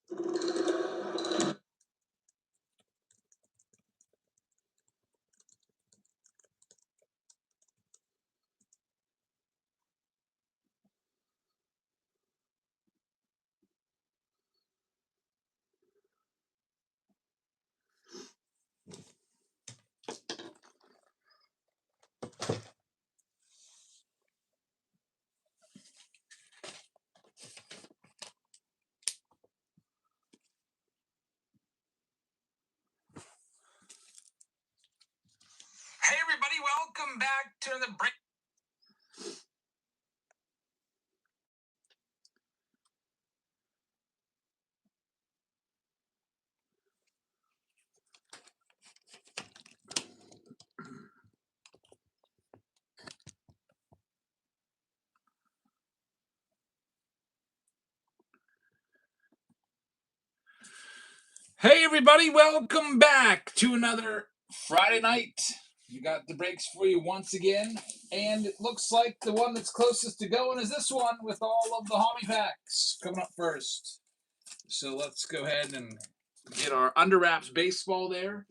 Hey everybody, welcome back to the break. Hey everybody, welcome back to another Friday night. We got the breaks for you once again, and it looks like the one that's closest to going is this one with all of the hobby packs coming up first. So let's go ahead and get our under wraps baseball there.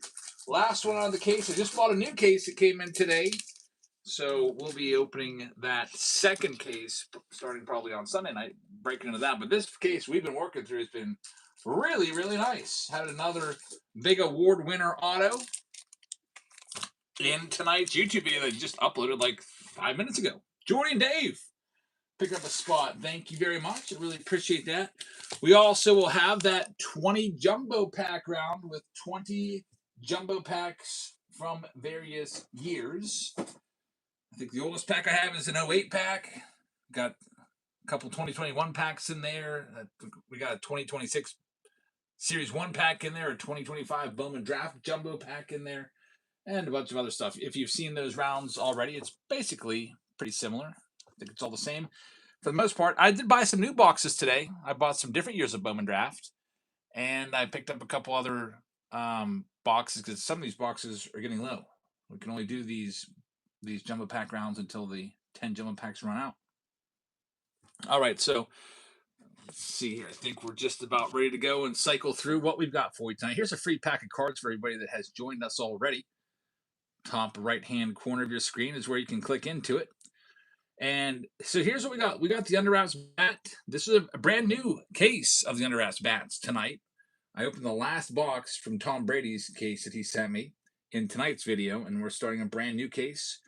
Last one out of the case. I just bought a new case that came in today. So we'll be opening that second case starting probably on Sunday night, breaking into that. But this case we've been working through has been really, really nice. Had another big award winner auto in tonight's YouTube video that just uploaded like 5 minutes ago. Jordy and Dave pick up a spot. Thank you very much. I really appreciate that. We also will have that 20 jumbo pack round with 20 jumbo packs from various years. I think the oldest pack I have is an 08 pack. Got a couple 2021 packs in there. We got a 2026 Series 1 pack in there, a 2025 Bowman Draft Jumbo pack in there, and a bunch of other stuff. If you've seen those rounds already, it's basically pretty similar. I think it's all the same. For the most part, I did buy some new boxes today. I bought some different years of Bowman Draft, and I picked up a couple other boxes because some of these boxes are getting low. We can only do these jumbo pack rounds until the 10 jumbo packs run out. All right, so let's see here. I think we're just about ready to go and cycle through what we've got for you tonight. Here's a free pack of cards for everybody that has joined us already. Top right-hand corner of your screen is where you can click into it. And so here's what we got. We got the Under Wraps bat. This is a brand new case of the Under Wraps bats tonight. I opened the last box from Tom Brady's case that he sent me in tonight's video, and we're starting a brand new case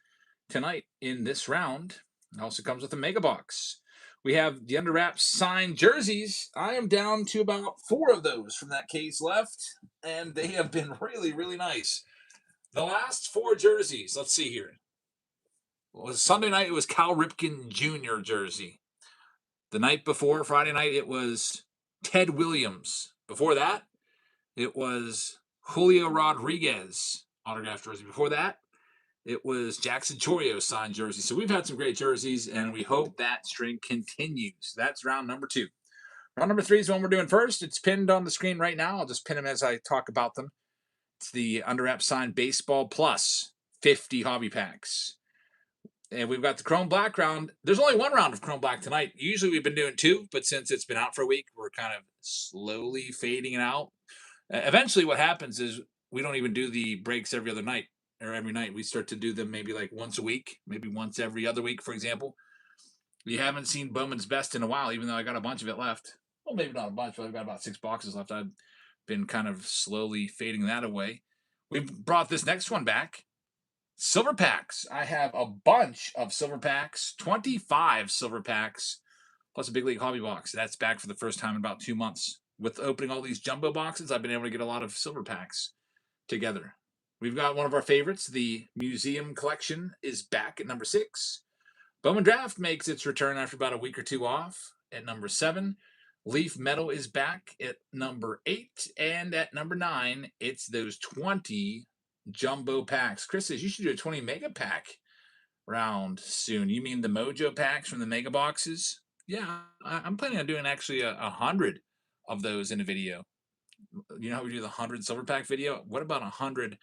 tonight in this round. It also comes with a mega box. We have the Under Wraps signed jerseys. I am down to about 4 of those from that case left, and they have been really, really nice. The last 4 jerseys, let's see here. It was Sunday night, it was Cal Ripken Jr. jersey. The night before, Friday night, it was Ted Williams. Before that, it was Julio Rodriguez autographed jersey. Before that, it was Jackson Chorio signed jersey. So we've had some great jerseys, and we hope that string continues. That's round number 2. Round number 3 is the one we're doing first. It's pinned on the screen right now. I'll just pin them as I talk about them. It's the Under Wraps signed Baseball Plus 50 hobby packs. And we've got the Chrome Black round. There's only 1 round of Chrome Black tonight. Usually we've been doing 2, but since it's been out for a week, we're kind of slowly fading it out. Eventually what happens is we don't even do the breaks every other night or every night. We start to do them maybe like once a week, maybe once every other week, for example. We haven't seen Bowman's Best in a while, even though I got a bunch of it left. Well, maybe not a bunch, but I've got about 6 boxes left. I've been kind of slowly fading that away. We brought this next one back. Silver packs. I have a bunch of silver packs, 25 silver packs, plus a big league hobby box. That's back for the first time in about 2 months. With opening all these jumbo boxes, I've been able to get a lot of silver packs together. We've got one of our favorites. The museum collection is back at number 6. Bowman Draft makes its return after about a week or 2 off at number 7. Leaf Metal is back at number 8. And at number 9, it's those 20 jumbo packs. Chris says you should do a 20 mega pack round soon. You mean the Mojo packs from the mega boxes? Yeah, I'm planning on doing actually 100 of those in a video. You know how we do the 100 silver pack video? What about 100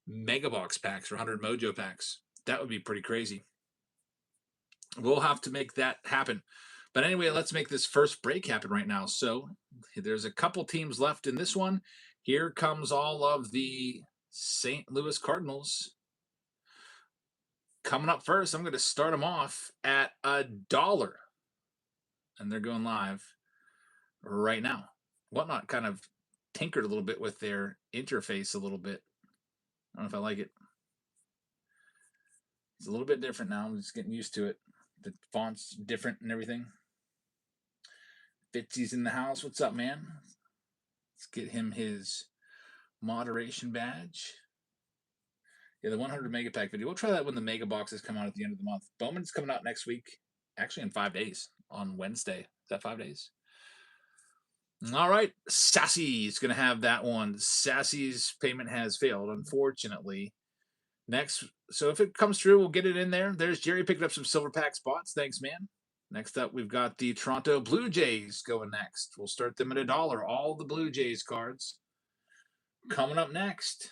mega box packs or 100 Mojo packs? That would be pretty crazy. We'll have to make that happen. But anyway, let's make this first break happen right now. So there's a couple teams left in this one. Here comes all of the St. Louis Cardinals. Coming up first, I'm going to start them off at $1. And they're going live right now. Whatnot kind of tinkered a little bit with their interface a little bit. I don't know if I like it. It's a little bit different now. I'm just getting used to it. The font's different and everything. Fitzy's in the house. What's up, man? Let's get him his moderation badge. Yeah, the 100 mega pack video. We'll try that when the mega boxes come out at the end of the month. Bowman's coming out next week. Actually, in 5 days on Wednesday. Is that 5 days? All right. Sassy's going to have that one. Sassy's payment has failed, unfortunately. Next, so if it comes through, we'll get it in there. There's Jerry picking up some silver pack spots. Thanks, man. Next up, we've got the Toronto Blue Jays going next. We'll start them at $1. All the Blue Jays cards. Coming up next.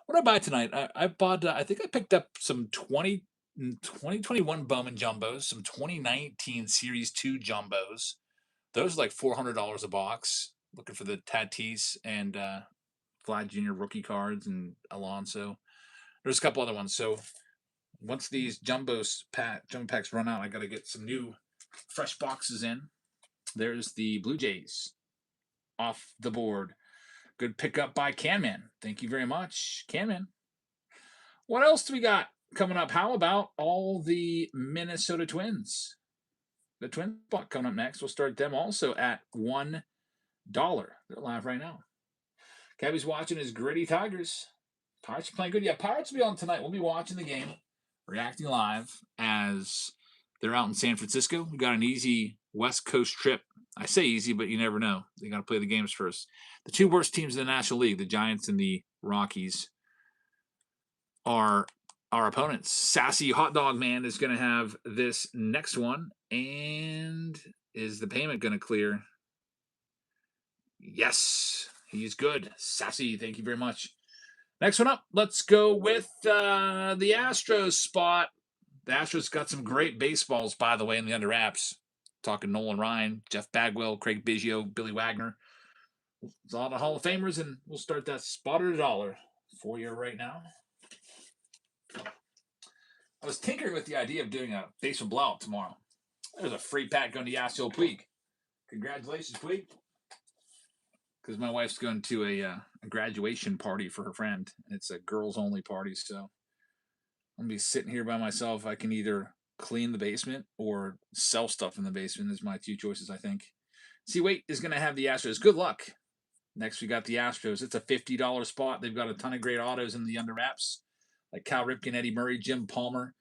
What did I buy tonight? I bought, I think I picked up some 2021 Bowman Jumbos, some 2019 Series 2 Jumbos. Those are like $400 a box. Looking for the Tatis and Vlad Jr. rookie cards and Alonso. There's a couple other ones. So once these jumbo packs run out, I got to get some new fresh boxes in. There's the Blue Jays off the board. Good pickup by Canman. Thank you very much, Canman. What else do we got coming up? How about all the Minnesota Twins? The Twin spot coming up next. We'll start them also at $1. They're live right now. Cabby's watching his Gritty Tigers. Pirates are playing good. Yeah, Pirates will be on tonight. We'll be watching the game, reacting live as they're out in San Francisco. We got an easy West Coast trip. I say easy, but you never know. They got to play the games first. The two worst teams in the National League, the Giants and the Rockies, are our opponents. Sassy Hot Dog Man is going to have this next one. And is the payment going to clear? Yes, he's good. Sassy, thank you very much. Next one up, let's go with the Astros spot. The Astros got some great baseballs, by the way, in the under wraps. Talking Nolan Ryan, Jeff Bagwell, Craig Biggio, Billy Wagner. There's a lot of Hall of Famers, and we'll start that spot at $1 for you right now. I was tinkering with the idea of doing a baseball blowout tomorrow. There's a free pack going to Yasiel Puig. Congratulations, Puig. Because my wife's going to a graduation party for her friend, and it's a girls-only party, so I'm going to be sitting here by myself. I can either clean the basement or sell stuff in the basement is my two choices, I think. C-Wait is going to have the Astros. Good luck. Next, we got the Astros. It's a $50 spot. They've got a ton of great autos in the under wraps, like Cal Ripken, Eddie Murray, Jim Palmer,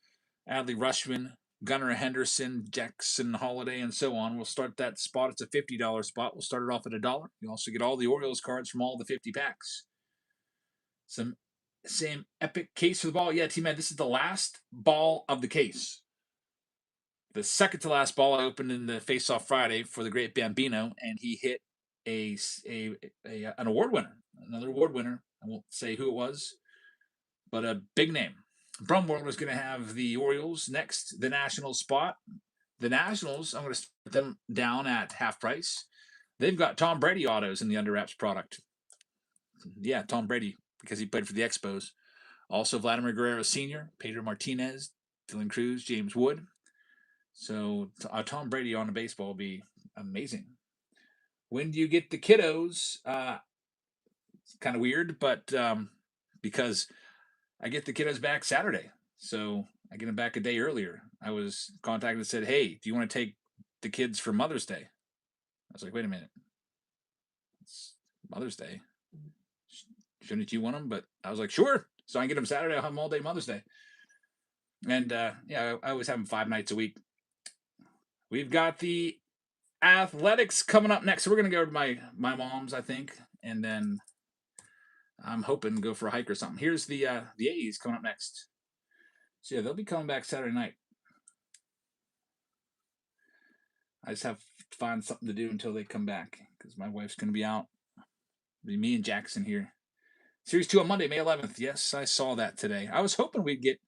Adley Rutschman, Gunnar Henderson, Jackson Holiday, and so on. We'll start that spot. It's a $50 spot. We'll start it off at $1. You also get all the Orioles cards from all the 50 packs. Same epic case for the ball. Yeah, T-Man, this is the last ball of the case. The second to last ball I opened in the face-off Friday for the great Bambino, and he hit an award winner, another award winner. I won't say who it was, but a big name. Brumworld was going to have the Orioles next, the Nationals spot. The Nationals, I'm going to start them down at half price. They've got Tom Brady autos in the under wraps product. Yeah, Tom Brady, because he played for the Expos. Also, Vladimir Guerrero Sr., Pedro Martinez, Dylan Cruz, James Wood. So, Tom Brady on a baseball would be amazing. When do you get the kiddos? It's kind of weird, but because I get the kiddos back Saturday. So I get them back a day earlier. I was contacted and said, hey, do you want to take the kids for Mother's Day? I was like, wait a minute. It's Mother's Day. Shouldn't you want them? But I was like, sure. So I can get them Saturday. I'll have them all day Mother's Day. And yeah, I always have them 5 nights a week. We've got the Athletics coming up next. So we're going to go to my mom's, I think. And then I'm hoping to go for a hike or something. Here's the A's coming up next. So yeah, they'll be coming back Saturday night. I just have to find something to do until they come back because my wife's going to be out. It'll be me and Jackson here. Series 2 on Monday, May 11th. Yes, I saw that today. I was hoping we'd get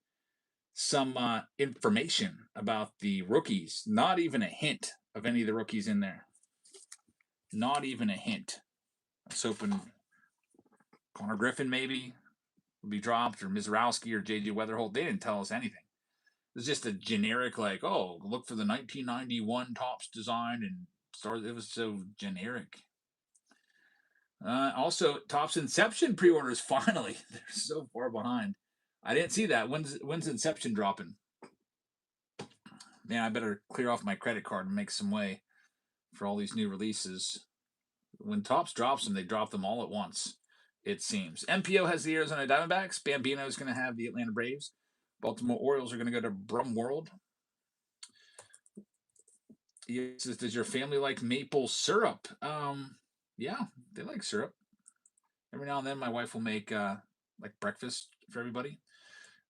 some information about the rookies. Not even a hint of any of the rookies in there. Not even a hint. I was hoping Connor Griffin maybe would be dropped, or Mizrowski or J.J. Weatherholt. They didn't tell us anything. It was just a generic, like, oh, look for the 1991 Topps design and start. It was so generic. Also, Topps Inception pre-orders finally. They're so far behind. I didn't see that. When's Inception dropping? Man, I better clear off my credit card and make some way for all these new releases. When Topps drops them, they drop them all at once, it seems. MPO has the Arizona Diamondbacks. Bambino is going to have the Atlanta Braves. Baltimore Orioles are going to go to Brum World. He says, does your family like maple syrup? Yeah, they like syrup. Every now and then, my wife will make like breakfast for everybody,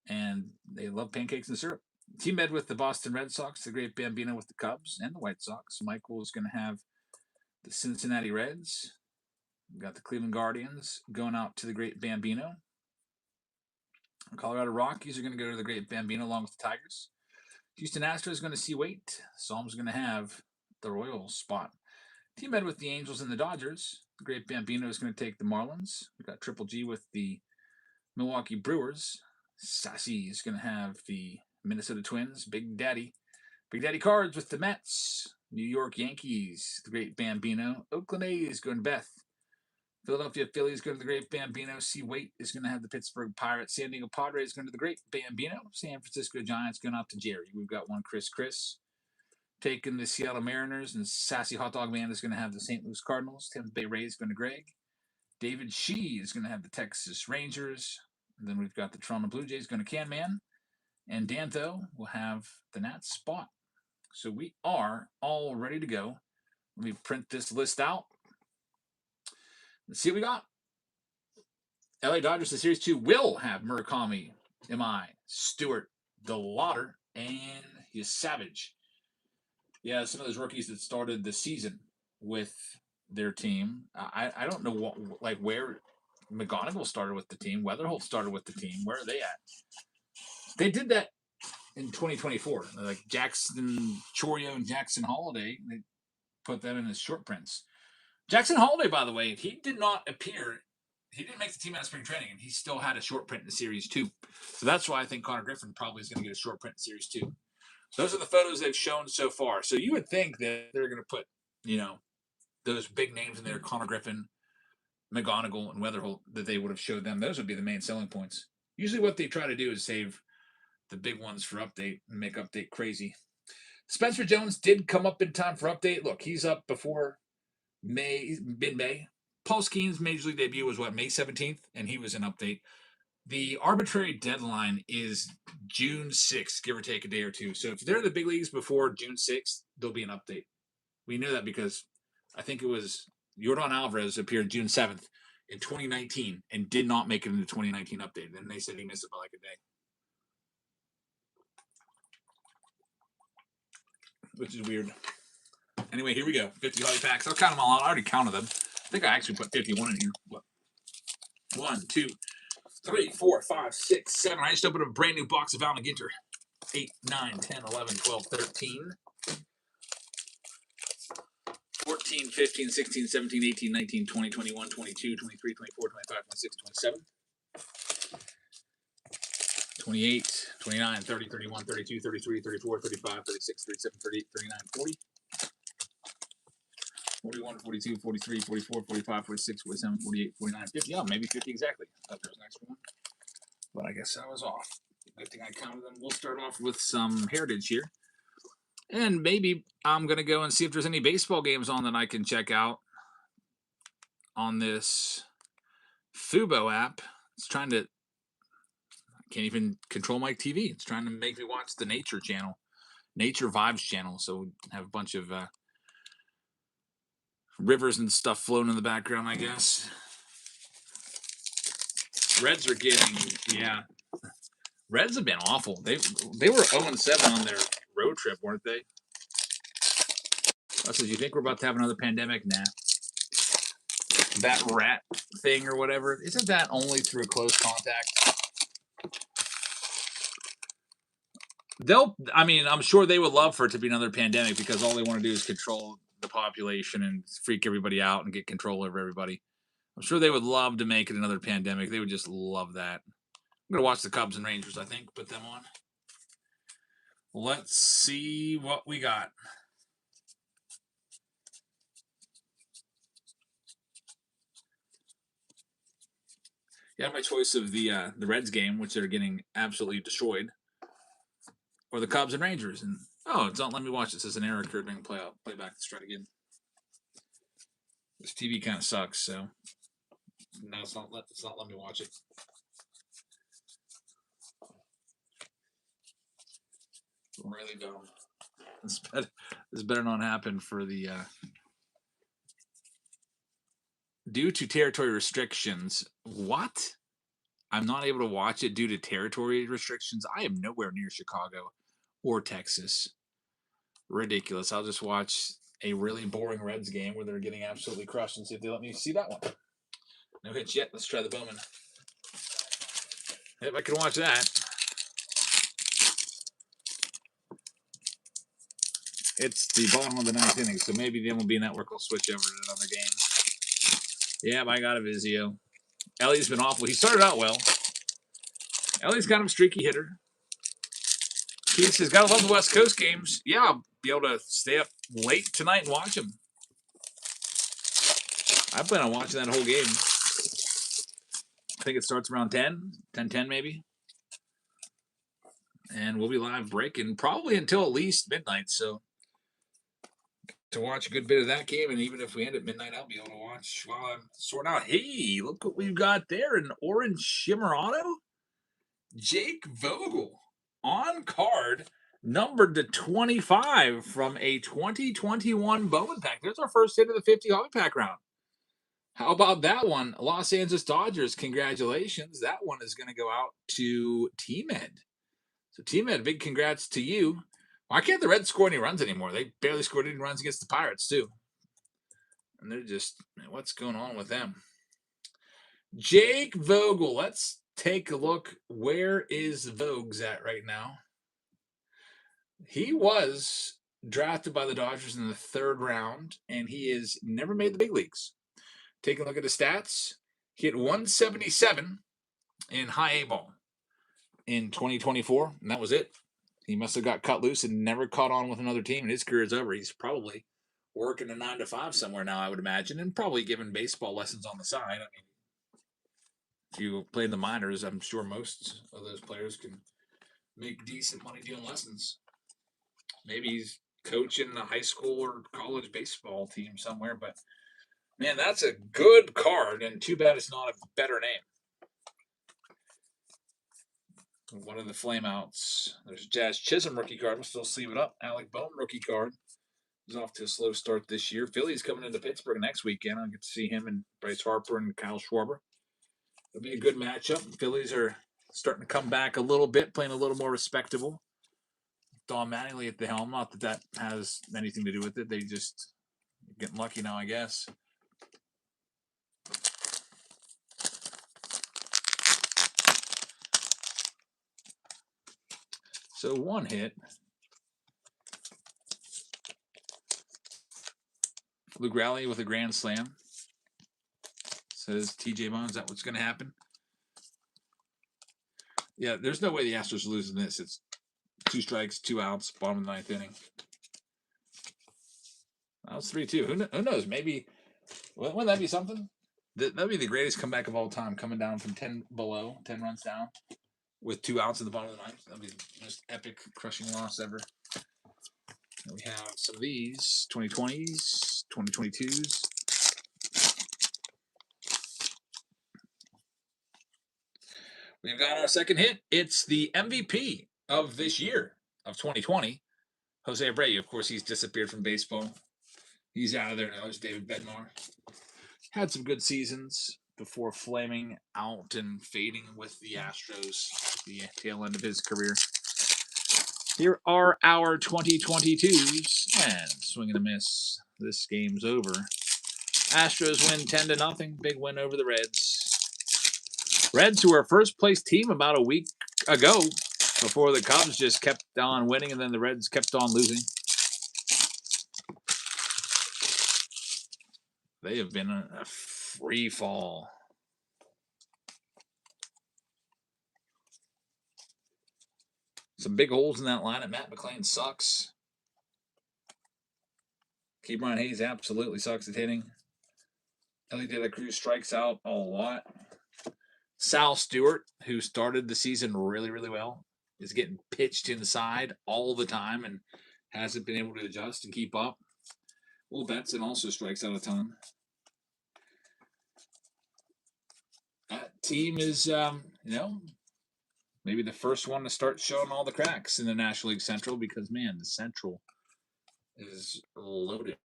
and they love pancakes and syrup. Team Ed with the Boston Red Sox, the great Bambino with the Cubs and the White Sox. Michael is going to have the Cincinnati Reds. We've got the Cleveland Guardians going out to the great Bambino. Colorado Rockies are going to go to the great Bambino along with the Tigers. Houston Astros is going to see Wait. Psalm's going to have the Royals spot. Team Ed with the Angels and the Dodgers. The great Bambino is going to take the Marlins. We've got Triple G with the Milwaukee Brewers. Sassy is going to have the Minnesota Twins. Big Daddy Cards with the Mets. New York Yankees, the great Bambino. Oakland A's going to Beth. Philadelphia Phillies going to the great Bambino. C. Waite is going to have the Pittsburgh Pirates. San Diego Padres going to the great Bambino. San Francisco Giants going out to Jerry. We've got one Chris taking the Seattle Mariners, and Sassy Hot Dog Man is going to have the St. Louis Cardinals. Tampa Bay Rays going to Greg. David Shee is going to have the Texas Rangers. And then we've got the Toronto Blue Jays going to Can Man. And Dantho will have the Nats spot. So we are all ready to go. Let me print this list out. Let's see what we got. LA Dodgers, the Series 2 will have Murakami, M.I., Stewart, DeLauder, and his Savage. Yeah, some of those rookies that started the season with their team. I don't know where McGonigal started with the team. Weatherholt started with the team. Where are they at? They did that in 2024. Like Jackson Chorio and Jackson Holiday, they put them in as short prints. Jackson Holiday, by the way, he did not appear. He didn't make the team out of spring training, and he still had a short print in the Series 2. So that's why I think Connor Griffin probably is going to get a short print in Series 2. Those are the photos they've shown so far. So you would think that they're going to put, those big names in there, Connor Griffin, McGonigal, and Weatherholt, that they would have showed them. Those would be the main selling points. Usually what they try to do is save the big ones for update and make update crazy. Spencer Jones did come up in time for update. Look, he's up before mid-May. Paul Skeen's Major League debut was, May 17th, and he was an update. The arbitrary deadline is June 6th, give or take a day or two. So if they're in the big leagues before June 6th, there'll be an update. We know that because I think it was Yordan Alvarez appeared June 7th in 2019 and did not make it into the 2019 update. And they said he missed it by like a day. Which is weird. Anyway, here we go. 50 hobby packs. I'll count them all out. I already counted them. I think I actually put 51 in here. Look. 1, 2, 3, 4, 5, 6, 7. I just opened a brand new box of Allen Ginter. 8, 9, 10, 11, 12, 13. 14, 15, 16, 17, 18, 19, 20, 21, 22, 23, 24, 25, 26, 27. 28, 29, 30, 31, 32, 33, 34, 35, 36, 37, 38, 39, 40. 41, 42, 43, 44, 45, 46, 47, 48, 49, 50. Oh, maybe 50 exactly. I thought there was an extra one. But I guess I was off. Good thing I counted them. We'll start off with some Heritage here. And maybe I'm going to go and see if there's any baseball games on that I can check out on this Fubo app. It's trying to... I can't even control my TV. It's trying to make me watch the Nature channel. Nature Vibes channel. So we have a bunch of... rivers and stuff floating in the background, I guess. Reds are getting, Reds have been awful. They were 0-7 on their road trip, weren't they? I said, you think we're about to have another pandemic? Nah. That rat thing or whatever, isn't that only through close contact? I mean, I'm sure they would love for it to be another pandemic because all they want to do is control the population and freak everybody out and get control over everybody. I'm sure they would love to make it another pandemic. They would just love that. I'm going to watch the Cubs and Rangers, I think, put them on. Let's see what we got. Yeah, my choice of the Reds game, which they're getting absolutely destroyed, or the Cubs and Rangers. And oh, it's not letting me watch. It says an error occurred during playout. Play back. Let's try it again. This TV kind of sucks, so no, it's not letting me watch it. Really dumb. This better not happen for the due to territory restrictions. What? I'm not able to watch it due to territory restrictions. I am nowhere near Chicago or Texas. Ridiculous. I'll just watch a really boring Reds game where they're getting absolutely crushed and see if they let me see that one. No hits yet. Let's try the Bowman. Yep, I can watch that. It's the bottom of the ninth inning, so maybe the MLB Network will switch over to another game. Yeah, I got a Vizio. Ellie's been awful. He started out well. Ellie's kind of a streaky hitter. Keith says, gotta love the West Coast games. Yeah, I'll be able to stay up late tonight and watch them. I plan on watching that whole game. I think it starts around 10 maybe. And we'll be live breaking probably until at least midnight. So to watch a good bit of that game, and even if we end at midnight, I'll be able to watch while I'm sorting out. Hey, look what we've got there. An orange shimmer auto. Jake Vogel on card, numbered to 25 from a 2021 Bowman pack. There's our first hit of the 50 hobby pack round. How about that one? Los Angeles Dodgers, congratulations. That one is going to go out to T-Med. So T-Med, big congrats to you. Why can't the Reds score any runs anymore? They barely scored any runs against the Pirates, too. And they're just, man, what's going on with them? Jake Vogel, let's take a look. Where is Vogues at right now? He was drafted by the Dodgers in the 3rd round, and he has never made the big leagues. Taking a look at his stats, he hit 177 in high A ball in 2024, and that was it. He must have got cut loose and never caught on with another team, and his career is over. He's probably working a 9 to 5 somewhere now, I would imagine, and probably giving baseball lessons on the side. I mean, if you play in the minors, I'm sure most of those players can make decent money doing lessons. Maybe he's coaching a high school or college baseball team somewhere, but man, that's a good card, and too bad it's not a better name. One of the flameouts. There's Jazz Chisholm rookie card. We'll still sleeve it up. Alec Bohm rookie card. He's off to a slow start this year. Philly's coming into Pittsburgh next weekend. I'll get to see him and Bryce Harper and Kyle Schwarber. It'll be a good matchup. Phillies are starting to come back a little bit, playing a little more respectable. Don Mattingly at the helm. Not that that has anything to do with it. They just getting lucky now, I guess. So one hit. Luke Raleigh with a grand slam. Says TJ Bond. Is that what's going to happen? Yeah, there's no way the Astros are losing this. It's 2 strikes, 2 outs, bottom of the 9th inning. That was 3-2. Who knows? Maybe, wouldn't that be something? That'd be the greatest comeback of all time, coming down from 10 runs down, with 2 outs in the bottom of the 9th. That'd be the most epic, crushing loss ever. And we have some of these 2020s, 2022s. We've got our second hit. It's the MVP of this year, of 2020. Jose Abreu. Of course, he's disappeared from baseball. He's out of there now. It's David Bednar. Had some good seasons before flaming out and fading with the Astros at the tail end of his career. Here are our 2022s. And swing and a miss. This game's over. Astros win 10-0. Big win over the Reds. Reds, who were a first-place team about a week ago, before the Cubs just kept on winning and then the Reds kept on losing. They have been a free fall. Some big holes in that lineup. Matt McLain sucks. Ke'Bryan Hayes absolutely sucks at hitting. Ellie De La Cruz strikes out a lot. Sal Stewart, who started the season really, really well, is getting pitched inside all the time and hasn't been able to adjust and keep up. Will Betson also strikes out a ton. That team is, maybe the first one to start showing all the cracks in the National League Central because, man, the Central is loaded.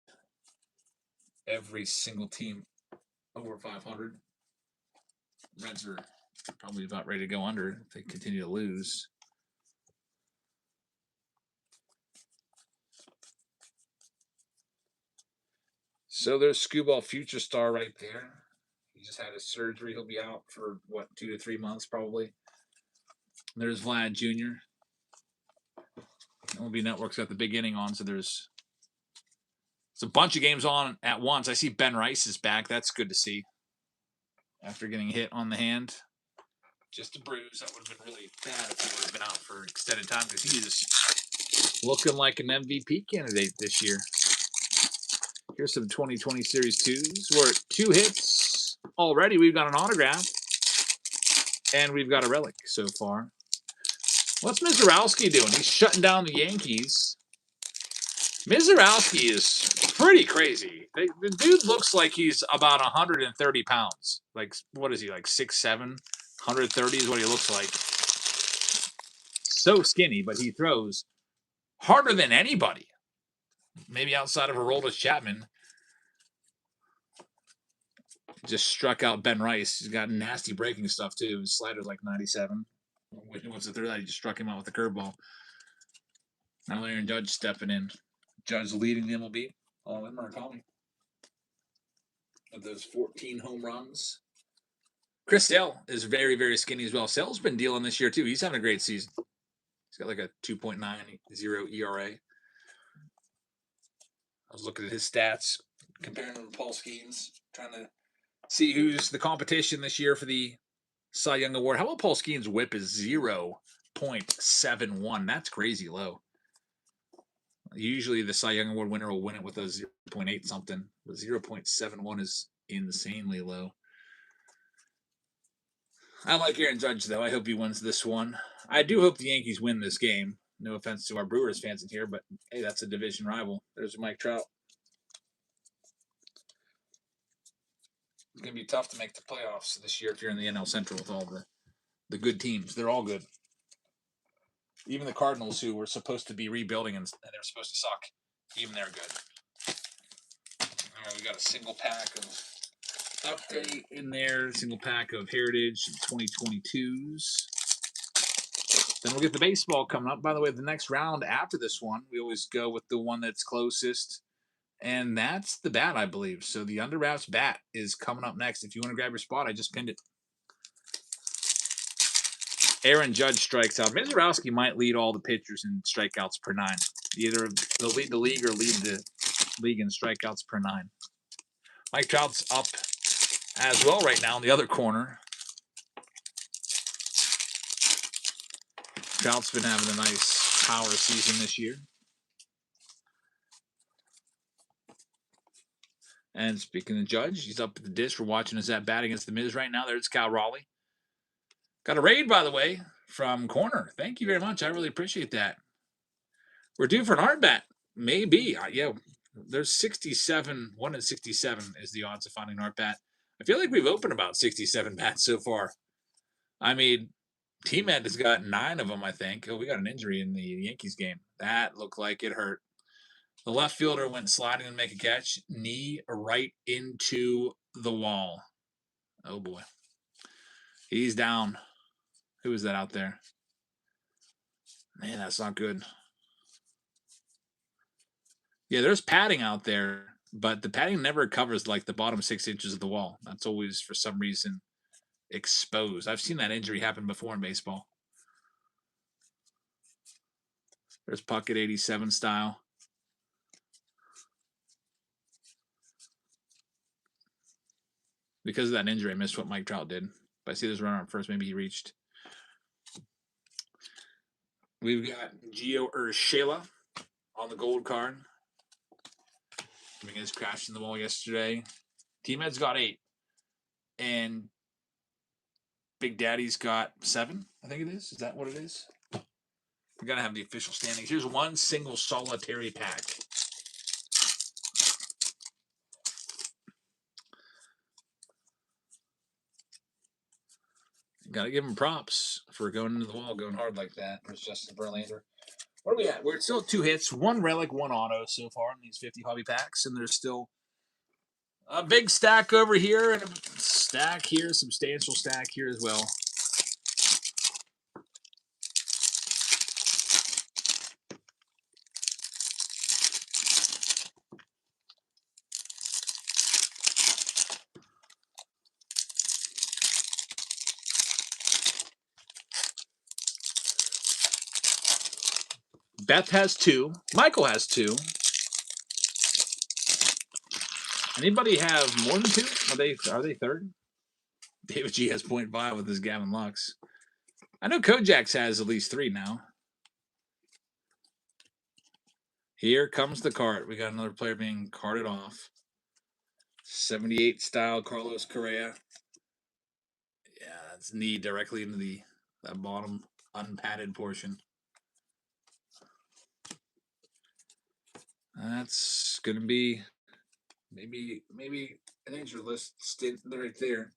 Every single team over 500. Reds are probably about ready to go under if they continue to lose. So there's Screwball Future Star right there. He just had his surgery. He'll be out for, 2 to 3 months probably. There's Vlad Jr. MLB Network's got the big inning on, so there's a bunch of games on at once. I see Ben Rice is back. That's good to see. After getting hit on the hand. Just a bruise. That would have been really bad if he would have been out for extended time because he is looking like an MVP candidate this year. Here's some 2020 Series 2s. We're at 2 hits already. We've got an autograph. And we've got a relic so far. What's Mizorowski doing? He's shutting down the Yankees. Mizorowski is pretty crazy. The dude looks like he's about 130 pounds. Like, what is he, like 6'7"? 130 is what he looks like. So skinny, but he throws harder than anybody. Maybe outside of Aroldis Chapman. Just struck out Ben Rice. He's got nasty breaking stuff, too. His slider's like 97. What's the third that? He just struck him out with a curveball. Now Aaron Judge stepping in. Judge leading the MLB. All in Murakami. Of those 14 home runs. Chris Sale is very, very skinny as well. Sale's been dealing this year, too. He's having a great season. He's got like a 2.90 ERA. I was looking at his stats, comparing them to Paul Skeens, trying to see who's the competition this year for the Cy Young Award. How about Paul Skeens' whip is 0.71? That's crazy low. Usually the Cy Young Award winner will win it with a 0.8 something, but 0.71 is insanely low. I like Aaron Judge, though. I hope he wins this one. I do hope the Yankees win this game. No offense to our Brewers fans in here, but hey, that's a division rival. There's Mike Trout. It's going to be tough to make the playoffs this year if you're in the NL Central with all the good teams. They're all good. Even the Cardinals, who were supposed to be rebuilding and they're supposed to suck, even they're good. All right, we got a single pack of update in there, single pack of Heritage 2022s. Then we'll get the baseball coming up. By the way, the next round after this one, we always go with the one that's closest. And that's the bat, I believe. So the Under Wraps bat is coming up next. If you want to grab your spot, I just pinned it. Aaron Judge strikes out. Mizorowski might lead all the pitchers in strikeouts per 9. Either they'll lead the league or lead the league in strikeouts per 9. Mike Trout's up as well right now in the other corner. Trout's been having a nice power season this year. And speaking of Judge, he's up at the dish. We're watching his at bat against the Miz right now. There's Cal Raleigh. Got a raid, by the way, from Corner. Thank you very much. I really appreciate that. We're due for an art bat. Maybe. Yeah, there's 67. 1 in 67 is the odds of finding an art bat. I feel like we've opened about 67 bats so far. I mean, T-Med has got 9 of them, I think. Oh, we got an injury in the Yankees game. That looked like it hurt. The left fielder went sliding and make a catch. Knee right into the wall. Oh, boy. He's down. Who is that out there? Man, that's not good. Yeah, there's padding out there, but the padding never covers like the bottom 6 inches of the wall. That's always, for some reason, exposed. I've seen that injury happen before in baseball. There's Puckett 87 style. Because of that injury, I missed what Mike Trout did. But I see this runner on first. Maybe he reached. We've got Gio Urshela on the gold card. I mean, he's crashed in the wall yesterday. T-Med's got 8. And Big Daddy's got 7, I think it is. Is that what it is? We got to have the official standings. Here's one single solitary pack. Got to give him props for going into the wall, going hard like that. There's Justin Verlander. What are we at? We're still at 2 hits, 1 relic, 1 auto so far in these 50 hobby packs, and there's still a big stack over here and a stack here, substantial stack here as well. Beth has 2. Michael has 2. Anybody have more than 2? Are they third? David G has 0.5 with his Gavin Lux. I know Kojak's has at least 3 now. Here comes the cart. We got another player being carted off. 78 style Carlos Correa. Yeah, that's knee directly into that bottom unpadded portion. That's gonna be maybe an injury list stint right there.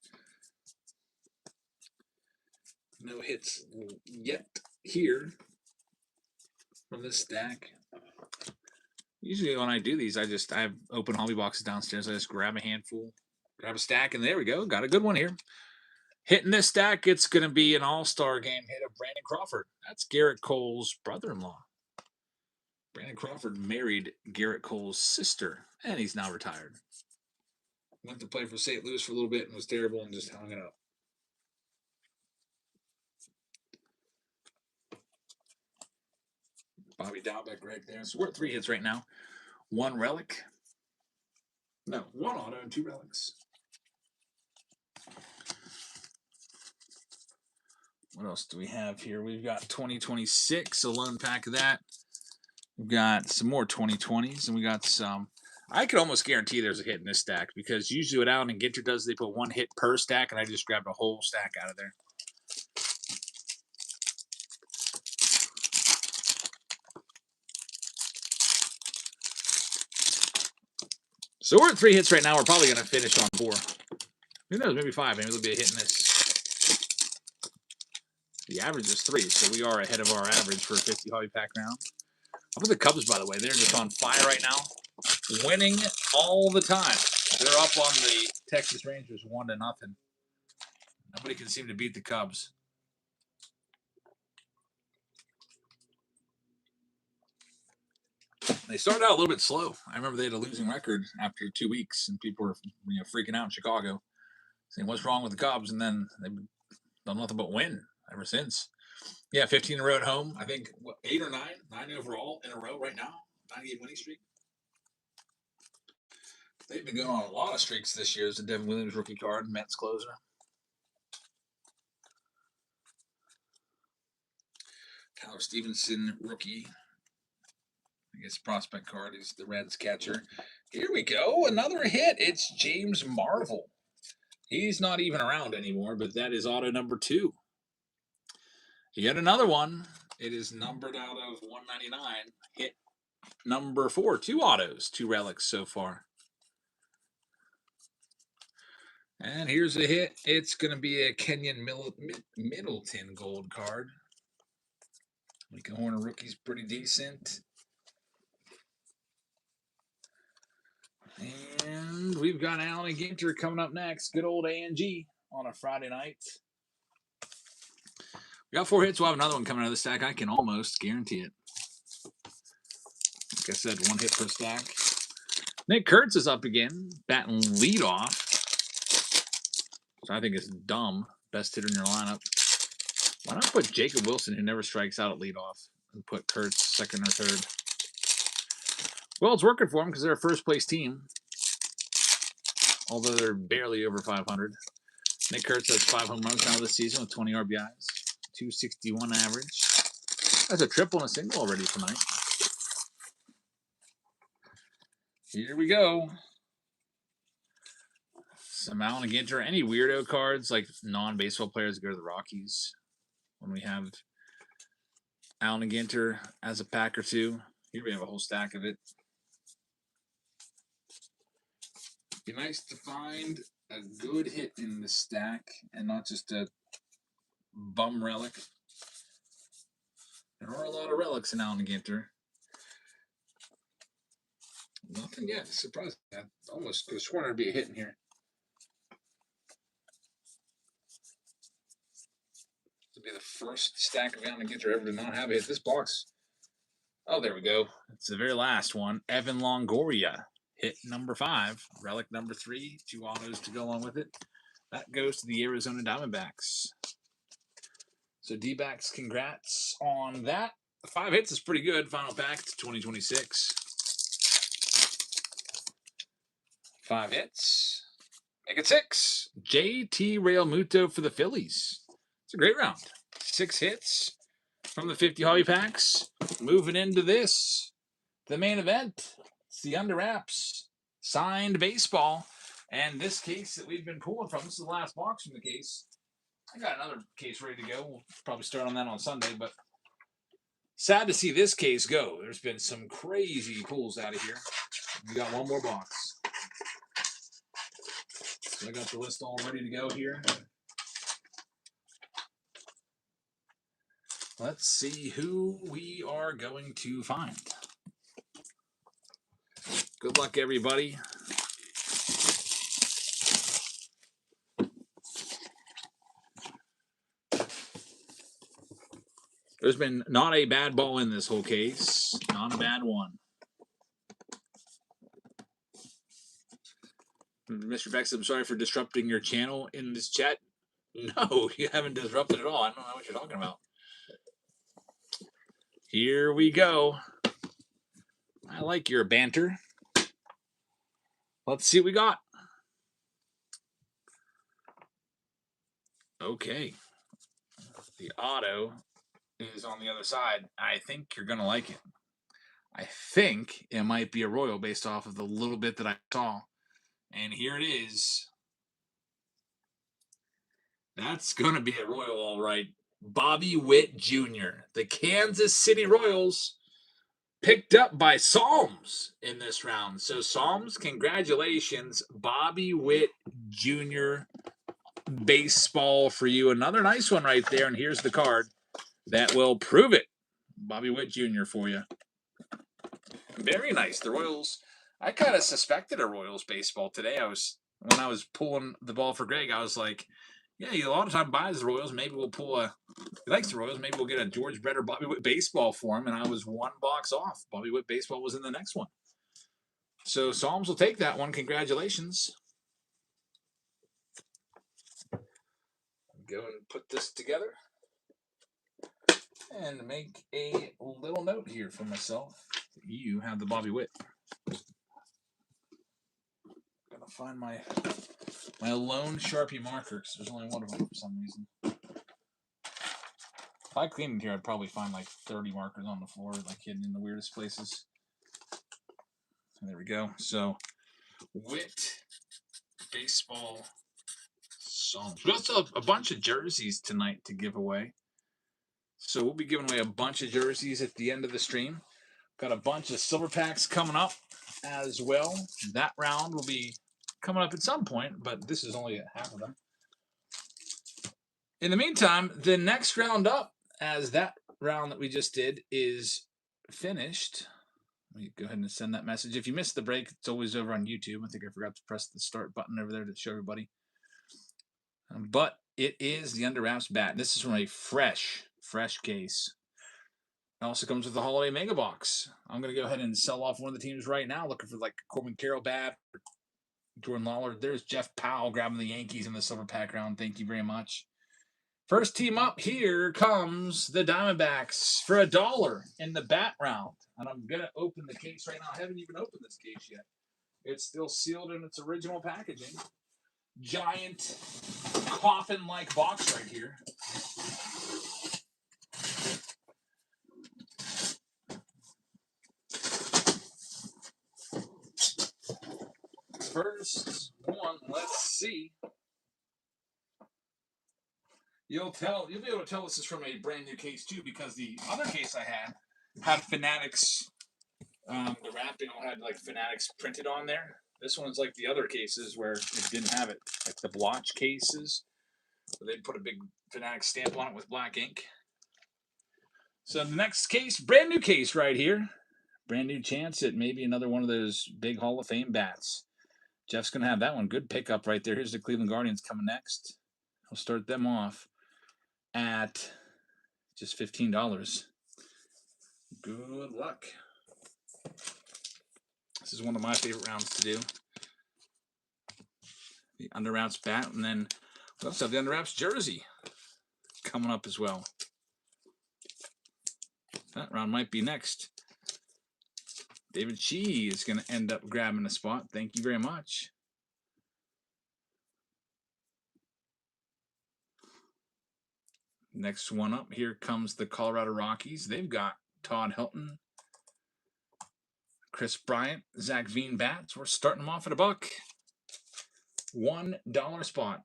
No hits yet here from this stack. Usually when I do these, I have open hobby boxes downstairs. I just grab a handful, grab a stack, and there we go. Got a good one here. Hitting this stack, it's going to be an all-star game hit of Brandon Crawford. That's Garrett Cole's brother-in-law. Brandon Crawford married Garrett Cole's sister, and he's now retired. Went to play for St. Louis for a little bit and was terrible and just hung it up. Bobby Dalbeck right there. So we're at 3 hits right now. 1 relic. No, 1 auto and 2 relics. What else do we have here? We've got 2026, a lone pack of that. We've got some more 2020s, and we got some. I could almost guarantee there's a hit in this stack because usually what Allen and Ginter does, they put 1 hit per stack, and I just grabbed a whole stack out of there. So we're at 3 hits right now. We're probably going to finish on 4. Who knows? Maybe 5. Maybe there'll be a hit in this. The average is 3, so we are ahead of our average for a 50 hobby pack round. How about the Cubs, by the way? They're just on fire right now, winning all the time. They're up on the Texas Rangers 1-0. Nobody can seem to beat the Cubs. They started out a little bit slow. I remember they had a losing record after 2 weeks, and people were freaking out in Chicago, saying, "What's wrong with the Cubs?" And then they've done nothing but win ever since. Yeah, 15 in a row at home. I think 8 or 9 overall in a row right now. 9-game winning streak. They've been going on a lot of streaks this year. As the Devin Williams rookie card, Mets closer. Tyler Stevenson rookie. I guess prospect card is the Reds catcher. Here we go. Another hit. It's James Marvel. He's not even around anymore, but that is auto number 2. Yet another one. It is numbered out of 199. Hit number 4. 2 autos, 2 relics so far. And here's a hit. It's going to be a Kenyon Middleton gold card. Lincoln Horner rookie's pretty decent. And we've got Allen and Ginter coming up next. Good old A&G on a Friday night. We got 4 hits. We'll have another one coming out of the stack. I can almost guarantee it. Like I said, 1 hit per stack. Nick Kurtz is up again, batting leadoff. So I think it's dumb. Best hitter in your lineup. Why not put Jacob Wilson, who never strikes out at leadoff? and put Kurtz second or third. Well, it's working for them because they're a first place team, although they're barely over 500. Nick Kurtz has 5 home runs now this season with 20 RBIs, 261 average. That's a triple and a single already tonight. Here we go. Some Allen Ginter. Any weirdo cards like non-baseball players go to the Rockies when we have Allen Ginter as a pack or two. Here we have a whole stack of it. Be nice to find a good hit in the stack and not just a bum relic. There are a lot of relics in Allen Ginter. Nothing yet. Surprising. I almost could have sworn there'd be a hit in here. This will be the first stack of Allen Ginter ever to not have a hit. This box. Oh, there we go. It's the very last one. Evan Longoria. Hit number 5. Relic number 3. 2 autos to go along with it. That goes to the Arizona Diamondbacks. So D-backs, congrats on that. 5 hits is pretty good. Final pack to 2026. 5 hits. Make it 6. JT Realmuto for the Phillies. It's a great round. 6 hits from the 50 hobby packs. Moving into this, the main event. It's the Under Wraps signed baseball. And this case that we've been pulling from, this is the last box from the case. I got another case ready to go. We'll probably start on that on Sunday, but sad to see this case go. There's been some crazy pulls out of here. We got one more box. So I got the list all ready to go here. Let's see who we are going to find. Good luck, everybody. There's been not a bad ball in this whole case. Not a bad one. Mr. Bex, I'm sorry for disrupting your channel in this chat. No, you haven't disrupted at all. I don't know what you're talking about. Here we go. I like your banter. Let's see what we got. Okay. The auto is on the other side. I think you're going to like it. I think it might be a Royal based off of the little bit that I saw. And here it is. That's going to be a Royal, all right. Bobby Witt Jr., the Kansas City Royals, picked up by Psalms in this round. So, Psalms, congratulations. Bobby Witt Jr. baseball for you. Another nice one right there. And here's the card that will prove it. Bobby Witt Jr. for you. Very nice. The Royals. I kind of suspected a Royals baseball today. When I was pulling the ball for Greg, I was like, yeah, he a lot of time buys the Royals. Maybe we'll pull a. He likes the Royals. Maybe we'll get a George Brett or Bobby Witt baseball for him. And I was one box off. Bobby Witt baseball was in the next one. So Psalms will take that one. Congratulations. Go and put this together and make a little note here for myself. You have the Bobby Witt. Gotta find my lone Sharpie marker because there's only one of them for some reason. If I cleaned it here, I'd probably find like 30 markers on the floor, like hidden in the weirdest places. There we go. So, Witt baseball songs. We also have a bunch of jerseys tonight to give away. So we'll be giving away a bunch of jerseys at the end of the stream. Got a bunch of silver packs coming up as well. That round will be coming up at some point, but this is only half of them. In the meantime, the next round up, as that round that we just did is finished. Let me go ahead and send that message. If you missed the break, it's always over on YouTube. I think I forgot to press the start button over there to show everybody. But it is the Under Wraps bat. This is from a fresh case. It also comes with the Holiday Mega Box. I'm going to go ahead and sell off one of the teams right now, looking for like Corbin Carroll bat, Jordan Lawler. There's Jeff Powell grabbing the Yankees in the silver pack round. Thank you very much. First team up, here comes the Diamondbacks for $1 in the bat round. And I'm going to open the case right now. I haven't even opened this case yet. It's still sealed in its original packaging. Giant coffin-like box right here. First one, let's see. You'll be able to tell this is from a brand new case too, because the other case I had Fanatics. The wrapping all had like Fanatics printed on there. This one's like the other cases where it didn't have it, like the blotch cases. Where they put a big Fanatics stamp on it with black ink. So the next case, brand new case right here. Brand new chance at maybe another one of those big Hall of Fame bats. Jeff's going to have that one. Good pickup right there. Here's the Cleveland Guardians coming next. I'll start them off at just $15. Good luck. This is one of my favorite rounds to do. The Underwraps bat, and then we also have the Underwraps jersey coming up as well. That round might be next. David Shee is going to end up grabbing a spot. Thank you very much. Next one up, here comes the Colorado Rockies. They've got Todd Helton, Chris Bryant, Zach Veen bats. We're starting them off at $1. $1 spot.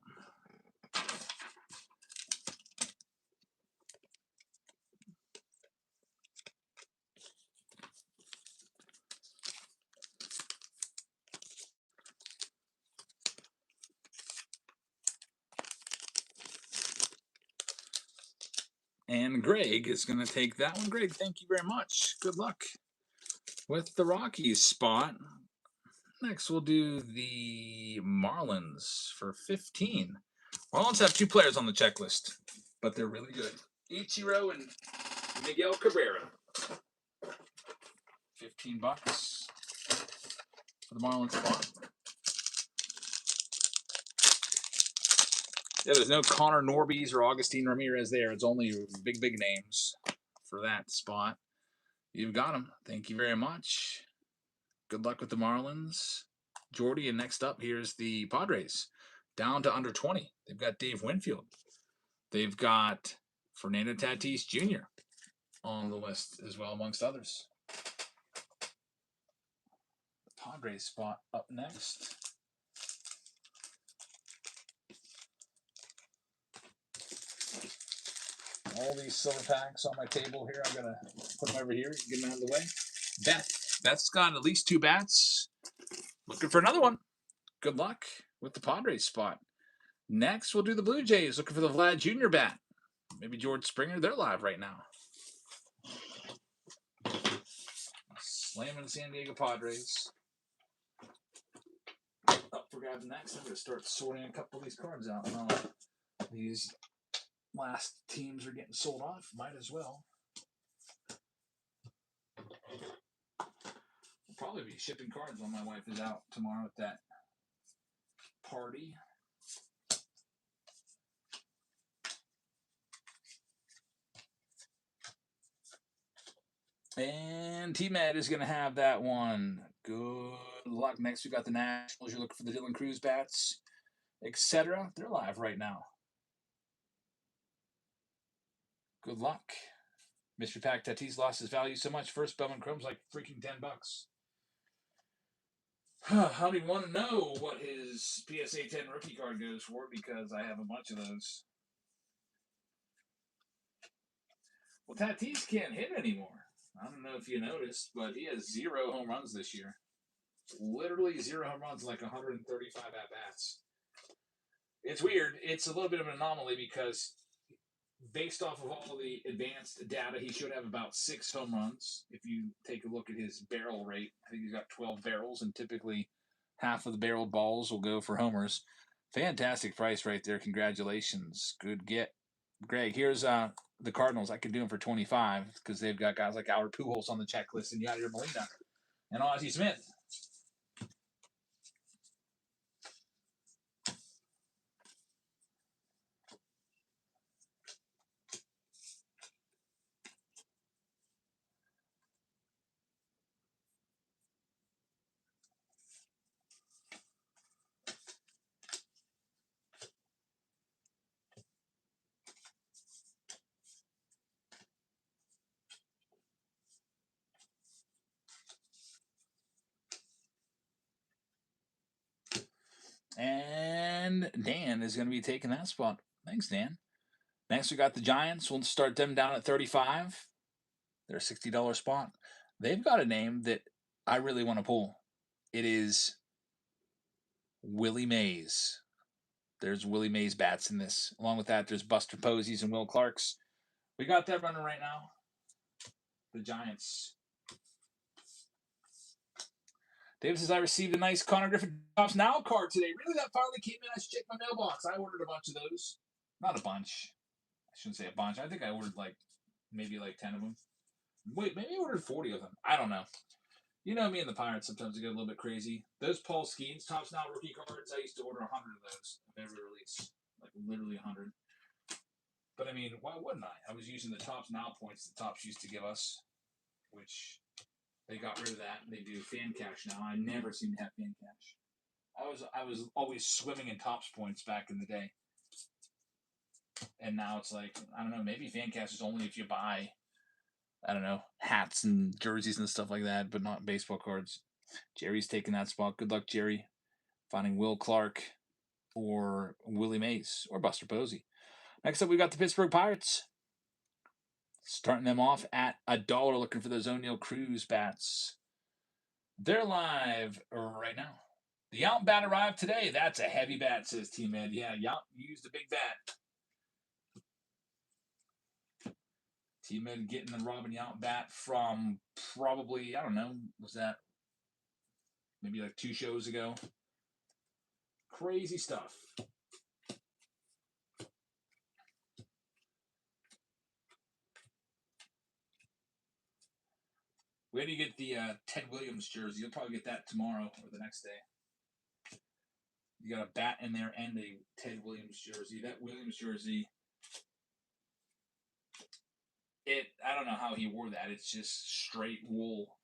And Greg is going to take that one. Greg, thank you very much. Good luck with the Rockies spot. Next, we'll do the Marlins for 15. Marlins have 2 players on the checklist, but they're really good. Ichiro and Miguel Cabrera. $15 for the Marlins spot. Yeah, there's no Connor Norbies or Augustine Ramirez there. It's only big names for that spot. You've got them. Thank you very much. Good luck with the Marlins. Jordy, and next up, here's the Padres. Down to under 20. They've got Dave Winfield. They've got Fernando Tatis Jr. on the list as well, amongst others. The Padres spot up next. All these silver packs on my table here. I'm going to put them over here, get them out of the way. Beth's got at least 2 bats. Looking for another one. Good luck with the Padres spot. Next, we'll do the Blue Jays. Looking for the Vlad Jr. bat. Maybe George Springer. They're live right now. Slamming the San Diego Padres. Up for grabs next. I'm going to start sorting a couple of these cards out. These last teams are getting sold off. Might as well. We'll probably be shipping cards when my wife is out tomorrow at that party. And T-Med is going to have that one. Good luck. Next, we've got the Nationals. You're looking for the Dylan Cruz bats, etc. They're live right now. Good luck. Mystery Pack Tatis lost his value so much. First Bowman Chrome's like freaking $10. I don't even want to know what his PSA 10 rookie card goes for because I have a bunch of those. Well, Tatis can't hit anymore. I don't know if you noticed, but he has 0 home runs this year. Literally 0 home runs, like 135 at-bats. It's weird. It's a little bit of an anomaly because based off of all the advanced data, he should have about 6 home runs. If you take a look at his barrel rate, I think he's got 12 barrels, and typically half of the barreled balls will go for homers. Fantastic price right there. Congratulations. Good get. Greg, here's the Cardinals. I could do them for 25 because they've got guys like Albert Pujols on the checklist and Yadier Molina and Ozzie Smith. and Dan is going to be taking that spot. Thanks, Dan. Next, we got the Giants. We'll start them down at 35. They're a $60 spot. They've got a name that I really want to pull. It is Willie Mays. There's Willie Mays bats in this. Along with that, there's Buster Posies and Will Clarks. We got that running right now. The Giants. David says, I received a nice Connor Griffin Tops Now card today. Really? That finally came in? I should check my mailbox. I ordered a bunch of those. Not a bunch. I shouldn't say a bunch. I think I ordered maybe 10 of them. Wait, maybe I ordered 40 of them. I don't know. You know me and the Pirates, sometimes we get a little bit crazy. Those Paul Skeens Tops Now rookie cards, I used to order 100 of those of every release. Like literally 100. But I mean, why wouldn't I? I was using the Tops Now points the Tops used to give us, which they got rid of that. They do fan cash now. I never seem to have fan cash. I was always swimming in Tops points back in the day. And now it's like, I don't know, maybe fan cash is only if you buy, I don't know, hats and jerseys and stuff like that, but not baseball cards. Jerry's taking that spot. Good luck, Jerry, finding Will Clark or Willie Mays or Buster Posey. Next up, we've got the Pittsburgh Pirates. Starting them off at $1, looking for those O'Neill Cruz bats. They're live right now. The Yount bat arrived today. That's a heavy bat, says Team Ed. Yeah, Yount used a big bat. Team Ed getting the Robin Yount bat from probably, I don't know, was that maybe 2 shows ago? Crazy stuff. Where do you get the Ted Williams jersey? You'll probably get that tomorrow or the next day. You got a bat in there and a Ted Williams jersey. That Williams jersey, I don't know how he wore that. It's just straight wool.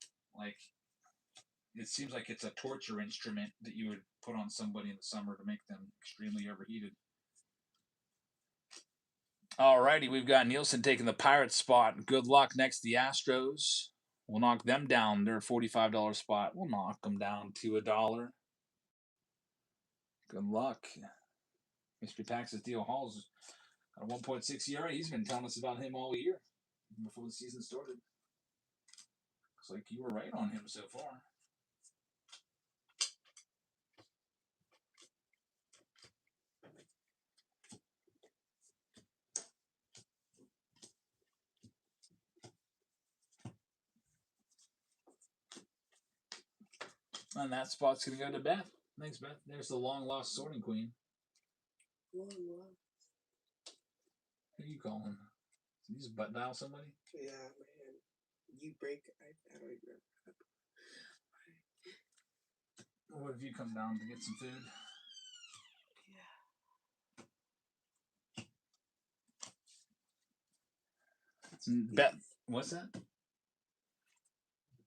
It seems like it's a torture instrument that you would put on somebody in the summer to make them extremely overheated. Alrighty, we've got Nielsen taking the Pirates spot. Good luck next to the Astros. We'll knock them down. They're a $45 spot. We'll knock them down to $1. Good luck. Mystery Packs' Theo Hall's got a 1.6 ERA. He's been telling us about him all year before the season started. Looks like you were right on him so far. And that spot's going to go to Beth. Thanks, Beth. There's the long-lost sorting queen. Long lost. Who are you calling? Did you just butt dial somebody? Yeah, man. You break. I don't even remember. What have you come down to get some food? Yeah. Beth, what's that?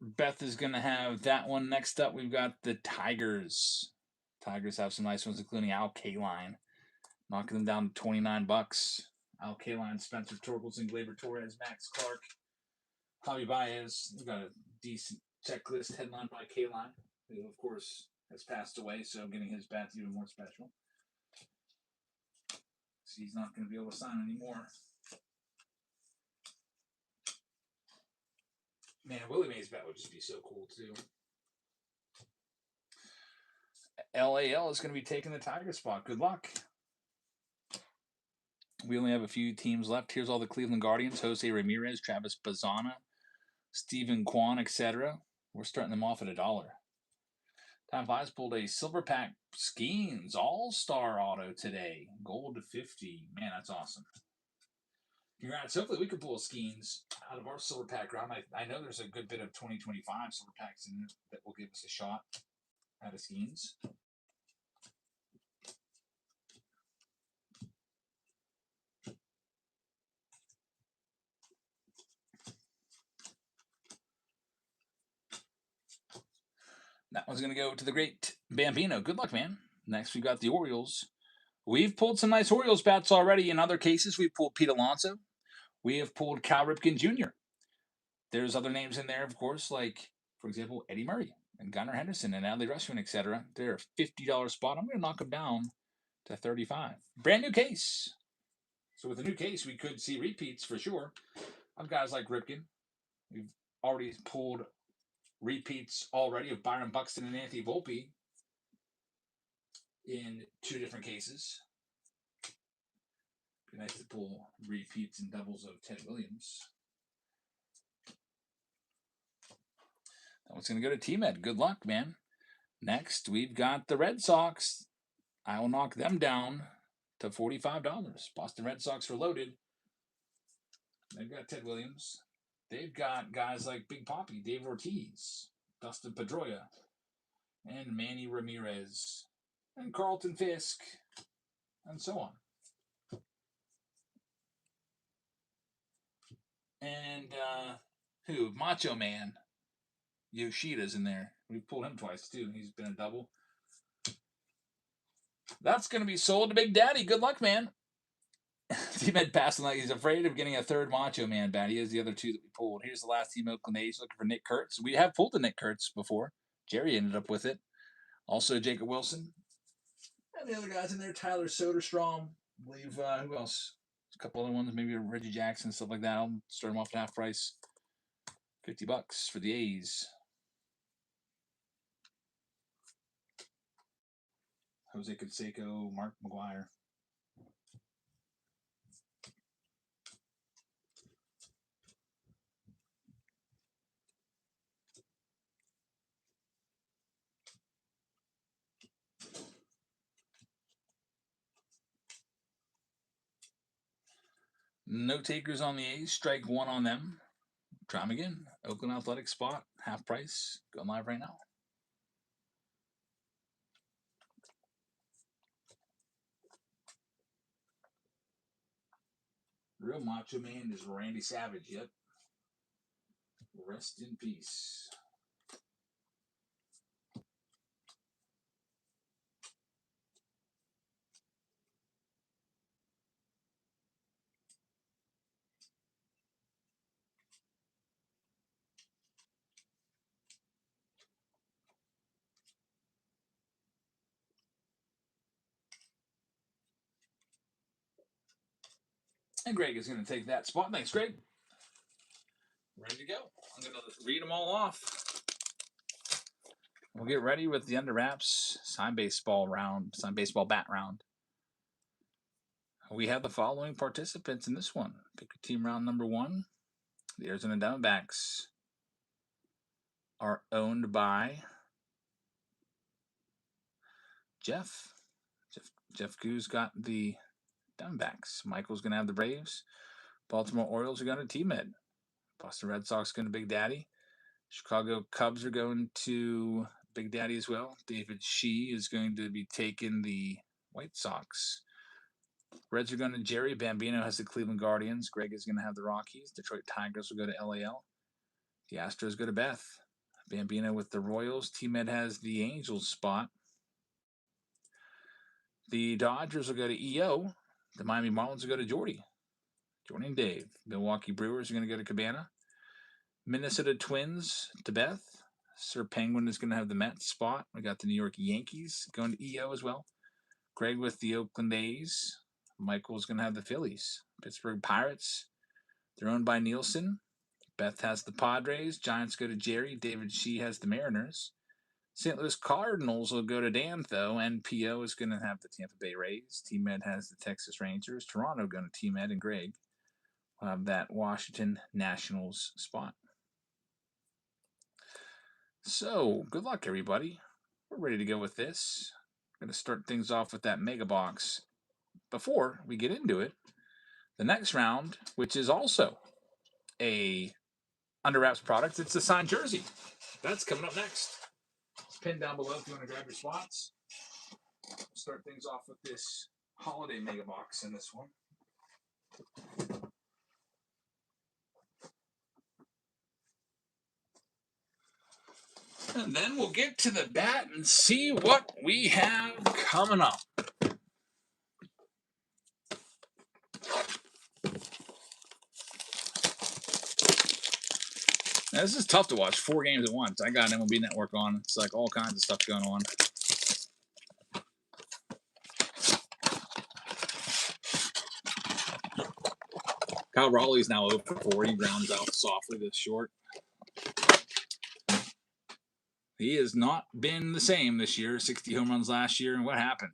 Beth is going to have that one. Next up, we've got the Tigers. Tigers have some nice ones, including Al Kaline. Knocking them down to $29. Al Kaline, Spencer Torkelson, Gleyber Torres, Max Clark, Javi Baez. We've got a decent checklist headlined by Kaline, who, of course, has passed away, so getting his bat's even more special. So he's not going to be able to sign anymore. Man, Willie Mays' bat would just be so cool, too. LAL is going to be taking the Tiger spot. Good luck. We only have a few teams left. Here's all the Cleveland Guardians. Jose Ramirez, Travis Bazana, Stephen Kwan, etc. We're starting them off at $1. Time Flies pulled a Silver Pack Skeens All-Star Auto today. Gold to 50. Man, that's awesome. Congrats. Hopefully we can pull Skeens out of our Silver Pack round. I know there's a good bit of 2025 Silver Packs in it that will give us a shot at a Skeens. That one's going to go to the great Bambino. Good luck, man. Next, we've got the Orioles. We've pulled some nice Orioles bats already. In other cases, we've pulled Pete Alonso. We have pulled Cal Ripken Jr. There's other names in there, of course, like, for example, Eddie Murray and Gunnar Henderson and Adley Rutschman, etc. They're a $50 spot. I'm going to knock them down to 35. Brand new case. So with a new case, we could see repeats for sure of guys like Ripken. We've already pulled repeats already of Byron Buxton and Anthony Volpe in 2 different cases. Be nice to pull repeats and doubles of Ted Williams. That one's going to go to T-Med. Good luck, man. Next, we've got the Red Sox. I will knock them down to $45. Boston Red Sox are loaded. They've got Ted Williams. They've got guys like Big Papi, Dave Ortiz, Dustin Pedroia, and Manny Ramirez, and Carlton Fisk, and so on. And who? Macho Man. Yoshida's in there. We've pulled him twice, too. He's been a double. That's going to be sold to Big Daddy. Good luck, man. T-Med passing like he's afraid of getting a third Macho Man bat. He has the other 2 that we pulled. Here's the last team Oakland A's looking for Nick Kurtz. We have pulled the Nick Kurtz before. Jerry ended up with it. Also Jacob Wilson. And the other guys in there, Tyler Soderstrom. I believe, who else? A couple other ones, maybe Reggie Jackson, stuff like that. I'll start them off at half price. $50 for the A's. Jose Canseco, Mark McGuire. No takers on the A's. Strike 1 on them. Try them again. Oakland Athletic spot, half price. Going live right now. Real Macho Man is Randy Savage. Yep. Rest in peace. And Greg is going to take that spot. Thanks, Greg. Ready to go. I'm going to read them all off. We'll get ready with the under wraps sign baseball bat round. We have the following participants in this one. Pick your team round number 1. The Arizona Diamondbacks are owned by Jeff. Jeff Goose got the Diamondbacks. Michael's going to have the Braves. Baltimore Orioles are going to T-Med. Boston Red Sox going to Big Daddy. Chicago Cubs are going to Big Daddy as well. David Shee is going to be taking the White Sox. Reds are going to Jerry. Bambino has the Cleveland Guardians. Greg is going to have the Rockies. Detroit Tigers will go to LAL. The Astros go to Beth. Bambino with the Royals. T-Med has the Angels spot. The Dodgers will go to EO. The Miami Marlins will go to Jordy and Dave. Milwaukee Brewers are going to go to Cabana. Minnesota Twins to Beth. Sir Penguin is going to have the Mets spot. We got the New York Yankees going to EO as well. Greg with the Oakland A's. Michael's going to have the Phillies. Pittsburgh Pirates. They're owned by Nielsen. Beth has the Padres. Giants go to Jerry. David Shee has the Mariners. St. Louis Cardinals will go to Dan, though. NPO is going to have the Tampa Bay Rays. T-Med has the Texas Rangers. Toronto going to T-Med, and Greg will have that Washington Nationals spot. So, good luck, everybody. We're ready to go with this. We're going to start things off with that mega box. Before we get into it, the next round, which is also a Under Wraps product, it's the signed jersey. That's coming up next. It's pinned down below if you want to grab your spots. Start things off with this holiday mega box in this one. And then we'll get to the bat and see what we have coming up. Now, this is tough to watch 4 games at once. I got MLB Network on. It's like all kinds of stuff going on. Kyle Raleigh's now 0 for 4. He grounds out softly to short. He has not been the same this year. 60 home runs last year, and what happened?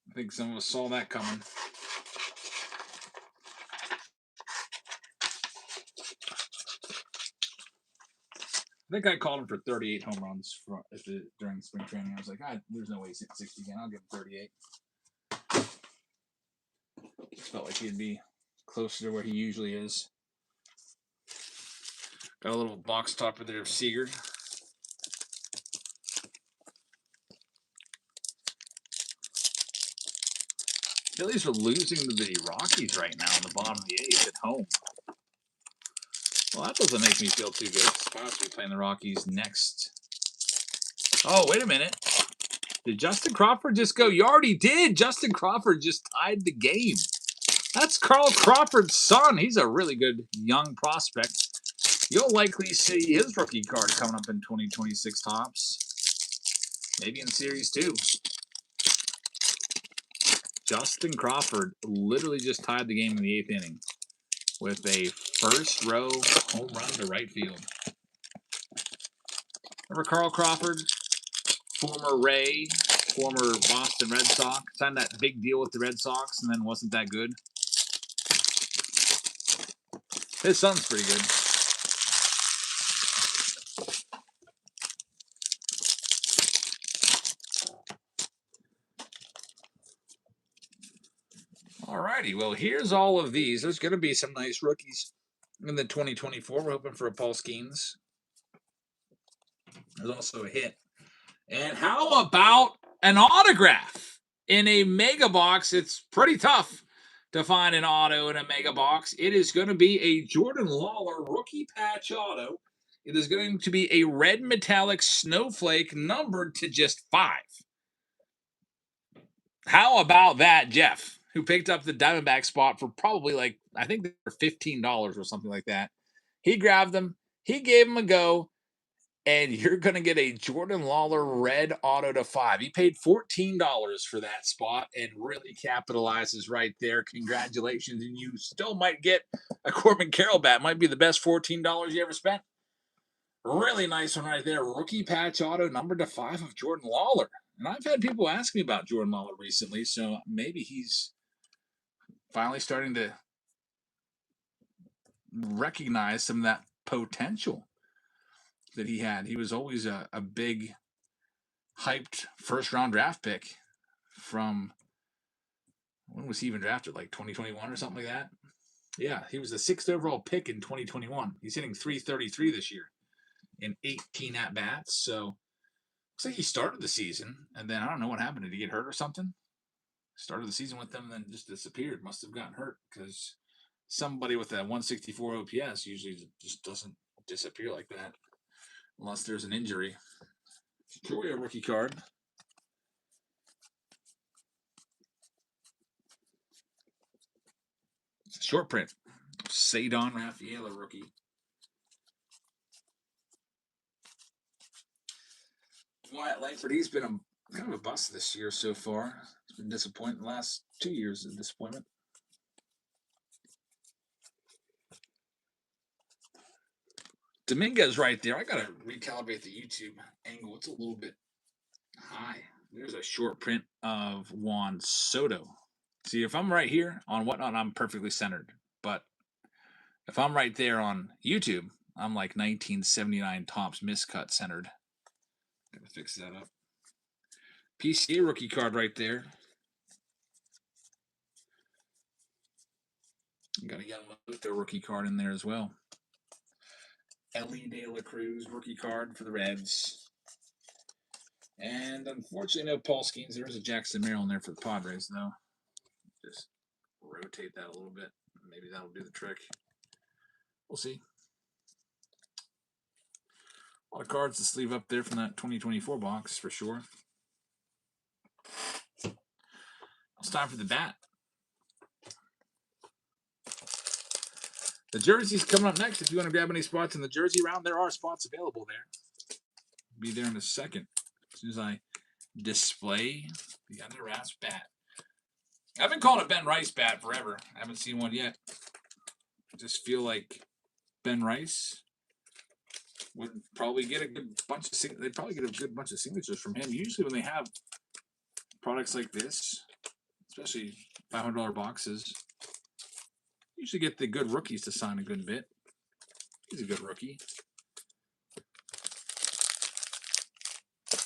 I think some of us saw that coming. I think I called him for 38 home runs during spring training. I was like, there's no way he's hitting 60 again. I'll give him 38. Just felt like he'd be closer to where he usually is. Got a little box topper there of Seager. Phillies are losing to the Rockies right now in the bottom of the 8th at home. Well, that doesn't make me feel too good. It's possibly playing the Rockies next. Oh, wait a minute. Did Justin Crawford just go? You already did. Justin Crawford just tied the game. That's Carl Crawford's son. He's a really good young prospect. You'll likely see his rookie card coming up in 2026 tops. Maybe in Series 2. Justin Crawford literally just tied the game in the 8th inning with a first row home run to right field. Remember Carl Crawford? Former Ray, former Boston Red Sox. Signed that big deal with the Red Sox and then wasn't that good. His son's pretty good. Alrighty, well, here's all of these. There's going to be some nice rookies in the 2024. We're hoping for a Paul Skeens. There's also a hit. And how about an autograph in a mega box? It's pretty tough to find an auto in a mega box. It is going to be a Jordan Lawler rookie patch auto. It is going to be a red metallic snowflake numbered to just 5. How about that, Jeff, who picked up the Diamondback spot for probably like, I think they were $15 or something like that. He grabbed them. He gave them a go. And you're going to get a Jordan Lawler red auto to 5. He paid $14 for that spot and really capitalizes right there. Congratulations. And you still might get a Corbin Carroll bat. Might be the best $14 you ever spent. Really nice one right there. Rookie patch auto numbered to 5 of Jordan Lawler. And I've had people ask me about Jordan Lawler recently, so maybe he's finally starting to recognize some of that potential that he had. He was always a big, hyped first-round draft pick from, when was he even drafted? Like 2021 or something like that? Yeah, he was the 6th overall pick in 2021. He's hitting .333 this year in 18 at-bats, so looks like he started the season, and then I don't know what happened. Did he get hurt or something? Started the season with them and then just disappeared. Must have gotten hurt because somebody with that 164 OPS usually just doesn't disappear like that unless there's an injury. Truly a rookie card. It's a short print. Cedon Rafaela rookie. Wyatt Langford, he's been kind of a bust this year so far. He's been disappointing the last 2 years of disappointment. Dominguez right there. I got to recalibrate the YouTube angle. It's a little bit high. There's a short print of Juan Soto. See, if I'm right here on Whatnot, I'm perfectly centered. But if I'm right there on YouTube, I'm like 1979 Topps miscut centered. Gotta fix that up. PCA rookie card right there. Got a young Luther rookie card in there as well. Ellie De La Cruz rookie card for the Reds. And unfortunately, no Paul Skeens. There is a Jackson Merrill in there for the Padres, though. Just rotate that a little bit. Maybe that'll do the trick. We'll see. A lot of cards to sleeve up there from that 2024 box for sure. It's time for the bat. The jersey's coming up next. If you want to grab any spots in the jersey round, there are spots available there. Be there in a second. As soon as I display the Under Wraps bat. I've been calling it Ben Rice bat forever. I haven't seen one yet. I just feel like Ben Rice would probably get a good bunch of they'd probably get a good bunch of signatures from him. Usually when they have products like this, especially $500 boxes, usually get the good rookies to sign a good bit. He's a good rookie.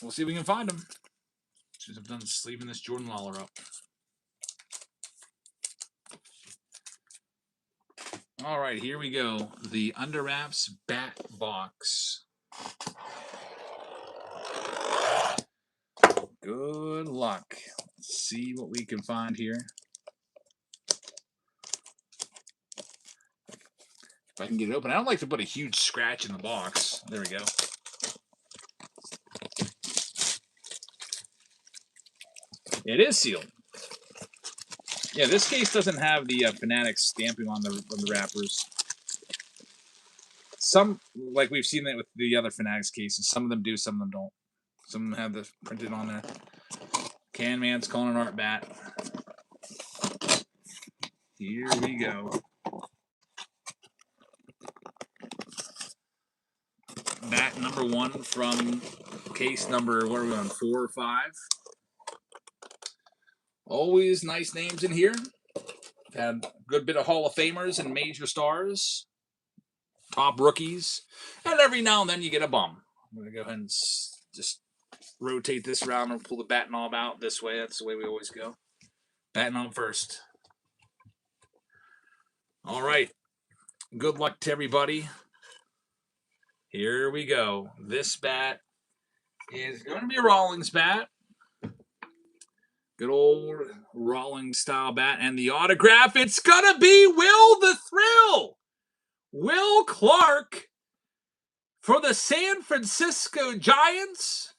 We'll see if we can find him. As soon as I'm done sleeving this Jordan Lawler up. All right, here we go. The Under Wraps bat box. Good luck. Let's see what we can find here. If I can get it open. I don't like to put a huge scratch in the box. There we go. It is sealed. Yeah, this case doesn't have the Fanatics stamping on the wrappers. Some, like we've seen that with the other Fanatics cases, some of them do, some of them don't. Some of them have this printed on there. Can Man's calling an art bat. Here we go. Bat number 1 from case number, what are we on, 4 or 5? Always nice names in here. Had a good bit of Hall of Famers and major stars. Top rookies. And every now and then you get a bum. I'm going to go ahead and just rotate this around and pull the bat knob out this way. That's the way we always go. Bat knob first. All right. Good luck to everybody. Here we go. This bat is going to be a Rawlings bat. Good old Rawlings style bat. And the autograph, it's going to be Will the Thrill. Will Clark for the San Francisco Giants.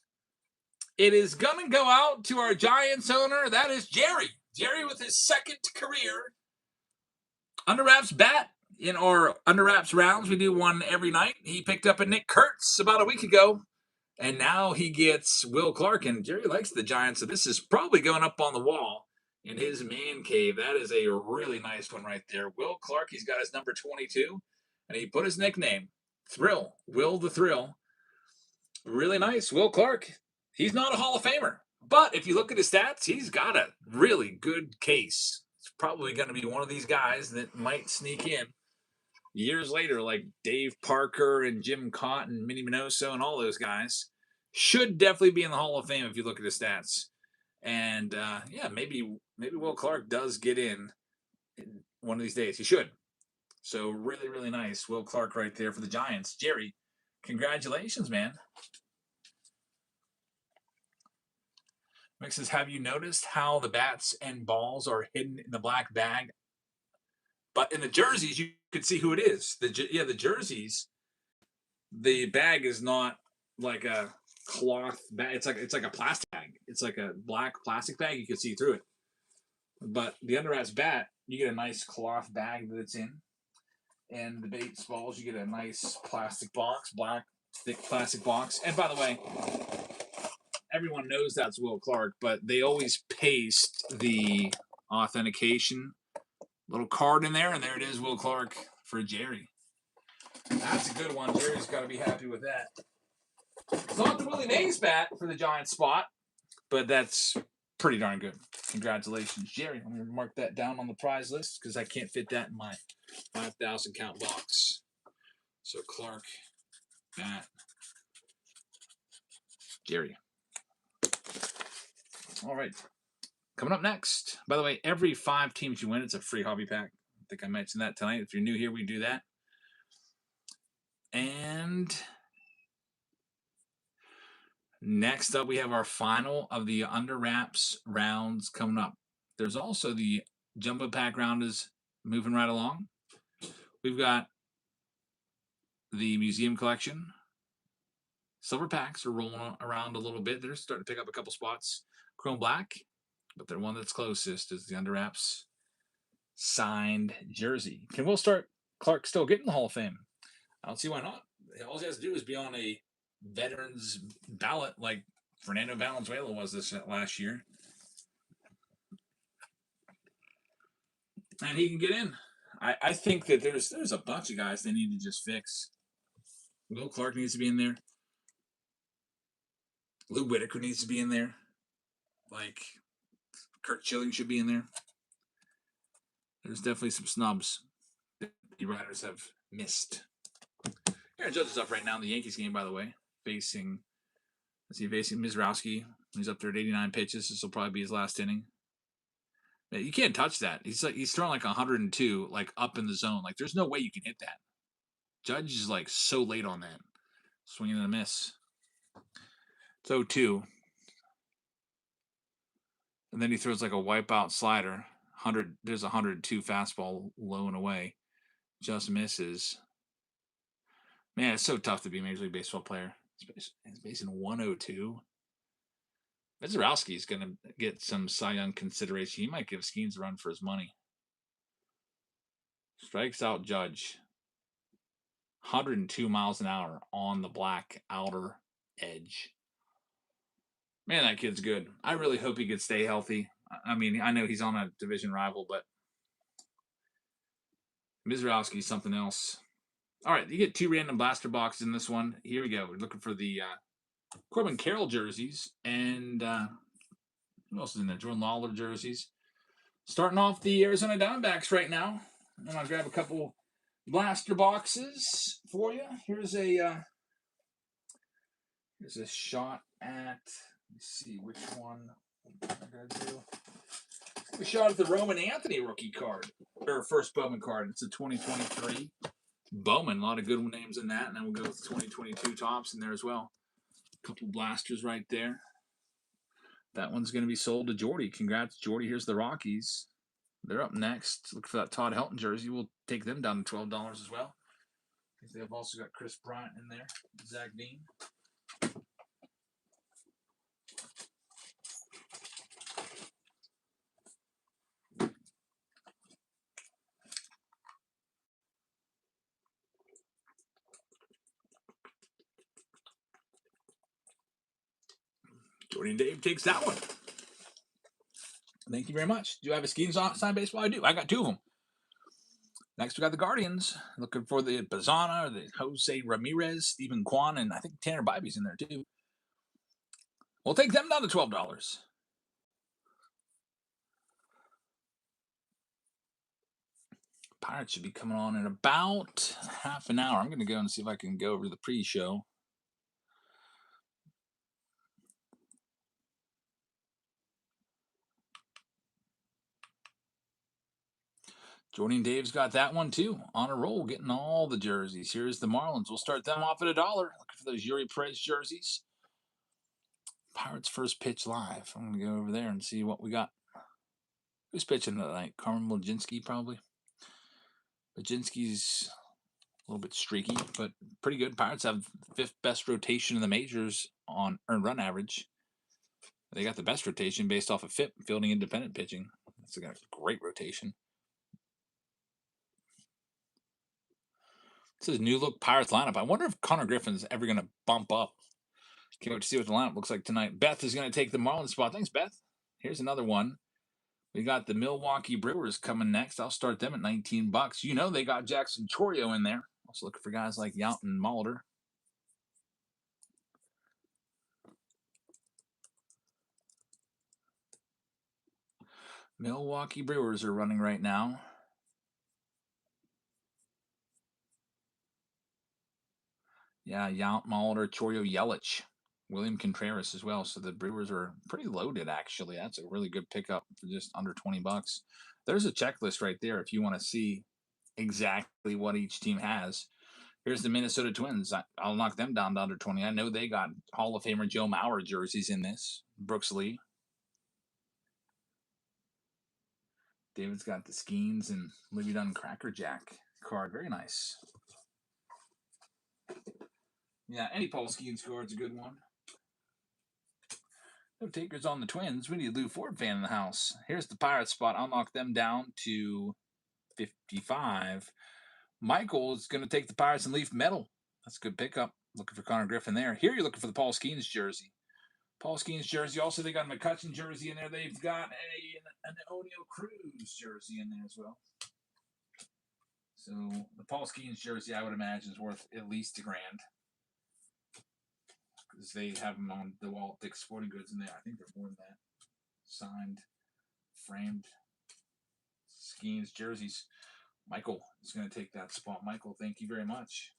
It is going to go out to our Giants owner. That is Jerry. Jerry with his second career Under Wraps bat. In our Under Wraps rounds, we do one every night. He picked up a Nick Kurtz about a week ago. And now he gets Will Clark. And Jerry likes the Giants, so this is probably going up on the wall in his man cave. That is a really nice one right there. Will Clark, he's got his number 22. And he put his nickname, Thrill. Will the Thrill. Really nice. Will Clark. He's not a Hall of Famer. But if you look at his stats, he's got a really good case. It's probably going to be one of these guys that might sneak in years later, like Dave Parker and Jim Cott and Minnie Minoso and all those guys. Should definitely be in the Hall of Fame if you look at his stats. And yeah, maybe Will Clark does get in one of these days. He should. So really, really nice. Will Clark right there for the Giants. Jerry, congratulations, man. Mick says, have you noticed how the bats and balls are hidden in the black bag? But in the jerseys, you could see who it is. The jerseys, the bag is not like a cloth bag. It's like a plastic bag. It's like a black plastic bag. You can see through it. But the Under Wraps bat, you get a nice cloth bag that it's in. And the Bates balls, you get a nice plastic box, black, thick plastic box. And by the way, everyone knows that's Will Clark, but they always paste the authentication little card in there, and there it is, Will Clark for Jerry. That's a good one. Jerry's got to be happy with that. It's not the Willie Mays bat for the Giants spot, but that's pretty darn good. Congratulations, Jerry. I'm going to mark that down on the prize list because I can't fit that in my 5,000 count box. So Clark, bat, Jerry. All right. Coming up next, by the way, every 5 teams you win, it's a free hobby pack. I think I mentioned that tonight. If you're new here, we do that. And next up, we have our final of the Under Wraps rounds coming up. There's also the Jumbo Pack round is moving right along. We've got the museum collection. Silver packs are rolling around a little bit. They're starting to pick up a couple spots. Chrome Black, but the one that's closest is the Under Wraps signed jersey. Can Will Clark still get in the Hall of Fame? I don't see why not. All he has to do is be on a veterans ballot like Fernando Valenzuela was this last year. And he can get in. I think that there's a bunch of guys they need to just fix. Will Clark needs to be in there. Lou Whitaker needs to be in there. Like Kurt Schilling should be in there. There's definitely some snubs that the Riders have missed. Aaron Judge is up right now in the Yankees game, by the way, facing Mizrowski. He's up there at 89 pitches. This will probably be his last inning. You can't touch that. He's throwing like 102, like up in the zone. Like there's no way you can hit that. Judge is like so late on that, swinging and a miss. It's 0-2. And then he throws like a wipeout slider. There's a 102 fastball low and away. Just misses. Man, it's so tough to be a Major League Baseball player. It's based in 102. Mizrowski is going to get some Cy Young consideration. He might give Skeens a run for his money. Strikes out Judge. 102 miles an hour on the black outer edge. Man, that kid's good. I really hope he could stay healthy. I mean, I know he's on a division rival, but Mizrowski's something else. All right, you get 2 random blaster boxes in this one. Here we go. We're looking for the Corbin Carroll jerseys. And who else is in there? Jordan Lawler jerseys. Starting off the Arizona Diamondbacks right now. And I'll grab a couple blaster boxes for you. Here's a shot at, let's see which one I'm going to do. A shot at the Roman Anthony rookie card, or first Bowman card. It's a 2023 Bowman. A lot of good names in that, and then we'll go with the 2022 tops in there as well. A couple blasters right there. That one's going to be sold to Jordy. Congrats, Jordy. Here's the Rockies. They're up next. Look for that Todd Helton jersey. We'll take them down to $12 as well. They've also got Chris Bryant in there. Zach Dean. Jordy and Dave takes that one. Thank you very much. Do you have a Skeens signed baseball? I do. I got 2 of them. Next, we got the Guardians. Looking for the Bazana, the Jose Ramirez, Stephen Kwan, and I think Tanner Bibby's in there too. We'll take them down to $12. Pirates should be coming on in about half an hour. I'm going to go and see if I can go over the pre-show. Jordy and Dave's got that one too. On a roll, getting all the jerseys. Here's the Marlins. We'll start them off at $1. Looking for those Yuri Perez jerseys. Pirates first pitch live. I'm going to go over there and see what we got. Who's pitching tonight? Carmen Mlodzinski, probably. Mlodzinski's a little bit streaky, but pretty good. Pirates have 5th best rotation in the majors on earned run average. They got the best rotation based off of FIP, fielding independent pitching. That's a great rotation. This is new look Pirates lineup. I wonder if Connor Griffin's ever going to bump up. Can't wait to see what the lineup looks like tonight. Beth is going to take the Marlins spot. Thanks, Beth. Here's another one. We got the Milwaukee Brewers coming next. I'll start them at $19. You know they got Jackson Chourio in there. Also looking for guys like Yount and Molitor. Milwaukee Brewers are running right now. Yeah, Yount, Molitor, Chourio, Yelich, William Contreras as well. So the Brewers are pretty loaded, actually. That's a really good pickup for just under $20. There's a checklist right there if you want to see exactly what each team has. Here's the Minnesota Twins. I'll knock them down to under 20. I know they got Hall of Famer Joe Mauer jerseys in this. Brooks Lee. David's got the Skeens and Livy Dunn Cracker Jack card. Very nice. Yeah, any Paul Skeens card's a good one. No takers on the Twins. We need a Lou Ford fan in the house. Here's the Pirates spot. I'll knock them down to 55. Michael is going to take the Pirates and Leaf Metal. That's a good pickup. Looking for Connor Griffin there. Here you're looking for the Paul Skeens jersey. Paul Skeens jersey. Also, they got a McCutcheon jersey in there. They've got an O'Neal Cruz jersey in there as well. So the Paul Skeens jersey, I would imagine, is worth at least $1,000 because they have them on the wall at Dick's Sporting Goods in there. I think they're more than that. Signed, framed Skeens jerseys. Michael is going to take that spot. Michael, thank you very much.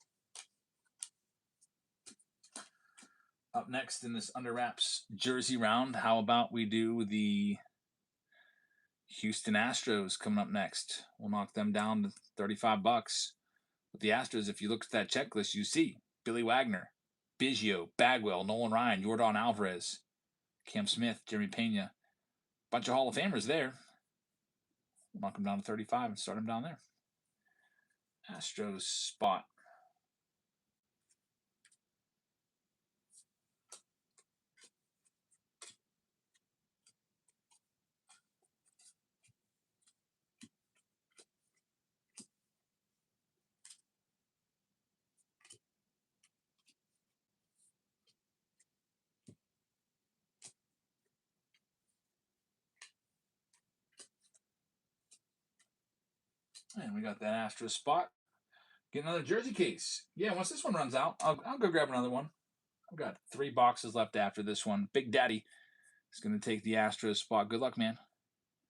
Up next in this under wraps jersey round, how about we do the Houston Astros coming up next? We'll knock them down to $35. With the Astros, if you look at that checklist, you see Billy Wagner, Biggio, Bagwell, Nolan Ryan, Yordan Alvarez, Cam Smith, Jeremy Pena. Bunch of Hall of Famers there. We'll knock them down to 35 and start them down there. Astros spot. And we got that Astros spot. Get another jersey case. Yeah, once this one runs out, I'll go grab another one. I've got 3 boxes left after this one. Big Daddy is going to take the Astros spot. Good luck, man.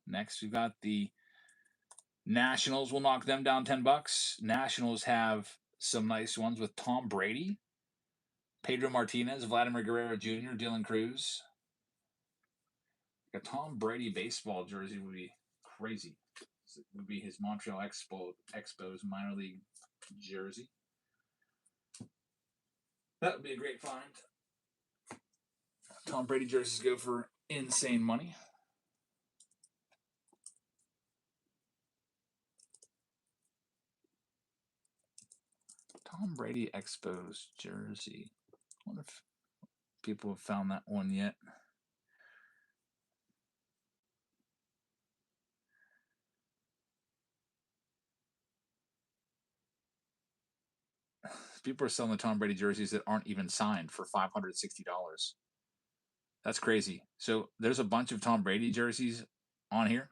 Next, we've got the Nationals. We'll knock them down $10. Nationals have some nice ones with Tom Brady, Pedro Martinez, Vladimir Guerrero Jr., Dylan Cruz. A Tom Brady baseball jersey would be crazy. It would be his Montreal Expos minor league jersey. That would be a great find. Tom Brady jerseys go for insane money. Tom Brady Expos jersey. I wonder if people have found that one yet. People are selling the Tom Brady jerseys that aren't even signed for $560. That's crazy. So there's a bunch of Tom Brady jerseys on here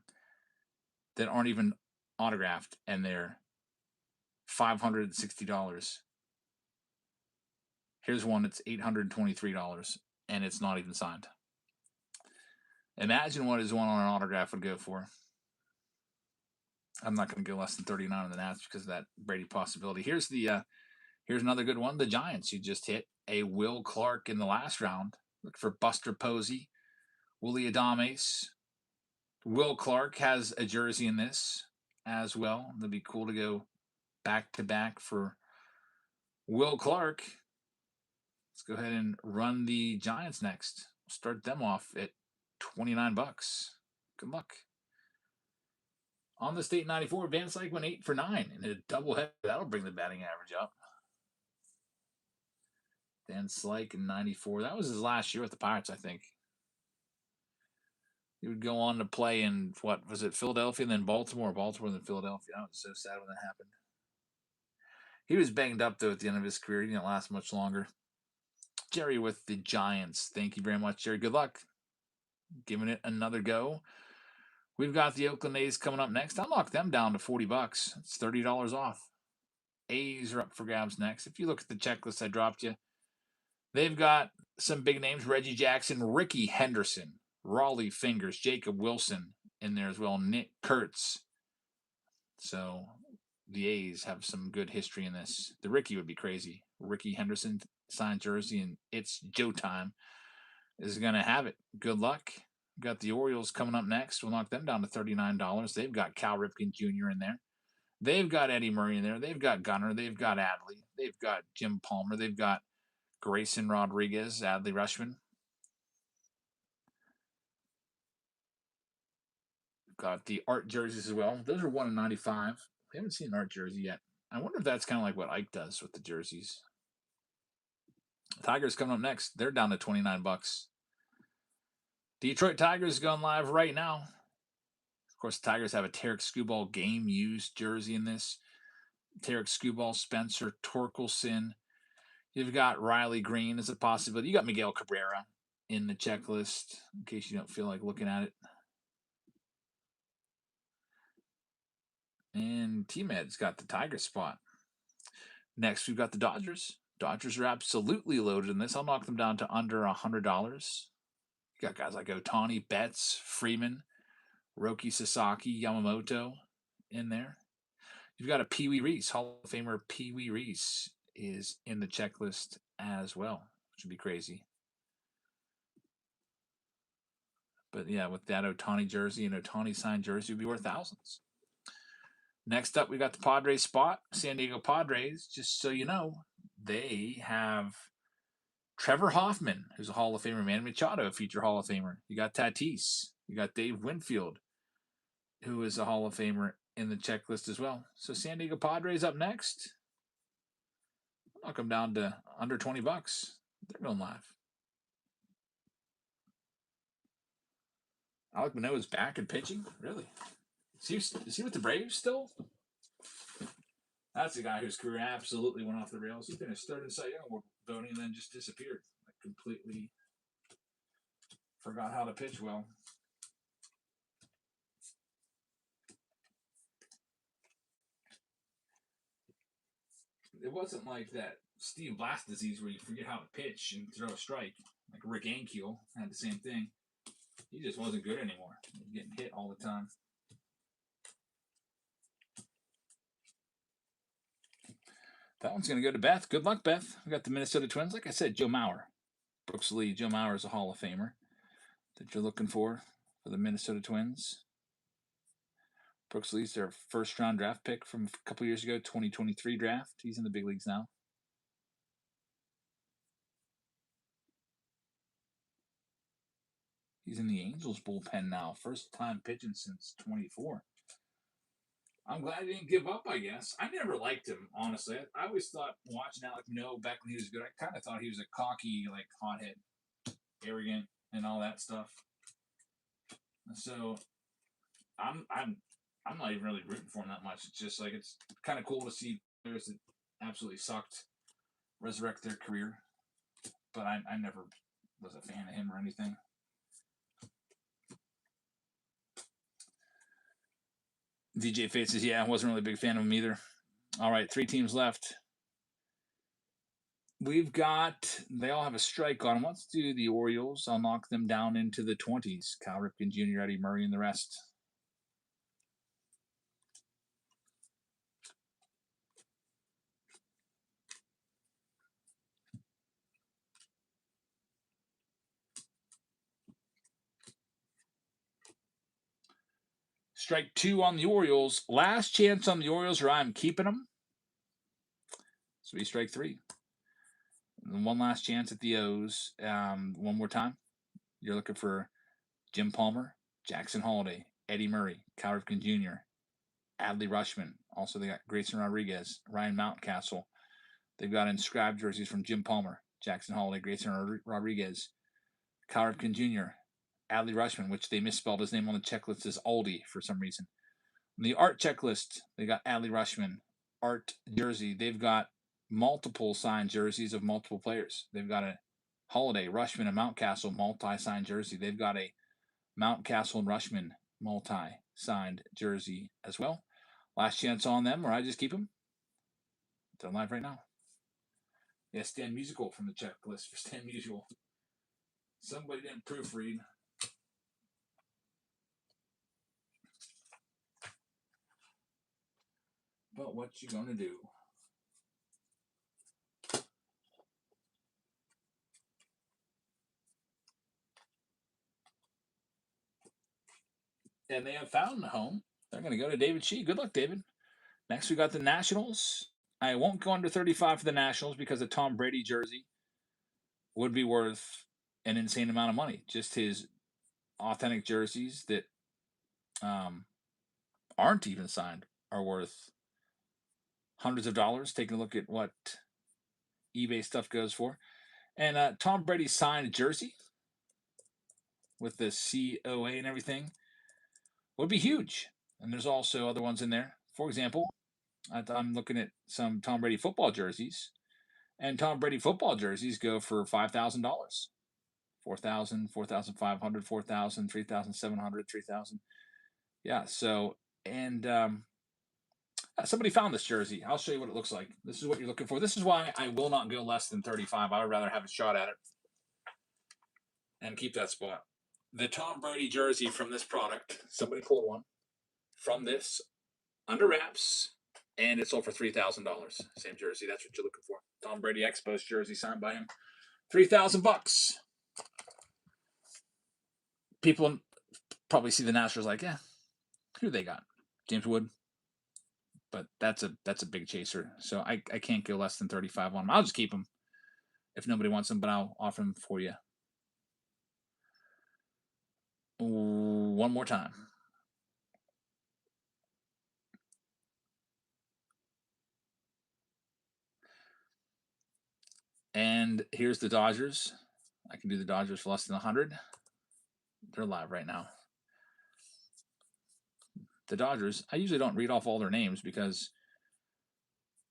that aren't even autographed, and they're $560. Here's one that's $823, and it's not even signed. Imagine what his one on an autograph would go for. I'm not going to go less than 39 on the Nats because of that Brady possibility. Here's another good one. The Giants, who just hit a Will Clark in the last round. Look for Buster Posey, Willie Adames. Will Clark has a jersey in this as well. That'd be cool to go back to back for Will Clark. Let's go ahead and run the Giants next. Start them off at $29. Good luck. On the State 94, Van Slyke went 8 for 9 in a doubleheader. That'll bring the batting average up. Van Slyke in 94. That was his last year with the Pirates, I think. He would go on to play in, what was it, Philadelphia and then Baltimore, and then Philadelphia. That was so sad when that happened. He was banged up, though, at the end of his career. He didn't last much longer. Jerry with the Giants. Thank you very much, Jerry. Good luck. Giving it another go. We've got the Oakland A's coming up next. I'll knock them down to $40. It's $30 off. A's are up for grabs next. If you look at the checklist I dropped you, they've got some big names. Reggie Jackson, Ricky Henderson, Raleigh Fingers, Jacob Wilson in there as well, Nick Kurtz. So the A's have some good history in this. The Ricky would be crazy. Ricky Henderson signed jersey, and it's Joe time is going to have it. Good luck. Got the Orioles coming up next. We'll knock them down to $39. They've got Cal Ripken Jr. in there. They've got Eddie Murray in there. They've got Gunnar. They've got Adley. They've got Jim Palmer. They've got Grayson Rodriguez, Adley Rushman. Got the art jerseys as well. Those are 1/95. We haven't seen an art jersey yet. I wonder if that's kind of like what Ike does with the jerseys. Tigers coming up next. They're down to $29. Detroit Tigers going live right now. Of course, the Tigers have a Tarek Skubal game used jersey in this. Tarek Skubal, Spencer Torkelson, You've got Riley Green as a possibility. You got Miguel Cabrera in the checklist in case you don't feel like looking at it. And T-Med's got the Tiger spot. Next, we've got the Dodgers. Dodgers are absolutely loaded in this. I'll knock them down to under $100. You got guys like Otani, Betts, Freeman, Roki Sasaki, Yamamoto in there. You've got a Pee Wee Reese, Hall of Famer Pee Wee Reese is in the checklist as well, which would be crazy. But yeah, with that Otani jersey and Otani signed jersey, would be worth thousands. Next up, we got the Padres spot, San Diego Padres. Just so you know, they have Trevor Hoffman, who's a Hall of Famer, Manny Machado, a future Hall of Famer. You got Tatis. You got Dave Winfield, who is a Hall of Famer in the checklist as well. So San Diego Padres up next. Knock them down to under $20. They're going live. Alek Manoah's back and pitching? Really? Is he with the Braves still? That's a guy whose career absolutely went off the rails. He finished third in Cy Young voting and then just disappeared. Like completely forgot how to pitch well. It wasn't like that Steve Blass disease where you forget how to pitch and throw a strike. Like Rick Ankiel had the same thing. He just wasn't good anymore. He was getting hit all the time. That one's going to go to Beth. Good luck, Beth. We got the Minnesota Twins. Like I said, Joe Mauer. Brooks Lee. Joe Mauer is a Hall of Famer that you're looking for the Minnesota Twins. Brooks Lee's their first round draft pick from a couple years ago, 2023 draft. He's in the big leagues now. He's in the Angels bullpen now. First time pitching since 24. I'm glad he didn't give up, I guess. I never liked him, honestly. I always thought, watching Alek Manoah back when he was good, I kind of thought he was a cocky, like, hothead, arrogant, and all that stuff. So, I'm not even really rooting for him that much. It's just, like, it's kind of cool to see players that absolutely sucked resurrect their career. But I never was a fan of him or anything. DJ Fates says, yeah, I wasn't really a big fan of him either. All right, 3 teams left. They all have a strike on them. Let's do the Orioles. I'll knock them down into the 20s. Cal Ripken Jr., Eddie Murray, and the rest. Strike 2 on the Orioles. Last chance on the Orioles, or I'm keeping them. So we strike 3. And one last chance at the O's. One more time. You're looking for Jim Palmer, Jackson Holiday, Eddie Murray, Cal Ripken Jr., Adley Rushman. Also, they got Grayson Rodriguez, Ryan Mountcastle. They've got inscribed jerseys from Jim Palmer, Jackson Holiday, Grayson Rodriguez, Cal Ripken Jr., Adley Rushman, which they misspelled his name on the checklist as Aldi for some reason. On the art checklist, they got Adley Rushman, art jersey. They've got multiple signed jerseys of multiple players. They've got a Holiday, Rushman, and Mountcastle multi-signed jersey. They've got a Mountcastle and Rushman multi-signed jersey as well. Last chance on them, or I just keep them. They're live right now. Yeah, Stan Musical from the checklist for Stan Musial. Somebody didn't proofread. But what you gonna do? And they have found the home. They're gonna go to David Shee. Good luck, David. Next, we got the Nationals. I won't go under 35 for the Nationals because a Tom Brady jersey would be worth an insane amount of money. Just his authentic jerseys that aren't even signed are worth hundreds of dollars. Taking a look at what eBay stuff goes for. And Tom Brady's signed jersey with the COA and everything would be huge. And there's also other ones in there. For example, I'm looking at some Tom Brady football jerseys, And Tom Brady football jerseys go for $5,000. 4,000, 4,500, 4,000, 3,700, 3,000. Yeah, so, and somebody found this jersey. I'll show you what it looks like. This is what you're looking for. This is why I will not go less than 35. I would rather have a shot at it and keep that spot. The Tom Brady jersey from this product, somebody pulled one from this under wraps, and it sold for $3,000. Same jersey. That's what you're looking for. Tom Brady Expos jersey signed by him. $3,000. People probably see the Nationals like, yeah, who they got? James Wood. But that's a big chaser. So I can't go less than 35 on him. I'll just keep him if nobody wants him, but I'll offer him for you. One more time. And here's the Dodgers. I can do the Dodgers for less than 100. They're live right now. The Dodgers, I usually don't read off all their names because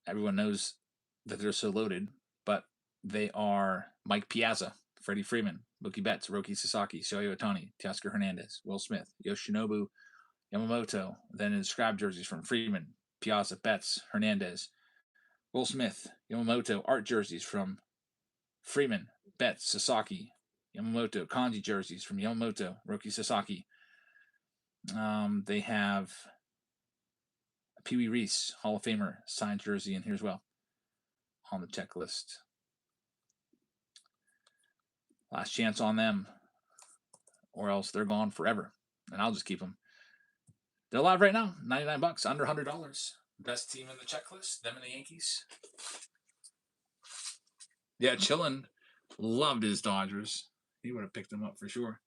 everyone knows that they're so loaded, but they are Mike Piazza, Freddie Freeman, Mookie Betts, Roki Sasaki, Shohei Ohtani, Teoscar Hernandez, Will Smith, Yoshinobu Yamamoto. Then in scrap jerseys from Freeman, Piazza, Betts, Hernandez, Will Smith, Yamamoto. Art jerseys from Freeman, Betts, Sasaki, Yamamoto. Kanji jerseys from Yamamoto, Roki Sasaki. They have Pee Wee Reese, Hall of Famer, signed jersey in here as well on the checklist. Last chance on them, or else they're gone forever. And I'll just keep them. They're live right now, $99, under $100. Best team in the checklist, them and the Yankees. Yeah, Chillin loved his Dodgers. He would have picked them up for sure.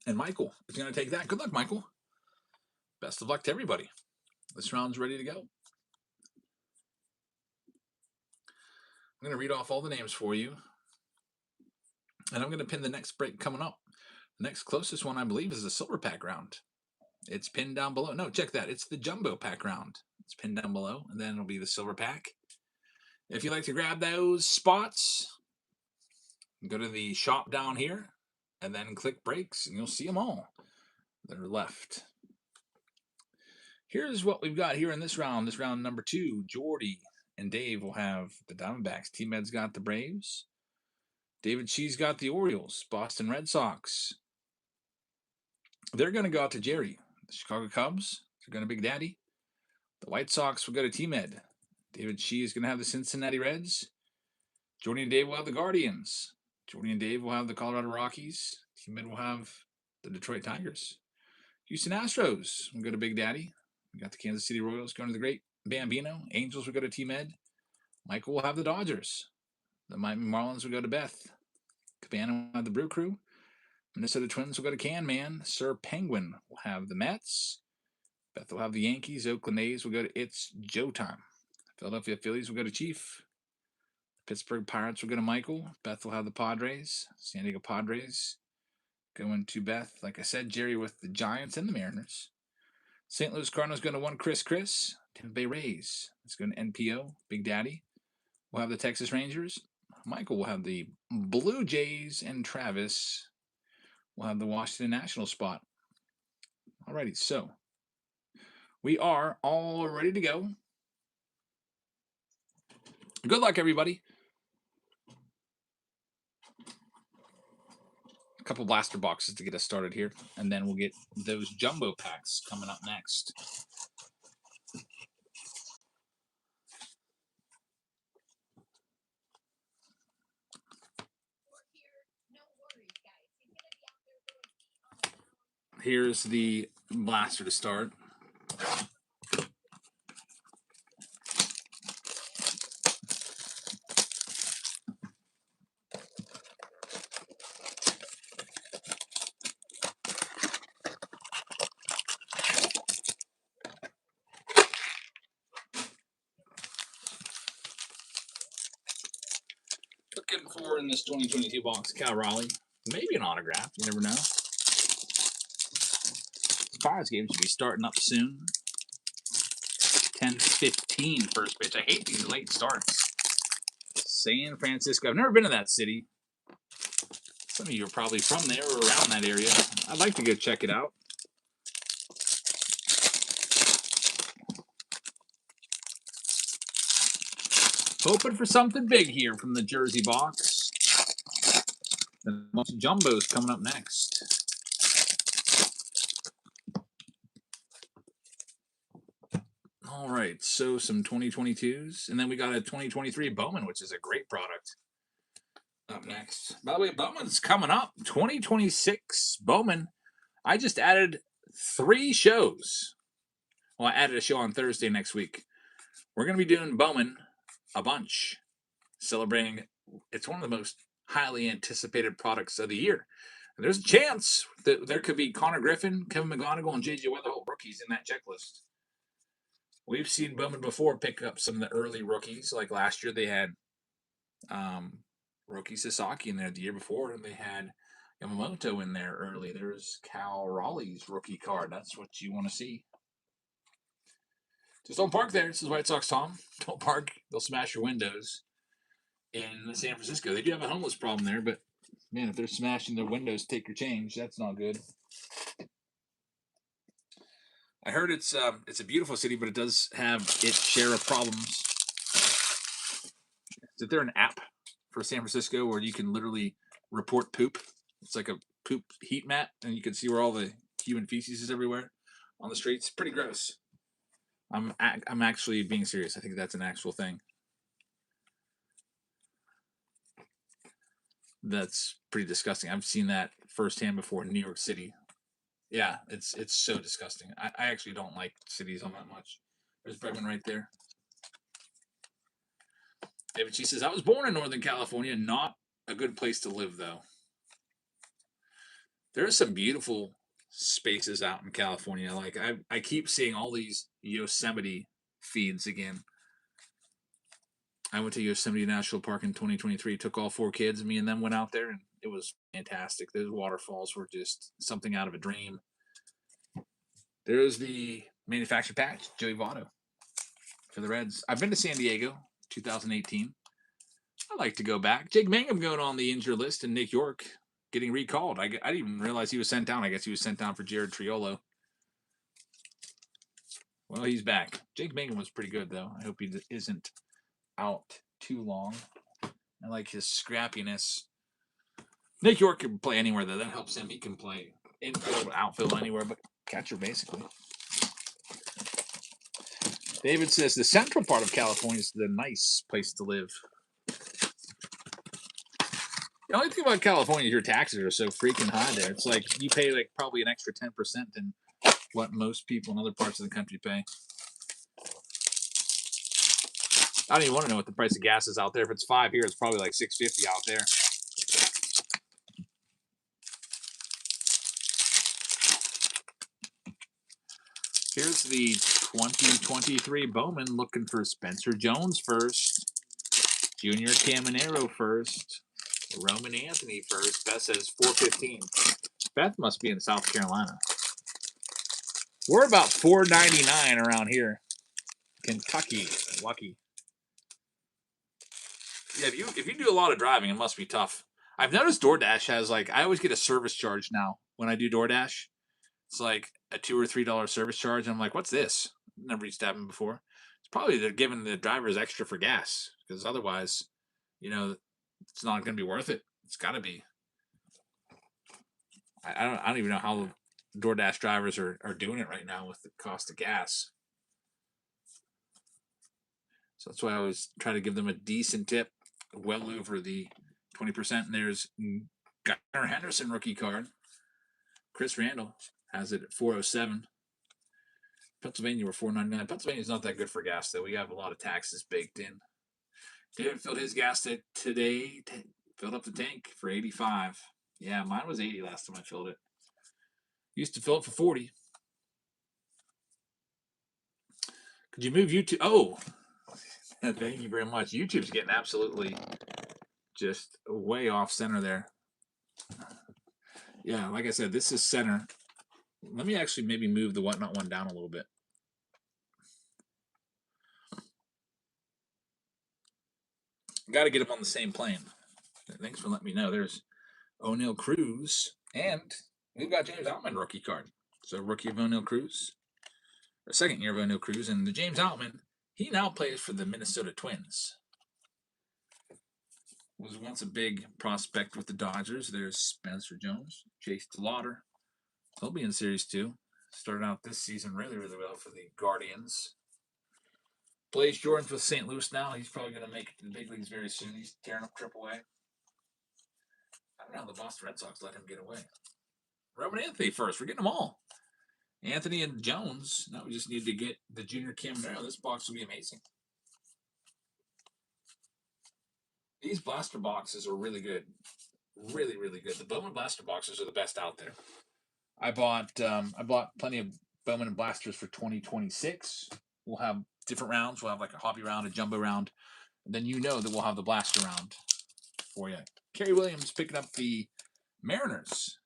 And Michael is going to take that. Good luck, Michael. Best of luck to everybody. This round's ready to go. I'm going to read off all the names for you. And I'm going to pin the next break coming up. The next closest one, I believe, is the Silver Pack round. It's pinned down below. No, check that. It's the Jumbo Pack round. It's pinned down below, and then it'll be the Silver Pack. If you'd like to grab those spots, go to the shop down here, and then click breaks, and you'll see them all that are left. Here's what we've got here in this round. This round number 2, Jordy and Dave will have the Diamondbacks. T-Med's got the Braves. David Shee's got the Orioles. Boston Red Sox. They're going to go out to Jerry. The Chicago Cubs are going to Big Daddy. The White Sox will go to T-Med. David Shee is going to have the Cincinnati Reds. Jordy and Dave will have the Guardians. Jordy and Dave will have the Colorado Rockies. T-Med will have the Detroit Tigers. Houston Astros will go to Big Daddy. We got the Kansas City Royals going to the Great Bambino. Angels will go to T-Med. Michael will have the Dodgers. The Miami Marlins will go to Beth. Cabana will have the Brew Crew. Minnesota Twins will go to Can Man. Sir Penguin will have the Mets. Beth will have the Yankees. Oakland A's will go to It's Joe Time. Philadelphia Phillies will go to Chief. Pittsburgh Pirates will go to Michael. Beth will have the Padres. San Diego Padres going to Beth. Like I said, Jerry with the Giants and the Mariners. St. Louis Cardinals going to one Chris. Tampa Bay Rays. It's going to NPO. Big Daddy. We'll have the Texas Rangers. Michael will have the Blue Jays, and Travis will have the Washington Nationals spot. Alrighty, so we are all ready to go. Good luck, everybody. A couple blaster boxes to get us started here, and then we'll get those jumbo packs coming up next. Here's the blaster to start. Looking for in this 2022 box, Cal Raleigh. Maybe an autograph. You never know. 5s game should be starting up soon. 10:15 first pitch. I hate these late starts. San Francisco. I've never been to that city. Some of you are probably from there or around that area. I'd like to go check it out. Hoping for something big here from the Jersey box. And a bunch of jumbos coming up next. All right, so some 2022s, and then we got a 2023 Bowman, which is a great product. Up next. By the way, Bowman's coming up. 2026 Bowman. I just added 3 shows. Well, I added a show on Thursday next week. We're going to be doing Bowman a bunch, celebrating. It's one of the most highly anticipated products of the year. And there's a chance that there could be Connor Griffin, Kevin McGonigal, and J.J. Weatherholt rookies in that checklist. We've seen Bowman before pick up some of the early rookies. Like last year, they had Roki Sasaki in there. The year before, and they had Yamamoto in there early. There's Cal Raleigh's rookie card. That's what you want to see. Just don't park there. This is White Sox Tom. Don't park. They'll smash your windows. In San Francisco, they do have a homeless problem there, but man, if they're smashing their windows, take your change. That's not good. I heard it's a beautiful city, but it does have its share of problems. Is there an app for San Francisco where you can literally report poop? It's like a poop heat map, and you can see where all the human feces is everywhere on the streets. Pretty gross. I'm actually being serious. I think that's an actual thing. That's pretty disgusting. I've seen that firsthand before in New York City. Yeah, it's so disgusting. I actually don't like cities all that much. There's Bregman right there. David She says, I was born in Northern California. Not a good place to live, though. There are some beautiful spaces out in California. Like I keep seeing all these Yosemite feeds again. I went to Yosemite National Park in 2023. Took all 4 kids. Me and them went out there, and it was fantastic. Those waterfalls were just something out of a dream. There's the manufactured patch, Joey Votto for the Reds. I've been to San Diego, 2018. I'd like to go back. Jake Mangum going on the injured list, and Nick York getting recalled. I didn't even realize he was sent down. I guess he was sent down for Jared Triolo. Well, he's back. Jake Mangum was pretty good, though. I hope he isn't out too long. I like his scrappiness. Nick York can play anywhere, though. That helps him. He can play infield, outfield, anywhere, but catcher, basically. David says the central part of California is the nice place to live. The only thing about California is your taxes are so freaking high there. It's like you pay like probably an extra 10% than what most people in other parts of the country pay. I don't even want to know what the price of gas is out there. If it's $5 here, it's probably like $6.50 out there. Here's the 2023 Bowman looking for Spencer Jones first, Junior Caminero first, Roman Anthony first. Beth says 415. Beth must be in South Carolina. We're about $4.99 around here. Kentucky, lucky. Yeah, if you do a lot of driving, it must be tough. I've noticed DoorDash has I always get a service charge now when I do DoorDash. It's like a $2 or $3 service charge. And I'm like, what's this? Never used to happen before. It's probably they're giving the drivers extra for gas because otherwise, it's not going to be worth it. It's got to be. I don't even know how DoorDash drivers are doing it right now with the cost of gas. So that's why I always try to give them a decent tip, well over the 20%. And there's Gunnar Henderson rookie card. Chris Randall has it at 407. Pennsylvania were 499. Pennsylvania's not that good for gas, though. We have a lot of taxes baked in. David filled his gas today. Filled up the tank for 85. Yeah, mine was 80 last time I filled it. Used to fill it for 40. Could you move YouTube? Oh, thank you very much. YouTube's getting absolutely just way off center there. Yeah, like I said, this is center. Let me actually maybe move the Whatnot one down a little bit. Got to get them on the same plane. Thanks for letting me know. There's O'Neal Cruz, and we've got James Outman rookie card. So rookie of O'Neal Cruz, or second year of O'Neal Cruz, and the James Outman, he now plays for the Minnesota Twins. Was once a big prospect with the Dodgers. There's Spencer Jones, Chase DeLauder. He'll be in Series 2. Started out this season really, really well for the Guardians. Blaze Jordan's with St. Louis now. He's probably going to make it to the big leagues very soon. He's tearing up AAA. I don't know how the Boston Red Sox let him get away. Roman Anthony first. We're getting them all. Anthony and Jones. Now we just need to get the Junior Caminero. This box will be amazing. These blaster boxes are really good. Really, really good. The Bowman blaster boxes are the best out there. I bought plenty of Bowman and blasters for 2026. We'll have different rounds. We'll have like a hobby round, a jumbo round. And then you know that we'll have the blaster round for you. Kerry Williams picking up the Mariners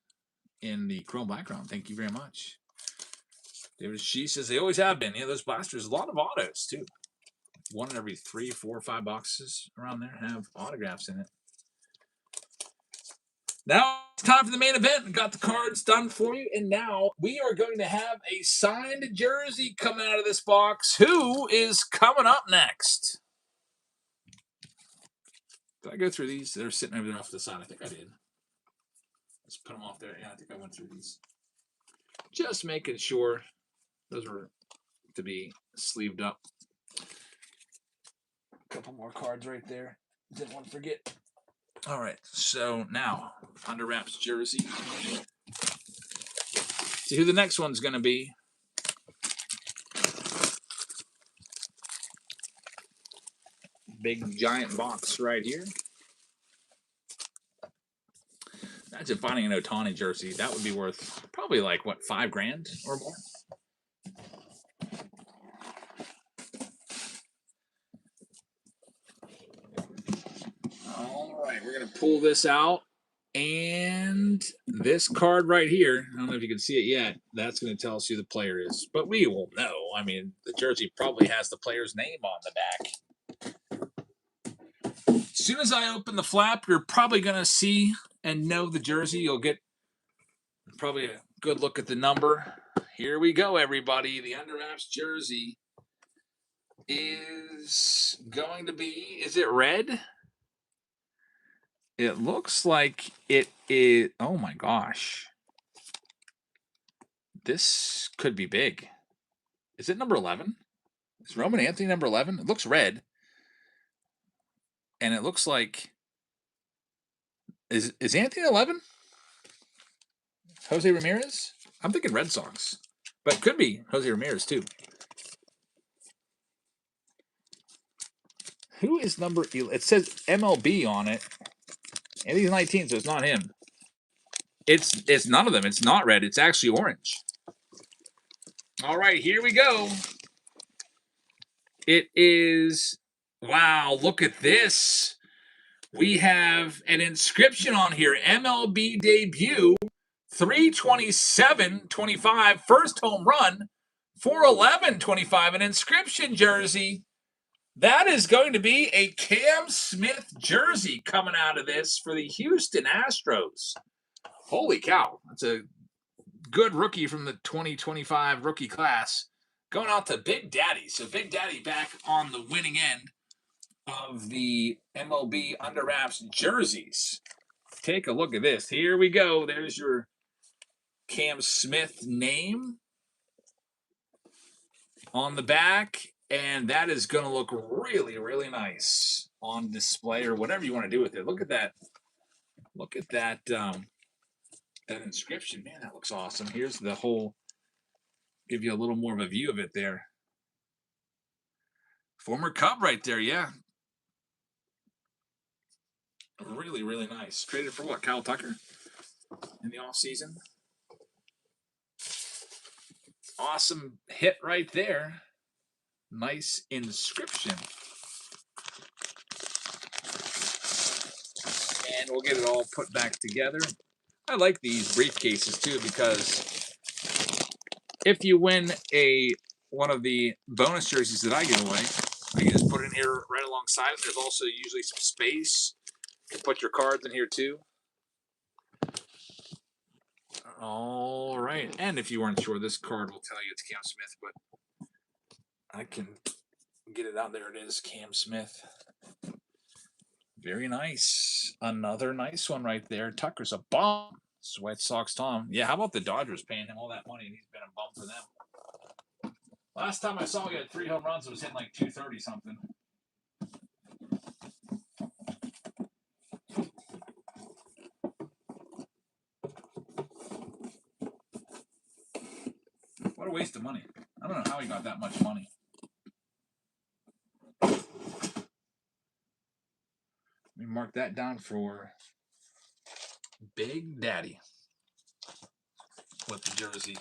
in the Chrome Black round. Thank you very much. David She says they always have been. Yeah, those blasters, a lot of autos too. One in every 3, 4, or 5 boxes around there have autographs in it. Now it's time for the main event. We got the cards done for you, and now we are going to have a signed jersey coming out of this box. Who is coming up next? Did I go through these? They're sitting over there off to the side. I think I did. Let's put them off there. Yeah, I think I went through these. Just making sure those were to be sleeved up. A couple more cards right there. Didn't want to forget. All right, so now under wraps jersey. See who the next one's going to be. Big giant box right here. Imagine finding an Ohtani jersey. That would be worth probably like, what, $5,000 or more? All right, we're going to pull this out. And this card right here, I don't know if you can see it yet, that's going to tell us who the player is. But we will know. I mean, the jersey probably has the player's name on the back. As soon as I open the flap, you're probably going to see and know the jersey. You'll get probably a good look at the number. Here we go, everybody. The under wraps jersey is going to be, is it red? It looks like it is. Oh my gosh. This could be big. Is it number 11? Is Roman Anthony number 11? It looks red. And it looks like, is Anthony 11? Jose Ramirez? I'm thinking Red Sox. But it could be Jose Ramirez too. Who is number 11? It says MLB on it. And he's 19, so it's not him. It's none of them. It's not red. It's actually orange. All right, here we go. It is, wow, look at this. We have an inscription on here. MLB debut, 3/27/25, first home run, 4/11/25, an inscription jersey. That is going to be a Cam Smith jersey coming out of this for the Houston Astros. Holy cow. That's a good rookie from the 2025 rookie class. Going out to Big Daddy. So Big Daddy back on the winning end of the MLB under wraps jerseys. Take a look at this. Here we go. There's your Cam Smith name on the back. And that is going to look really, really nice on display or whatever you want to do with it. Look at that. Look at that, that inscription. Man, that looks awesome. Here's the whole, give you a little more of a view of it there. Former Cub right there, yeah. Really, really nice. Traded for what, Kyle Tucker in the offseason? Awesome hit right there. Nice inscription. And we'll get it all put back together. I like these briefcases too because if you win one of the bonus jerseys that I give away, you can just put it in here right alongside it. There's also usually some space. You can put your cards in here too. All right. And if you weren't sure, this card will tell you it's Cam Smith, but I can get it out. There it is, Cam Smith. Very nice. Another nice one right there. Tucker's a bum. White Sox Tom. Yeah, how about the Dodgers paying him all that money and he's been a bum for them? Last time I saw he had 3 home runs, it was hitting like 230 something. What a waste of money. I don't know how he got that much money. Let me mark that down for Big Daddy with the jersey.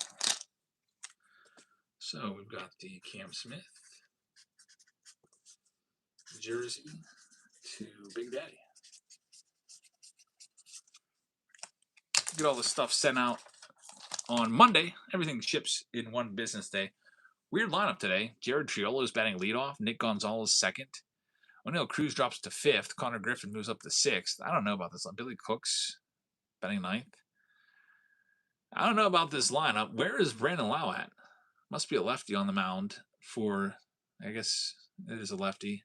So we've got the Cam Smith jersey to Big Daddy. Get all the stuff sent out on Monday. Everything ships in one business day. Weird lineup today. Jared Triolo is batting leadoff. Nick Gonzalez second. O'Neill Cruz drops to 5th. Connor Griffin moves up to 6th. I don't know about this. Billy Cook's batting 9th. I don't know about this lineup. Where is Brandon Lau at? Must be a lefty on the mound for, I guess it is a lefty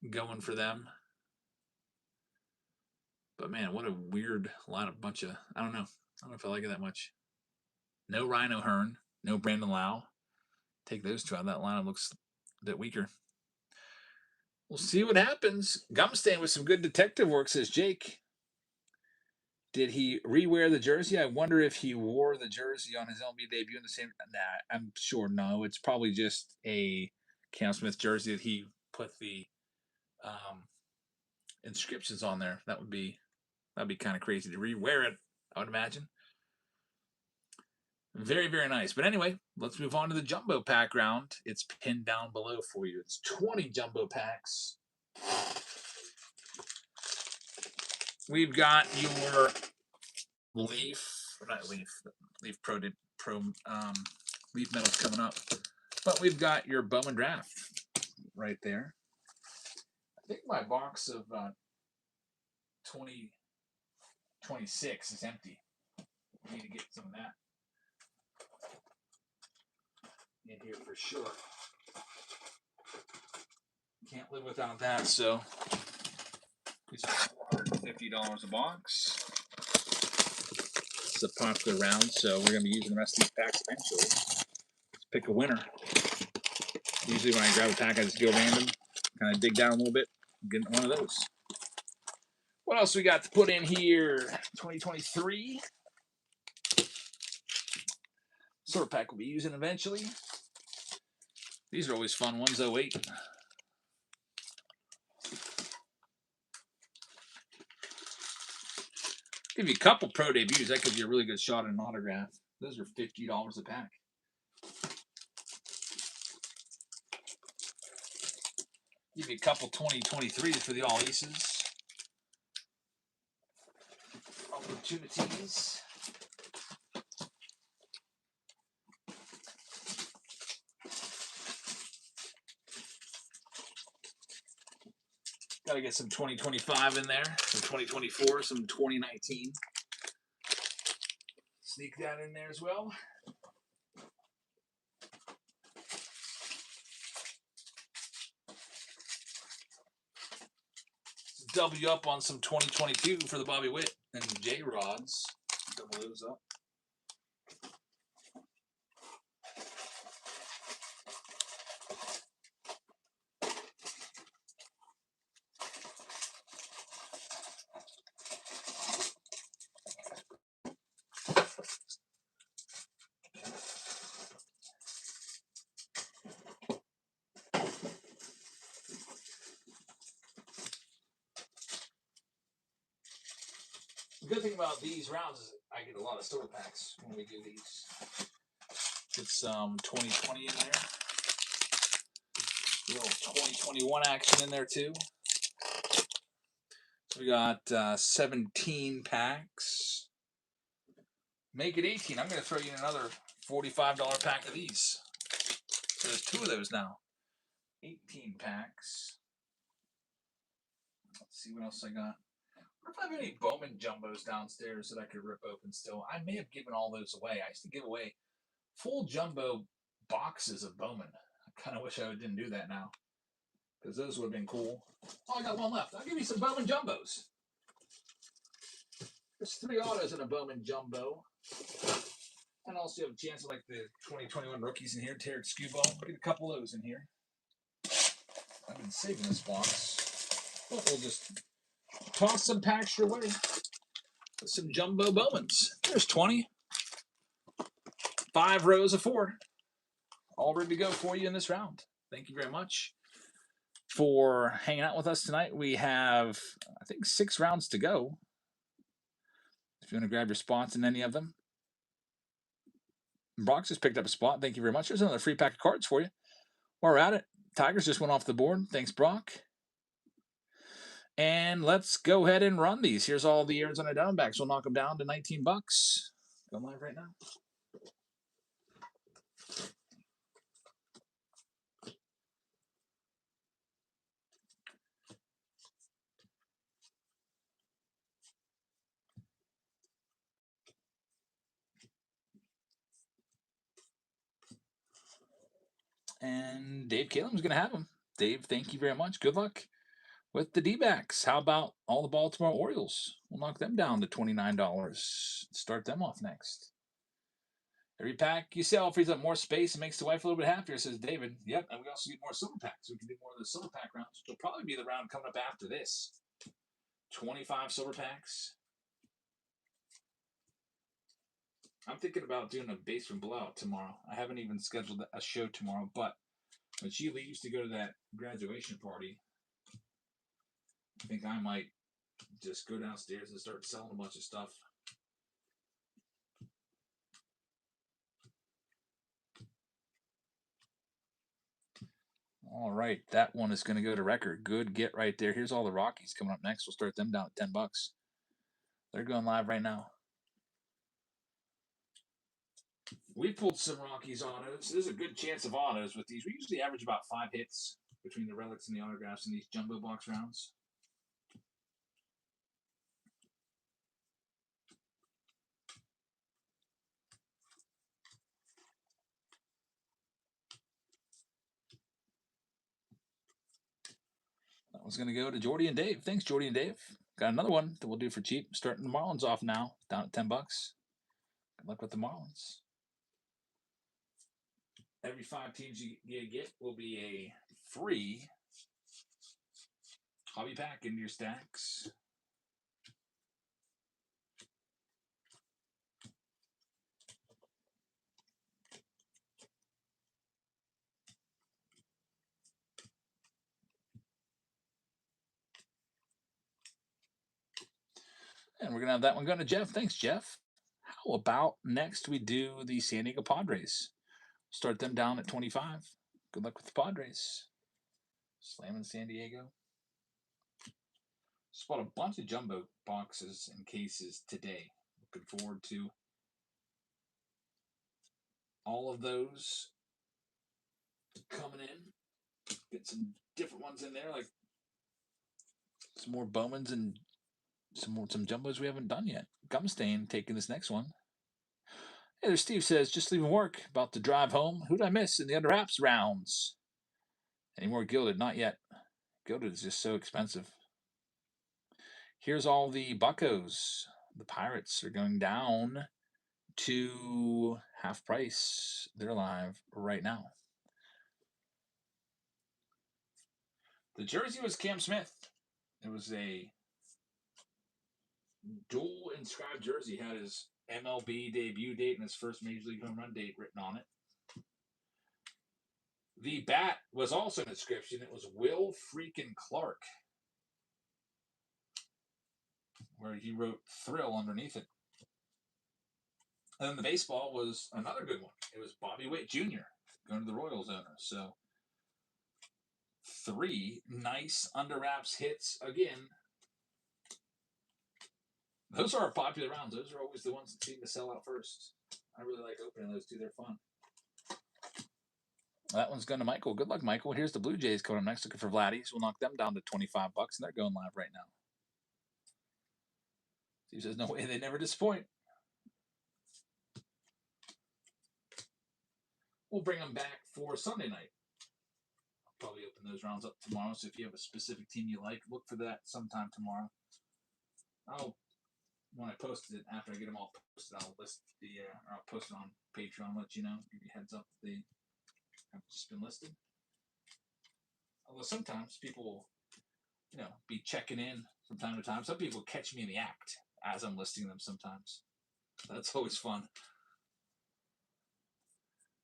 going for them. But man, what a weird lineup. Bunch of, I don't know. I don't know if I like it that much. No Ryan O'Hearn. No Brandon Lau. Take those two out. That lineup looks a bit weaker. We'll see what happens. Gumstain with some good detective work, says Jake. Did he rewear the jersey? I wonder if he wore the jersey on his MLB debut in the same. Nah, I'm sure no. It's probably just a Cam Smith jersey that he put the inscriptions on there. That'd be kind of crazy to rewear it, I would imagine. Very, very nice. But anyway, let's move on to the jumbo pack round. It's pinned down below for you. It's 20 jumbo packs. We've got your Leaf Leaf medals coming up. But we've got your Bowman draft right there. I think my box of 2026 is empty. We need to get some of that in here for sure. Can't live without that, so it's $150 a box. It's a popular round, so we're going to be using the rest of these packs eventually. Let's pick a winner. Usually when I grab a pack, I just go random, kind of dig down a little bit, get one of those. What else we got to put in here? 2023. Sort of pack we'll be using eventually. These are always fun ones, 08. Give you a couple pro debuts. That gives you a really good shot at an autograph. Those are $50 a pack. Give you a couple 2023s for the all aces. Opportunities. Got to get some 2025 in there, some 2024, some 2019. Sneak that in there as well. W up on some 2022 for the Bobby Witt and J Rods. Double those up. The good thing about these rounds is I get a lot of silver packs when we do these. Get some 2020 in there. A little 2021 action in there too. So we got 17 packs. Make it 18. I'm going to throw you in another $45 pack of these. So there's 2 of those now. 18 packs. Let's see what else I got. I wonder if I have any Bowman jumbos downstairs that I could rip open still. I may have given all those away. I used to give away full jumbo boxes of Bowman. I kind of wish I didn't do that now, because those would have been cool. Oh, I got one left. I'll give you some Bowman jumbos. There's 3 autos in a Bowman jumbo. And also you have a chance of like the 2021 rookies in here. Tarek Skubal. Get a couple of those in here. I've been saving this box. But we'll just toss some packs your way with some jumbo Bowmans. There's 20. 5 rows of 4. All ready to go for you in this round. Thank you very much for hanging out with us tonight. We have, I think, 6 rounds to go. If you want to grab your spots in any of them. Brock just picked up a spot. Thank you very much. There's another free pack of cards for you. While we're at it, Tigers just went off the board. Thanks, Brock. And let's go ahead and run these. Here's all the Arizona Diamondbacks. We'll knock them down to $19. Go live right now. And Dave Kalem's going to have them. Dave, thank you very much. Good luck with the D-backs. How about all the Baltimore Orioles? We'll knock them down to $29. Start them off next. Every pack you sell frees up more space and makes the wife a little bit happier, says David. Yep, and we also get more silver packs. We can do more of the silver pack rounds, which will probably be the round coming up after this. 25 silver packs. I'm thinking about doing a basement blowout tomorrow. I haven't even scheduled a show tomorrow, but when she leaves to go to that graduation party, I think I might just go downstairs and start selling a bunch of stuff. All right, that one is going to go to record. Good get right there. Here's all the Rockies coming up next. We'll start them down at $10. They're going live right now. We pulled some Rockies autos. There's a good chance of autos with these. We usually average about 5 hits between the relics and the autographs in these jumbo box rounds. That one's going to go to Jordy and Dave. Thanks, Jordy and Dave. Got another one that we'll do for cheap. Starting the Marlins off now, down at $10. Good luck with the Marlins. Every 5 teams you get will be a free hobby pack into your stacks. And we're going to have that one going to Jeff. Thanks, Jeff. How about next we do the San Diego Padres? Start them down at 25. Good luck with the Padres. Slamming San Diego. Just bought a bunch of jumbo boxes and cases today. Looking forward to all of those coming in. Get some different ones in there, like some more Bowmans and some jumbos we haven't done yet. Gumstain taking this next one. Hey there, Steve says, just leaving work, about to drive home. Who'd I miss in the under wraps rounds? Any more Gilded? Not yet. Gilded is just so expensive. Here's all the Buccos. The Pirates are going down to half price. They're live right now. The jersey was Cam Smith. It was a dual inscribed jersey. Had his MLB debut date and his first Major League home run date written on it. The bat was also an inscription. It was Will freaking Clark, where he wrote Thrill underneath it. And then the baseball was another good one. It was Bobby Witt Jr. going to the Royals owner. So 3 nice under wraps hits again. Those are our popular rounds. Those are always the ones that seem to sell out first. I really like opening those too. They're fun. That one's going to Michael. Good luck, Michael. Here's the Blue Jays coming up next, looking for Vladdy's. We'll knock them down to $25, and they're going live right now. Steve says, no way, they never disappoint. We'll bring them back for Sunday night. I'll probably open those rounds up tomorrow, so if you have a specific team you like, look for that sometime tomorrow. When I post it, after I get them all posted, I'll list or I'll post it on Patreon, let you know, give you a heads up that they have just been listed. Although sometimes people will, be checking in from time to time. Some people catch me in the act as I'm listing them sometimes. That's always fun.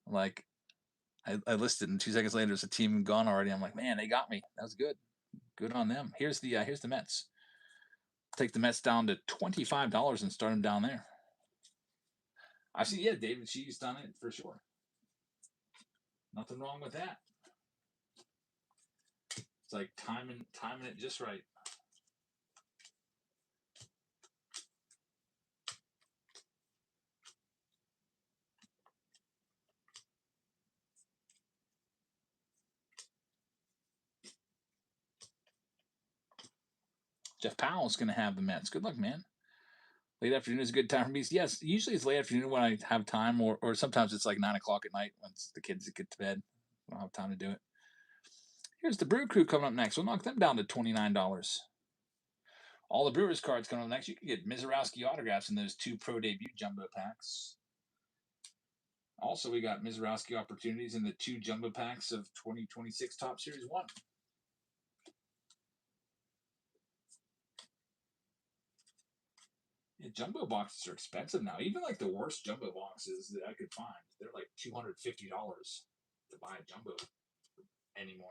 Like, I listed, and 2 seconds later, there's a team gone already. I'm like, man, they got me. That was good. Good on them. Here's the Mets. Take the Mets down to $25 and start them down there. I've seen, David Shee's done it for sure. Nothing wrong with that. It's like timing it just right. Jeff Powell's going to have the Mets. Good luck, man. Late afternoon is a good time for me. Yes, usually it's late afternoon when I have time, or sometimes it's like 9 o'clock at night once the kids get to bed. I don't have time to do it. Here's the Brew Crew coming up next. We'll knock them down to $29. All the Brewers cards coming up next. You can get Mizorowski autographs in those 2 Pro Debut Jumbo packs. Also, we got Mizorowski opportunities in the 2 Jumbo packs of 2026 Top Series 1. Yeah, jumbo boxes are expensive now. Even like the worst jumbo boxes that I could find, they're like $250 to buy a jumbo anymore.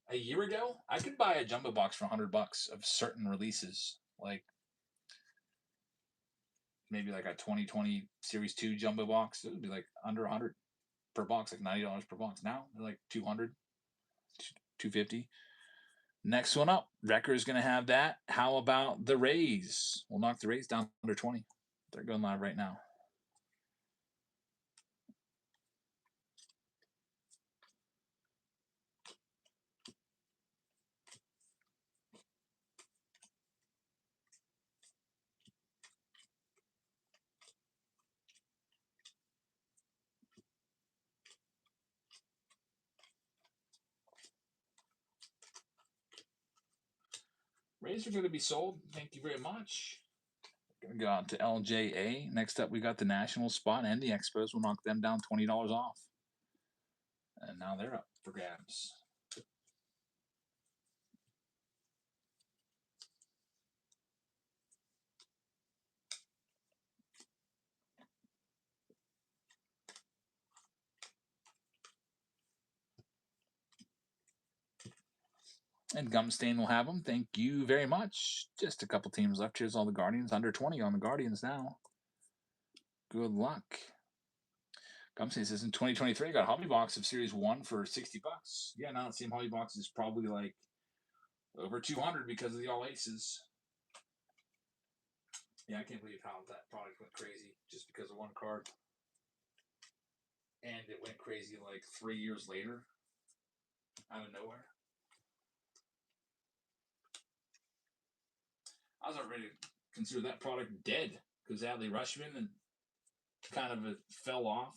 A year ago, I could buy a jumbo box for $100 of certain releases, like maybe like a 2020 Series 2 jumbo box. It would be like under 100 per box, like $90 per box. Now they're like 200, 250. Next one up, Wrecker's going to have that. How about the Rays? We'll knock the Rays down under 20. They're going live right now. Rays are going to be sold. Thank you very much. Going to go out to LJA. Next up, we got the National spot and the Expos. We'll knock them down $20 off. And now they're up for grabs. And Gumstain will have them. Thank you very much. Just a couple teams left. Here's all the Guardians. Under 20 on the Guardians now. Good luck. Gumstain says in 2023, I got a hobby box of Series 1 for $60. Yeah, now the same hobby box is probably like over 200 because of the all aces. Yeah, I can't believe how that product went crazy just because of one card. And it went crazy like 3 years later out of nowhere. I was already to consider that product dead because Adley Rushman and kind of fell off.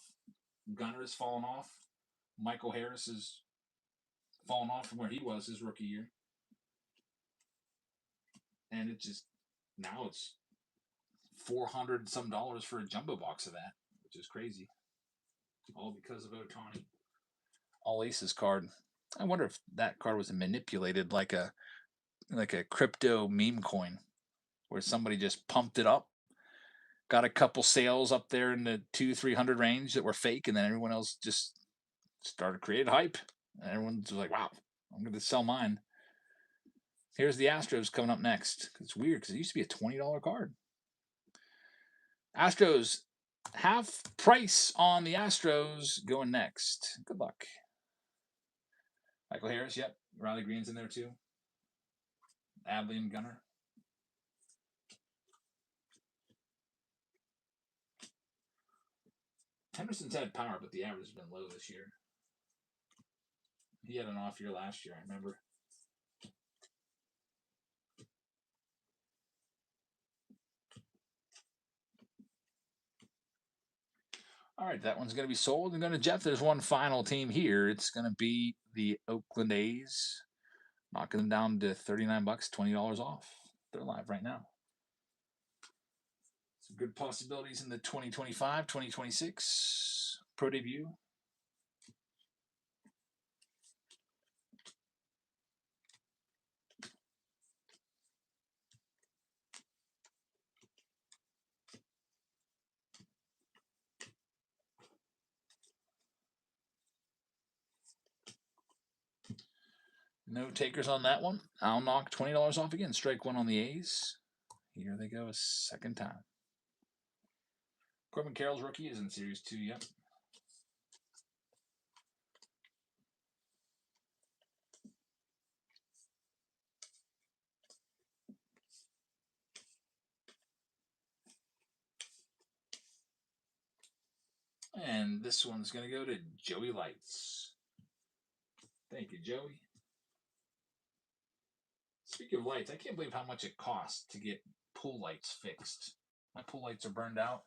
Gunnar has fallen off. Michael Harris has fallen off from where he was his rookie year. And it just, now it's $400 some for a jumbo box of that, which is crazy. All because of Ohtani. All aces card. I wonder if that card was manipulated like a crypto meme coin where somebody just pumped it up, got a couple sales up there in the 200-300 range that were fake, and then everyone else just started creating hype. And everyone's like, wow, I'm going to sell mine. Here's the Astros coming up next. It's weird because it used to be a $20 card. Astros, half price on the Astros going next. Good luck. Michael Harris, yep. Riley Green's in there too. Adley and Gunnar. Henderson's had power, but the average has been low this year. He had an off year last year, I remember. All right, that one's going to be sold and going to Jeff. There's one final team here. It's going to be the Oakland A's, knocking them down to $39, $20 off. They're live right now. Some good possibilities in the 2025, 2026 Pro Debut. No takers on that one. I'll knock $20 off again. Strike one on the A's. Here they go a second time. Corbin Carroll's rookie is in Series 2, yep. And this one's going to go to Joey Lights. Thank you, Joey. Speaking of lights, I can't believe how much it costs to get pool lights fixed. My pool lights are burned out.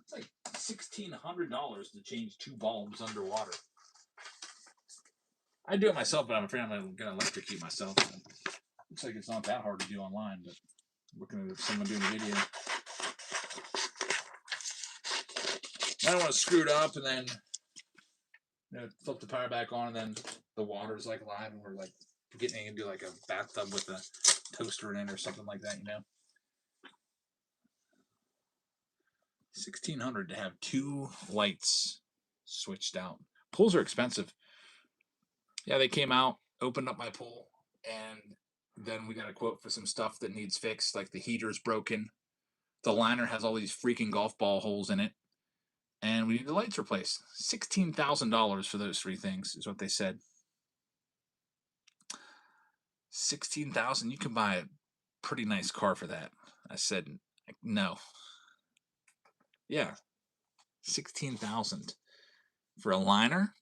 It's like $1,600 to change 2 bulbs underwater. I do it myself, but I'm afraid I'm going to electrocute myself. Looks like it's not that hard to do online, but looking at someone doing a video. I don't want to screw it up and then flip the power back on, and then the water's like live, and we're like getting into like a bathtub with a toaster in it or something like that, $1,600 to have 2 lights switched out. Pools are expensive. Yeah, they came out, opened up my pool, and then we got a quote for some stuff that needs fixed, like the heater's broken, the liner has all these freaking golf ball holes in it, and we need the lights replaced. $16,000 for those 3 things is what they said. $16,000. You can buy a pretty nice car for that. I said no. Yeah, $16,000 for a liner,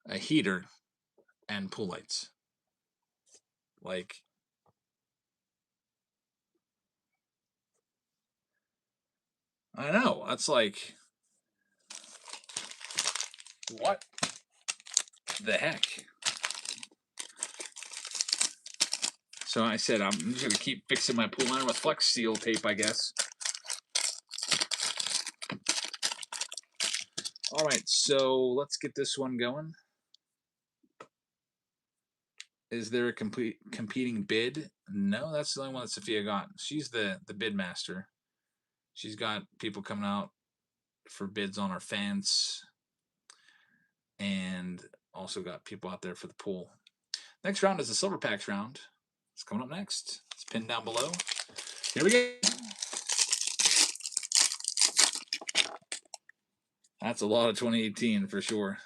a heater, and pool lights. Like, I know. That's like, what the heck? So I said, I'm just going to keep fixing my pool liner with Flex Seal tape, I guess. All right, so let's get this one going. Is there a competing bid? No, that's the only one that Sophia got. She's the bid master. She's got people coming out for bids on our fence, and also got people out there for the pool. Next round is the Silver Packs round. It's coming up next. It's pinned down below. Here we go. That's a lot of 2018 for sure.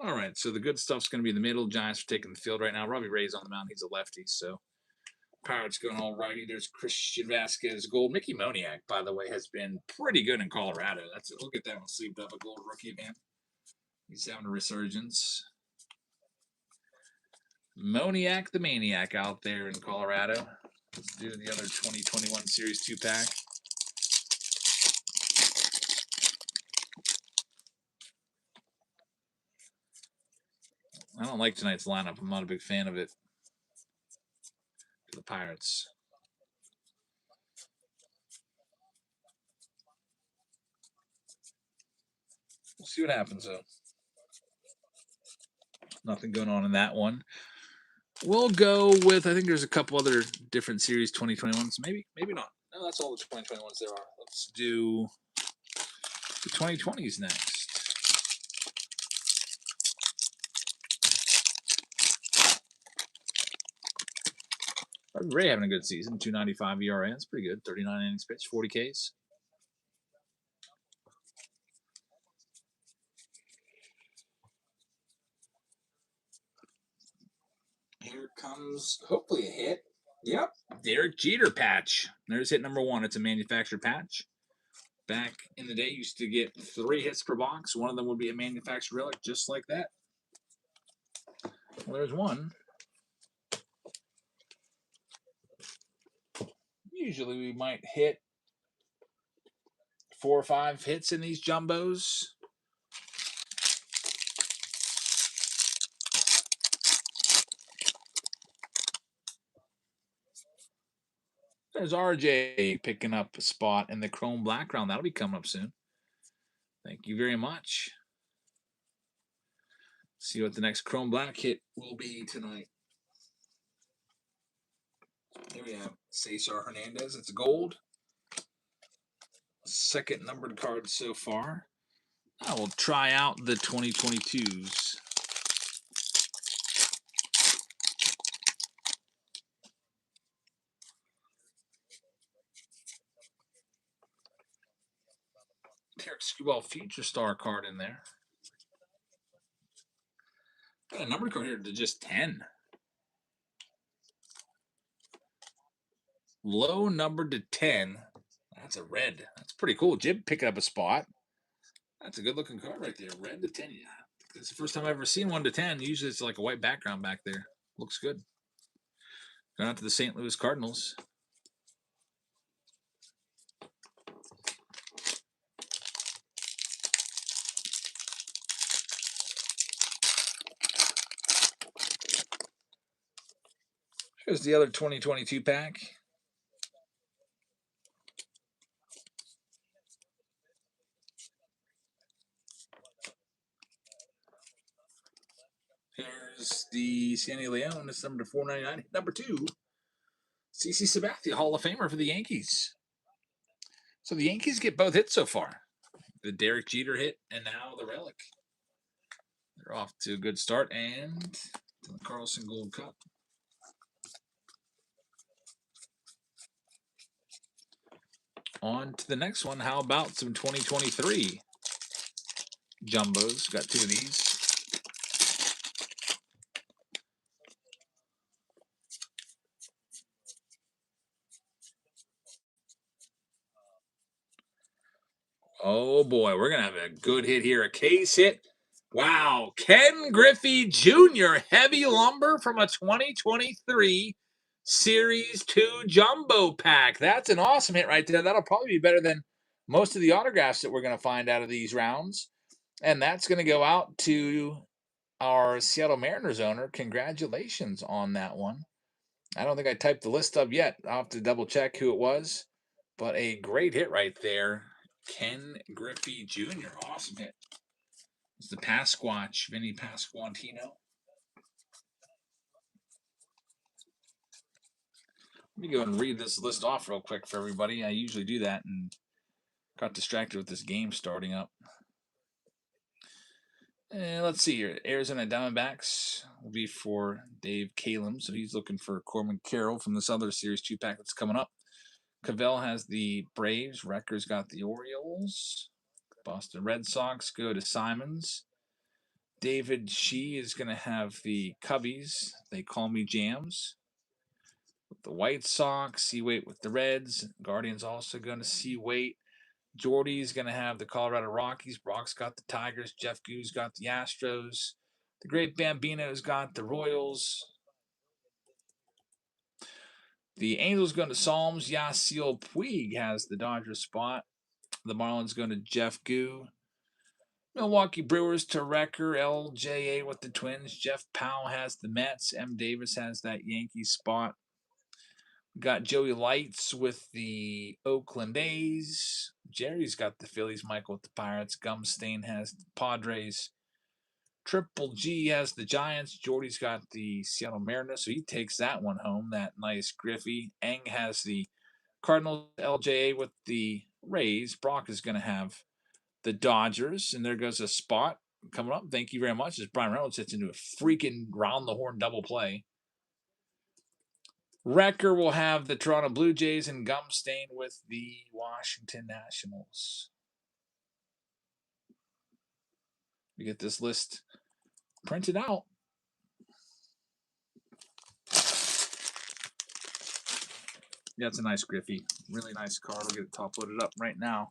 All right, so the good stuff's going to be the middle. Giants are taking the field right now. Robbie Ray's on the mound. He's a lefty, so Pirates going all righty. There's Christian Vasquez gold. Mickey Moniak, by the way, has been pretty good in Colorado. We'll get that one sleeved up. A gold rookie, man. He's having a resurgence. Moniak the Maniac out there in Colorado. Let's do the other 2021 Series 2 pack. I don't like tonight's lineup. I'm not a big fan of it. For the Pirates. We'll see what happens, though. Nothing going on in that one. We'll go with, I think there's a couple other different Series 2021s. Maybe not. No, that's all the 2021s there are. Let's do the 2020s next. Ray having a good season. 2.95 ERA. That's pretty good. 39 innings pitched, 40 Ks. Here comes, hopefully, a hit. Yep. Derek Jeter patch. There's hit number 1. It's a manufactured patch. Back in the day, you used to get 3 hits per box. One of them would be a manufactured relic, just like that. Well, there's one. Usually we might hit 4 or 5 hits in these jumbos. There's RJ picking up a spot in the Chrome Black round. That'll be coming up soon. Thank you very much. See what the next Chrome Black hit will be tonight. Here we have Cesar Hernandez. It's gold. Second numbered card so far. I will try out the 2022s. Derek Skubal Future Star card in there. Got a numbered card here to just 10. Low numbered to 10. That's a red. That's pretty cool. Jib picking up a spot. That's a good looking card right there. Red to 10. Yeah. It's the first time I've ever seen 1 to 10. Usually it's like a white background back there. Looks good. Going out to the St. Louis Cardinals. Here's the other 2022 pack. Here's the Sandy Leone. It's number 499. Number 2, CC Sabathia, Hall of Famer for the Yankees. So the Yankees get both hits so far. The Derek Jeter hit and now the relic. They're off to a good start, and the Carlson Gold Cup. On to the next one. How about some 2023 jumbos? Got 2 of these. Oh boy, we're gonna have a good hit here. A case hit. Wow, Ken Griffey Jr. Heavy lumber from a 2023 Series 2 jumbo pack. That's an awesome hit right there. That'll probably be better than most of the autographs that we're going to find out of these rounds. And that's going to go out to our Seattle Mariners owner. Congratulations on that one. I don't think I typed the list up yet. I'll have to double check who it was. But a great hit right there. Ken Griffey Jr. Awesome hit. It's the Pasquatch, Vinny Pasquantino. Let me go and read this list off real quick for everybody. I usually do that and got distracted with this game starting up. Let's see here. Arizona Diamondbacks will be for Dave Kalem. So he's looking for Corbin Carroll from this other Series 2 pack that's coming up. Cavell has the Braves. Recker's got the Orioles. Boston Red Sox go to Simons. David Shee is going to have the Cubbies. They call me Jams. With the White Sox, Seawait with the Reds. Guardians also going to Seawait. Jordy's going to have the Colorado Rockies. Brock's got the Tigers. Jeff Goo's got the Astros. The Great Bambino's got the Royals. The Angels going to Psalms. Yasiel Puig has the Dodgers spot. The Marlins going to Jeff Goo. Milwaukee Brewers to Wrecker. LJA with the Twins. Jeff Powell has the Mets. M. Davis has that Yankees spot. We got Joey Lights with the Oakland A's. Jerry's got the Phillies. Michael with the Pirates. Gumstain has the Padres. Triple G has the Giants. Jordy's got the Seattle Mariners, so he takes that one home. That nice Griffey. Eng has the Cardinals. LJA with the Rays. Brock is going to have the Dodgers, and there goes a spot coming up. Thank you very much. As Brian Reynolds hits into a freaking round the horn double play. Wrecker will have the Toronto Blue Jays, and Gumstain with the Washington Nationals. We get this list printed out. Yeah, it's a nice Griffey. Really nice card. I'll get it top loaded up right now.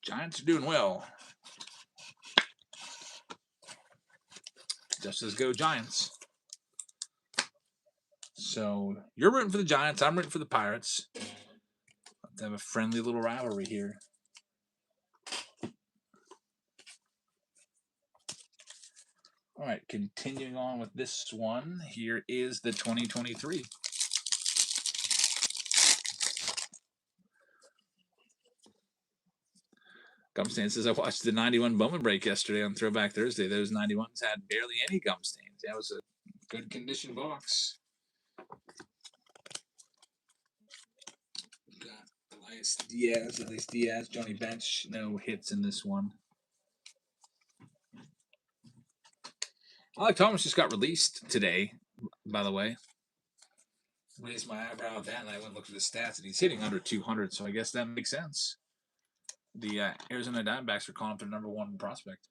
Giants are doing well. Just as go Giants. So you're rooting for the Giants. I'm rooting for the Pirates. Let's have a friendly little rivalry here. All right, continuing on with this one. Here is the 2023. Gum stain says, I watched the 91 Bowman break yesterday on Throwback Thursday. Those 91s had barely any gum stains. That was a good condition box. Got Elias Diaz, Johnny Bench. No hits in this one. Alec Thomas just got released today, by the way. Raised my eyebrow at that, and I went and looked at the stats, and he's hitting under 200, so I guess that makes sense. The Arizona Diamondbacks are calling for number one prospect.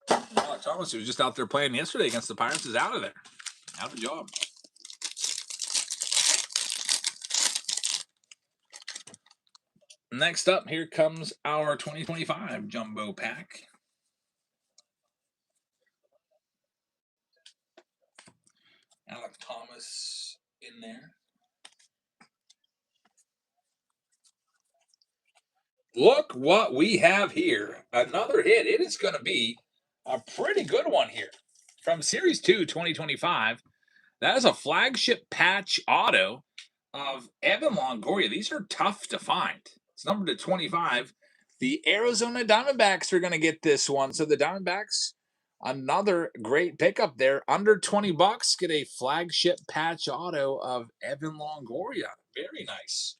Alec Thomas, who was just out there playing yesterday against the Pirates, is out of there. Out of a job. Next up, here comes our 2025 Jumbo Pack. Alec Thomas in there. Look what we have here. Another hit. It is going to be a pretty good one here. From Series 2, 2025. That is a flagship patch auto of Evan Longoria. These are tough to find. It's numbered to 25. The Arizona Diamondbacks are going to get this one. So the Diamondbacks, another great pickup there. Under 20 bucks, get a flagship patch auto of Evan Longoria. Very nice.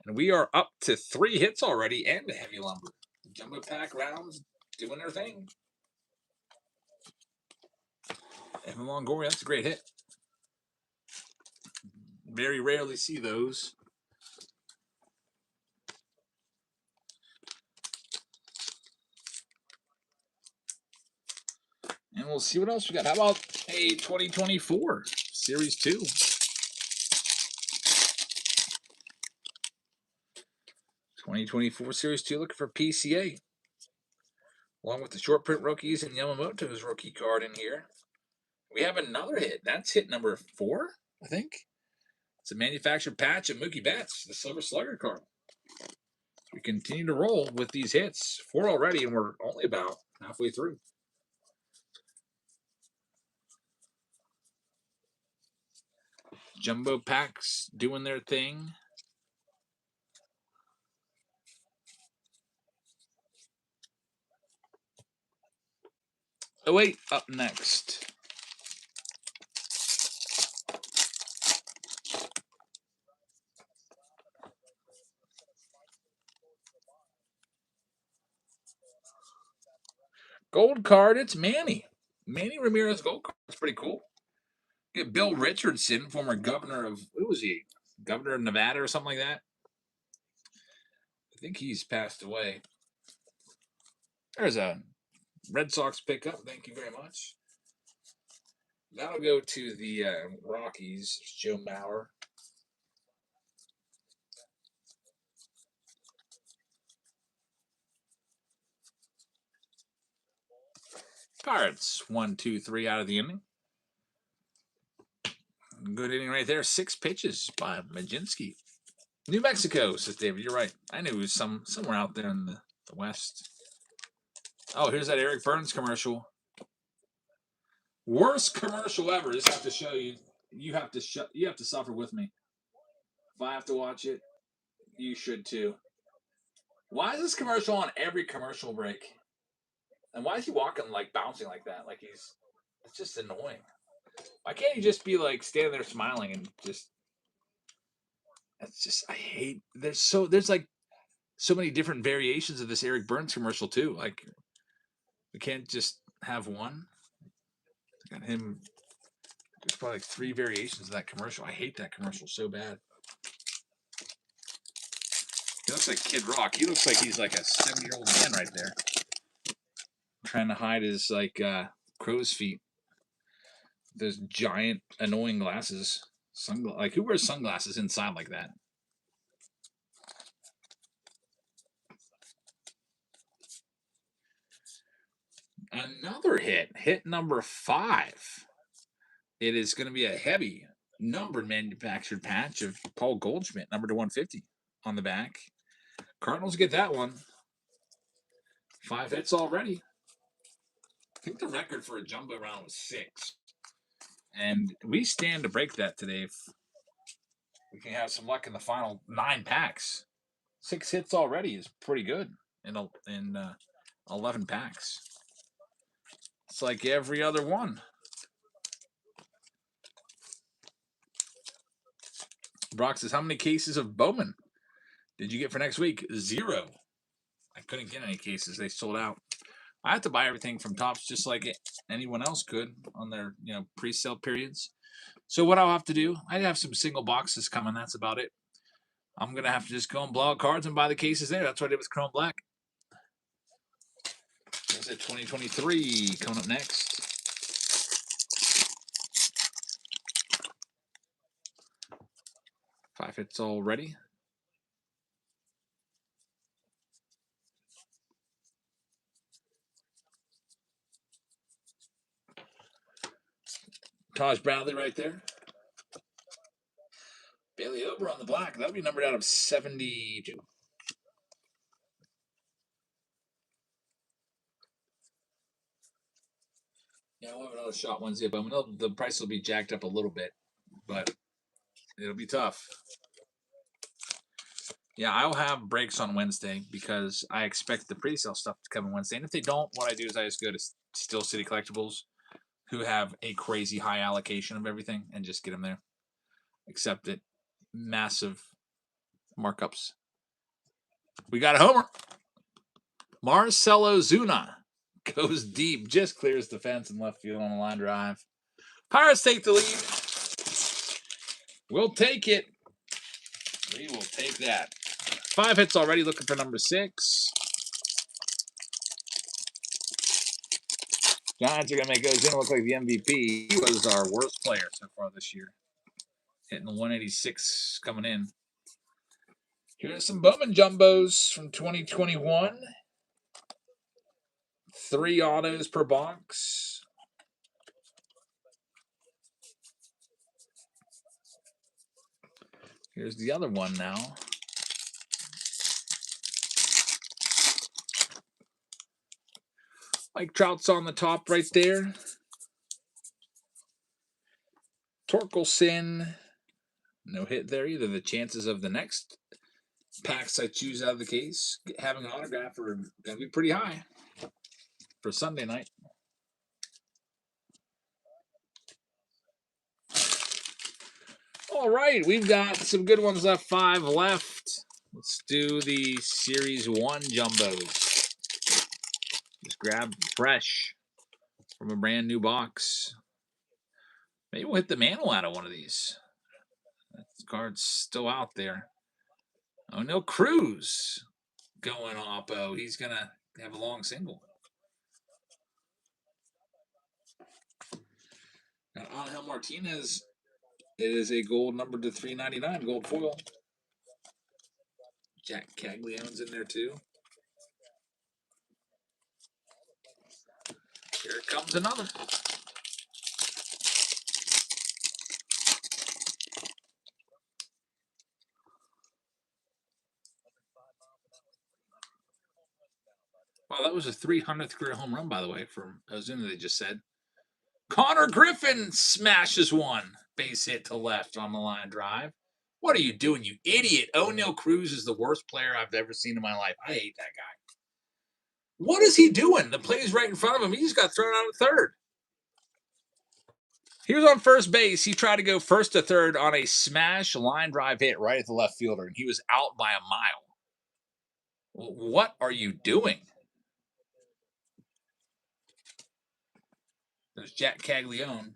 And we are up to 3 hits already and a heavy lumber. The Jumbo Pack rounds doing their thing. Evan Longoria, that's a great hit. Very rarely see those. And we'll see what else we got. How about a 2024 Series 2? 2024 Series 2 looking for PCA. Along with the short print rookies and Yamamoto's rookie card in here. We have another hit. That's hit number 4, I think. It's a manufactured patch of Mookie Betts, the Silver Slugger card. We continue to roll with these hits. 4 already, and we're only about halfway through. Jumbo packs doing their thing. Oh, wait, up next. Gold card, it's Manny. Manny Ramirez gold card. That's pretty cool. Get Bill Richardson, former governor of, who was he? Governor of Nevada or something like that? I think he's passed away. There's a Red Sox pickup. Thank you very much. That'll go to the Rockies. Joe Mauer. Pirates. 1, 2, 3 out of the inning. Good inning right there. 6 pitches by Majinski. New Mexico, says David. You're right. I knew it was somewhere out there in the West. Oh, here's that Eric Burns commercial. Worst commercial ever. Just have to show you. You have to suffer with me. If I have to watch it, you should too. Why is this commercial on every commercial break? And why is he walking like bouncing like that? Like it's just annoying. Why can't he just be like standing there smiling and just? That's just I hate. There's like so many different variations of this Eric Burns commercial too. Like we can't just have one. Got him. There's probably like 3 variations of that commercial. I hate that commercial so bad. He looks like Kid Rock. He looks like he's like a 70-year-old man right there. Trying to hide his like crow's feet. Those giant, annoying glasses. Like, who wears sunglasses inside like that? Another hit. Hit number 5. It is going to be a heavy numbered manufactured patch of Paul Goldschmidt, number to 150 on the back. Cardinals get that one. 5 hits already. I think the record for a jumbo round was 6. And we stand to break that today if we can have some luck in the final 9 packs. 6 hits already is pretty good in 11 packs. It's like every other one. Brock says, how many cases of Bowman did you get for next week? 0. I couldn't get any cases. They sold out. I have to buy everything from Topps just like anyone else could on their pre-sale periods. So what I'll have to do, I have some single boxes coming. That's about it. I'm going to have to just go and blow out cards and buy the cases there. That's what I did with Chrome Black. There's it, 2023 coming up next. Five hits already. Taj Bradley right there. Bailey Ober on the black. That'll be numbered out of 72. Yeah, we'll have another shot Wednesday, but the price will be jacked up a little bit, but it'll be tough. Yeah, I'll have breaks on Wednesday because I expect the pre-sale stuff to come on Wednesday. And if they don't, what I do is I just go to Steel City Collectibles, who have a crazy high allocation of everything, and just get them there. Except at massive markups. We got a homer. Marcelo Zuna goes deep, just clears the fence in left field on a line drive. Pirates take the lead. We'll take it. We will take that. 5 hits already, looking for number 6. Giants are going to make Ozuna look like the MVP. He was our worst player so far this year. Hitting the 186 coming in. Here's some Bowman Jumbos from 2021. 3 autos per box. Here's the other one now. Mike Trout's on the top right there. Torkelson. No hit there either. The chances of the next packs I choose out of the case having an autograph are going to be pretty high for Sunday night. All right, we've got some good ones left. 5 left. Let's do the Series 1 Jumbos. Just grab fresh from a brand new box. Maybe we'll hit the mantle out of one of these. That card's still out there. Oh, no, Cruz going oppo. He's going to have a long single. Now, Angel Martinez, it is a gold number to 399, gold foil. Jack Caglianone's in there too. Here comes another. Wow, that was a 300th career home run, by the way, from Ozuna, they just said. Connor Griffin smashes one. Base hit to left on the line drive. What are you doing, you idiot? O'Neal Cruz is the worst player I've ever seen in my life. I hate that guy. What is he doing? The play's right in front of him. He just got thrown out at third. He was on first base. He tried to go first to third on a smash line drive hit right at the left fielder, and he was out by a mile. What are you doing? There's Jack Caglione.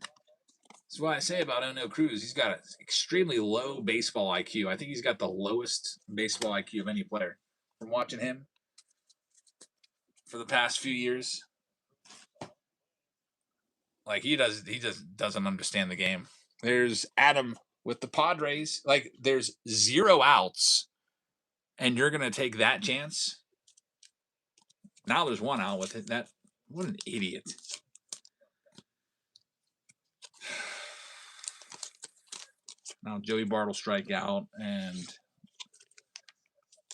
That's what I say about O'Neal Cruz. He's got an extremely low baseball IQ. I think he's got the lowest baseball IQ of any player. From watching him for the past few years. Like he just doesn't understand the game. There's Adam with the Padres. Like there's 0 outs, and you're gonna take that chance. Now there's 1 out with it. What an idiot. Now Joey Bart will strike out, and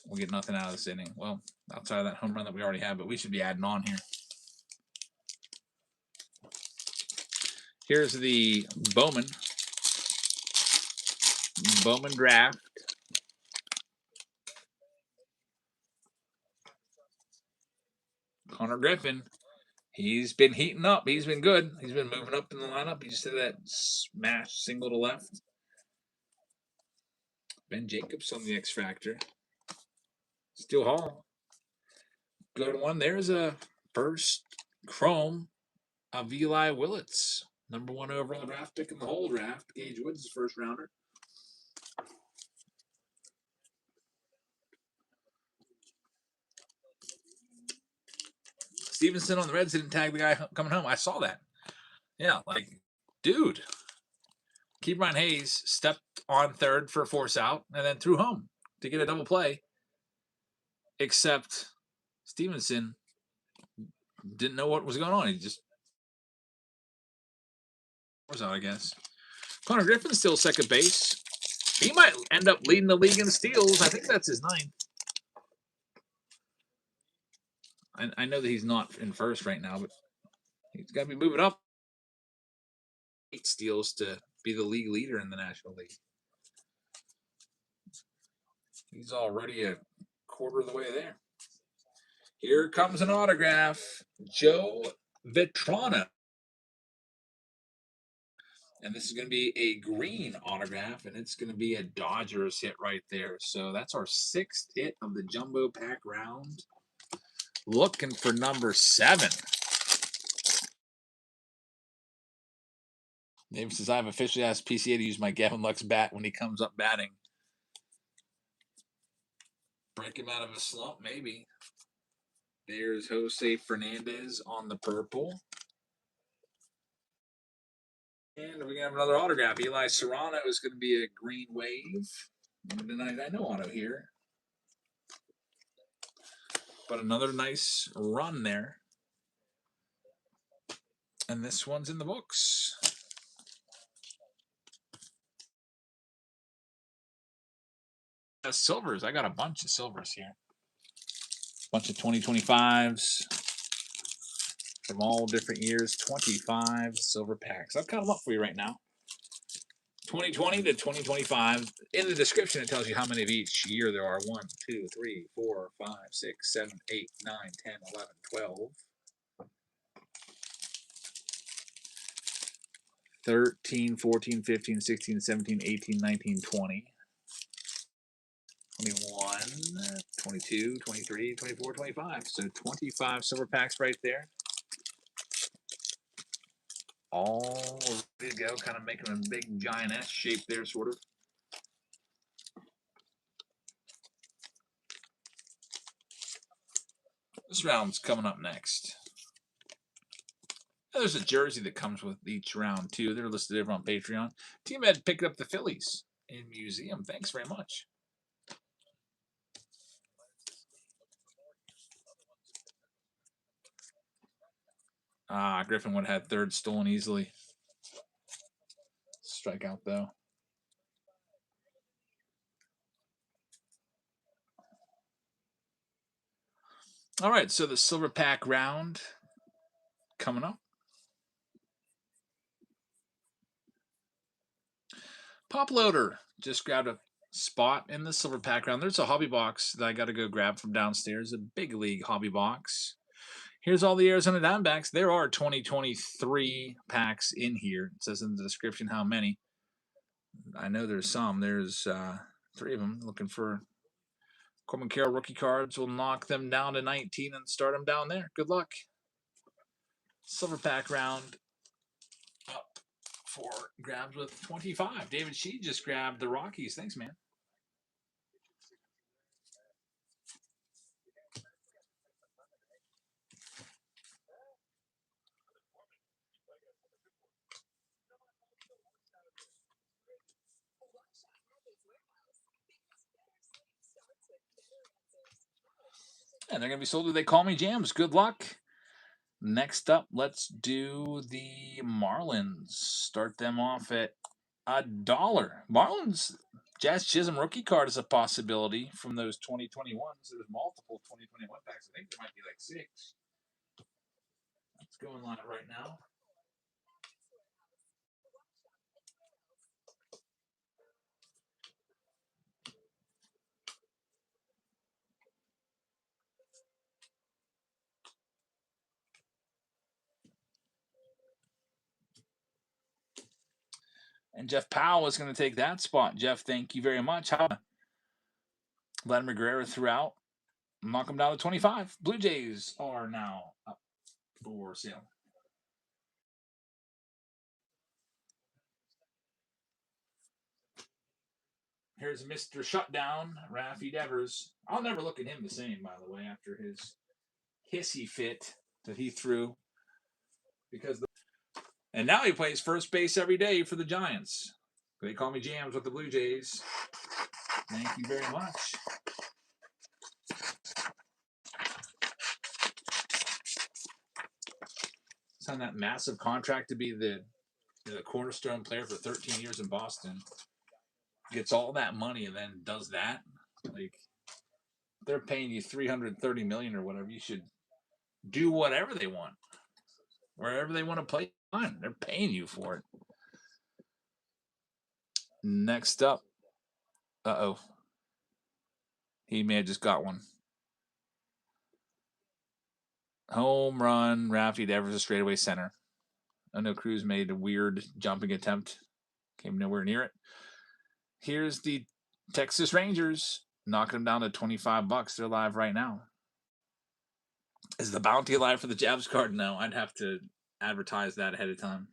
we'll get nothing out of this inning. Well, outside of that home run that we already have, but we should be adding on here. Here's the Bowman draft. Connor Griffin. He's been heating up. He's been good. He's been moving up in the lineup. He just did that smash single to left. Ben Jacobs on the X Factor. Steel Hall. Good one. There's a first chrome of Eli Willits. #1 overall draft pick in the whole draft. Gage Woods' first rounder. Stevenson on the Reds didn't tag the guy coming home. I saw that. Yeah, like, dude. Ke'Bryan Hayes stepped on third for a force out and then threw home to get a double play. Except Stevenson didn't know what was going on. He just was out, I guess. Connor Griffin's still second base. He might end up leading the league in steals. I think that's his 9th. I know that he's not in first right now, but he's got to be moving up 8 steals to be the league leader in the National League. He's already a quarter of the way there. Here comes an autograph. Joe Vitrano. And this is going to be a green autograph, and it's going to be a Dodgers hit right there. So that's our 6th hit of the Jumbo Pack round. Looking for number 7. Dave says, I've officially asked PCA to use my Gavin Lux bat when he comes up batting. Break him out of a slump, maybe. There's Jose Fernandez on the purple. And we're going to have another autograph. Eli Serrano is going to be a green wave. And I know auto here. But another nice run there. And this one's in the books. Silvers. I got a bunch of silvers here. Bunch of 2025s from all different years. 25 silver packs. I've cut them up for you right now. 2020 to 2025. In the description, it tells you how many of each year there are. 1, 2, 3, 4, 5, 6, 7, 8, 9, 10, 11, 12. 13, 14, 15, 16, 17, 18, 19, 20. 21, 22, 23, 24, 25. So 25 silver packs right there. All ready to go, kind of making a big giant S shape there, sort of. This round's coming up next. There's a jersey that comes with each round, too. They're listed over on Patreon. Team Ed picked up the Phillies in museum. Thanks very much. Griffin would have had third stolen easily. Strikeout, though. All right, so the silver pack round coming up. Pop Loader just grabbed a spot in the silver pack round. There's a hobby box that I got to go grab from downstairs, a big league hobby box. Here's all the Arizona Diamondbacks. There are 2023 packs in here. It says in the description how many. I know there's some. There's 3 of them. Looking for Corbin Carroll rookie cards. We'll knock them down to 19 and start them down there. Good luck. Silver pack round up for grabs with 25. David Shee just grabbed the Rockies. Thanks, man. And they're going to be sold to They Call Me Jams. Good luck. Next up, let's do the Marlins. Start them off at $1. Marlins Jazz Chisholm rookie card is a possibility from those 2021s. There's multiple 2021 packs. I think there might be like 6. Let's go and line it right now. And Jeff Powell is going to take that spot. Jeff, thank you very much. Vladimir Guerrero throughout. Knock them down to 25. Blue Jays are now up for sale. Here's Mr. Shutdown, Raffy Devers. I'll never look at him the same, by the way, after his hissy fit that he threw. And now he plays first base every day for the Giants. They call me Jams with the Blue Jays. Thank you very much. Signed that massive contract to be the cornerstone player for 13 years in Boston. Gets all that money and then does that. Like, they're paying you $330 million or whatever. You should do whatever they want, wherever they want to play. Fine, they're paying you for it. Next up, he may have just got one. Home run, Raffy Devers, a straightaway center. I know Cruz made a weird jumping attempt, came nowhere near it. Here's the Texas Rangers, knocking them down to $25. They're live right now. Is the bounty alive for the Jabs card? No, I'd have to advertise that ahead of time.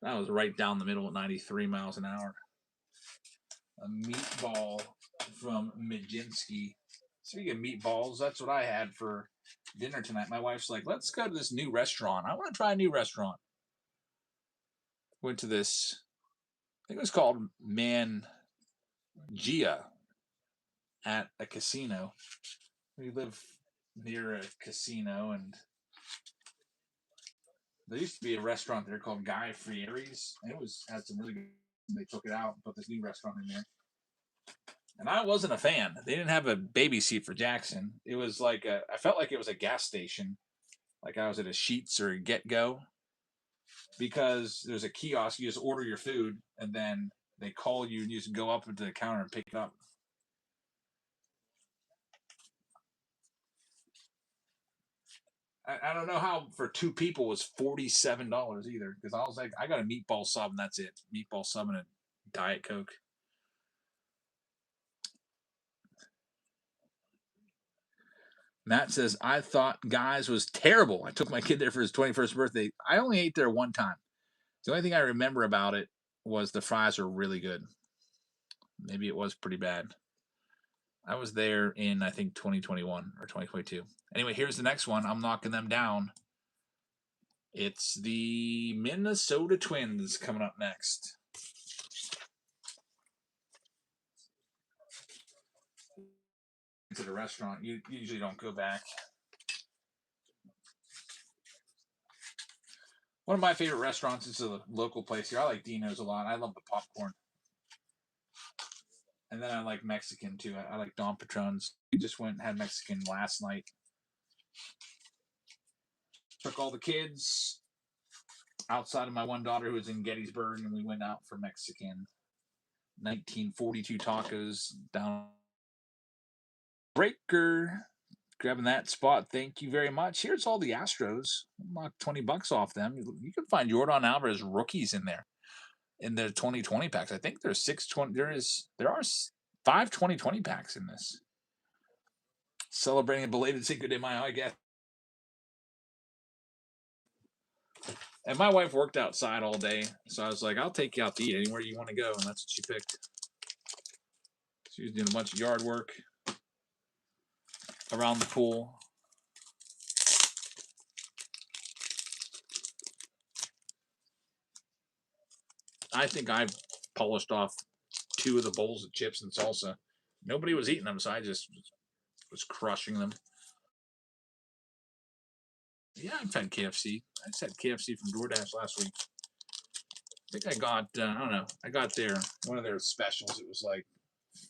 That was right down the middle at 93 miles an hour. A meatball from Majinski. Speaking of meatballs, that's what I had for dinner tonight. My wife's like, let's go to this new restaurant. I want to try a new restaurant. Went to this, I think it was called Mangia at a casino. We live near a casino, and there used to be a restaurant there called Guy Fieri's. And it had some really good. They took it out and put this new restaurant in there. And I wasn't a fan. They didn't have a baby seat for Jackson. It was like I felt like it was a gas station, like I was at a Sheetz or a Get Go, because there's a kiosk. You just order your food, and then they call you, and you just go up to the counter and pick it up. I don't know how for 2 people was $47 either, because I was like, I got a meatball sub and that's it. Meatball sub and a Diet Coke. Matt says, I thought Guys was terrible. I took my kid there for his 21st birthday. I only ate there one time. The only thing I remember about it was the fries are really good. Maybe it was pretty bad. I was there in, I think, 2021 or 2022. Anyway, here's the next one. I'm knocking them down. It's the Minnesota Twins coming up next. To the restaurant. You usually don't go back. One of my favorite restaurants is a local place here. I like Dino's a lot. I love the popcorn. And then I like Mexican too. I like Don Patron's. We just went and had Mexican last night. Took all the kids outside of my one daughter who was in Gettysburg, and we went out for Mexican. 1942 tacos down. Breaker grabbing that spot. Thank you very much. Here's all the Astros. Knock $20 off them. You can find Jordan Alvarez rookies in there in the 2020 packs. I think there's 620. There are 5 2020 packs in this. Celebrating a belated Cinco de Mayo, I guess. And my wife worked outside all day, so I was like, I'll take you out to eat anywhere you want to go, and that's what she picked. She was doing a bunch of yard work around the pool. I think I've polished off 2 of the bowls of chips and salsa. Nobody was eating them, so I just was crushing them. Yeah, I've had KFC. I just had KFC from DoorDash last week. I think I got, I don't know, I got one of their specials. It was like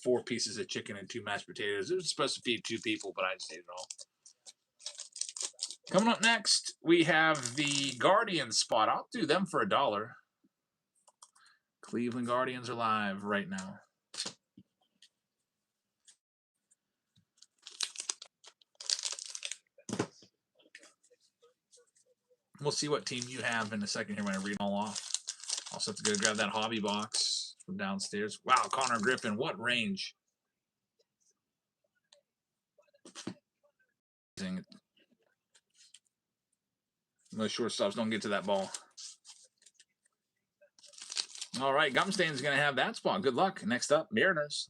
4 pieces of chicken and 2 mashed potatoes. It was supposed to feed 2 people, but I just ate it all. Coming up next, we have the Guardians spot. I'll do them for $1. Cleveland Guardians are live right now. We'll see what team you have in a second here when I read them all off. Also have to go grab that hobby box from downstairs. Wow, Connor Griffin, what range. Most shortstops don't get to that ball. All right, Gumstain's going to have that spot. Good luck. Next up, Mariners.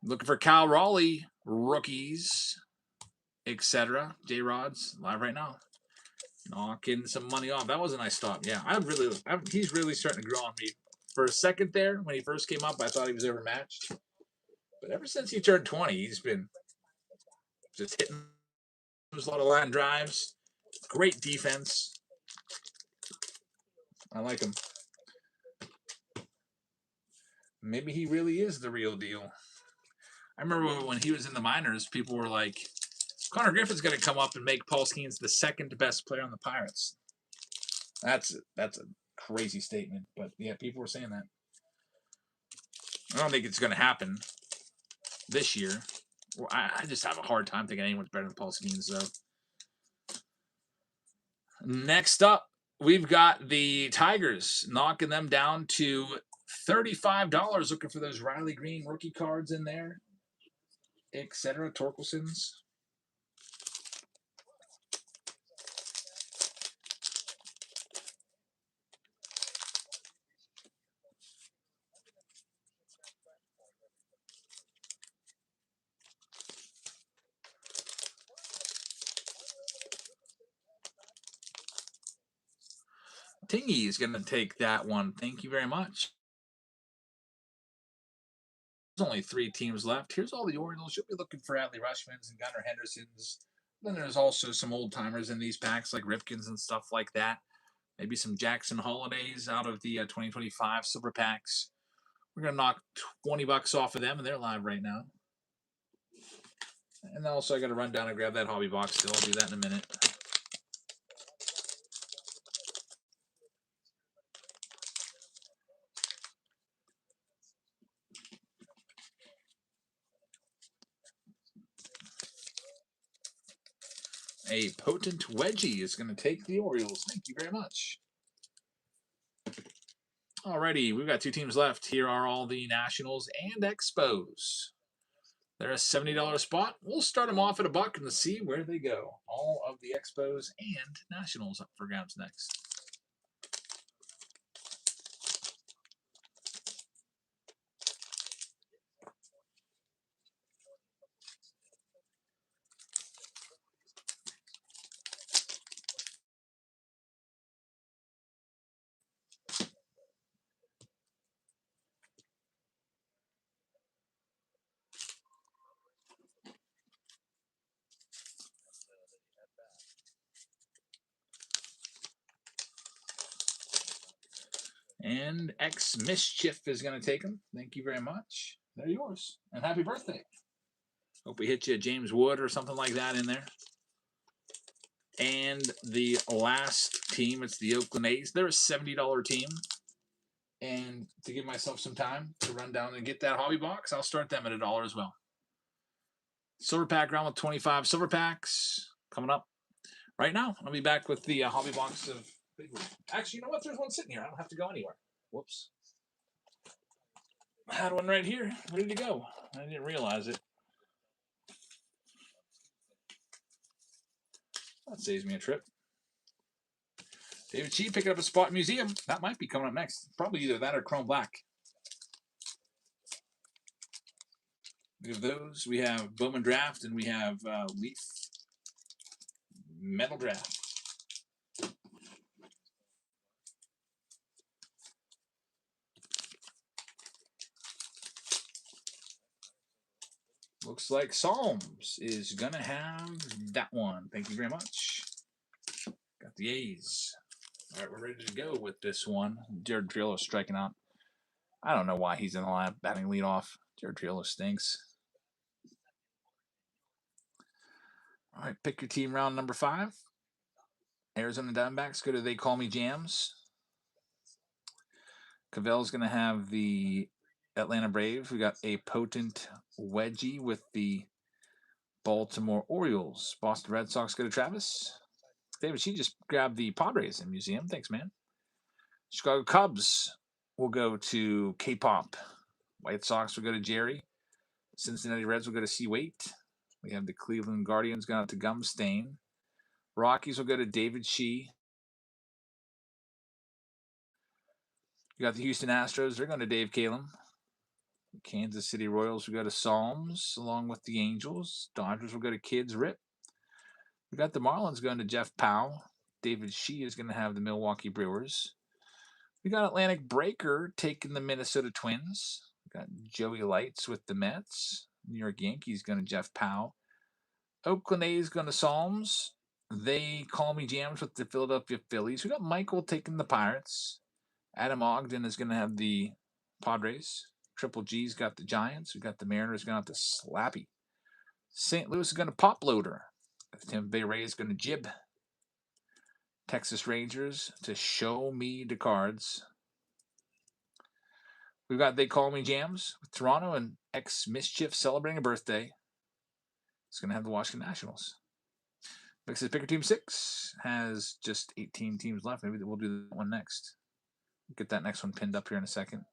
Looking for Cal Raleigh, rookies, etc. J-Rod's live right now. Knocking some money off. That was a nice stop. Yeah, he's really starting to grow on me. For a second there, when he first came up, I thought he was overmatched. But ever since he turned 20, he's been just hitting a lot of line drives. Great defense. I like him. Maybe he really is the real deal. I remember when he was in the minors, people were like, Connor Griffin's going to come up and make Paul Skeens the second best player on the Pirates. That's a crazy statement, but yeah, people were saying that. I don't think it's going to happen this year. Well, I just have a hard time thinking anyone's better than Paul Skeens. So next up, we've got the Tigers knocking them down to $35. Looking for those Riley Green rookie cards in there, etc. Torkelsons. Tingy is going to take that one. Thank you very much. There's only 3 teams left. Here's all the Orioles. You'll be looking for Adley Rushmans and Gunnar Hendersons. Then there's also some old timers in these packs like Ripkins and stuff like that. Maybe some Jackson Holidays out of the 2025 silver packs. We're going to knock $20 off of them, and they're live right now. And also, I got to run down and grab that hobby box still. I'll do that in a minute. A potent wedgie is going to take the Orioles. Thank you very much. Alrighty, we've got 2 teams left. Here are all the Nationals and Expos. They're a $70 spot. We'll start them off at $1 and see where they go. All of the Expos and Nationals up for grabs next. And X Mischief is going to take them. Thank you very much. They're yours. And happy birthday. Hope we hit you a James Wood or something like that in there. And the last team, it's the Oakland A's. They're a $70 team. And to give myself some time to run down and get that hobby box, I'll start them at $1 as well. Silver pack round with 25 silver packs coming up right now. I'll be back with the hobby box of Big League. Actually, you know what? There's one sitting here. I don't have to go anywhere. Whoops. I had one right here, ready to go. I didn't realize it. That saves me a trip. David Chi picking up a spot museum. That might be coming up next. Probably either that or Chrome Black. We have those. We have Bowman Draft, and we have Leaf Metal Draft. Looks like Psalms is going to have that one. Thank you very much. Got the A's. All right, we're ready to go with this one. Jared Triolo striking out. I don't know why he's in the lineup batting leadoff. Jared Triolo stinks. All right, pick your team round number 5. Arizona Diamondbacks go to They Call Me Jams. Cavell's going to have the Atlanta Braves. We got a potent wedgie with the Baltimore Orioles. Boston Red Sox go to Travis. David, she just grabbed the Padres in museum. Thanks, man. Chicago Cubs will go to K-Pop. White Sox will go to Jerry. Cincinnati Reds will go to C-Wait. We have the Cleveland Guardians going out to Gumstain. Rockies will go to David Shee. You got the Houston Astros. They're going to Dave Kalem. Kansas City Royals will go to Psalms along with the Angels. Dodgers will go to Kids Rip. We got the Marlins going to Jeff Powell. David Shee is going to have the Milwaukee Brewers. We got Atlantic Breaker taking the Minnesota Twins. We got Joey Lights with the Mets. New York Yankees going to Jeff Powell. Oakland A's going to Psalms. They Call Me Jams with the Philadelphia Phillies. We got Michael taking the Pirates. Adam Ogden is going to have the Padres. Triple G's got the Giants. We got the Mariners going to Slappy. St. Louis is going to Pop Loader. The Tampa Bay Rays going to Jib. Texas Rangers to Show Me the Cards. We've got They Call Me Jams with Toronto and X Mischief celebrating a birthday. It's going to have the Washington Nationals. Mixes Picker Team 6 has just 18 teams left. Maybe we'll do that one next. Get that next one pinned up here in a second.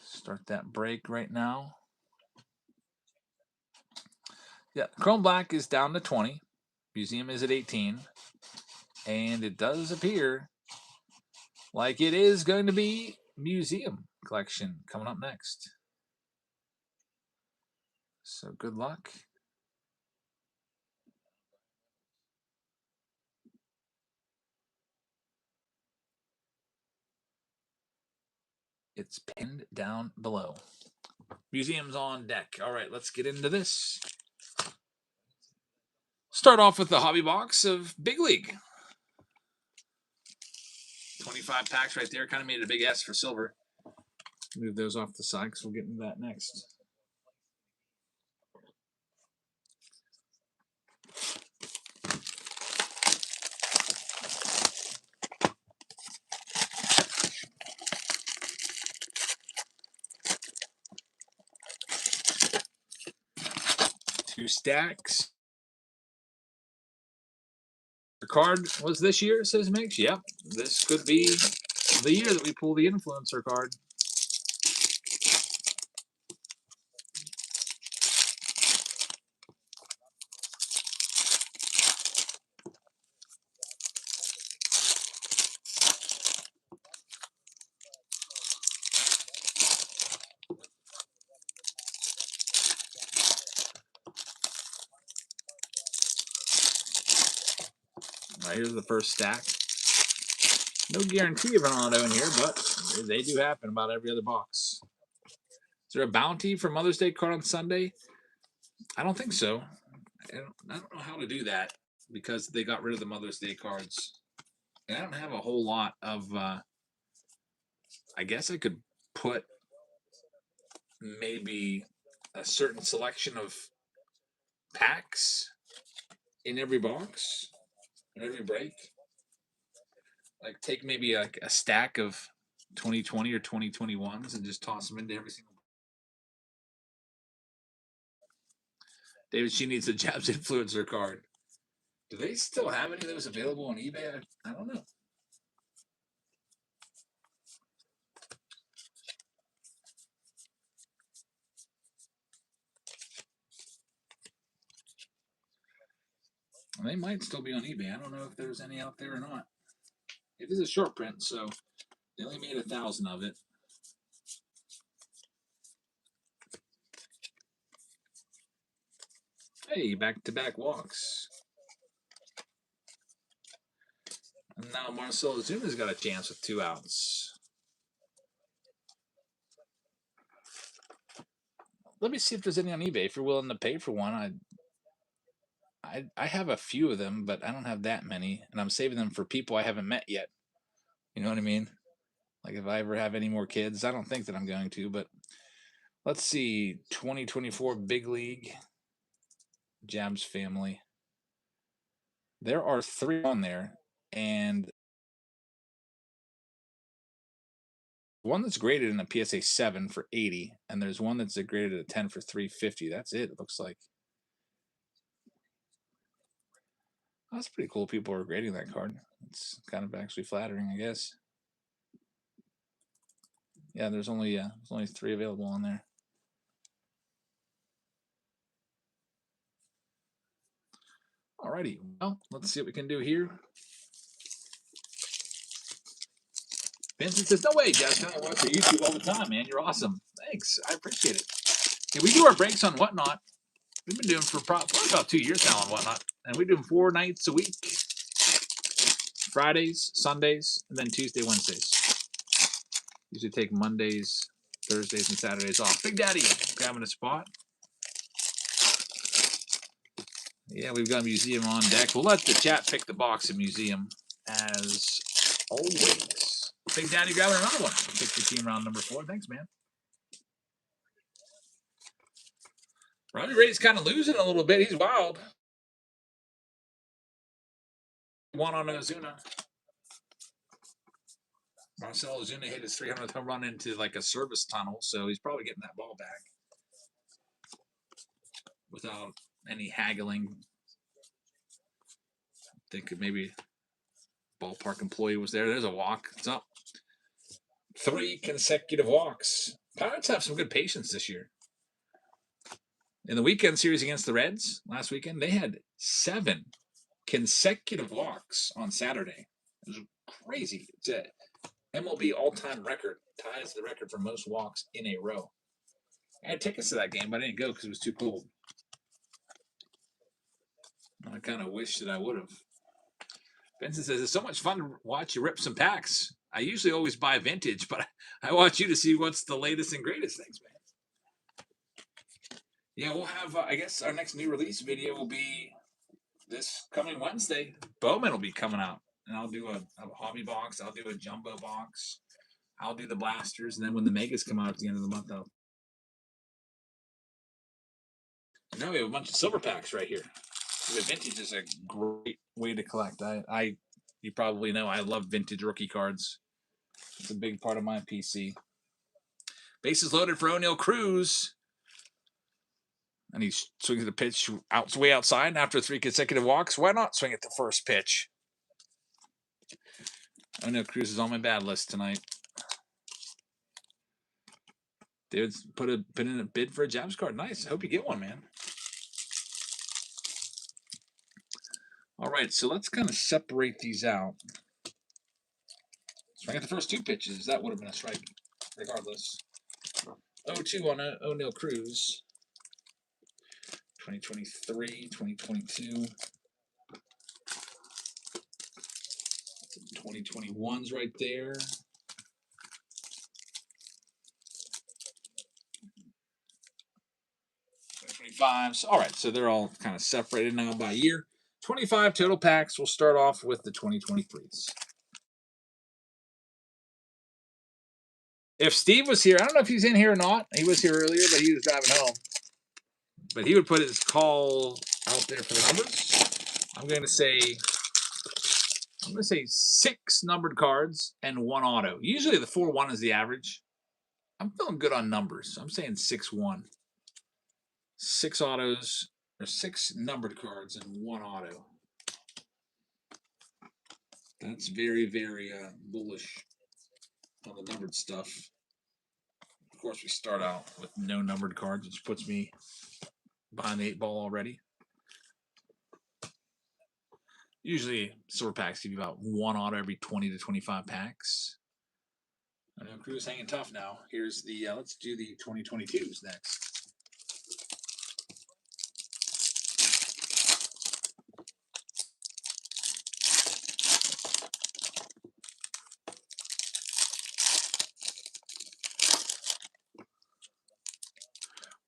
Start that break right now. Yeah, Chrome Black is down to 20. Museum is at 18. And it does appear like it is going to be Museum Collection coming up next. So good luck. It's pinned down below. Museum's on deck. All right, let's get into this. Start off with the hobby box of Big League. 25 packs right there. Kind of made it a big S for silver. Move those off the side because we'll get into that next. Two stacks. The card was this year, says Mix. Yep, this could be the year that we pull the influencer card. All right, here's the first stack. No guarantee of an auto in here, but they do happen about every other box. Is there a bounty for Mother's Day card on Sunday? I don't think so. I don't know how to do that because they got rid of the Mother's Day cards. And I don't have a whole lot of. I guess I could put maybe a certain selection of packs in every box, in every break. Like take maybe like a stack of 2020 or 2021s and just toss them into every single. David, she needs a Jabs influencer card. Do they still have any of those available on eBay? I don't know. They might still be on eBay. I don't know if there's any out there or not. It is a short print, so they only made 1,000 of it. Hey, back-to-back walks. And now Marcell Azuna's got a chance with 2 outs. let me see if there's any on eBay. If you're willing to pay for one, I have a few of them, but I don't have that many, and I'm saving them for people I haven't met yet. You know what I mean? Like if I ever have any more kids, I don't think that I'm going to, but let's see. 2024 Big League Jabs family. There are 3 on there, and one that's graded in a PSA 7 for 80, and there's one that's graded at a 10 for 350. That's it looks like. That's pretty cool. People are grading that card. It's kind of actually flattering, I guess. Yeah, there's only 3 available on there. Alrighty, well, let's see what we can do here. Vincent says, "No way, Justin. I watch your YouTube all the time, man. You're awesome. Thanks. I appreciate it. Yeah, we do our breaks on Whatnot. We've been doing for probably about 2 years now on Whatnot, and we do them 4 nights a week: Fridays, Sundays, and then Tuesday, Wednesdays. Usually take Mondays, Thursdays, and Saturdays off. Big Daddy grabbing a spot. Yeah, we've got museum on deck. We'll let the chat pick the box of museum as always. Big Daddy grabbing another one. Pick your team round number 4. Thanks, man. Robbie Ray's kind of losing a little bit. He's wild. One on Ozuna. Marcell Ozuna hit his 300th home run into like a service tunnel, so he's probably getting that ball back without any haggling. I think maybe ballpark employee was there. There's a walk. It's up. 3 consecutive walks. Pirates have some good patience this year. In the weekend series against the Reds last weekend, they had 7 consecutive walks on Saturday. It was crazy. It's a MLB all-time record. Ties the record for most walks in a row. I had tickets to that game, but I didn't go because it was too cold. I kind of wish that I would have. Benson says, "It's so much fun to watch you rip some packs. I usually always buy vintage, but I want you to see what's the latest and greatest things, man." Yeah, we'll have, I guess our next new release video will be this coming Wednesday. Bowman will be coming out, and I'll do a hobby box. I'll do a jumbo box. I'll do the blasters, and then when the megas come out at the end of the month, now we have a bunch of silver packs right here. The vintage is a great way to collect. You probably know I love vintage rookie cards. It's a big part of my PC. Bases loaded for O'Neal Cruz. And he swings the pitch way outside after 3 consecutive walks. Why not swing at the first pitch? O'Neal Cruz is on my bad list tonight. David's put in a bid for a Jabs card. Nice. I hope you get one, man. All right, so let's kind of separate these out. Swing at the first 2 pitches. That would have been a strike, regardless. 0-2 on O'Neal Cruz. 2023, 2022. 2021's right there. 2025s. All right, so they're all kind of separated now by year. 25 total packs. We'll start off with the 2023s. If Steve was here, I don't know if he's in here or not. He was here earlier, but he was driving home. But he would put his call out there for the numbers. I'm going to say 6 numbered cards and 1 auto. Usually the 4-1 is the average. I'm feeling good on numbers. I'm saying 6-1. 6 autos, or 6 numbered cards and 1 auto. That's very, very bullish on the numbered stuff. Of course, we start out with no numbered cards, which puts me behind the 8 ball already. Usually, silver packs give you about 1 auto every 20 to 25 packs. I know Crew's hanging tough now. Here's the, let's do the 2022s next.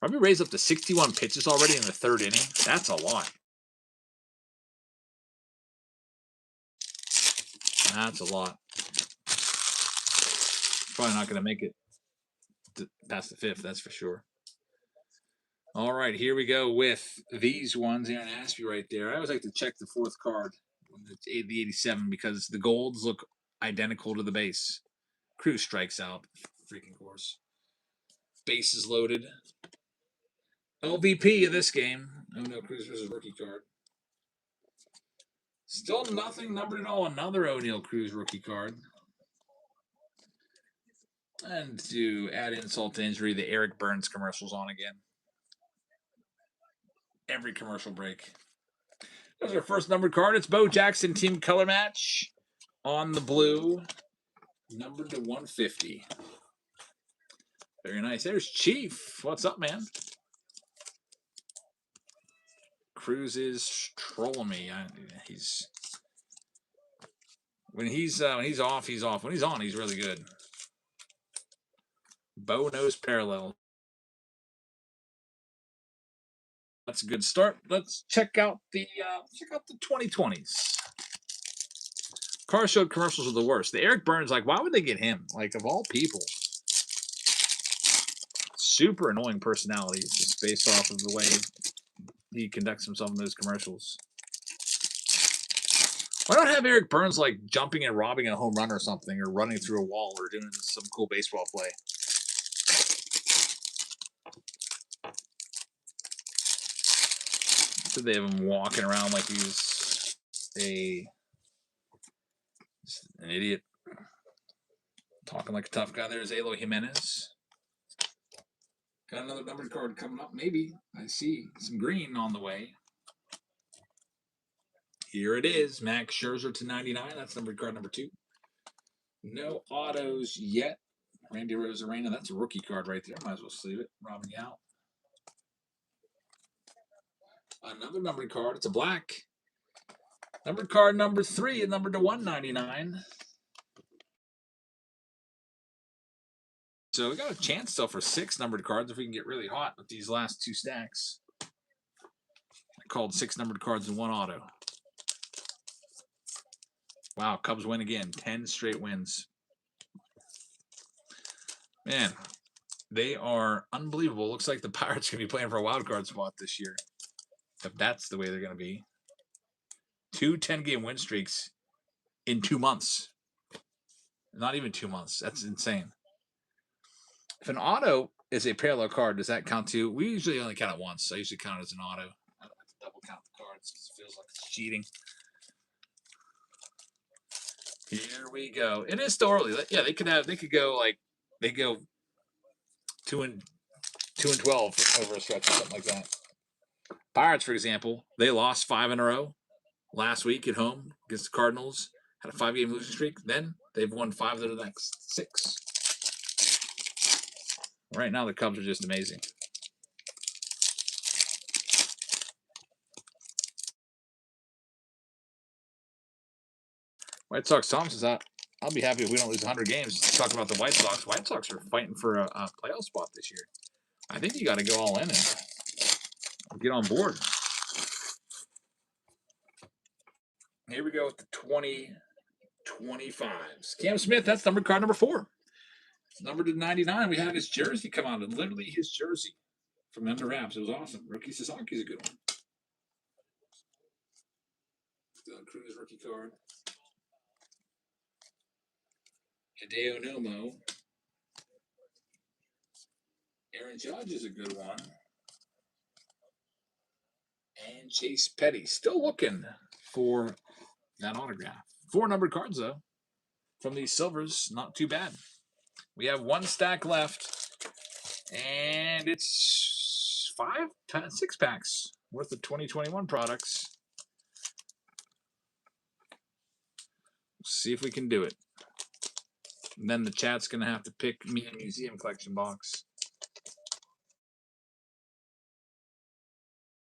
Probably raised up to 61 pitches already in the third inning. That's a lot. That's a lot. Probably not going to make it past the fifth, that's for sure. All right, here we go with these ones. Aaron Ashby right there. I always like to check the fourth card, the 87, because the golds look identical to the base. Cruz strikes out. Freaking course. Bases loaded. LVP of this game. Oh no, Cruz versus rookie card. Still nothing numbered at all. Another O'Neill Cruz rookie card. And to add insult to injury, the Eric Burns commercial's on again. Every commercial break. There's our first numbered card. It's Bo Jackson team color match on the blue, numbered to 150. Very nice. There's Chief. What's up, man? Cruz is trolling me. When he's off, he's off. When he's on, he's really good. Bo knows parallel. That's a good start. Let's check out the 2020s. Car show commercials are the worst. The Eric Burns, like, why would they get him? Like, of all people. Super annoying personality, just based off of the way he conducts himself in those commercials. Why don't have Eric Burns like jumping and robbing a home run or something, or running through a wall, or doing some cool baseball play? So they have him walking around like he's an idiot, talking like a tough guy. There's Eloy Jimenez. Got another numbered card coming up. Maybe I see some green on the way. Here it is, Max Scherzer to 99. That's numbered card number 2. No autos yet. Randy Rosarena, that's a rookie card right there. Might as well sleeve it. Robbing you out. Another numbered card. It's a black. Numbered card number 3 and numbered to 199. So we got a chance still for 6 numbered cards if we can get really hot with these last 2 stacks. I called 6 numbered cards and 1 auto. Wow, Cubs win again. 10 straight wins. Man, they are unbelievable. Looks like the Pirates are going to be playing for a wild card spot this year. If that's the way they're going to be. 2 10-game win streaks in 2 months. Not even 2 months. That's insane. If an auto is a parallel card, does that count too? We usually only count it once. I usually count it as an auto. I don't have to double count the cards because it feels like it's cheating. Here we go. It is still early. Yeah, they could go 2 and 12 over a stretch or something like that. Pirates, for example, they lost 5 in a row last week at home against the Cardinals. Had a 5-game losing streak. Then they've won 5 of their next 6. Right now, the Cubs are just amazing. White Sox Tom says, I'll be happy if we don't lose 100 games. Talk about the White Sox. White Sox are fighting for a playoff spot this year. I think you got to go all in and get on board. Here we go with the 2025s. Cam Smith, that's numbered card number 4. Numbered to 99. We had his jersey come out. Literally his jersey from Under Wraps. It was awesome. Rookie Sasaki's a good one. Dylan Cruz rookie card. Hideo Nomo. Aaron Judge is a good one. And Chase Petty. Still looking for that autograph. 4 numbered cards, though, from these silvers. Not too bad. We have 1 stack left. And it's 6 packs worth of 2021 products. Let's see if we can do it. And then the chat's going to have to pick me a museum collection box.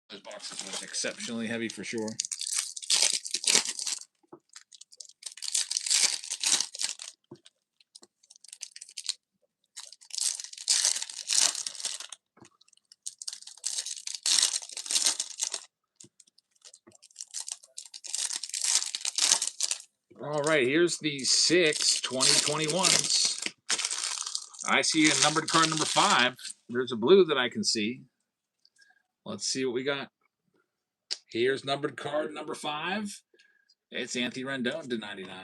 Those boxes was exceptionally heavy for sure. All right, here's the 6 2021s. I see a numbered card number 5. There's a blue that I can see. Let's see what we got. Here's numbered card number 5. It's Anthony Rendon to 99.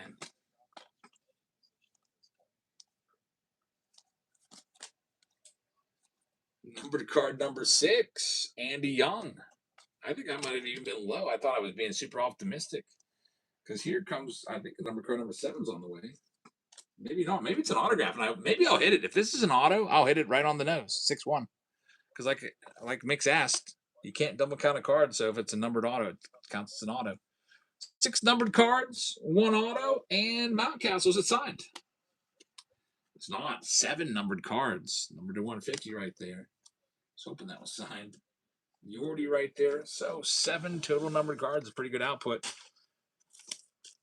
Numbered card number 6, Andy Young. I think I might have even been low. I thought I was being super optimistic. Because here comes, I think, number card number 7's on the way. Maybe not. Maybe it's an autograph, and maybe I'll hit it. If this is an auto, I'll hit it right on the nose. 6-1. Because like Mick's asked, you can't double count a card. So if it's a numbered auto, it counts as an auto. 6 numbered cards, 1 auto, and Mountcastle's it signed. It's not. 7 numbered cards, number to 150 right there. Just hoping that was signed. Yordi right there. So 7 total numbered cards, a pretty good output.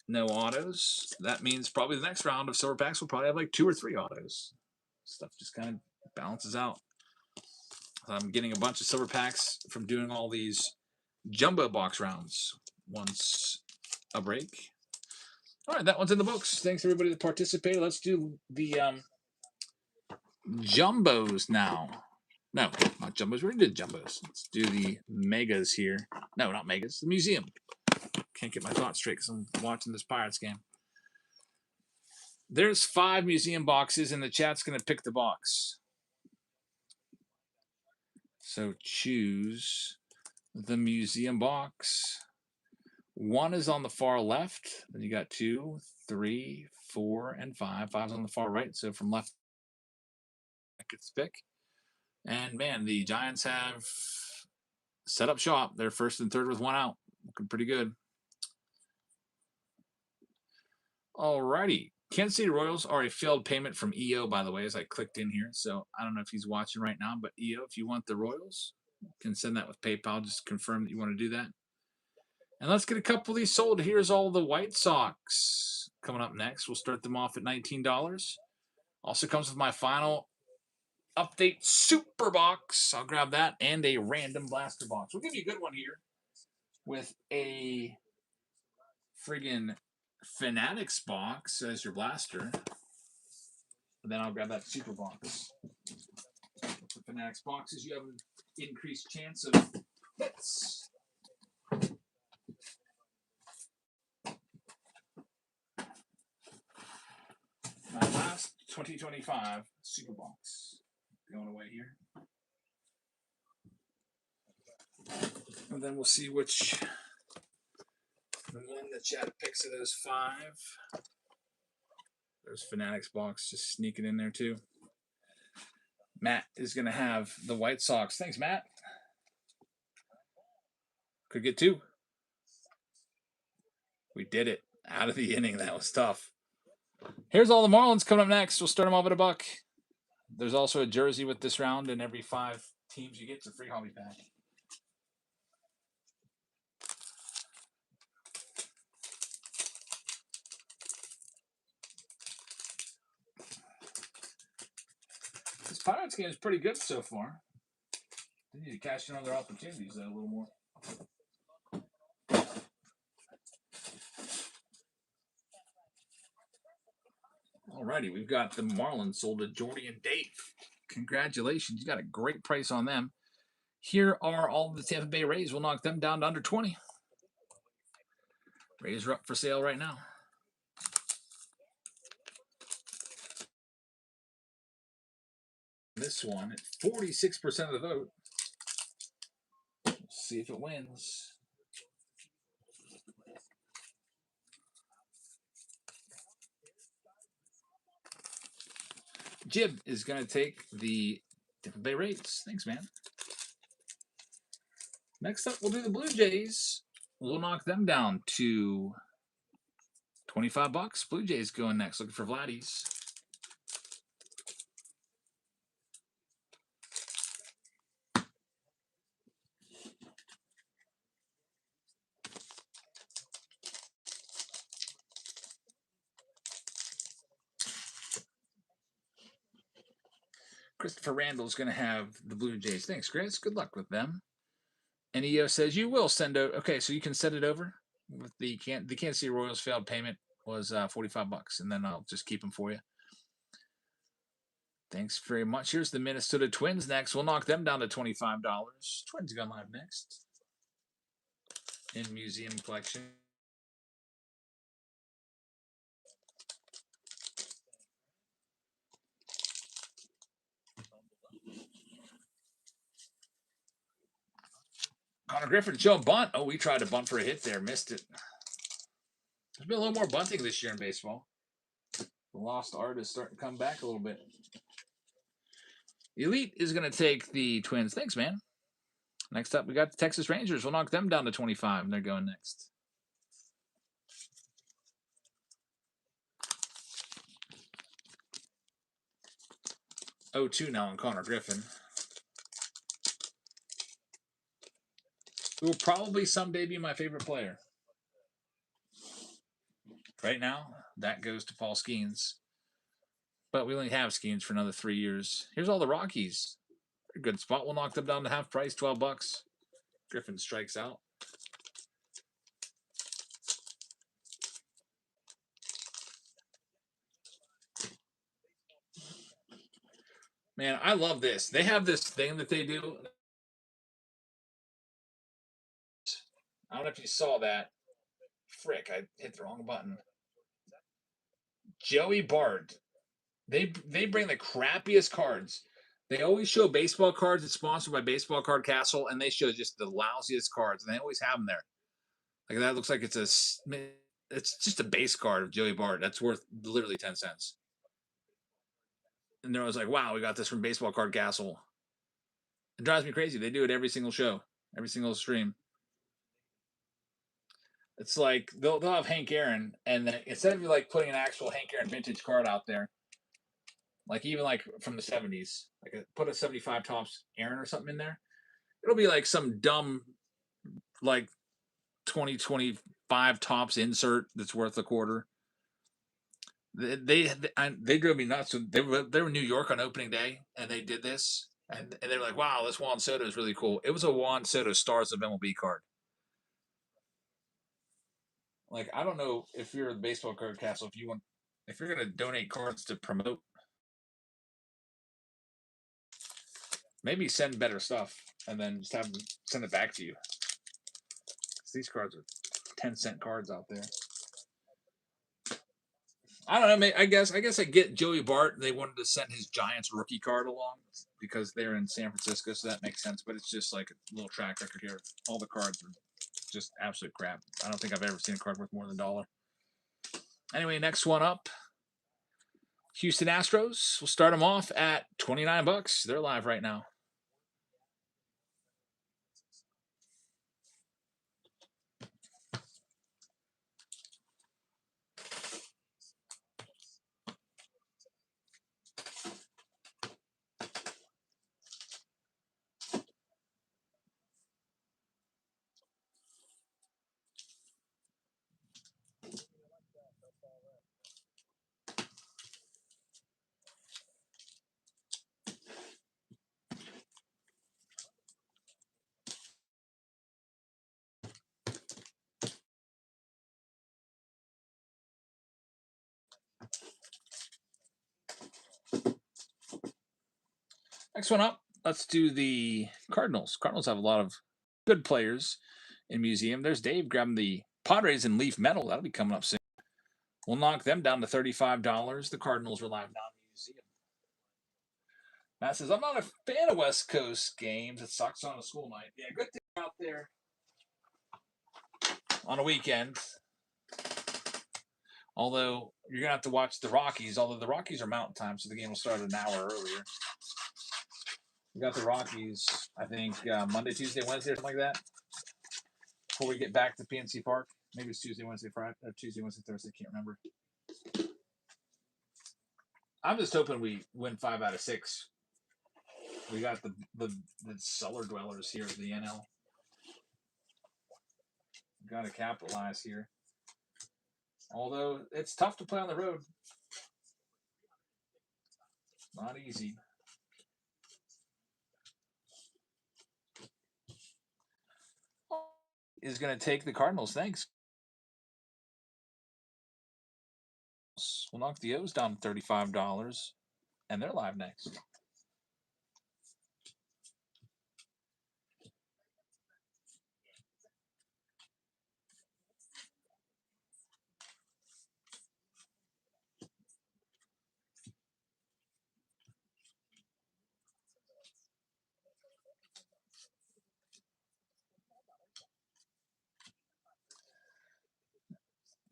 No autos. That means probably the next round of silver packs will probably have like 2 or 3 autos. Stuff just kind of balances out. I'm getting a bunch of silver packs from doing all these jumbo box rounds once a break. All right, that one's in the books. Thanks everybody that participated. Let's do the jumbos now. No, not jumbos. We already did jumbos. Let's do the megas here. No, not megas. The museum. Can't get my thoughts straight because I'm watching this Pirates game. There's 5 museum boxes, and the chat's going to pick the box. So choose the museum box. 1 is on the far left. Then you got 2, 3, 4, and 5. 5's on the far right. So from left, that gets the pick. And man, the Giants have set up shop. They're first and third with 1 out. Looking pretty good. Alrighty. Kansas City Royals are a failed payment from EO, by the way, as I clicked in here. So I don't know if he's watching right now, but EO, if you want the Royals, you can send that with PayPal. Just confirm that you want to do that. And let's get a couple of these sold. Here's all the White Sox coming up next. We'll start them off at $19. Also comes with my final update super box. I'll grab that and a random blaster box. We'll give you a good one here with a friggin' Fanatics box as your blaster. And then I'll grab that super box. With the Fanatics boxes, you have an increased chance of hits. My last 2025 super box going away here. And then we'll see which the one that Chad picks of those 5. There's Fanatics box just sneaking in there too. Matt is going to have the White Sox. Thanks, Matt. Could get 2. We did it. Out of the inning. That was tough. Here's all the Marlins coming up next. We'll start them off at $1. There's also a jersey with this round, and every 5 teams you get a free hobby pack. This Pirates game is pretty good so far. They need to cash in on their opportunities a little more. Alrighty, we've got the Marlins sold to Jordy and Dave. Congratulations, you got a great price on them. Here are all the Tampa Bay Rays. We'll knock them down to under 20. Rays are up for sale right now. This one at 46% of the vote. We'll see if it wins. Jib is going to take the Tampa Bay Rays. Thanks, man. Next up, we'll do the Blue Jays. We'll knock them down to $25. Blue Jays going next. Looking for Vladdy's. Christopher Randall's going to have the Blue Jays. Thanks, Chris. Good luck with them. And EO says you will send out. Okay, so you can send it over with the Kansas City Royals failed payment. was $45, and then I'll just keep them for you. Thanks very much. Here's the Minnesota Twins next. We'll knock them down to $25. Twins gone live next in museum collection. Connor Griffin, show a bunt. Oh, we tried to bunt for a hit there, missed it. There's been a little more bunting this year in baseball. The lost art is starting to come back a little bit. Elite is going to take the Twins. Thanks, man. Next up, we got the Texas Rangers. We'll knock them down to 25, and they're going next. Oh, 2 now on Connor Griffin. Who will probably someday be my favorite player. Right now, that goes to Paul Skeens. But we only have Skeens for another 3 years. Here's all the Rockies. Good spot. We'll knock them down to half price, $12. Griffin strikes out. Man, I love this. They have this thing that they do. I don't know if you saw that. Frick, I hit the wrong button. Joey Bart. They bring the crappiest cards. They always show baseball cards. It's sponsored by Baseball Card Castle, and they show just the lousiest cards, and they always have them there. Like that looks like it's just a base card of Joey Bart. That's worth literally 10 cents. And I was like, wow, we got this from Baseball Card Castle. It drives me crazy. They do it every single show, every single stream. It's like they'll have Hank Aaron, and then instead of like putting an actual Hank Aaron vintage card out there, like even like from the 70s, like put a 75 tops Aaron or something in there, it'll be like some dumb like 2025 tops insert that's worth a quarter. They drove me nuts. They were in New York on opening day, and they did this, and they were like, "Wow, this Juan Soto is really cool." It was a Juan Soto Stars of MLB card. Like I don't know if you're the Baseball Card Castle, if you're gonna donate cards to promote, maybe send better stuff, and then just have them send it back to you. These cards are 10-cent cards out there. I don't know. I guess I get Joey Bart. They wanted to send his Giants rookie card along because they're in San Francisco, so that makes sense. But it's just like a little track record here. All the cards are just absolute crap. I don't think I've ever seen a card worth more than $1. Anyway, next one up, Houston Astros. We'll start them off at $29. They're live right now. Next one up, let's do the Cardinals. Cardinals have a lot of good players in museum. There's Dave grabbing the Padres in leaf metal. That'll be coming up soon. We'll knock them down to $35. The Cardinals are live now in museum. Matt says, I'm not a fan of West Coast games. It sucks on a school night. Yeah, good thing out there on a weekend. Although you're going to have to watch the Rockies, although the Rockies are mountain time, so the game will start an hour earlier. We got the Rockies, I think, Monday, Tuesday, Wednesday, or something like that. Before we get back to PNC Park. Maybe it's Tuesday, Wednesday, Friday, Tuesday, Wednesday, Thursday. Can't remember. I'm just hoping we win 5 out of 6. We got the cellar dwellers here at the NL. We got to capitalize here. Although it's tough to play on the road. Not easy. Is going to take the Cardinals. Thanks. we'll knock the O's down to $35, and they're live next.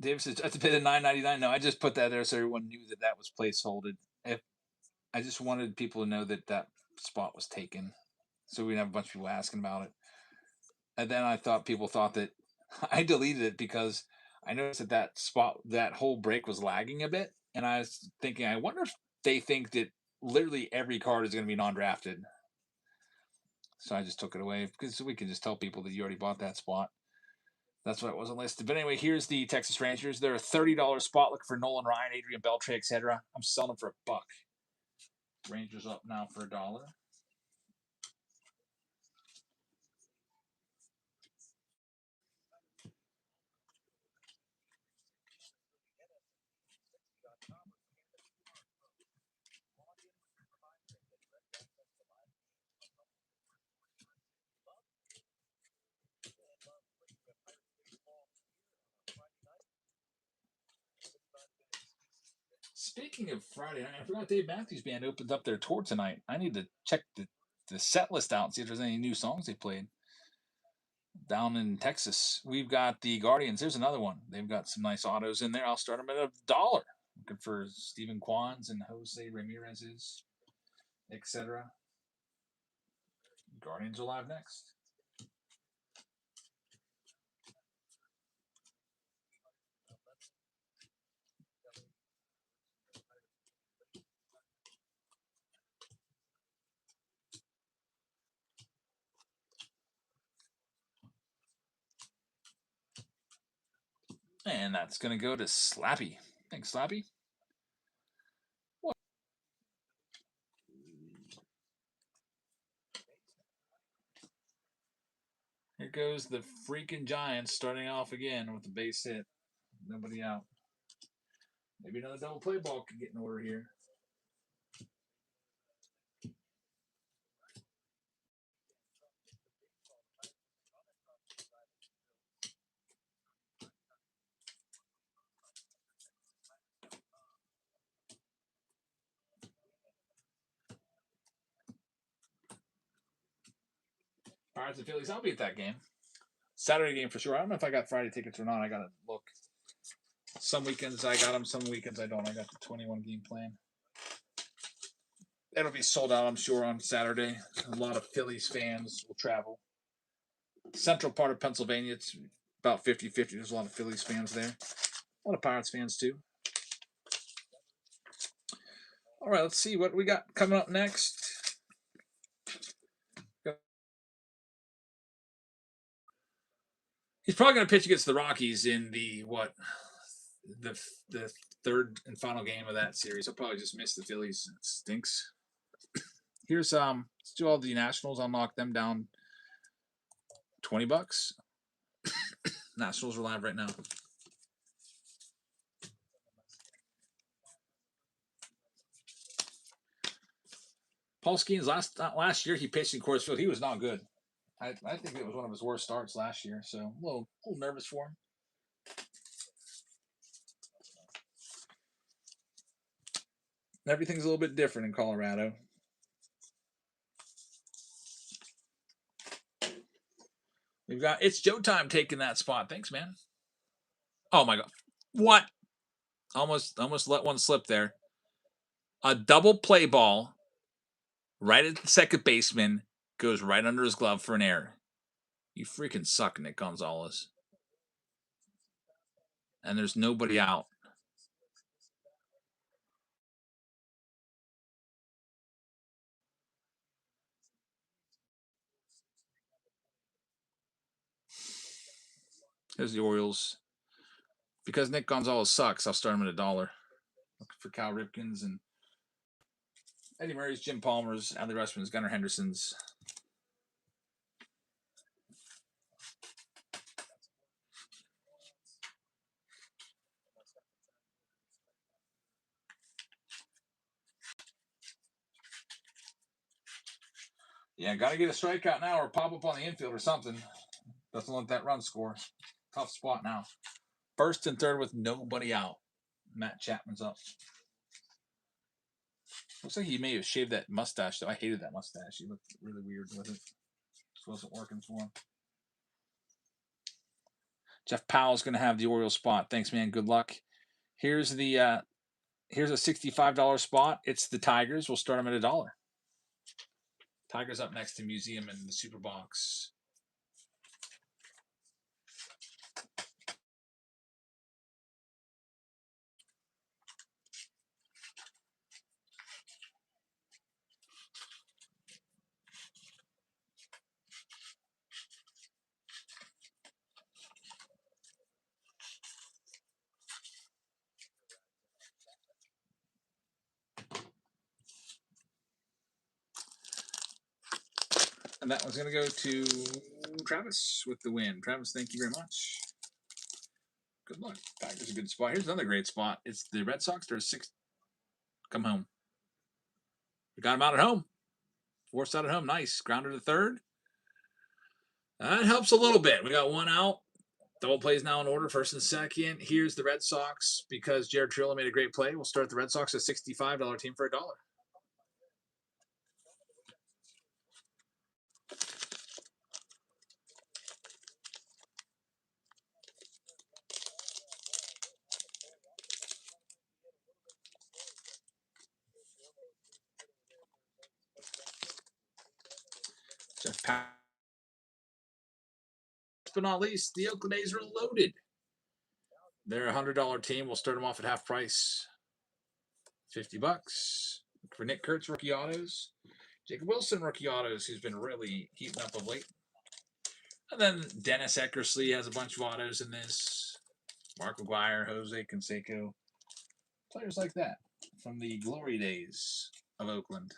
Dave says, I have to pay the $9.99. No, I just put that there so everyone knew that that was placeholded. If I just wanted people to know that that spot was taken, so we didn't have a bunch of people asking about it. And then I thought people thought that I deleted it because I noticed that that spot, that whole break was lagging a bit, and I was thinking, I wonder if they think that literally every card is going to be non-drafted. So I just took it away because we can just tell people that you already bought that spot. That's why it wasn't listed. But anyway, here's the Texas Rangers. They're a $30 spot looking for Nolan Ryan, Adrian Beltre, etc. I'm selling them for $1. Rangers up now for $1. Speaking of Friday night, I forgot Dave Matthews Band opens up their tour tonight. I need to check the set list out and see if there's any new songs they played down in Texas. We've got the Guardians. There's another one. They've got some nice autos in there. I'll start them at $1. Looking for Stephen Kwan's and Jose Ramirez's, etc. Guardians are live next. And that's going to go to Slappy. Thanks, Slappy. What? Here goes the freaking Giants starting off again with the base hit. Nobody out. Maybe another double play ball could get in order here. Pirates and Phillies. I'll be at that game. Saturday game for sure. I don't know if I got Friday tickets or not. I gotta look. Some weekends I got them. Some weekends I don't. I got the 21 game plan. It'll be sold out, I'm sure, on Saturday. A lot of Phillies fans will travel. Central part of Pennsylvania, it's about 50-50. There's a lot of Phillies fans there. A lot of Pirates fans too. All right, let's see what we got coming up next. He's probably going to pitch against the Rockies in the the third and final game of that series. I'll probably just miss the Phillies. It stinks. Here's let's do all the Nationals. I'll knock them down $20. Nationals are live right now. Paul Skeens last year he pitched in Coors Field. He was not good. I think it was one of his worst starts last year. So a little nervous for him. Everything's a little bit different in Colorado. We've got It's Joe Time taking that spot. Thanks, man. Oh my god. What? Almost let one slip there. A double play ball right at the second baseman goes right under his glove for an error. You freaking suck, Nick Gonzalez. And there's nobody out. There's the Orioles. Because Nick Gonzalez sucks, I'll start him at $1. Looking for Cal Ripkins and Eddie Murray's, Jim Palmer's, Adley Rutschman's, Gunnar Henderson's. Yeah, got to get a strikeout now or pop up on the infield or something. Doesn't let that run score. Tough spot now. First and third with nobody out. Matt Chapman's up. Looks like he may have shaved that mustache, though. I hated that mustache. He looked really weird with it. Just wasn't working for him. Jeff Powell's going to have the Orioles spot. Thanks, man. Good luck. Here's a $65 spot. It's the Tigers. We'll start them at $1. Tigers up next to Museum and the Super Box. And that one's going to go to Travis with the win. Travis, thank you very much. Good luck. Tigers a good spot. Here's another great spot. It's the Red Sox. They're 6. Come home. We got them out at home. Forced out at home. Nice. Grounded to third. That helps a little bit. We got one out. Double plays now in order, first and second. Here's the Red Sox because Jared Trillo made a great play. We'll start the Red Sox at $65 team for $1. Jeff Powell. Last but not least, the Oakland A's are loaded. They're a $100 team. We'll start them off at half price. $50 for Nick Kurtz rookie autos. Jacob Wilson rookie autos, who's been really heating up of late. And then Dennis Eckersley has a bunch of autos in this. Mark McGuire, Jose Canseco. Players like that from the glory days of Oakland.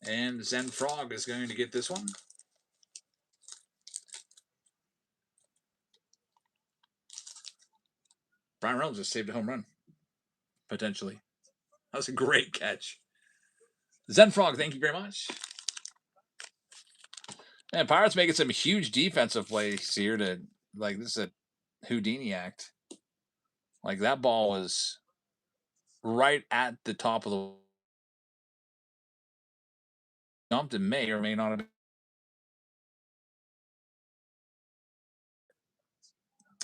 And Zen Frog is going to get this one. Brian Reynolds just saved a home run, potentially. That was a great catch. Zen Frog, thank you very much. Man, Pirates making some huge defensive plays here to, like, this is a Houdini act. Like, that ball was right at the top of the jumped and may or may not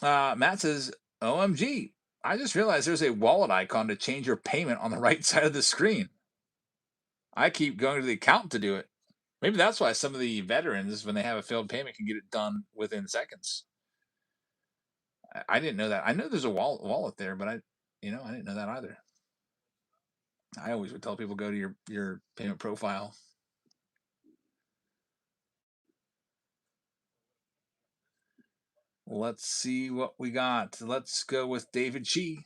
have. Matt says, OMG, I just realized there's a wallet icon to change your payment on the right side of the screen. I keep going to the accountant to do it. Maybe that's why some of the veterans, when they have a failed payment, can get it done within seconds. I didn't know that. I know there's a wallet there, but I didn't know that either. I always would tell people go to your payment profile. Let's see what we got. Let's go with David Chi.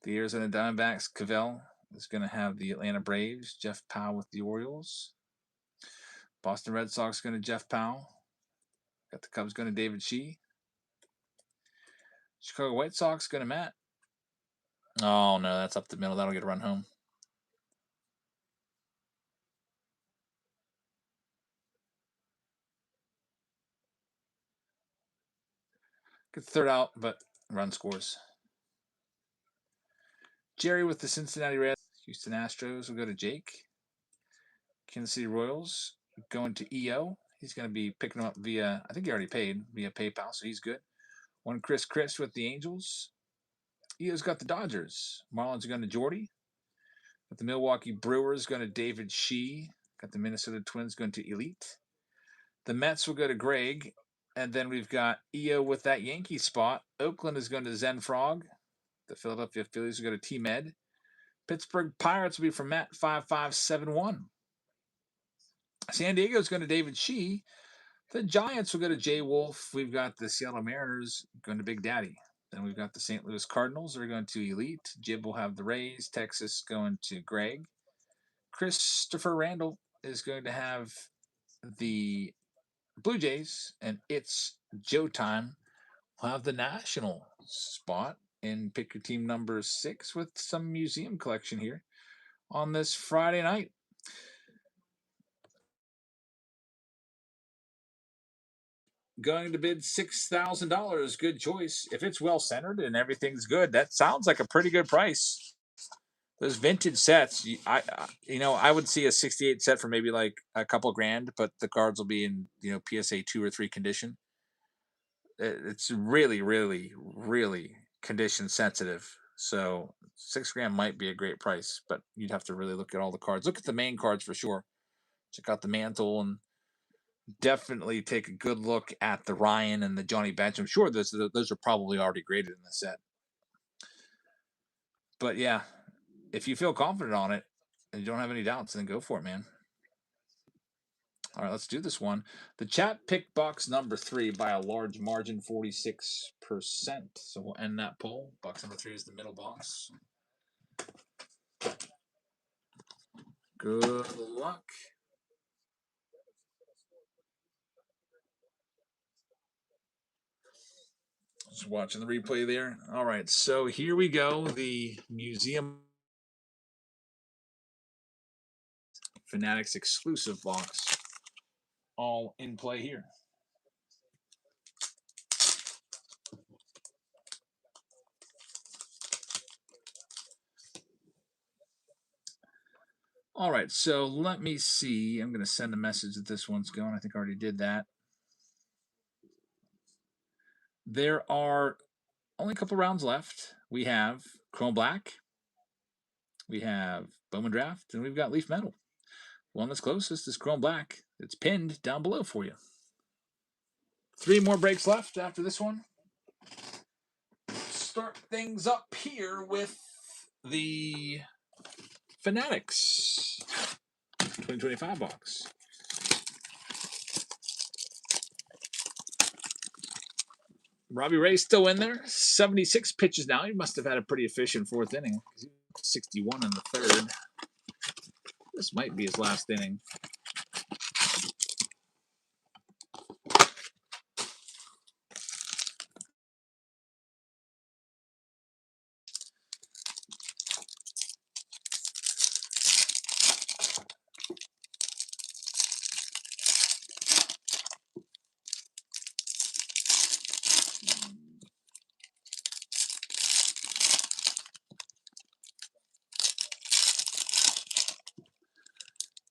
The Arizona Diamondbacks. Cavell is going to have the Atlanta Braves. Jeff Powell with the Orioles. Boston Red Sox going to Jeff Powell. Got the Cubs going to David Chi. Chicago White Sox going to Matt. Oh, no, that's up the middle. That'll get a run home. Gets third out, but run scores. Jerry with the Cincinnati Reds. Houston Astros will go to Jake. Kansas City Royals going to EO. He's going to be picking them up via, I think he already paid via PayPal, so he's good. One Chris with the Angels. EO's got the Dodgers. Marlins are going to Jordy. Got the Milwaukee Brewers going to David Shee. Got the Minnesota Twins going to Elite. The Mets will go to Greg. And then we've got EO with that Yankee spot. Oakland is going to Zen Frog. The Philadelphia Phillies will go to T-Med. Pittsburgh Pirates will be from Matt 5571. San Diego is going to David Shee. The Giants will go to Jay Wolf. We've got the Seattle Mariners going to Big Daddy. Then we've got the St. Louis Cardinals. They're going to Elite. Jib will have the Rays. Texas going to Greg. Christopher Randall is going to have the Blue Jays and it's Joe time. We'll have the national spot in pick your team number 6 with some museum collection here on this Friday night. Going to bid $6,000. Good choice. If it's well centered and everything's good, that sounds like a pretty good price. Those vintage sets, I would see a 68 set for maybe like a couple grand, but the cards will be in PSA 2 or 3 condition. It's really, really, really condition sensitive. So $6 grand might be a great price, but you'd have to really look at all the cards. Look at the main cards for sure. Check out the mantle and definitely take a good look at the Ryan and the Johnny Bench. I'm sure those are probably already graded in the set. But yeah, if you feel confident on it and you don't have any doubts, then go for it, man. All right, let's do this one. The chat picked box number 3 by a large margin, 46%. So we'll end that poll. Box number 3 is the middle box. Good luck. Just watching the replay there. All right, so here we go. The Museum Fanatics exclusive box. All in play here. All right, so let me see. I'm going to send a message that this one's going. I think I already did that. There are only a couple rounds left. We have Chrome Black, we have Bowman Draft, and we've got Leaf Metal. The one that's closest is Chrome Black. It's pinned down below for you. 3 more breaks left after this one. Start things up here with the Fanatics 2025 box. Robbie Ray's still in there. 76 pitches now. He must have had a pretty efficient 4th inning. 61 in the 3rd. This might be his last inning.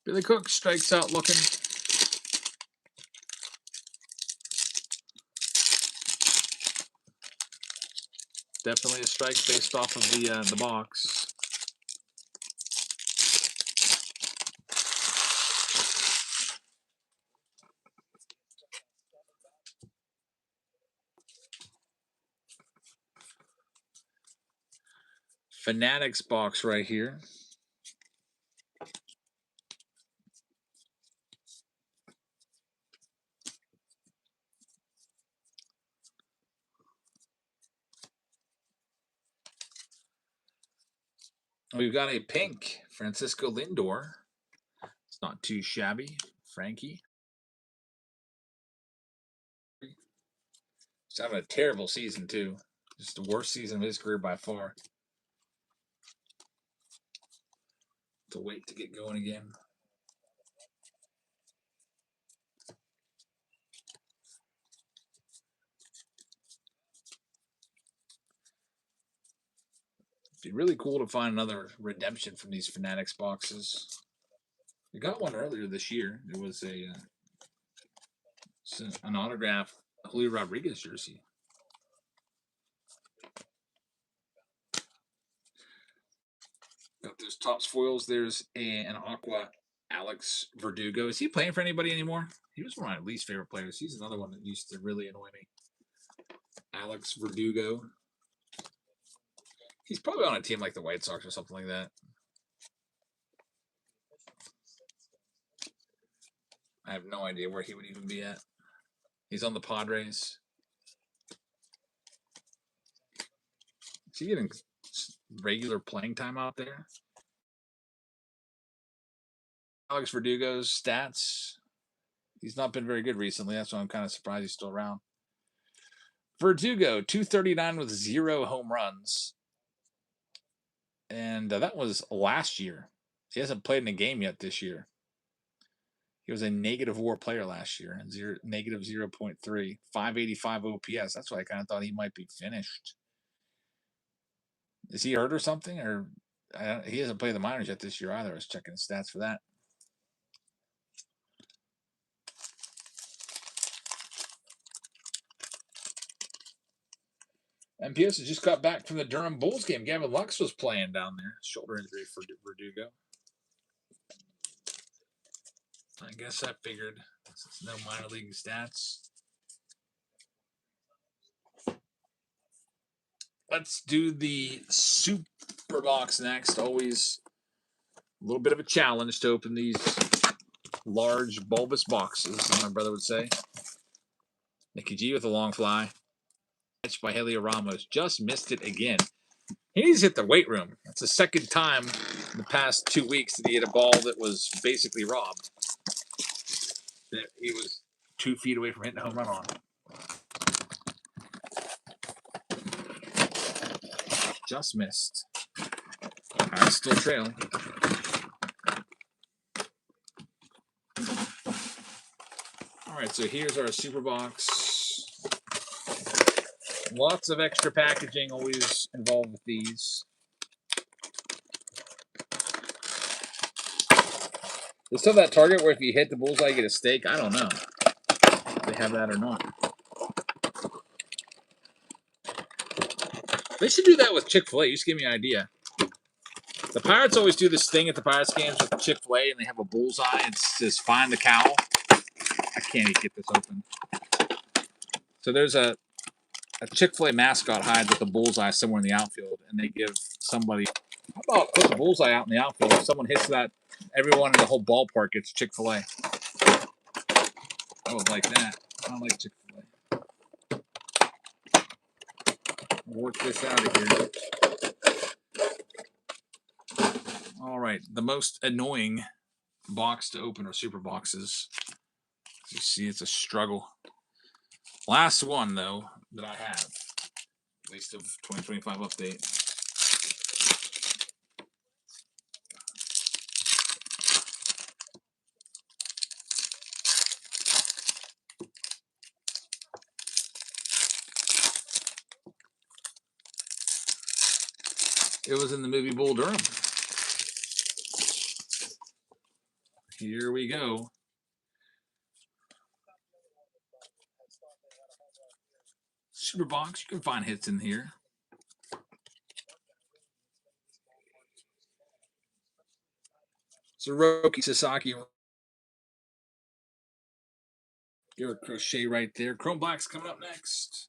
Billy Cook strikes out looking. Definitely a strike based off of the box. Fanatics box right here. We've got a pink Francisco Lindor. It's not too shabby. Frankie. He's having a terrible season, too. Just the worst season of his career by far. To wait to get going again. It'd be really cool to find another redemption from these Fanatics boxes. We got one earlier this year. It was an autograph Julio Rodriguez jersey. Got those Topps foils. There's an Aqua Alex Verdugo. Is he playing for anybody anymore? He was one of my least favorite players. He's another one that used to really annoy me. Alex Verdugo. He's probably on a team like the White Sox or something like that. I have no idea where he would even be at. He's on the Padres. Is he getting regular playing time out there? Alex Verdugo's stats. He's not been very good recently. That's why I'm kind of surprised he's still around. Verdugo, 239 with 0 home runs. And that was last year. He hasn't played in a game yet this year. He was a negative WAR player last year, negative 0.3, 585 OPS. That's why I kind of thought he might be finished. Is he hurt or something? Or he hasn't played the minors yet this year either. I was checking the stats for that. MPS has just got back from the Durham Bulls game. Gavin Lux was playing down there. Shoulder injury for Verdugo. I guess I figured. Since no minor league stats. Let's do the Super Box next. Always a little bit of a challenge to open these large bulbous boxes, as my brother would say. Mickey G with a long fly. Catch by Helio Ramos. Just missed it again. He needs to hit the weight room. That's the second time in the past 2 weeks that he hit a ball that was basically robbed. That he was 2 feet away from hitting a home run on. Just missed. I still trail. All right, so here's our Super Box. Lots of extra packaging always involved with these. They still have that Target where if you hit the bullseye, you get a steak. I don't know if they have that or not. They should do that with Chick-fil-A. You just give me an idea. The Pirates always do this thing at the Pirates games with Chick-fil-A, and they have a bullseye and it says "Find the cow." I can't even get this open. So there's a Chick-fil-A mascot hides with a bullseye somewhere in the outfield, and they give somebody, how about put the bullseye out in the outfield? If someone hits that, everyone in the whole ballpark gets Chick-fil-A. I would like that. I don't like Chick-fil-A. Work this out of here. All right, the most annoying box to open are super boxes. As you see, it's a struggle. Last one, though, that I have, at least of 2025 update. It was in the movie Bull Durham. Here we go. Super box, you can find hits in here. So Roki Sasaki. Garrett Crochet right there. Chrome Black's coming up next.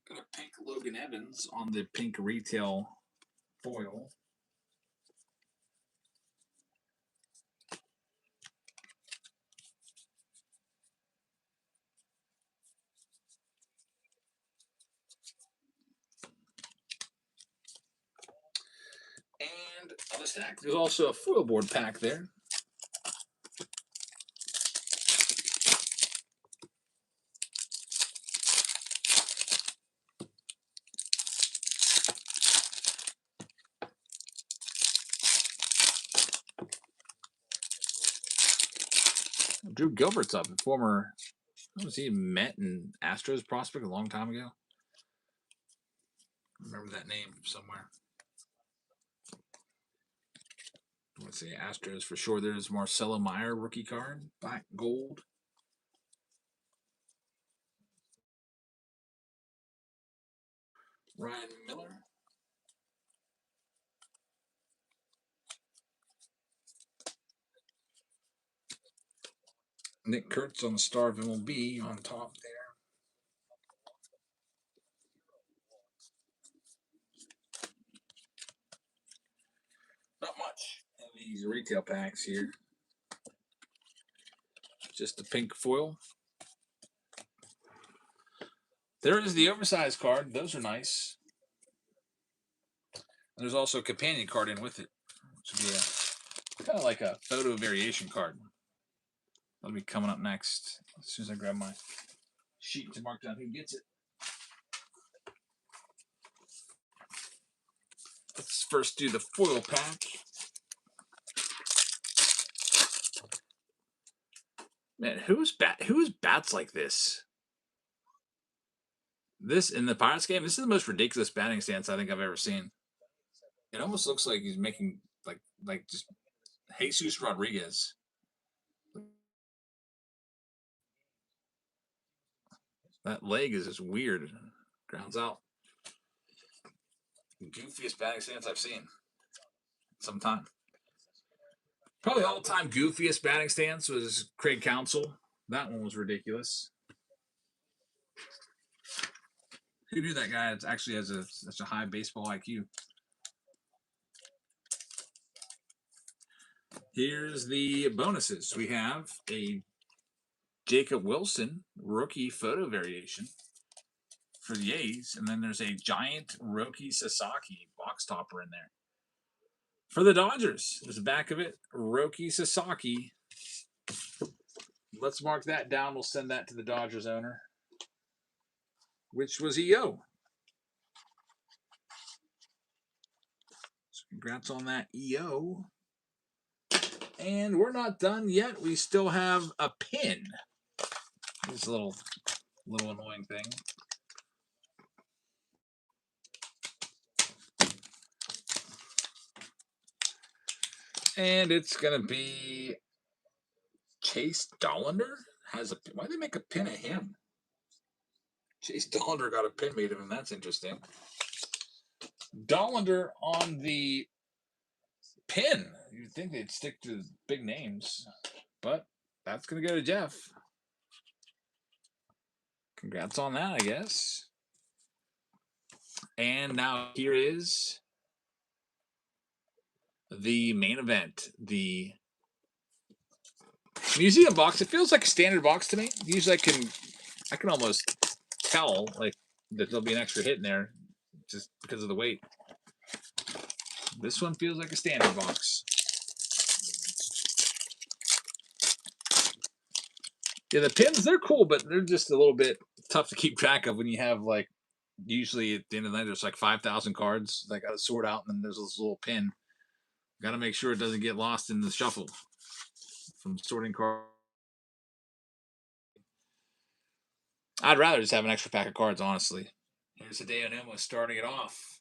Got a pink Logan Evans on the pink retail foil. And on the stack, there's also a foil board pack there. Drew Gilbert's up, former, was he Met and Astros prospect a long time ago? I remember that name somewhere. Let's see, Astros for sure. There's Marcelo Meyer rookie card, black gold. Ryan Miller. Nick Kurtz on the Star of MLB on top there. Not much in these retail packs here. Just the pink foil. There is the oversized card. Those are nice. And there's also a companion card in with it. Which would be kind of like a photo variation card. That'll be coming up next as soon as I grab my sheet to mark down who gets it. Let's first do the foil pack. Man, who's bats like this? This in the Pirates game, this is the most ridiculous batting stance I think I've ever seen. It almost looks like he's making like just Jesus Rodriguez. That leg is just weird. Grounds out. Goofiest batting stance I've seen. Sometime. Probably all-time goofiest batting stance was Craig Counsell. That one was ridiculous. Who knew that guy actually has such a high baseball IQ? Here's the bonuses. We have a Jacob Wilson rookie photo variation for the A's, and then there's a giant Roki Sasaki box topper in there. For the Dodgers, there's the back of it, Roki Sasaki. Let's mark that down. We'll send that to the Dodgers owner, which was EO. So congrats on that, EO. And we're not done yet. We still have a pin. This little annoying thing. And it's going to be Chase Dollander. Why did they make a pin of him? Chase Dollander got a pin made of him. That's interesting. Dollander on the pin. You'd think they'd stick to big names, but that's going to go to Jeff. Congrats on that, I guess. And now here is the main event, the museum box. It feels like a standard box to me. Usually I can almost tell like that there'll be an extra hit in there just because of the weight. This one feels like a standard box. Yeah, the pins, they're cool, but they're just a little bit tough to keep track of when you have like usually at the end of the night there's like 5,000 cards that got to sort out, and then there's this little pin. Got to make sure it doesn't get lost in the shuffle from sorting cards. I'd rather just have an extra pack of cards, honestly. Here's Hideo Nomo starting it off.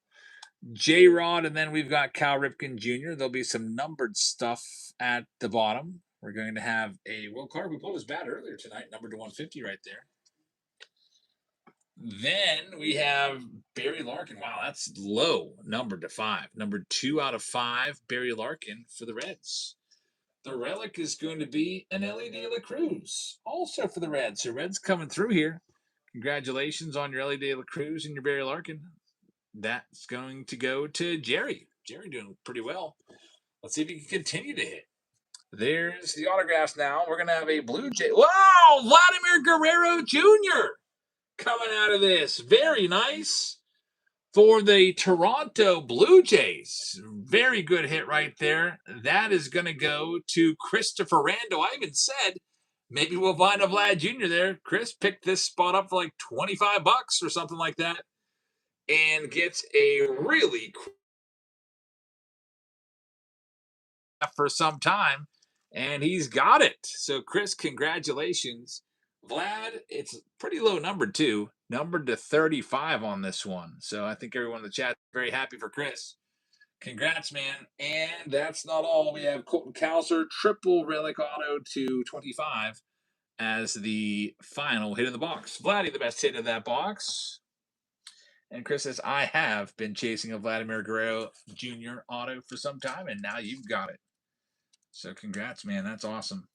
J-Rod, and then we've got Cal Ripken Jr. There'll be some numbered stuff at the bottom. We're going to have a Will Clark. We pulled his bat earlier tonight, numbered to 150 right there. Then we have Barry Larkin. Wow, that's low, numbered to 5. Number 2 out of 5, Barry Larkin for the Reds. The relic is going to be an Ellie De La Cruz, also for the Reds. So Reds coming through here. Congratulations on your Ellie De La Cruz and your Barry Larkin. That's going to go to Jerry. Jerry doing pretty well. Let's see if he can continue to hit. There's the autographs now. We're going to have a Blue Jay. Wow! Vladimir Guerrero Jr. coming out of this. Very nice. For the Toronto Blue Jays. Very good hit right there. That is going to go to Christopher Rando. I even said maybe we'll find a Vlad Jr. there. Chris picked this spot up for like $25 or something like that. And gets a really for some time, and he's got it. So Chris, congratulations. Vlad, it's pretty low numbered too, numbered to 35 on this one. So I think everyone in the chat is very happy for Chris. Congrats, man. And that's not all. We have Colton Cowser, triple relic auto to 25 as the final hit in the box. Vladdy, the best hit of that box. And Chris says, I have been chasing a Vladimir Guerrero Jr. auto for some time, and now you've got it. So congrats, man. That's awesome.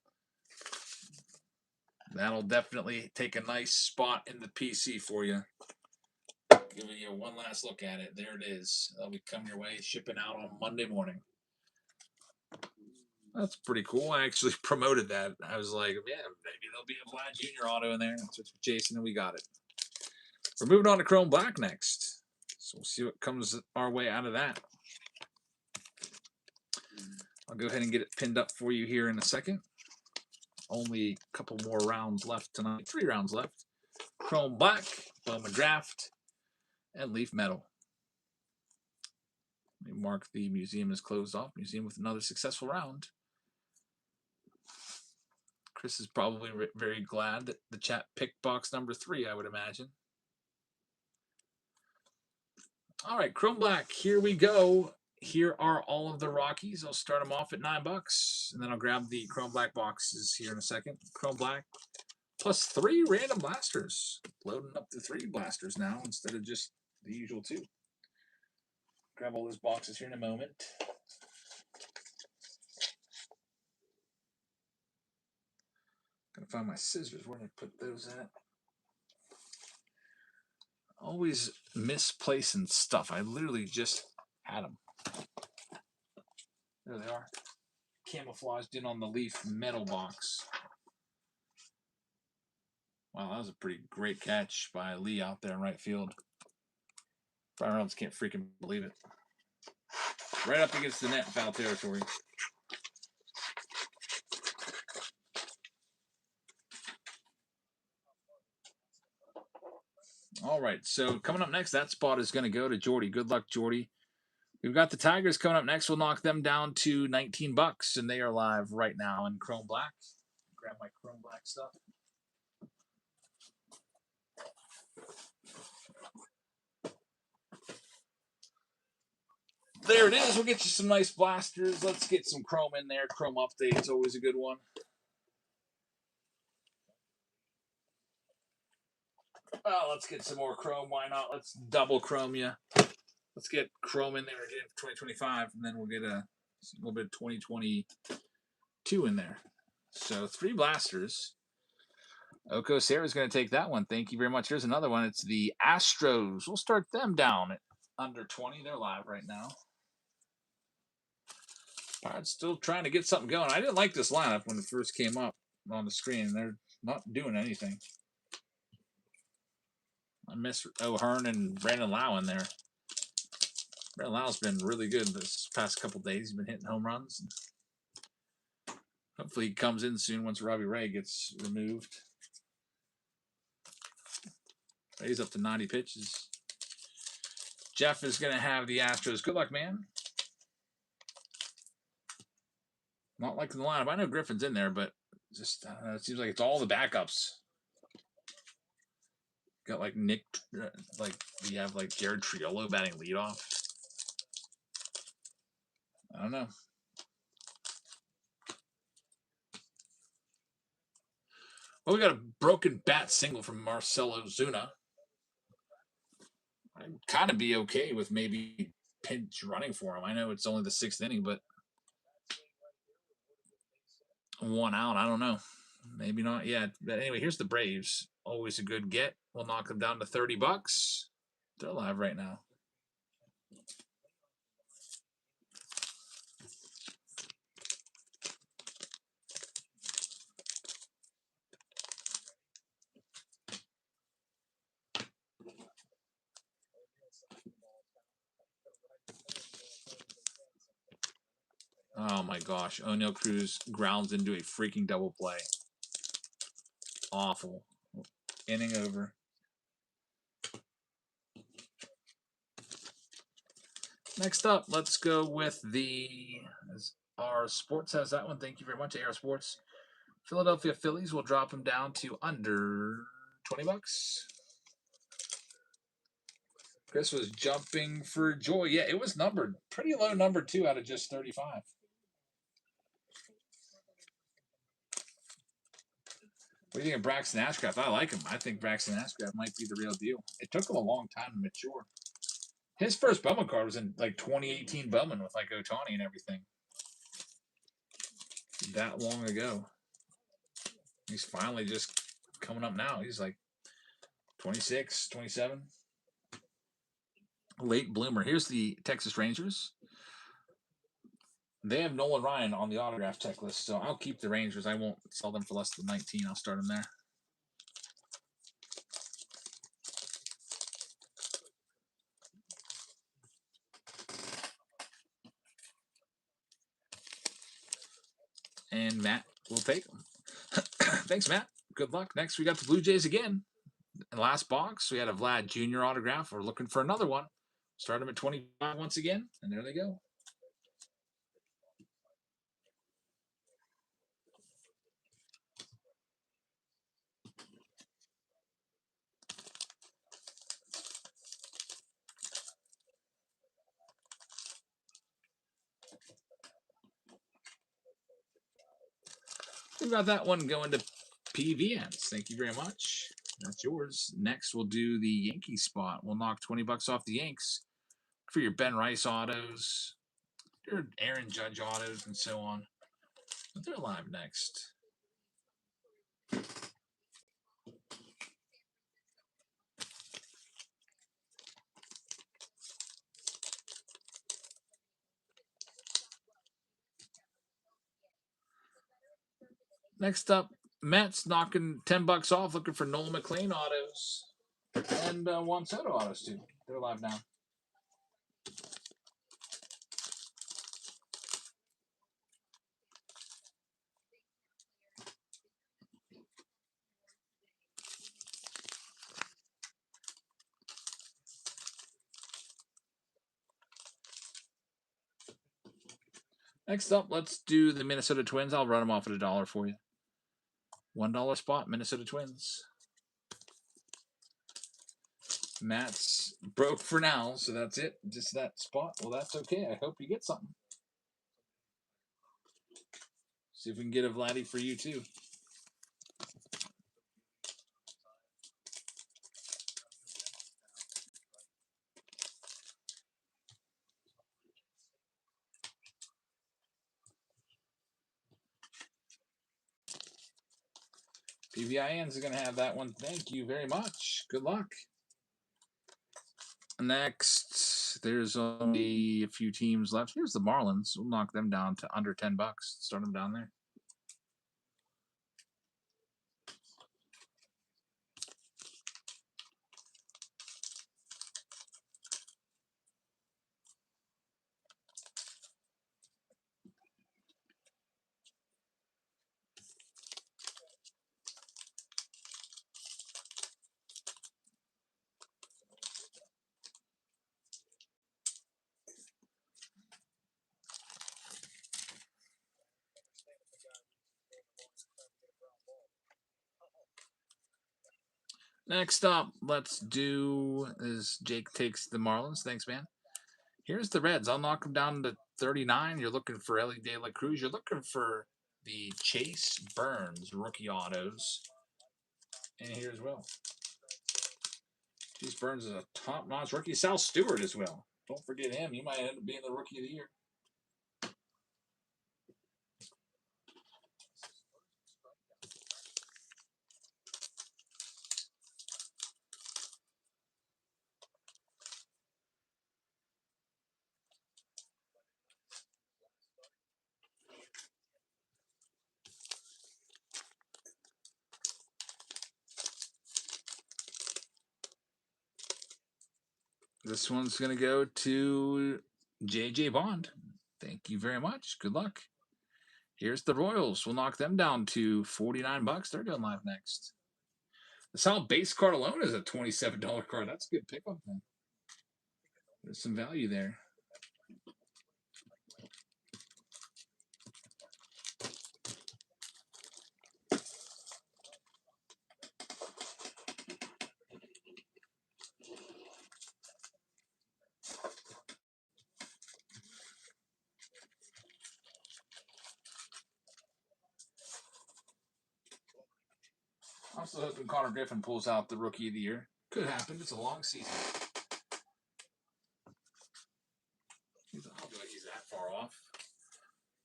That'll definitely take a nice spot in the PC for you. Giving you one last look at it. There it is. That'll be coming your way, shipping out on Monday morning. That's pretty cool. I actually promoted that. I was like, yeah, maybe there'll be a Vlad Jr. auto in there. That's what we're chasing, and we got it. We're moving on to Chrome Black next. So we'll see what comes our way out of that. I'll go ahead and get it pinned up for you here in a second. Only a couple more rounds left tonight. 3 rounds left. Chrome Black, Bowman Draft, and Leaf Metal. We mark the museum is closed off. Museum with another successful round. Chris is probably very glad that the chat picked box number 3, I would imagine. All right, Chrome Black, here we go. Here are all of the Rockies. I'll start them off at $9, and then I'll grab the Chrome Black boxes here in a second. Chrome Black plus 3 random blasters. Loading up the 3 blasters now instead of just the usual 2. Grab all those boxes here in a moment. Gonna find my scissors. Where did I put those at? Always misplacing stuff. I literally just had them. There they are. Camouflaged in on the Leaf Metal box. Wow, that was a pretty great catch by Lee out there in right field. Brian Reynolds can't freaking believe it. Right up against the net, foul territory. All right, so coming up next, that spot is going to go to Jordy. Good luck, Jordy. We've got the Tigers coming up next. We'll knock them down to $19, and they are live right now in Chrome Black. Grab my Chrome Black stuff. There it is. We'll get you some nice blasters. Let's get some Chrome in there. Chrome Update's always a good one. Oh, let's get some more Chrome. Why not? Let's double Chrome you. Let's get Chrome in there again for 2025, and then we'll get a little bit of 2022 in there. So 3 blasters. Oko Sarah's going to take that one. Thank you very much. Here's another one. It's the Astros. We'll start them down at under 20. They're live right now. Pirates still trying to get something going. I didn't like this lineup when it first came up on the screen. They're not doing anything. I miss O'Hearn and Brandon Lau in there. Brandon Lau's been really good this past couple days. He's been hitting home runs. Hopefully he comes in soon once Robbie Ray gets removed. He's up to 90 pitches. Jeff is going to have the Astros. Good luck, man. Not liking the lineup. I know Griffin's in there, but just it seems like it's all the backups. Got like Nick, like you have like Jared Triolo batting leadoff. I don't know. Well, we got a broken bat single from Marcelo Zuna. I'd kind of be okay with maybe pinch running for him. I know it's only the 6th inning, but 1 out. I don't know. Maybe not yet. But anyway, here's the Braves. Always a good get. We'll knock them down to $30. They're live right now. Oh my gosh. O'Neal Cruz grounds into a freaking double play. Awful. Inning over. Next up, let's go with the AR Sports has that one. Thank you very much, AR Sports. Philadelphia Phillies will drop them down to under $20. Chris was jumping for joy. Yeah, it was numbered. Pretty low number, too, out of just 35. What do you think of Braxton Ashcraft? I like him. I think Braxton Ashcraft might be the real deal. It took him a long time to mature. His first Bowman card was in like 2018 Bowman with like Ohtani and everything. That long ago. He's finally just coming up now. He's like 26, 27. Late bloomer. Here's the Texas Rangers. They have Nolan Ryan on the autograph checklist, so I'll keep the Rangers. I won't sell them for less than 19. I'll start them there. and Matt will take them. Thanks, Matt. Good luck. Next, we got the Blue Jays again. In the last box, we had a Vlad Jr. autograph. We're looking for another one. Start them at 25 once again, and there they go. We got that one going to PVNs. Thank you very much. That's yours. Next, we'll do the Yankee spot. We'll knock 20 bucks off the Yanks for your Ben Rice autos, your Aaron Judge autos, and so on. But they're live next. Next up, Mets knocking 10 bucks off, looking for Nolan McLean autos and Juan Soto autos too. They're live now. Next up, let's do the Minnesota Twins. I'll run them off at $1 for you. $1 spot, Minnesota Twins. Matt's broke for now, so that's it. Just that spot. Well, that's okay. I hope you get something. See if we can get a Vladdy for you too. PVINs are going to have that one. Thank you very much. Good luck. Next, there's only a few teams left. Here's the Marlins. We'll knock them down to under 10 bucks. Start them down there. Next up, let's do is Jake takes the Marlins. Thanks, man. Here's the Reds. I'll knock them down to 39. You're looking for Ellie De La Cruz. You're looking for the Chase Burns rookie autos. And here as well. Chase Burns is a top-notch rookie. Sal Stewart as well. Don't forget him. He might end up being the rookie of the year. This one's going to go to JJ Bond. Thank you very much. Good luck. Here's the Royals. We'll knock them down to 49 bucks. They're going live next. The solid base card alone is a $27 card. That's a good pickup, man. There's some value there. I'm still hoping Connor Griffin pulls out the rookie of the year. Could happen. It's a long season. I don't feel like he's that far off.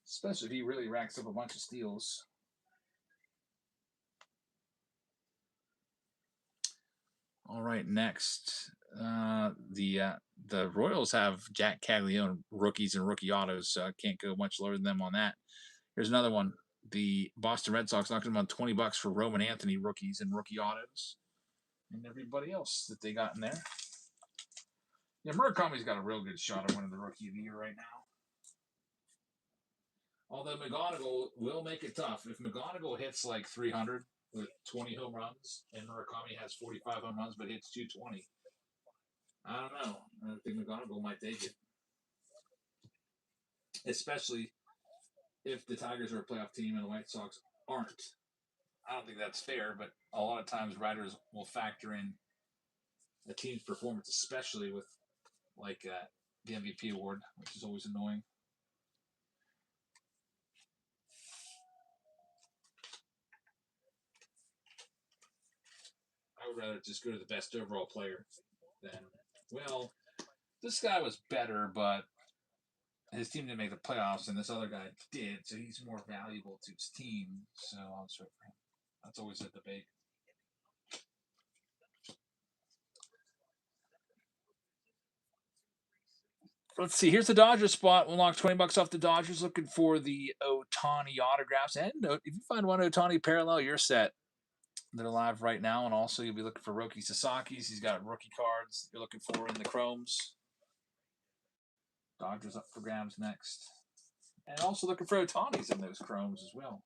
Especially if he really racks up a bunch of steals. All right, next. The Royals have Jack Caglione rookies and rookie autos, so I can't go much lower than them on that. Here's another one. The Boston Red Sox knocking them on 20 bucks for Roman Anthony rookies and rookie autos. And everybody else that they got in there. Yeah, Murakami's got a real good shot at winning the rookie of the year right now. Although McGonigal will make it tough. If McGonigal hits like 300 with 20 home runs, and Murakami has 45 home runs but hits 220, I don't know. I think McGonigal might take it, especially if the Tigers are a playoff team and the White Sox aren't. I don't think that's fair, but a lot of times writers will factor in a team's performance, especially with like the MVP award, which is always annoying. I would rather just go to the best overall player than, well, this guy was better, but his team didn't make the playoffs, and this other guy did, so he's more valuable to his team. So I'll just vote for him. That's always a debate. Let's see. Here's the Dodgers spot. We'll knock $20 off the Dodgers. Looking for the Ohtani autographs. And if you find one Ohtani parallel, you're set. They're live right now. And also, you'll be looking for Roki Sasaki's. He's got rookie cards you're looking for in the Chromes. Dodgers up for grabs next. And also looking for Ohtani's in those Chromes as well.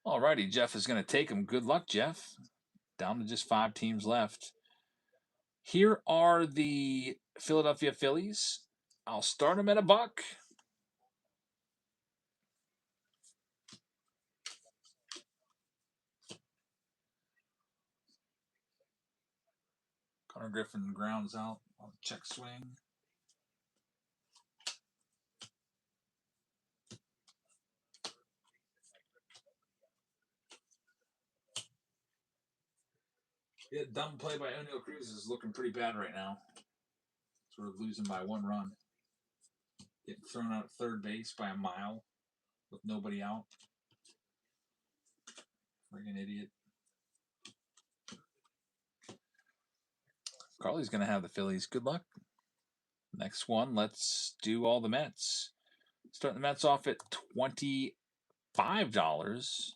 Alrighty, Jeff is going to take him. Good luck, Jeff. Down to just 5 teams left. Here are the Philadelphia Phillies. I'll start them at $1. Connor Griffin grounds out on the check swing. Yeah, dumb play by O'Neill Cruz is looking pretty bad right now. Sort of losing by 1 run. Getting thrown out at third base by a mile with nobody out. Friggin' idiot. Carly's going to have the Phillies. Good luck. Next one, let's do all the Mets. Starting the Mets off at $25.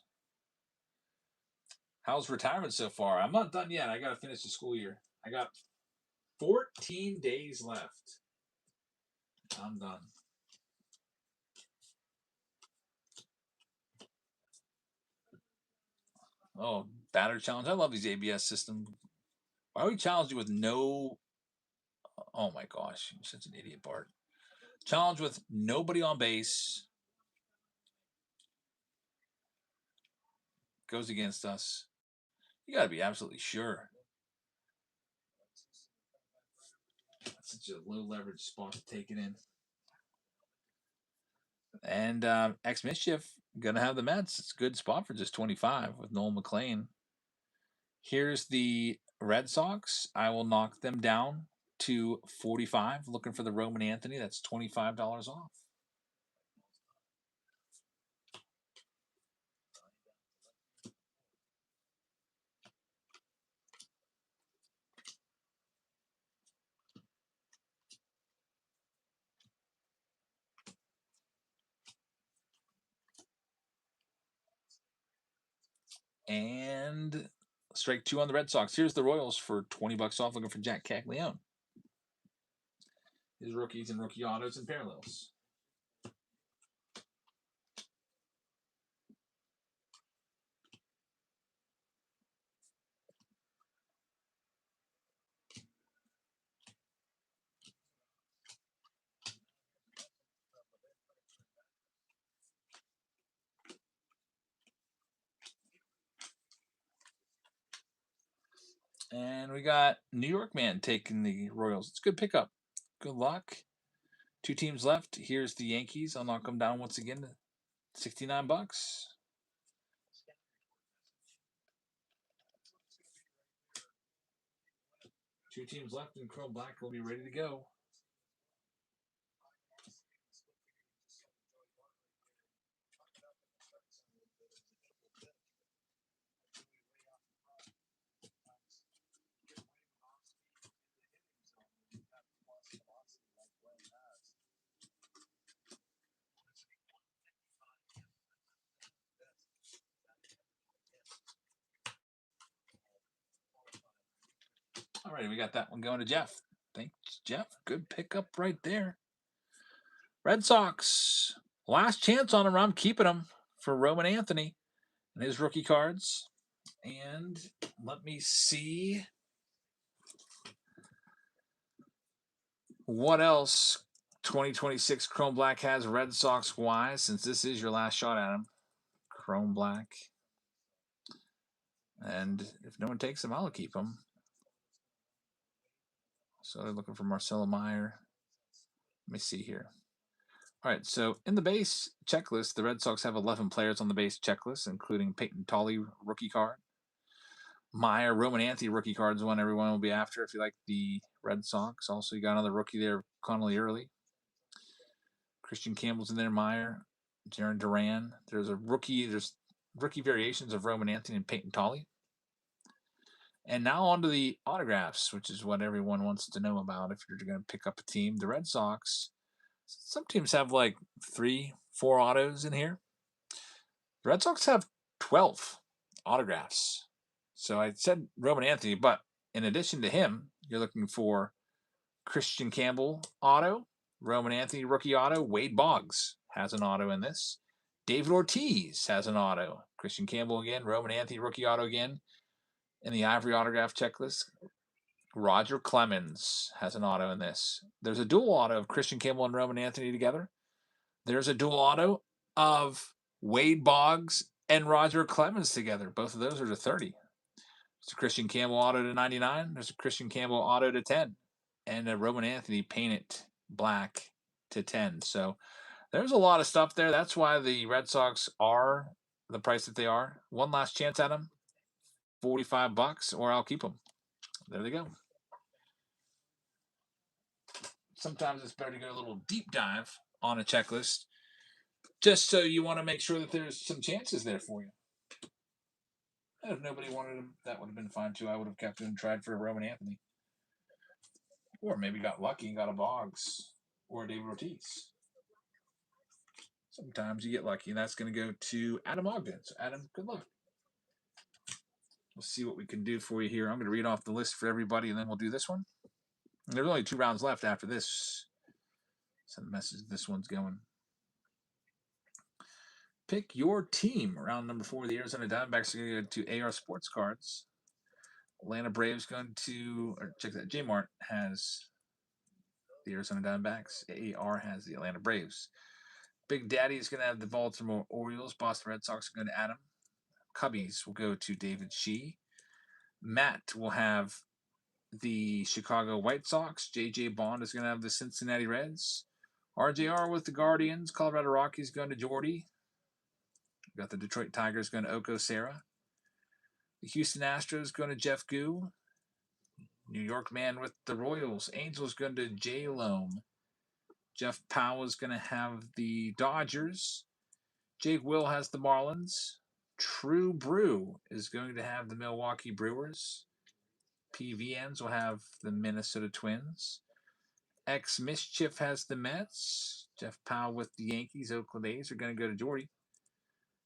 How's retirement so far? I'm not done yet. I got to finish the school year. I got 14 days left. I'm done. Oh, batter challenge. I love these ABS systems. Why would we challenge you with no... Oh my gosh, you're such an idiot, Bart. Challenge with nobody on base. Goes against us. You got to be absolutely sure. That's such a low leverage spot to take it in. And X Mischief gonna have the Mets. It's a good spot for just 25 with Noel McLean. Here's the Red Sox. I will knock them down to 45. Looking for the Roman Anthony. That's $25 off. And strike 2 on the Red Sox. Here's the Royals for $20 off. Looking for Jack Caglione. His rookies and rookie autos and parallels. And we got New York man taking the Royals. It's a good pickup. Good luck. 2 teams left. Here's the Yankees. I'll knock them down once again to $69. 2 teams left, and Chrome Black will be ready to go. All right, we got that one going to Jeff. Thanks, Jeff. Good pickup right there. Red Sox. Last chance on him. I'm keeping him for Roman Anthony and his rookie cards. And let me see what else 2026 Chrome Black has Red Sox wise, since this is your last shot at him. Chrome Black. And if no one takes him, I'll keep him. So they're looking for Marcelo Meyer. Let me see here. All right, so in the base checklist, the Red Sox have 11 players on the base checklist, including Peyton Tolley rookie card. Meyer, Roman Anthony rookie cards, one everyone will be after if you like the Red Sox. Also, you got another rookie there, Connolly Early. Christian Campbell's in there, Meyer, Jaron Duran. There's rookie variations of Roman Anthony and Peyton Tolley. And now on to the autographs, which is what everyone wants to know about if you're going to pick up a team. The Red Sox, some teams have like 3-4 autos in here. The Red Sox have 12 autographs. So I said Roman Anthony, but in addition to him, you're looking for Christian Campbell auto, Roman Anthony rookie auto, Wade Boggs has an auto in this. David Ortiz has an auto. Christian Campbell again, Roman Anthony rookie auto again. In the Ivory autograph checklist, Roger Clemens has an auto in this. There's a dual auto of Christian Campbell and Roman Anthony together. There's a dual auto of Wade Boggs and Roger Clemens together. Both of those are to 30. There's a Christian Campbell auto to 99. There's a Christian Campbell auto to 10. And a Roman Anthony painted black to 10. So there's a lot of stuff there. That's why the Red Sox are the price that they are. One last chance at them. $45, or I'll keep them. There they go. Sometimes it's better to go a little deep dive on a checklist, just so you want to make sure that there's some chances there for you. And if nobody wanted him, that would have been fine too. I would have kept him and tried for a Roman Anthony. Or maybe got lucky and got a Boggs or a David Ortiz. Sometimes you get lucky, and that's going to go to Adam Ogden. So, Adam, good luck. We'll see what we can do for you here. I'm going to read off the list for everybody, and then we'll do this one. And there's only 2 rounds left after this. Send a message this one's going. Pick your team. Round number 4, the Arizona Diamondbacks are going to go to AR Sports Cards. Atlanta Braves going to, or check that, J-Mart has the Arizona Diamondbacks. AR has the Atlanta Braves. Big Daddy is going to have the Baltimore Orioles. Boston Red Sox are going to Adam. Cubbies will go to David Shee. Matt will have the Chicago White Sox. JJ Bond is going to have the Cincinnati Reds. RJR with the Guardians. Colorado Rockies going to Jordy. We've got the Detroit Tigers going to Oko Sarah. The Houston Astros going to Jeff Goo. New York Man with the Royals. Angels going to J. Loam. Jeff Powell is going to have the Dodgers. Jake Will has the Marlins. True Brew is going to have the Milwaukee Brewers. PVNs will have the Minnesota Twins. X Mischief has the Mets. Jeff Powell with the Yankees. Oakland A's are going to go to Jordy.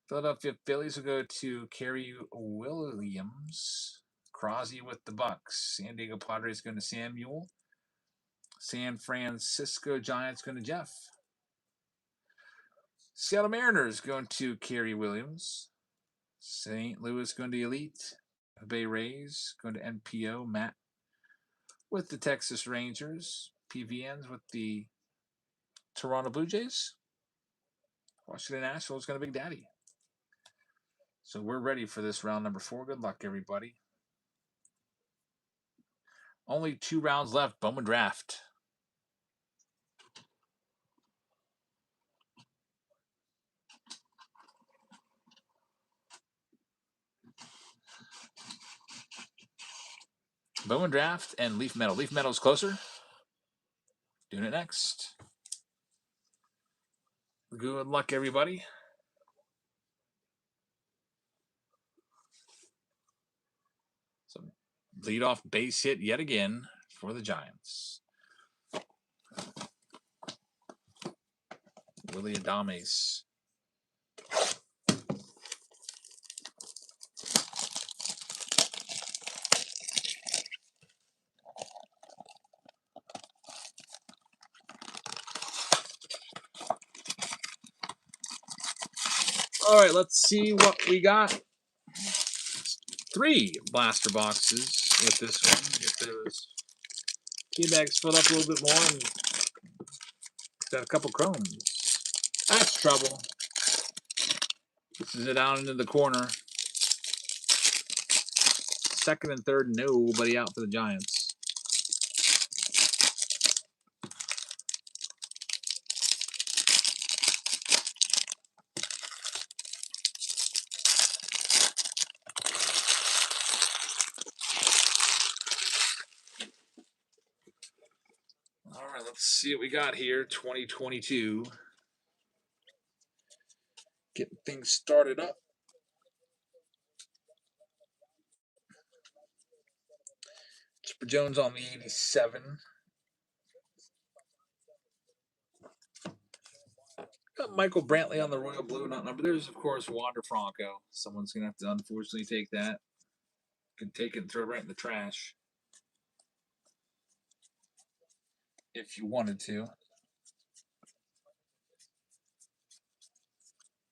Philadelphia Phillies will go to Kerry Williams. Crosby with the Bucks. San Diego Padres going to Samuel. San Francisco Giants going to Jeff. Seattle Mariners going to Kerry Williams. St. Louis going to Elite. Bay Rays going to NPO. Matt with the Texas Rangers. PVNs with the Toronto Blue Jays. Washington Nationals going to Big Daddy. So we're ready for this round number 4. Good luck, everybody. Only 2 rounds left. Bowman Draft. Bowman Draft and Leaf Metal. Leaf Metal is closer. Doing it next. Good luck, everybody. So leadoff base hit yet again for the Giants. Willie Adames. All right, let's see what we got. 3 blaster boxes with this one. Get those key bags filled up a little bit more and got a couple chromes. That's trouble. This is it out into the corner. Second and third, nobody out for the Giants. All right, let's see what we got here. 2022. Getting things started up. Chipper Jones on the 87. Got Michael Brantley on the Royal Blue, not number. There's, of course, Wander Franco. Someone's going to have to, unfortunately, take that. Can take it and throw it right in the trash. If you wanted to.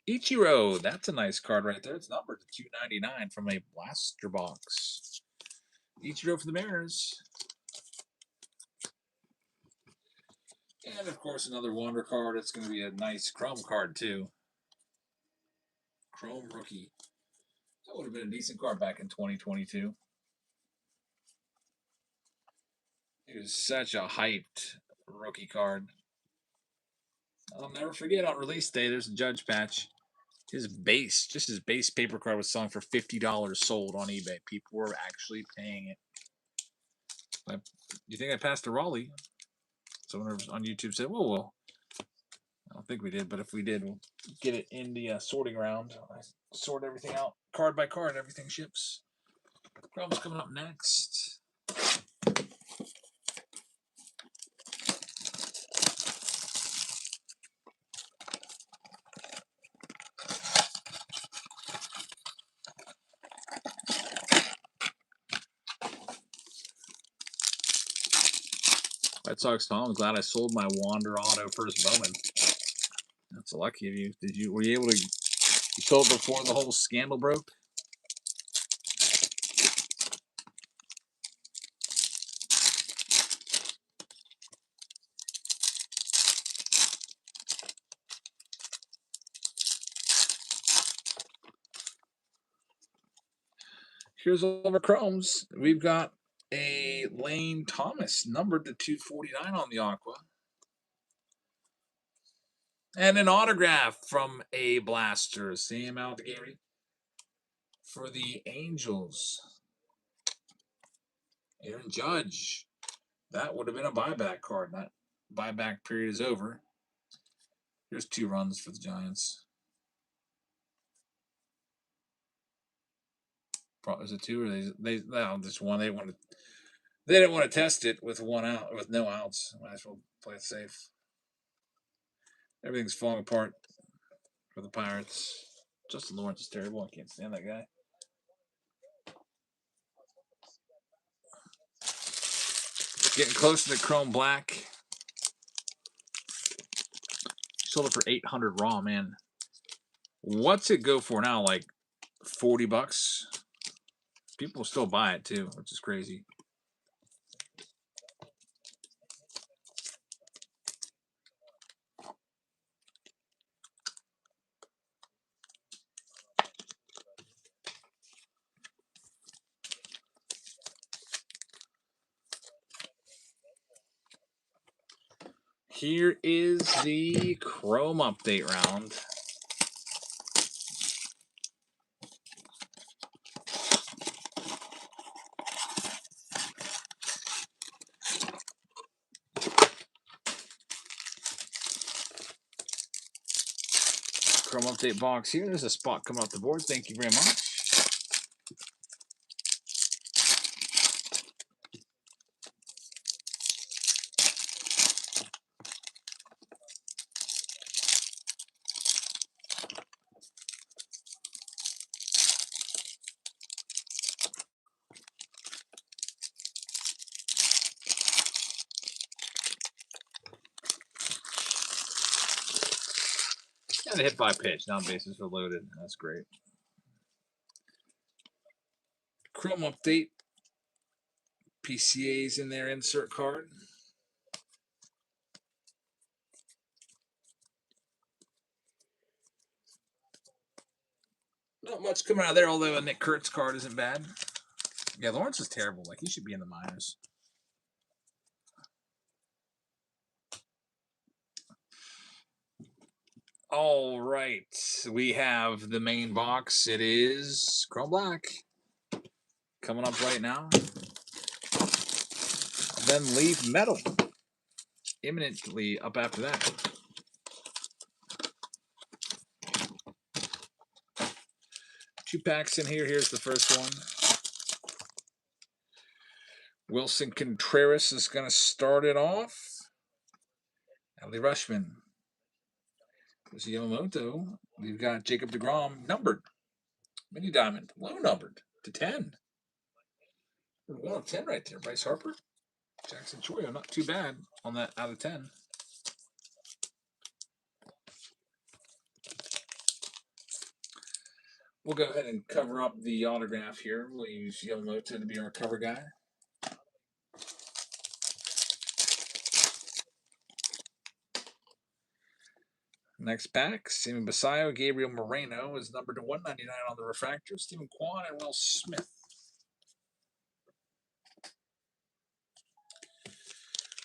Ichiro, that's a nice card right there. It's numbered to 299 from a blaster box. Ichiro for the Mariners. And, of course, another Wander card. It's going to be a nice Chrome card, too. Chrome rookie. That would have been a decent card back in 2022. It was such a hyped rookie card. I'll never forget on release day, there's a Judge patch. His base, just his base paper card was selling for $50 sold on eBay. People were actually paying it. You think I passed to Raleigh? Someone on YouTube said, whoa. I don't think we did, but if we did, we'll get it in the sorting round. I sort everything out card by card. Everything ships. Chrome's coming up next. Red Sox Tom, I'm glad I sold my Wander Auto first Bowman. That's lucky of you. Were you able to? You sold it before the whole scandal broke. Here's all of our chromes. We've got a Lane Thomas numbered to 249 on the Aqua. And an autograph from a blaster. Sam Aldegheri for the Angels. Aaron Judge. That would have been a buyback card. That buyback period is over. Here's 2 runs for the Giants. Is it 2 or no, just 1. They didn't want to test it with 1 out, with no outs. Might as well play it safe. Everything's falling apart for the Pirates. Justin Lawrence is terrible. I can't stand that guy. Getting close to the Chrome Black. Sold it for 800 raw, man. What's it go for now? Like $40? People still buy it too, which is crazy. Here is the Chrome update round. Chrome update box here. There's a spot coming off the board. Thank you very much. And a hit by pitch. Now bases are loaded. That's great. Chrome update. PCA's in their insert card. Not much coming out of there, although a Nick Kurtz card isn't bad. Yeah, Lawrence is terrible. Like, he should be in the minors. All right. We have the main box. It is Chrome Black. Coming up right now. Then Leaf Metal. Imminently up after that. Two packs in here. Here's the first one. Wilson Contreras is going to start it off. Adley Rushman. There's Yamamoto. We've got Jacob deGrom numbered. Mini Diamond. Low numbered to 10. 1 of 10 right there. Bryce Harper. Jackson Choyo. Not too bad on that out of 10. We'll go ahead and cover up the autograph here. We'll use Yamamoto to be our cover guy. Next pack, Sammy Basayo, Gabriel Moreno is numbered to 199 on the refractor. Stephen Kwan and Will Smith.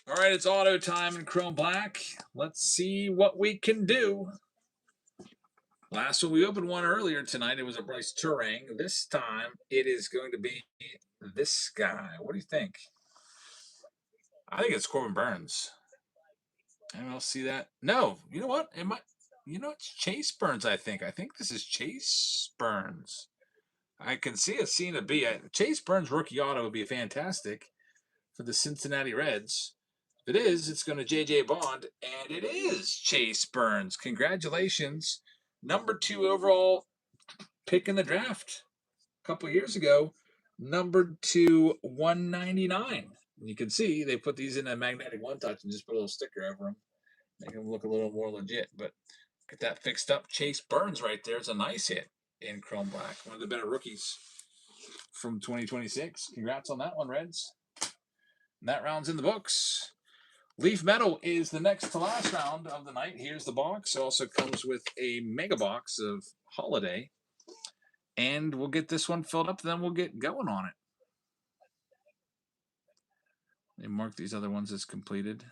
All right, it's auto time in Chrome Black. Let's see what we can do. Last one, we opened one earlier tonight. It was a Bryce Turang. This time, it is going to be this guy. What do you think? I think it's Corbin Burns. Anyone else see that? No. You know what? It might. You know, it's Chase Burns. I think this is Chase Burns. I can see it seeing a B. Chase Burns rookie auto would be fantastic for the Cincinnati Reds. If it is, it's going to J.J. Bond, and it is Chase Burns. Congratulations. Number 2 overall pick in the draft a couple years ago. Numbered to 199. And you can see they put these in a magnetic one touch and just put a little sticker over them. Make them look a little more legit. But get that fixed up. Chase Burns right there. It's a nice hit in Chrome Black. One of the better rookies from 2026. Congrats on that one, Reds. And that round's in the books. Leaf Metal is the next to last round of the night. Here's the box. It also comes with a mega box of Holiday. And we'll get this one filled up, then we'll get going on it. They mark these other ones as completed.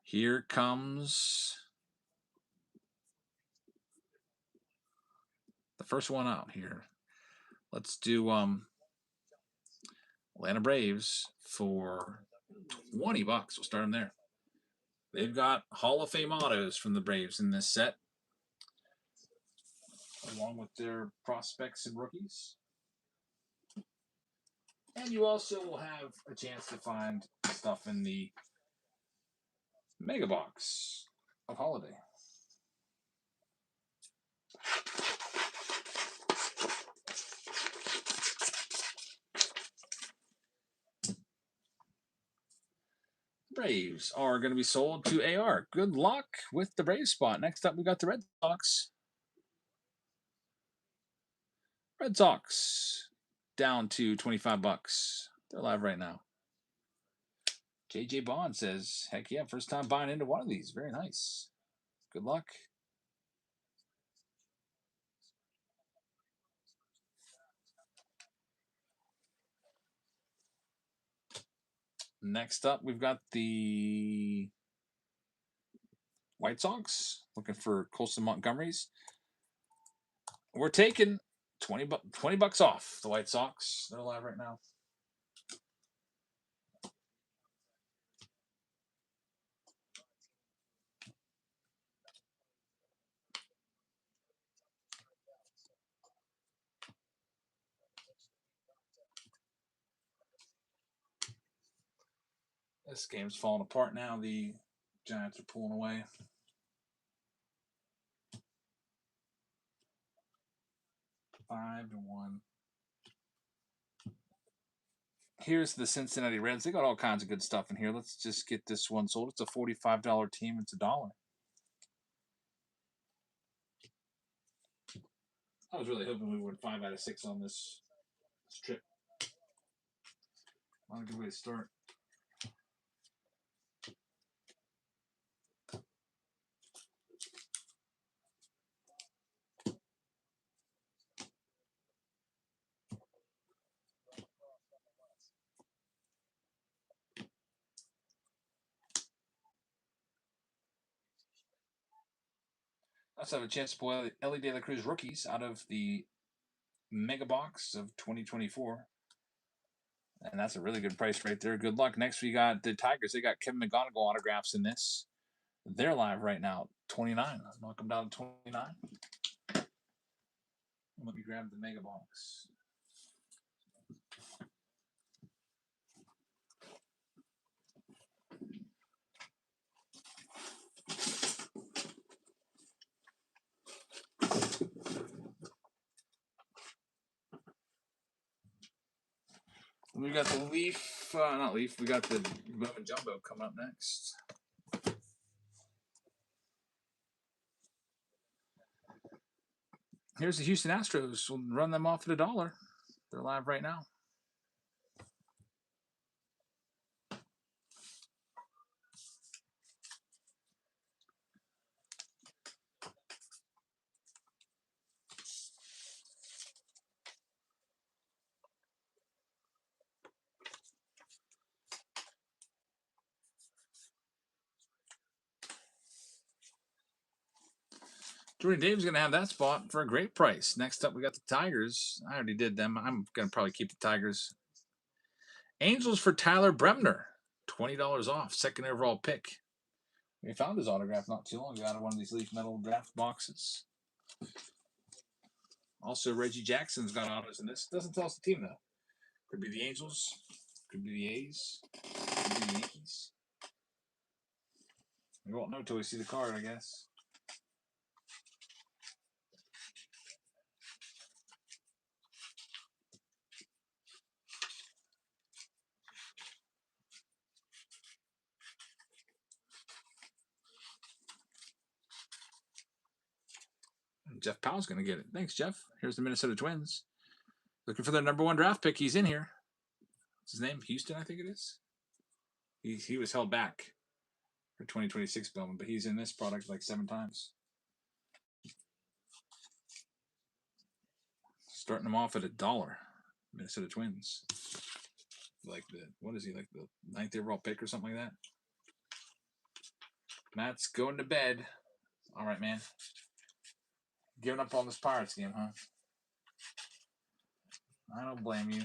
Here comes the first one out here. Let's do Atlanta Braves for $20. We'll start them there. They've got Hall of Fame autos from the Braves in this set, along with their prospects and rookies. And you also will have a chance to find stuff in the mega box of Holiday. Braves are going to be sold to AR. Good luck with the Braves spot. Next up, we got the Red Sox. Red Sox down to $25. They're live right now. JJ Bond says, heck yeah, first time buying into one of these. Very nice. Good luck. Next up, we've got the White Sox looking for Colson Montgomerys. We're taking $20 off the White Sox. They're live right now. This game's falling apart now. The Giants are pulling away. $5-1. Here's the Cincinnati Reds. They got all kinds of good stuff in here. Let's just get this one sold. It's a $45 team. It's $1. I was really hoping we would 5 out of 6 on this trip. Not a good way to start. Let's have a chance to pull Ellie De La Cruz rookies out of the mega box of 2024. And that's a really good price right there. Good luck. Next, we got the Tigers. They got Kevin McGonigal autographs in this. They're live right now. 29. Let's knock them down to 29. Let me grab the mega box. We got the Leaf, not Leaf, we got the Bowman Jumbo coming up next. Here's the Houston Astros. We'll run them off at $1. They're live right now. Jordan Dave's going to have that spot for a great price. Next up, we got the Tigers. I already did them. I'm going to probably keep the Tigers. Angels for Tyler Bremner. $20 off. Second overall pick. We found his autograph not too long ago out of one of these Leaf Metal draft boxes. Also, Reggie Jackson's got autos in this. Doesn't tell us the team, though. Could be the Angels. Could be the A's. Could be the Yankees. We won't know until we see the card, I guess. Jeff Powell's going to get it. Thanks, Jeff. Here's the Minnesota Twins. Looking for their #1 draft pick. He's in here. What's his name? Houston, I think it is. He was held back for 2026 Bowman, but he's in this product like 7 times. Starting him off at $1. Minnesota Twins. Like what is he, like the 9th overall pick or something like that? Matt's going to bed. All right, man. Giving up on this Pirates game, huh? I don't blame you.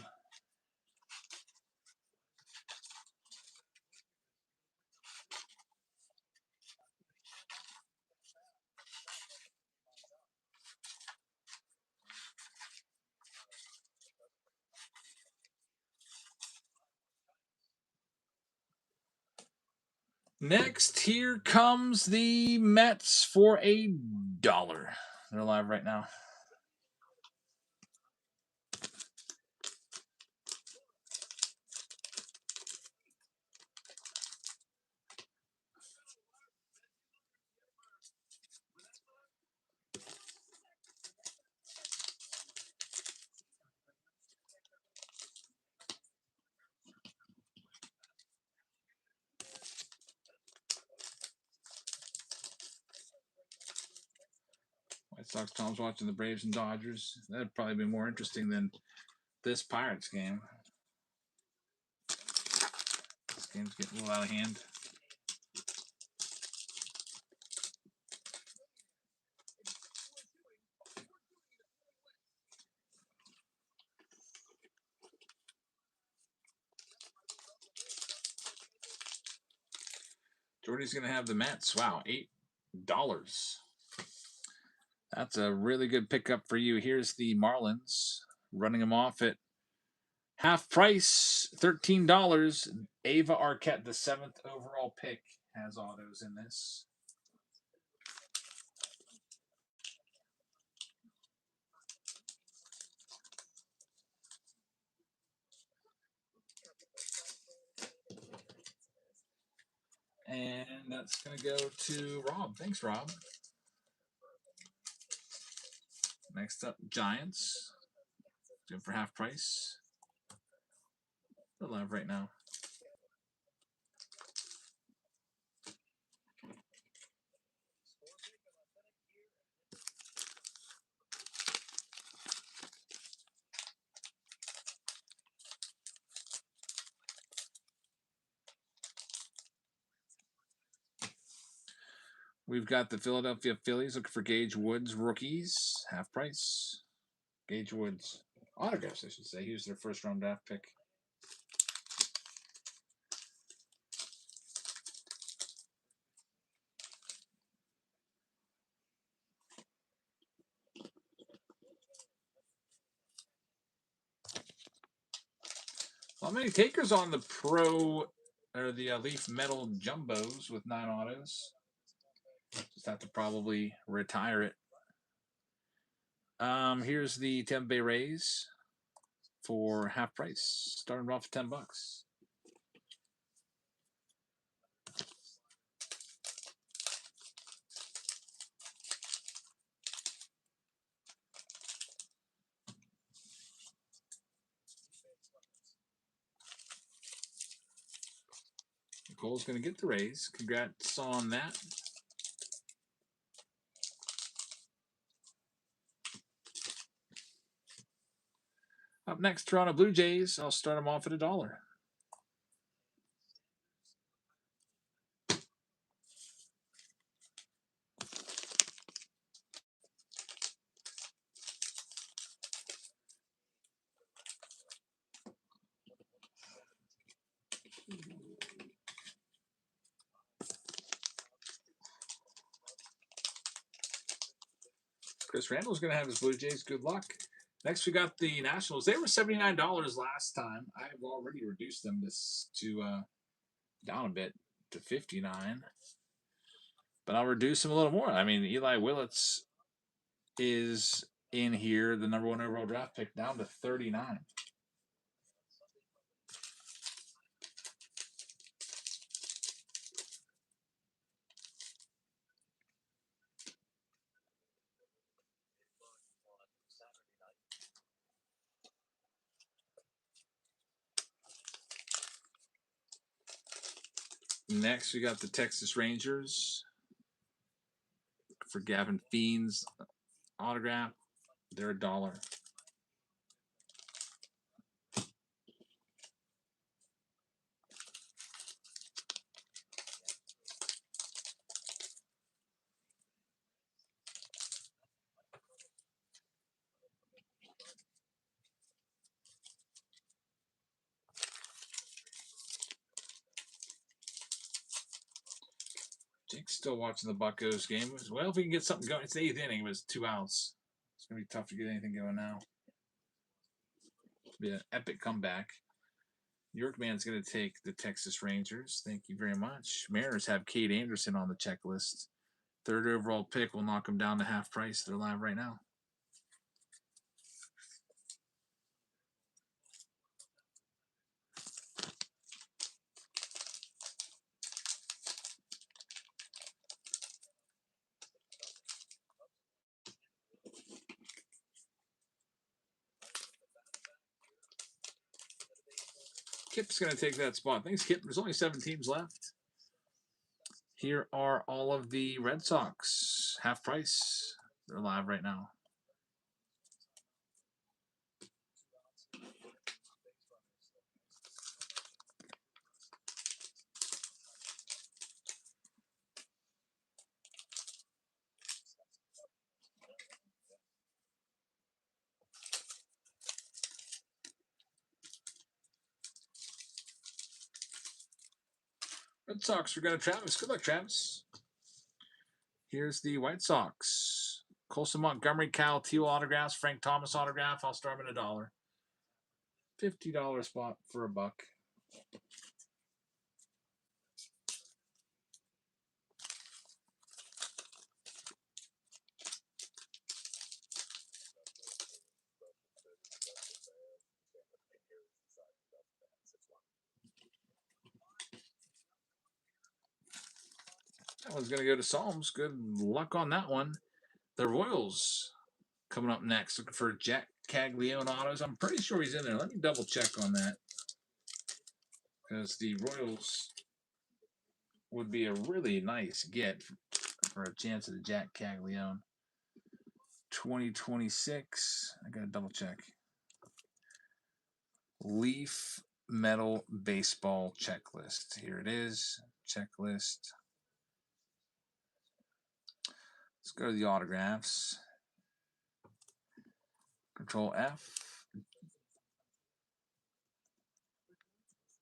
Next, here comes the Mets for $1. They're live right now. White Sox Tom's watching the Braves and Dodgers. That'd probably be more interesting than this Pirates game. This game's getting a little out of hand. Jordy's going to have the Mets. Wow, $8. That's a really good pickup for you. Here's the Marlins. Running them off at half price, $13. Ava Arquette, the 7th overall pick, has autos in this. that's going to go to Rob. Thanks, Rob. Next up, Giants. Doing for half price. They're live right now. We've got the Philadelphia Phillies looking for Gage Woods rookies, half price. Gage Woods autographs, I should say. He was their first round draft pick. Not many takers on the Pro or the Leaf Metal Jumbos with 9 autos. Just have to probably retire it. Here's the Tampa Bay Rays for half price, starting off at $10. Nicole's going to get the Rays. Congrats on that. Up next, Toronto Blue Jays. I'll start them off at $1. Chris Randall's going to have his Blue Jays. Good luck. Next, we got the Nationals. They were $79 last time. I've already reduced them to down a bit to $59. But I'll reduce them a little more. I mean, Eli Willits is in here, the number 1 overall draft pick, down to $39. Next, we got the Texas Rangers for Gavin Fiend's autograph. They're $1. Jake's still watching the Buccos game. Well, if we can get something going, it's the 8th inning. It was 2 outs. It's going to be tough to get anything going now. It'll be an epic comeback. Yorkman's going to take the Texas Rangers. Thank you very much. Mariners have Cade Anderson on the checklist. 3rd overall pick will knock them down to half price. They're live right now. Kip's going to take that spot. Thanks, Kip. There's only 7 teams left. Here are all of the Red Sox. Half price. They're live right now. Red Sox, we're going to Travis. Good luck, Travis. Here's the White Sox. Colson Montgomery, Cal Teal autographs, Frank Thomas autograph. I'll start them at $1. $50 spot for $1. one's going to go to Psalms. Good luck on that one. The Royals coming up next. Looking for Jack Caglione autos. I'm pretty sure he's in there. Let me double check on that. Because the Royals would be a really nice get for a chance at a Jack Caglione. 2026. I got to double check. Leaf Metal Baseball Checklist. Here it is. Checklist. Let's go to the autographs. Control F.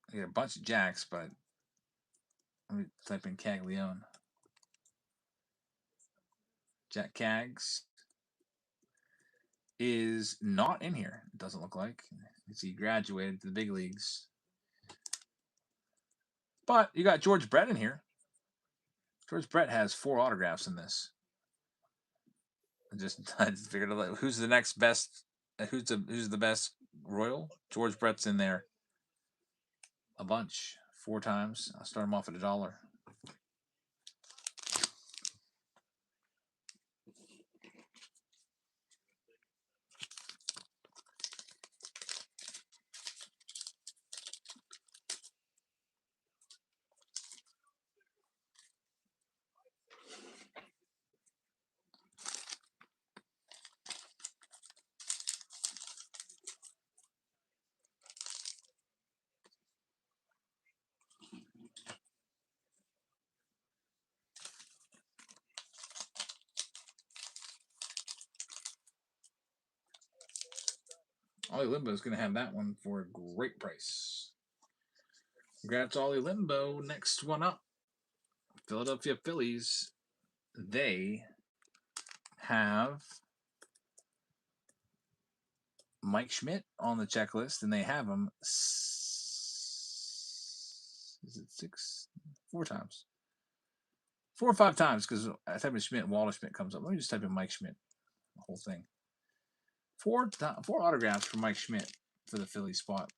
I get a bunch of Jacks, but let me type in Caglione. Jack Cags is not in here. It doesn't look like. He graduated to the big leagues. But you got George Brett in here. George Brett has 4 autographs in this. I just figured out who's the next best. Who's the best Royal? George Brett's in there. A bunch. 4 times. I'll start him off at $1. Ollie Limbo is going to have that one for a great price. Congrats, Ollie Limbo. Next one up. Philadelphia Phillies. They have Mike Schmidt on the checklist, and they have him. Is it 4 times? 4 or 5 times, because I type in Schmidt, Walter Schmidt comes up. Let me just type in Mike Schmidt, the whole thing. 4 autographs for Mike Schmidt for the Philly spot.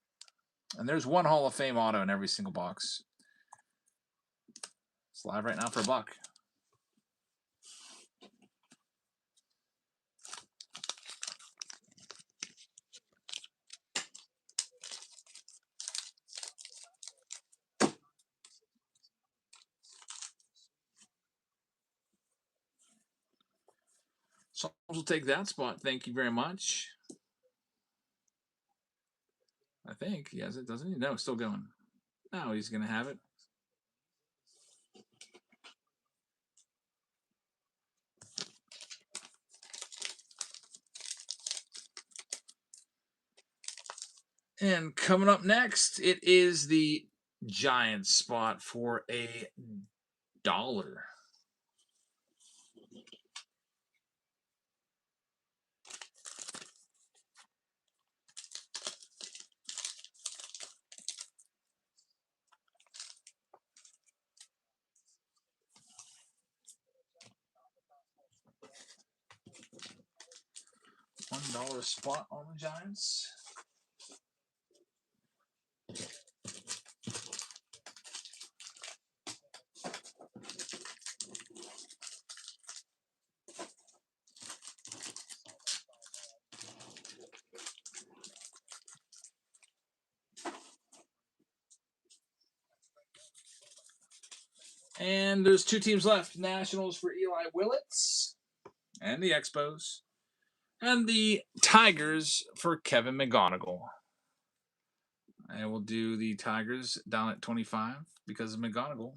And there's 1 Hall of Fame auto in every single box. It's live right now for $1. So we'll take that spot. Thank you very much. I think he has it, doesn't he? No, still going. No, he's going to have it. And coming up next, it is the Giants spot for $1. $1 spot on the Giants. And there's 2 teams left. Nationals for Eli Willits and the Expos. And the Tigers for Kevin McGonigal. I will do the Tigers down at 25 because of McGonigal.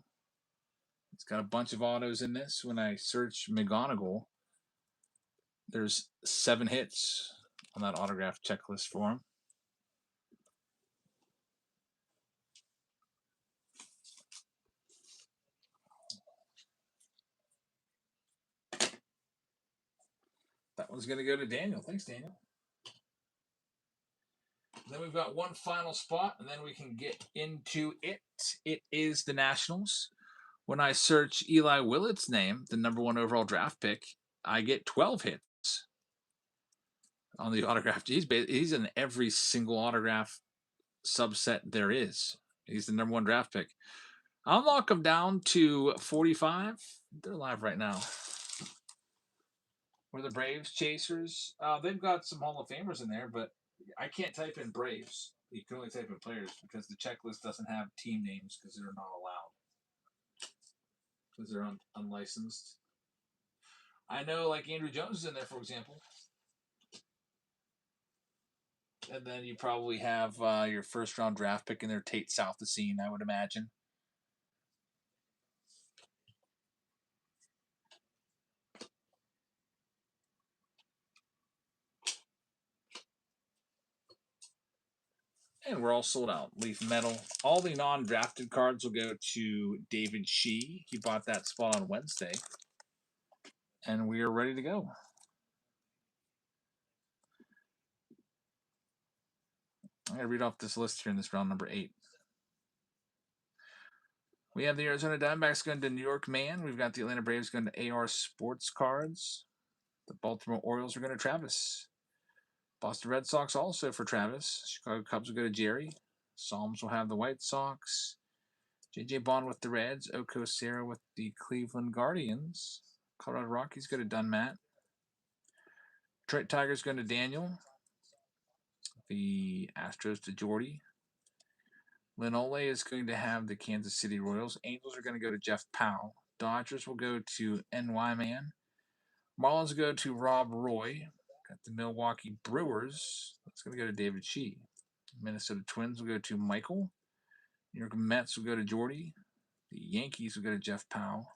It's got a bunch of autos in this. When I search McGonigal, there's 7 hits on that autograph checklist for him. That one's going to go to Daniel. Thanks, Daniel. Then we've got one final spot, and then we can get into it. It is the Nationals. When I search Eli Willits' name, the #1 overall draft pick, I get 12 hits on the autograph. He's in every single autograph subset there is. He's the #1 draft pick. I'll knock him down to 45 They're live right now. We're the Braves chasers. They've got some Hall of Famers in there, but I can't type in Braves. You can only type in players because the checklist doesn't have team names because they're not allowed because they're unlicensed. I know, like Andrew Jones is in there, for example. And then you probably have your first round draft pick in there, Tate Southesine, I would imagine. And we're all sold out. Leaf Metal. All the non-drafted cards will go to David Shee. He bought that spot on Wednesday. And we are ready to go. I'm going to read off this list here in this round number 8. We have the Arizona Diamondbacks going to New York Man. We've got the Atlanta Braves going to AR Sports Cards. The Baltimore Orioles are going to Travis. Boston Red Sox also for Travis. Chicago Cubs will go to Jerry. Psalms will have the White Sox. J.J. Bond with the Reds. Oko Sarah with the Cleveland Guardians. Colorado Rockies go to Dunmat. Detroit Tigers going to Daniel. The Astros to Jordy. Linole is going to have the Kansas City Royals. Angels are going to go to Jeff Powell. Dodgers will go to NY Man. Marlins will go to Rob Roy. Got the Milwaukee Brewers. That's going to go to David Shee. Minnesota Twins will go to Michael. New York Mets will go to Jordy. The Yankees will go to Jeff Powell.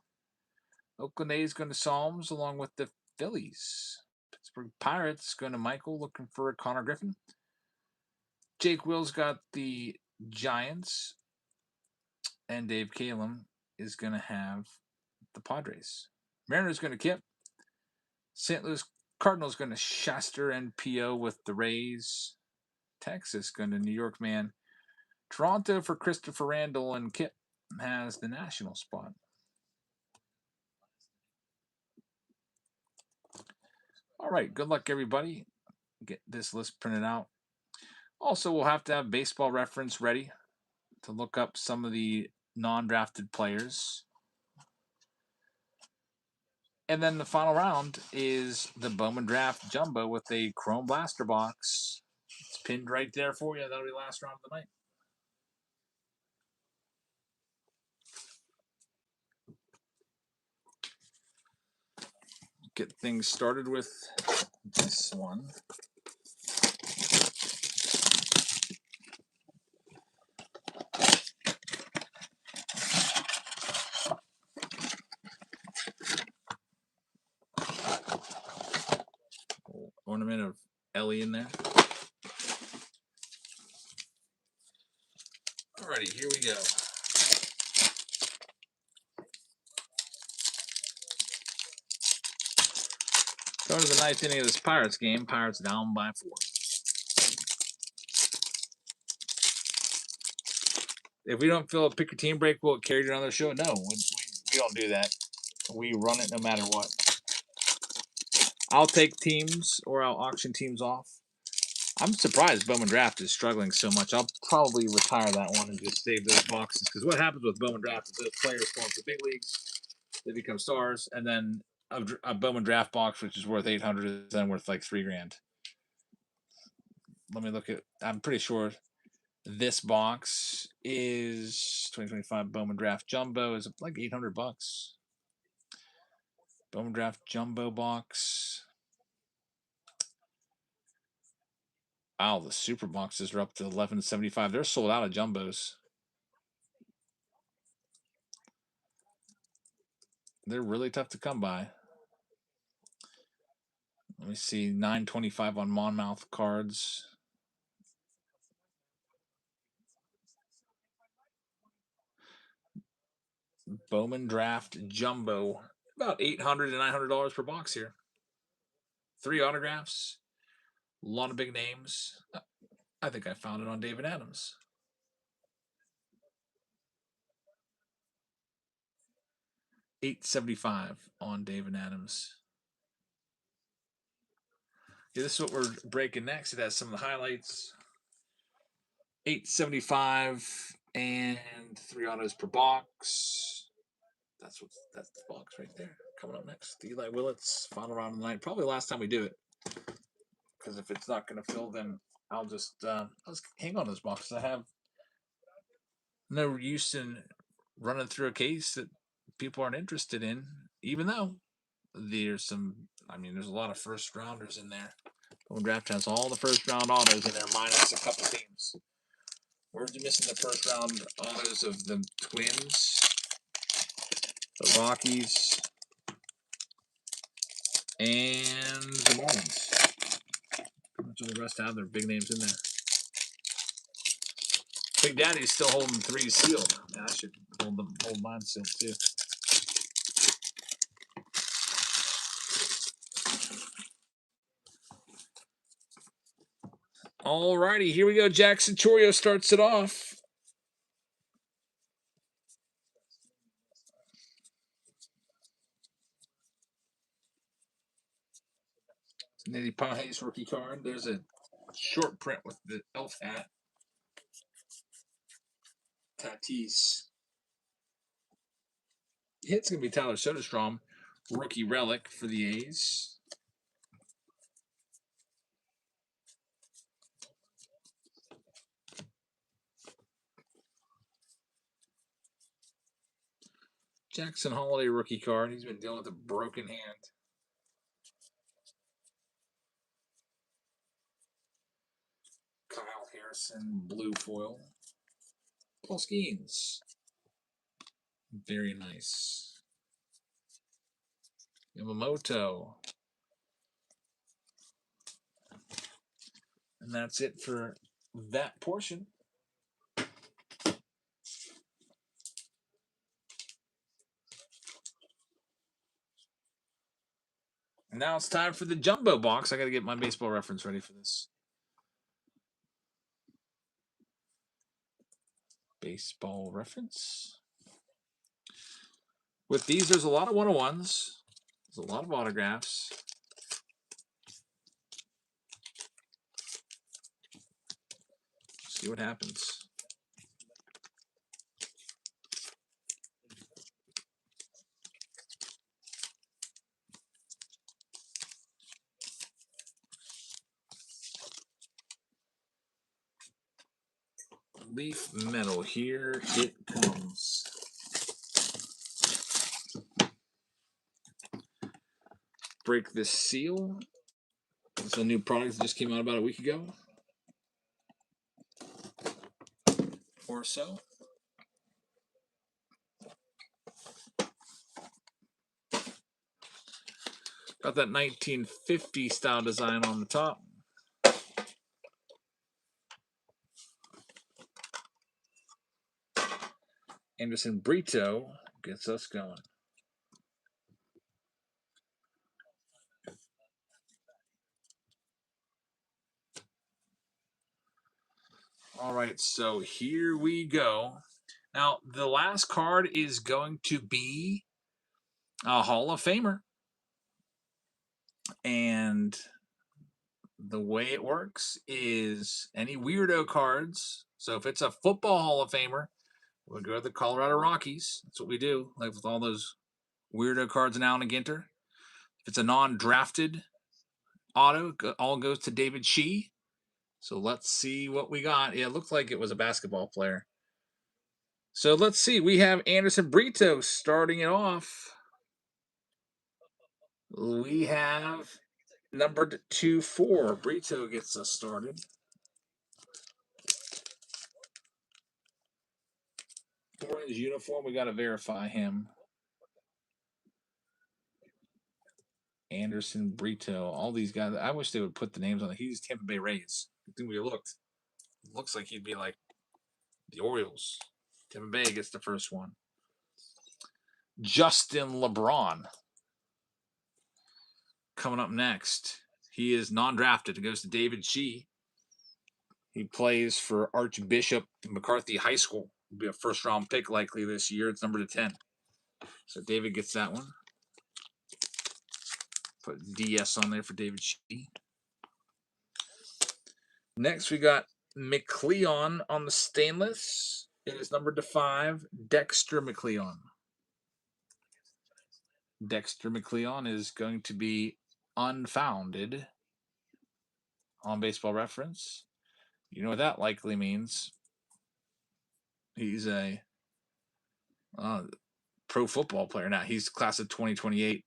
Oakland A's going to Psalms along with the Phillies. Pittsburgh Pirates going to Michael looking for Connor Griffin. Jake Will's got the Giants. And Dave Kalem is going to have the Padres. Mariners going to Kip. St. Louis Cardinals going to Shaster and P.O. with the Rays. Texas going to New York Man. Toronto for Christopher Randall, and Kip has the national spot. All right, good luck, everybody. Get this list printed out. Also, we'll have to have Baseball Reference ready to look up some of the non-drafted players. And then the final round is the Bowman Draft Jumbo with a Chrome Blaster box. It's pinned right there for you. That'll be the last round of the night. Get things started with this one. Ornament of Ellie in there. Alrighty, here we go. Going to the ninth inning of this Pirates game. Pirates down by 4. If we don't fill a pick your team break, will it carry to another show? No, we don't do that. We run it no matter what. I'll take teams or I'll auction teams off. I'm surprised Bowman Draft is struggling so much. I'll probably retire that one and just save those boxes. Because what happens with Bowman Draft is those players form for big leagues, they become stars, and then a Bowman Draft box, which is worth $800, is then worth like $3,000. Let me look at. I'm pretty sure this box is 2025 Bowman Draft Jumbo is like $800. Bowman Draft Jumbo box. Wow, the super boxes are up to $11.75. They're sold out of jumbos. They're really tough to come by. Let me see, $9.25 on Monmouth cards. Bowman Draft Jumbo, about $800 to $900 per box here. 3 autographs, a lot of big names. I think I found it on David Adams. $8.75 on David Adams. Yeah, this is what we're breaking next. It has some of the highlights. $8.75 and 3 autos per box. that's the box right there. Coming up next, Eli Willett's final round of the night. Probably the last time we do it, because if it's not going to fill, then I'll just hang on to this box. I have no use in running through a case that people aren't interested in, even though there's some. I mean, there's a lot of first rounders in there. Home Draft has all the first round autos in there, minus a couple teams. We're missing the first round autos of the Twins, the Rockies, and the Marlins. Much of the rest have their big names in there. Big Daddy's still holding 3 sealed. Yeah, I should hold mine sealed too. Alrighty, here we go. Jackson Chorio starts it off. Nitty Page's rookie card. There's a short print with the elf hat. Tatis. Hit's going to be Tyler Soderstrom, rookie relic for the A's. Jackson Holiday rookie card. He's been dealing with a broken hand. Kyle Harrison, blue foil. Paul Skeens. Very nice. Yamamoto. And that's it for that portion. And now it's time for the jumbo box. I got to get my baseball reference ready for this. Baseball reference. With these, there's a lot of 101s. There's a lot of autographs. See what happens. Leaf metal, here it comes. Break this seal. It's a new product that just came out about a week ago or so. Got that 1950 style design on the top. Anderson Brito gets us going. All right, so here we go. Now, the last card is going to be a Hall of Famer. And the way it works is any weirdo cards. So if it's a football Hall of Famer, we'll go to the Colorado Rockies. That's what we do, like with all those weirdo cards in Allen Ginter. If it's a non-drafted auto, all goes to David Shee. So let's see what we got. Yeah, it looked like it was a basketball player. So let's see. We have Anderson Brito starting it off. We have numbered 2-4. Brito gets us started. For his uniform, we got to verify him. Anderson Brito. All these guys. I wish they would put the names on it. He's Tampa Bay Rays. I think we looked. Looks like he'd be like the Orioles. Tampa Bay gets the first one. Justin LeBron. Coming up next. He is non-drafted. It goes to David Shee. He plays for Archbishop McCarthy High School. Will be a first-round pick likely this year. It's number 10. So David gets that one. Put DS on there for David Shee. Next, we got McLeon on the stainless. It is numbered to 5. Dexter McLeon. Dexter McLeon is going to be unfounded on Baseball Reference. You know what that likely means. He's a pro football player now. He's class of 2028.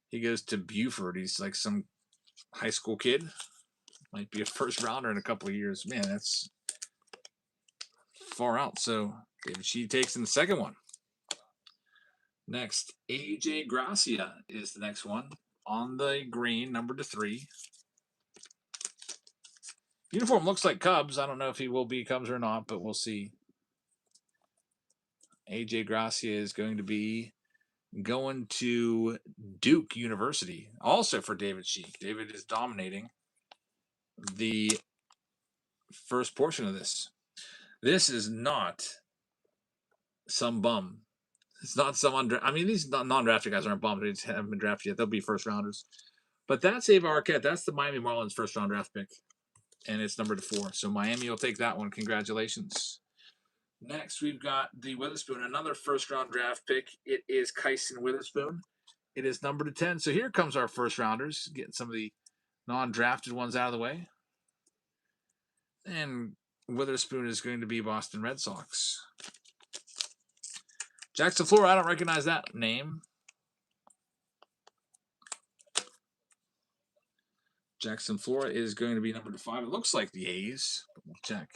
He goes to Buford. He's like some high school kid. Might be a first rounder in a couple of years. Man, that's far out. So David Shee takes in the second one. Next, AJ Gracia is the next one on the green, number to 3. Uniform looks like Cubs. I don't know if he will be Cubs or not, but we'll see. AJ Gracia is going to be going to Duke University, also for David Shee. David is dominating the first portion of this. This is not some bum. It's not some I mean, these non-drafted guys aren't bums. They just haven't been drafted yet. They'll be first rounders. But that's Ava Arquette. That's the Miami Marlins first round draft pick. And it's number 4. So Miami will take that one. Congratulations. Next, we've got the Witherspoon, another first round draft pick. It is Kyson Witherspoon. It is number 10. So here comes our first rounders, getting some of the non-drafted ones out of the way. And Witherspoon is going to be Boston Red Sox. Jackson Flora, I don't recognize that name. Jackson Flora is going to be number 5. It looks like the A's, but we'll check.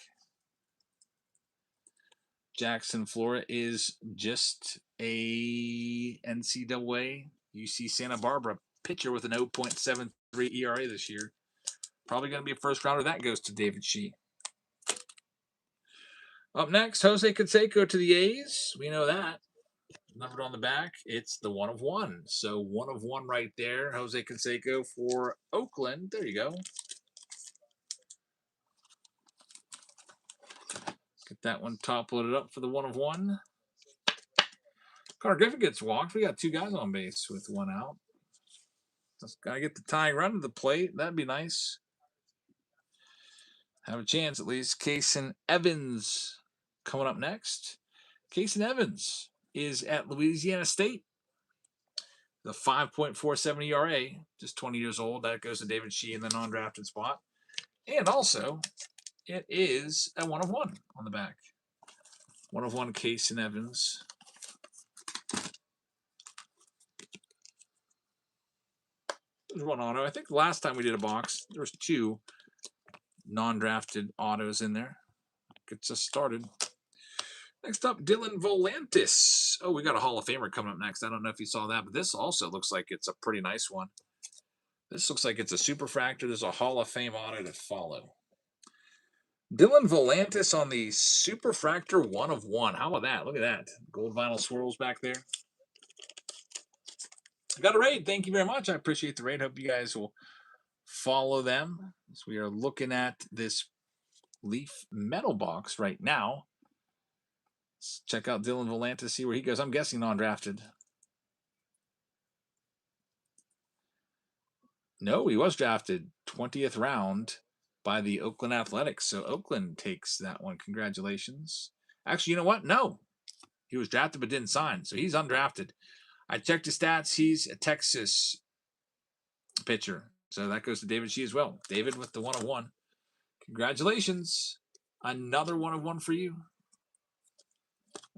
Jackson Flora is just a NCAA UC Santa Barbara pitcher with an 0.73 ERA this year. Probably going to be a first rounder. That goes to David Shee. Up next, Jose Canseco to the A's. We know that. Numbered on the back, it's the 1 of 1. So 1 of 1 right there. Jose Canseco for Oakland. There you go. Get that one top loaded up for the 1 of 1. Connor Griffin gets walked. We got 2 guys on base with 1 out. Just got to get the tying run to the plate. That'd be nice. Have a chance at least. Kason Evans coming up next. Kason Evans is at Louisiana State. The 5.47 ERA, just 20 years old. That goes to David Shee in the non-drafted spot. And also, it is a 1 of 1 on the back. 1 of 1 Kason Evans. There's 1 auto. I think last time we did a box, there was 2 non-drafted autos in there. Gets us started. Next up, Dylan Volantis. Oh, we got a Hall of Famer coming up next. I don't know if you saw that, but this also looks like it's a pretty nice one. This looks like it's a superfractor. There's a Hall of Fame auto to follow. Dylan Volantis on the superfractor 1 of 1. How about that? Look at that. Gold vinyl swirls back there. I got a raid. Thank you very much. I appreciate the raid. Hope you guys will follow them as we are looking at this Leaf metal box right now. Let's check out Dylan Volantis, see where he goes. I'm guessing non-drafted. No, he was drafted 20th round by the Oakland Athletics. So Oakland takes that one. Congratulations. Actually, you know what? No. He was drafted but didn't sign. So he's undrafted. I checked his stats. He's a Texas pitcher. So that goes to David Shee as well. David with the 1 of 1. Congratulations. Another 1 of 1 for you.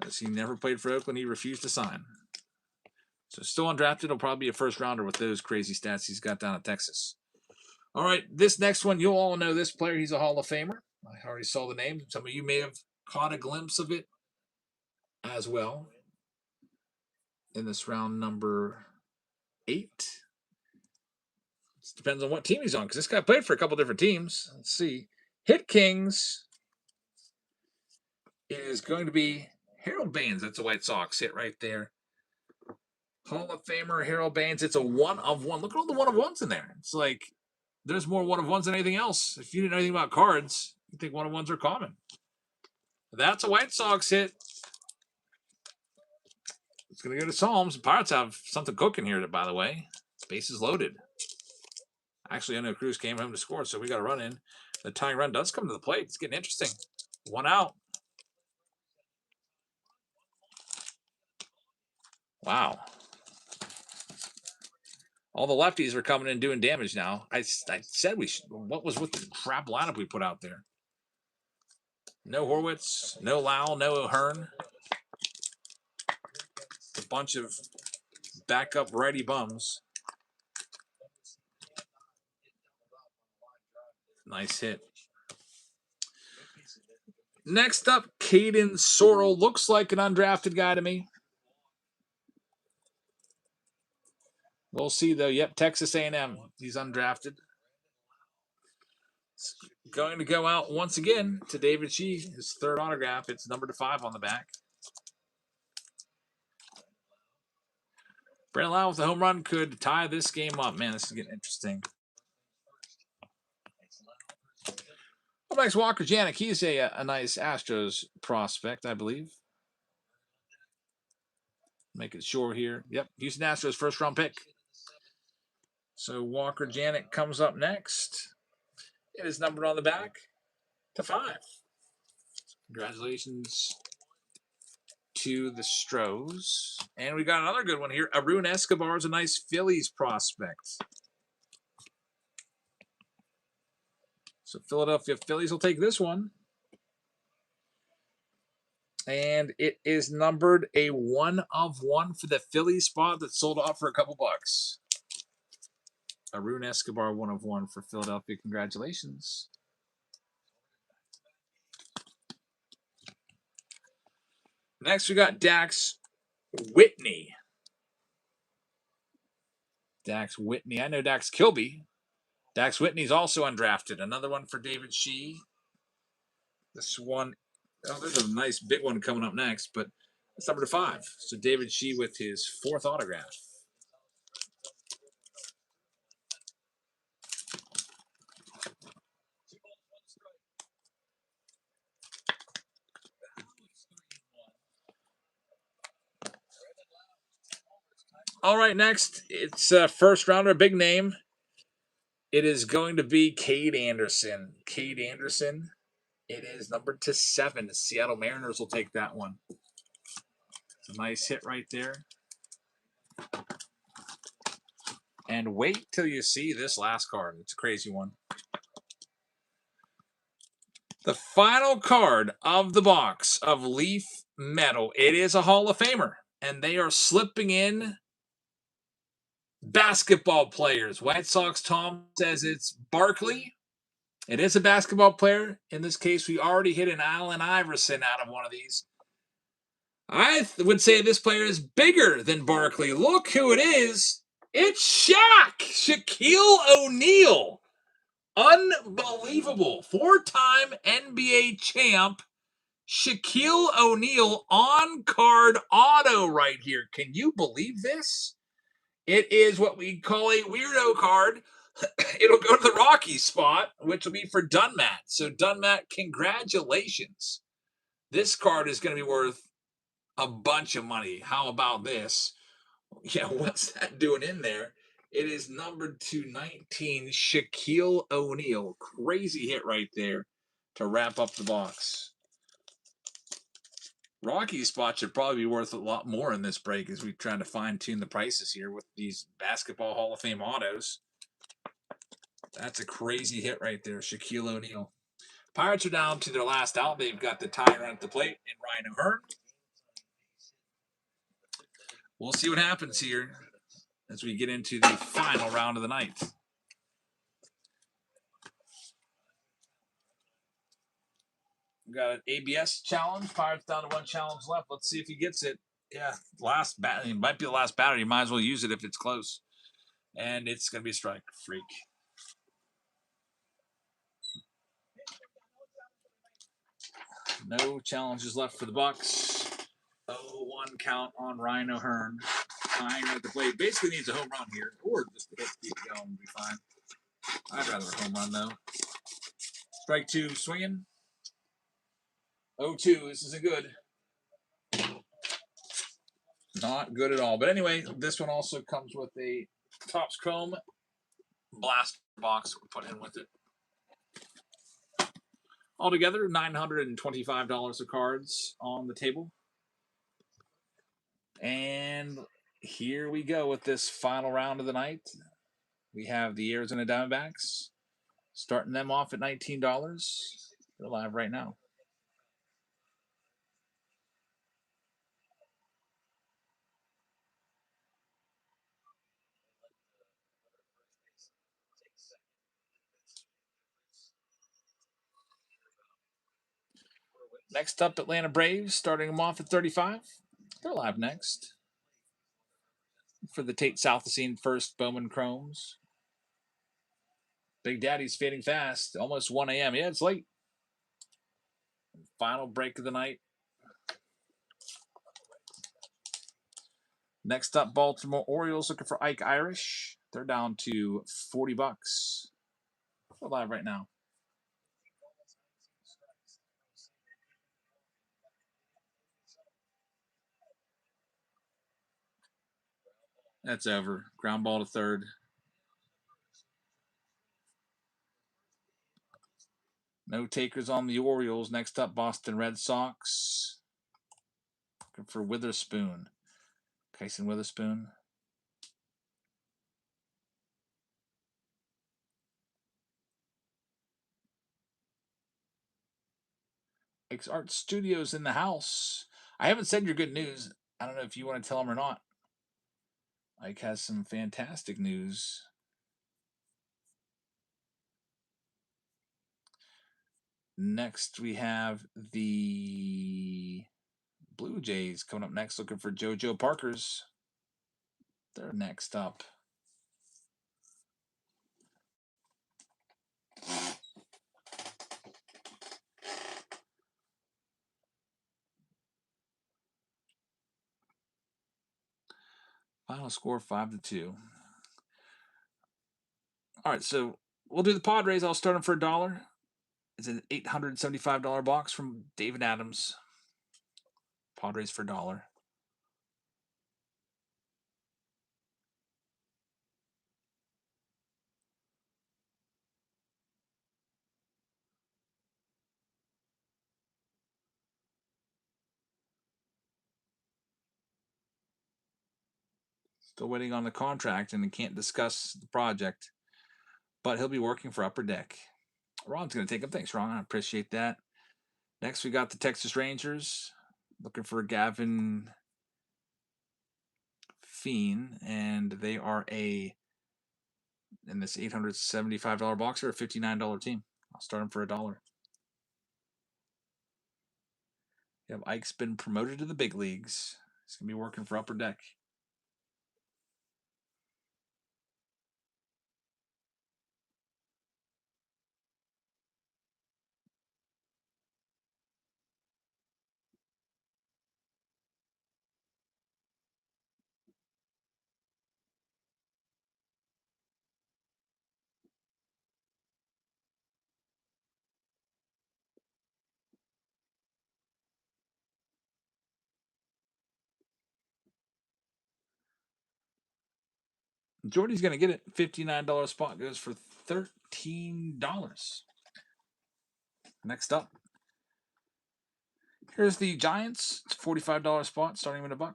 As he never played for Oakland, he refused to sign. So still undrafted. He'll probably be a first rounder with those crazy stats he's got down at Texas. All right, this next one, you'll all know this player. He's a Hall of Famer. I already saw the name. Some of you may have caught a glimpse of it as well in this round number 8. It depends on what team he's on, because this guy played for a couple different teams. Let's see. Hit Kings is going to be Harold Baines. That's a White Sox hit right there. Hall of Famer Harold Baines. It's a 1 of 1. Look at all the 1 of 1s in there. It's like there's more 1 of 1s than anything else. If you didn't know anything about cards, you think 1 of 1s are common. That's a White Sox hit. It's going to go to Psalms. The Pirates have something cooking here, by the way. Bases loaded. Actually, I know Cruz came home to score, so we got a run in. The tying run does come to the plate. It's getting interesting. 1 out. Wow. All the lefties are coming in doing damage now. I said we should. What was with the crap lineup we put out there? No Horwitz, no Lau, no O'Hearn. A bunch of backup righty bums. Nice hit. Next up, Caden Sorrell. Looks like an undrafted guy to me. We'll see, though. Yep, Texas A&M. He's undrafted. It's going to go out once again to David Shee. His third autograph. It's number 5 on the back. Brandon Lau with the home run could tie this game up. Man, this is getting interesting. Up next, Walker Janik. He's a nice Astros prospect, I believe. Make it sure here. Yep, Houston Astros first round pick. So Walker Janik comes up next. It is numbered on the back to 5. Congratulations to the Stros. And we got another good one here. Arun Escobar is a nice Phillies prospect. So Philadelphia Phillies will take this one. And it is numbered a 1 of 1 for the Phillies spot that sold off for a couple bucks. Arun Escobar 1 of 1 for Philadelphia. Congratulations. Next, we got Dax Whitney. Dax Whitney. I know Dax Kilby. Dax Whitney's also undrafted. Another one for David Shee. This one, oh, there's a nice big one coming up next, but it's number 5. So David Shee with his 4th autograph. All right, next, it's first rounder, big name. It is going to be Cade Anderson. Cade Anderson. It is numbered to 7. The Seattle Mariners will take that one. It's a nice hit right there. And wait till you see this last card. It's a crazy one. The final card of the box of Leaf Metal. It is a Hall of Famer. And they are slipping in basketball players. White Sox Tom says it's Barkley. It is a basketball player. In this case, we already hit an Allen Iverson out of one of these. I would say this player is bigger than Barkley. Look who it is. It's Shaq. Shaquille O'Neal. Unbelievable. 4-time NBA champ. Shaquille O'Neal on-card auto right here. Can you believe this? It is what we call a weirdo card. It'll go to the Rocky spot, which will be for Dunmat. So, Dunmat, congratulations. This card is going to be worth a bunch of money. How about this? Yeah, what's that doing in there? It is numbered to 19, Shaquille O'Neal. Crazy hit right there to wrap up the box. Rocky spot should probably be worth a lot more in this break as we're trying to fine-tune the prices here with these Basketball Hall of Fame autos. That's a crazy hit right there, Shaquille O'Neal. Pirates are down to their last out. They've got the tie run at the plate in Ryan O'Hearn. We'll see what happens here as we get into the final round of the night. We've got an ABS challenge. Pirates down to 1 challenge left. Let's see if he gets it. Yeah, last bat. It might be the last batter. You might as well use it if it's close. And it's going to be a strike. Freak. No challenges left for the Bucks. 0-1 count on Ryan O'Hearn. Tying at the plate. Basically needs a home run here. Or just to hit, keep it going, would be fine. I'd rather a home run, though. Strike 2, swinging. 0-2. This isn't good. Not good at all. But anyway, this one also comes with a Topps Chrome blaster box we put in with it. Altogether, $925 of cards on the table. And here we go with this final round of the night. We have the Arizona Diamondbacks, starting them off at $19. They're live right now. Next up, Atlanta Braves, starting them off at 35. They're live next. For the Tate Southseen first Bowman Chromes. Big Daddy's fading fast, almost 1 a.m. Yeah, it's late. Final break of the night. Next up, Baltimore Orioles looking for Ike Irish. They're down to $40. They're live right now. That's over. Ground ball to third. No takers on the Orioles. Next up, Boston Red Sox. Looking for Witherspoon. Kyson Witherspoon. X Art Studios in the house. I haven't said your good news. I don't know if you want to tell them or not. Ike has some fantastic news. Next, we have the Blue Jays coming up next, looking for JoJo Parkers. They're next up. Final score 5-2. All right, so we'll do the Padres. I'll start them for $1. It's an $875 box from David Adams. Padres for $1. Still waiting on the contract and can't discuss the project, but he'll be working for Upper Deck. Ron's going to take him. Thanks, Ron. I appreciate that. Next, we got the Texas Rangers looking for Gavin Fiend, and they are in this $875 box or a $59 team. I'll start them for $1. You have Ike's been promoted to the big leagues. He's going to be working for Upper Deck. Jordy's going to get it. $59 spot goes for $13. Next up, here's the Giants. It's a $45 spot starting with $1.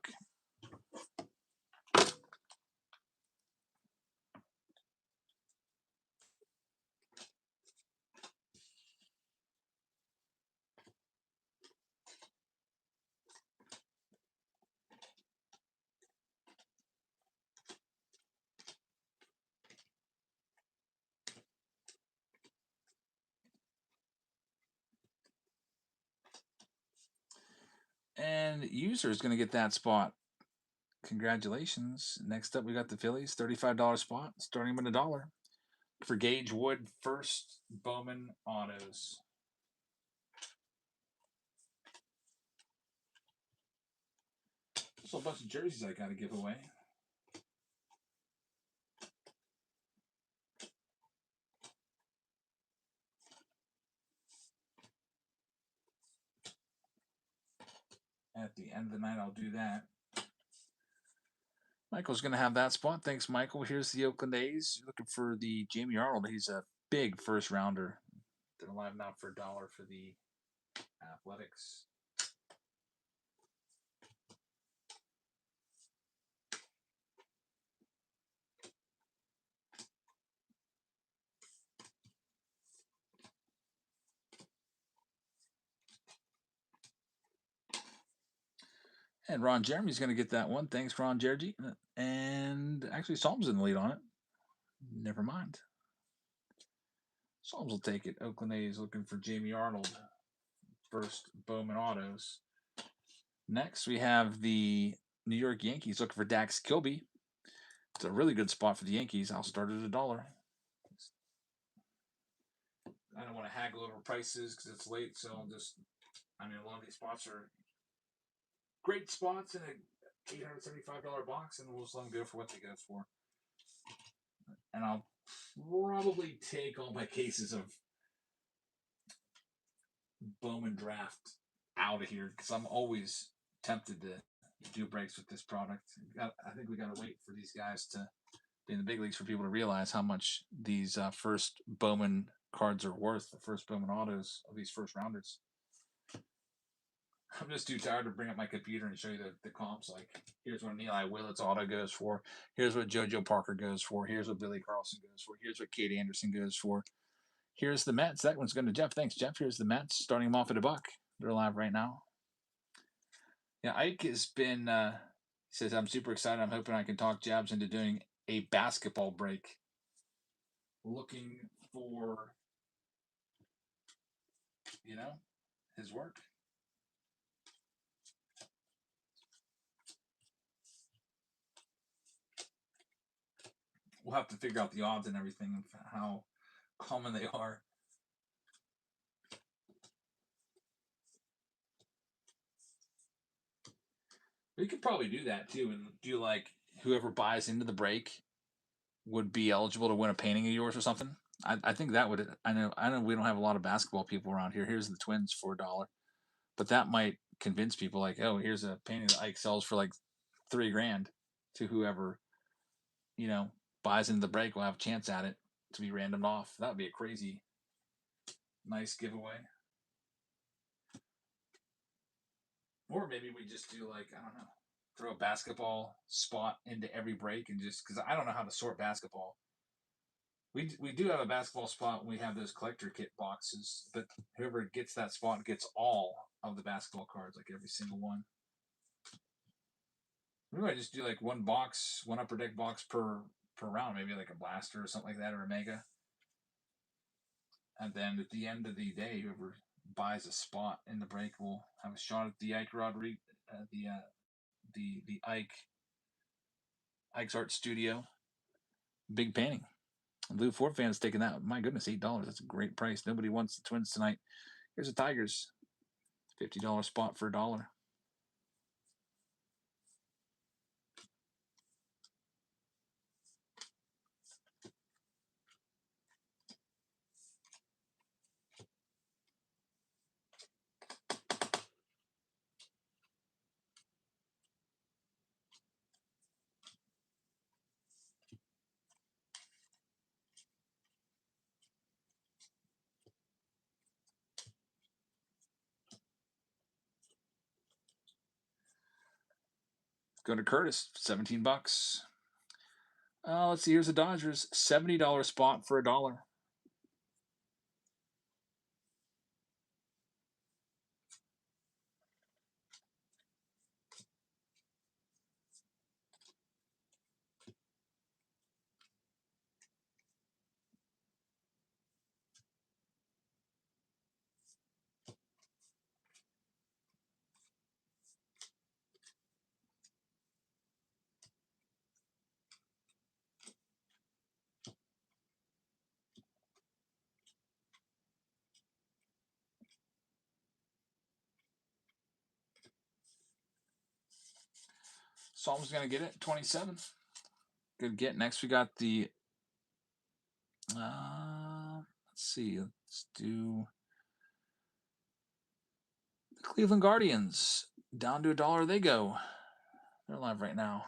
And user is going to get that spot. Congratulations. Next up, we got the Phillies, $35 spot, starting with $1. For Gage Wood, first Bowman Autos. There's a bunch of jerseys I got to give away. At the end of the night, I'll do that. Michael's going to have that spot. Thanks, Michael. Here's the Oakland A's. You're looking for the Jamie Arnold. He's a big first rounder. They're live now for $1 for the Athletics. And Ron Jeremy's going to get that one. Thanks, Ron Jeremy. And actually, Psalm's in the lead on it. Never mind. Psalms will take it. Oakland A's looking for Jamie Arnold. First Bowman Autos. Next, we have the New York Yankees looking for Dax Kilby. It's a really good spot for the Yankees. I'll start at $1. I don't want to haggle over prices because it's late, so I'll just. I mean, a lot of these spots are great spots in a $875 box, and we'll just let them go for what they go for. And I'll probably take all my cases of Bowman Draft out of here because I'm always tempted to do breaks with this product. I think we got to wait for these guys to be in the big leagues for people to realize how much these first Bowman cards are worth, the first Bowman autos of these first rounders. I'm just too tired to bring up my computer and show you the comps. Like, here's what an Eli Willits auto goes for. Here's what JoJo Parker goes for. Here's what Billy Carlson goes for. Here's what Kate Anderson goes for. Here's the Mets. That one's going to Jeff. Thanks, Jeff. Here's the Mets, starting them off at $1. They're live right now. Yeah, Ike has been, he says, I'm super excited. I'm hoping I can talk Jabs into doing a basketball break. Looking for, his work. We'll have to figure out the odds and everything and how common they are. We could probably do that too, and do like whoever buys into the break would be eligible to win a painting of yours or something. I think that would. I know we don't have a lot of basketball people around here. Here's the Twins for $1, but that might convince people like, oh, here's a painting that Ike sells for like $3,000 to whoever buys into the break will have a chance at it to be randomed off. That would be a crazy, nice giveaway. Or maybe we just do like, I don't know, throw a basketball spot into every break and just because I don't know how to sort basketball. We do have a basketball spot when we have those collector kit boxes, but whoever gets that spot gets all of the basketball cards, like every single one. We might just do like one box, one upper deck box per round, maybe like a blaster or something like that, or a mega. And then at the end of the day, whoever buys a spot in the break will have a shot at the Ike Rodriguez, the Ike's Art Studio big painting. Blue Ford fans taking that. My goodness, $8. That's a great price. Nobody wants the Twins tonight. Here's the Tigers. $50 spot for $1. Go to Curtis, $17. Let's see. Here's the Dodgers, $70 spot for $1. Psalm's gonna get it, 27. Good get. Next we got the. Let's see. Let's do the Cleveland Guardians. Down to $1 they go. They're live right now.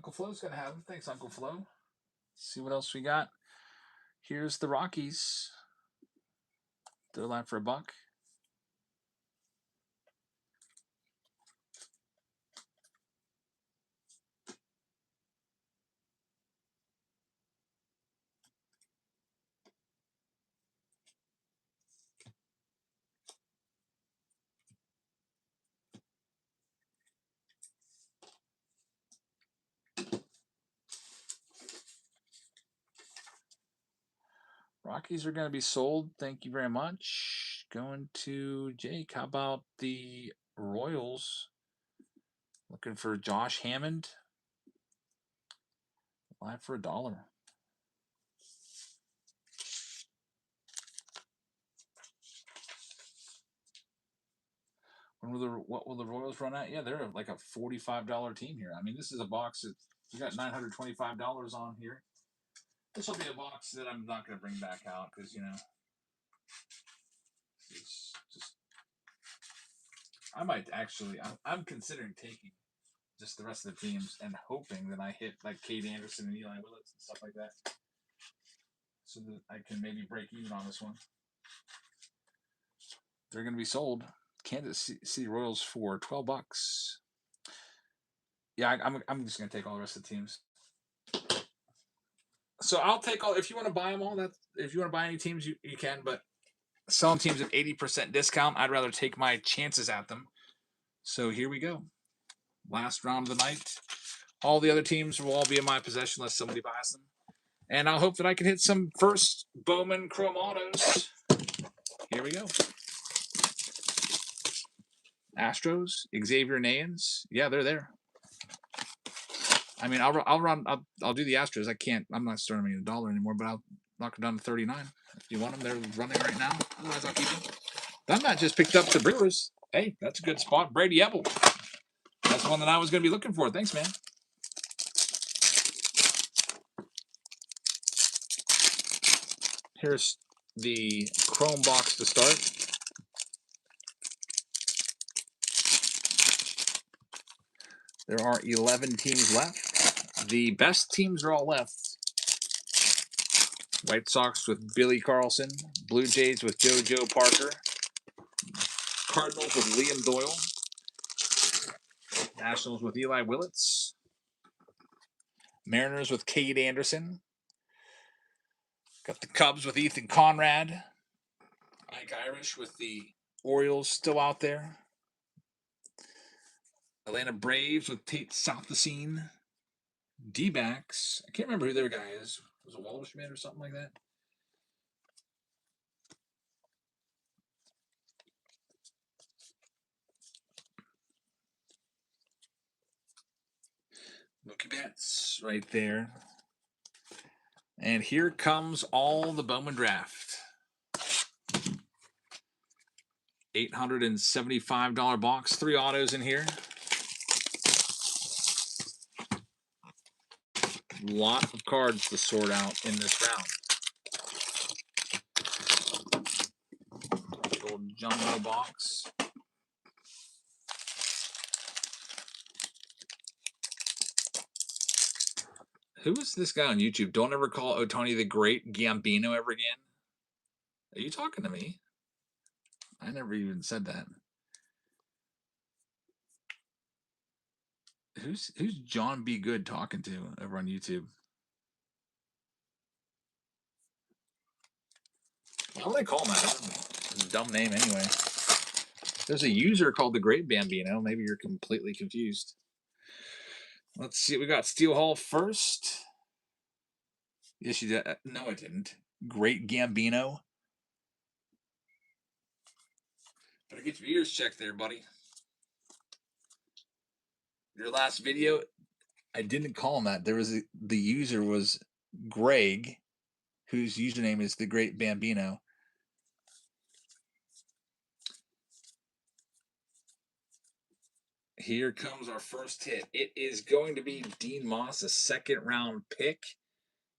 Uncle Flo's gonna have them. Thanks, Uncle Flo. Let's see what else we got. Here's the Rockies. They're live for $1. Rockies are going to be sold. Thank you very much. Going to Jake. How about the Royals? Looking for Josh Hammond. Live for $1. What will the Royals run at? Yeah, they're like a $45 team here. I mean, this is a box that you got $925 on here. This will be a box that I'm not going to bring back out because it's just. I might actually. I'm considering taking just the rest of the teams and hoping that I hit like Kate Anderson and Eli Willis and stuff like that, so that I can maybe break even on this one. They're going to be sold. Kansas City Royals for $12. Yeah, I'm just going to take all the rest of the teams. So I'll take all. If you want to buy them all, if you want to buy any teams, you can. But selling teams at 80% discount, I'd rather take my chances at them. So here we go. Last round of the night. All the other teams will all be in my possession unless somebody buys them. And I'll hope that I can hit some first Bowman Chrome Autos. Here we go. Astros, Xavier Nayans. Yeah, they're there. I mean, I'll do the Astros. I can't. I'm not starting them at $1 anymore, but I'll knock them down to 39. If you want them, they're running right now. Otherwise, I'll keep them. That Matt just picked up the Brewers. Hey, that's a good spot. Brady Ebel. That's one that I was going to be looking for. Thanks, man. Here's the Chrome box to start. There are 11 teams left. The best teams are all left. White Sox with Billy Carlson. Blue Jays with JoJo Parker. Cardinals with Liam Doyle. Nationals with Eli Willits. Mariners with Cade Anderson. Got the Cubs with Ethan Conrad. Ike Irish with the Orioles still out there. Atlanta Braves with Tate Southacene. D-backs. I can't remember who their guy is. Was it Wallerman or something like that? Mookie Betts right there. And here comes all the Bowman draft. $875 box. 3 autos in here. Lot of cards to sort out in this round. Gold jumbo box. Who is this guy on YouTube? Don't ever call Ohtani the Great Gambino ever again. Are you talking to me? I never even said that. Who's John B. Good talking to over on YouTube? Why would I call him that? It's a dumb name anyway. There's a user called the Great Bambino. Maybe you're completely confused. Let's see. We got Steel Hall first. Yes, you did. No, I didn't. Great Gambino. Better get your ears checked there, buddy. Your last video, I didn't call him that. The user was Greg, whose username is the Great Bambino. Here comes our first hit. It is going to be Dean Moss, a second round pick.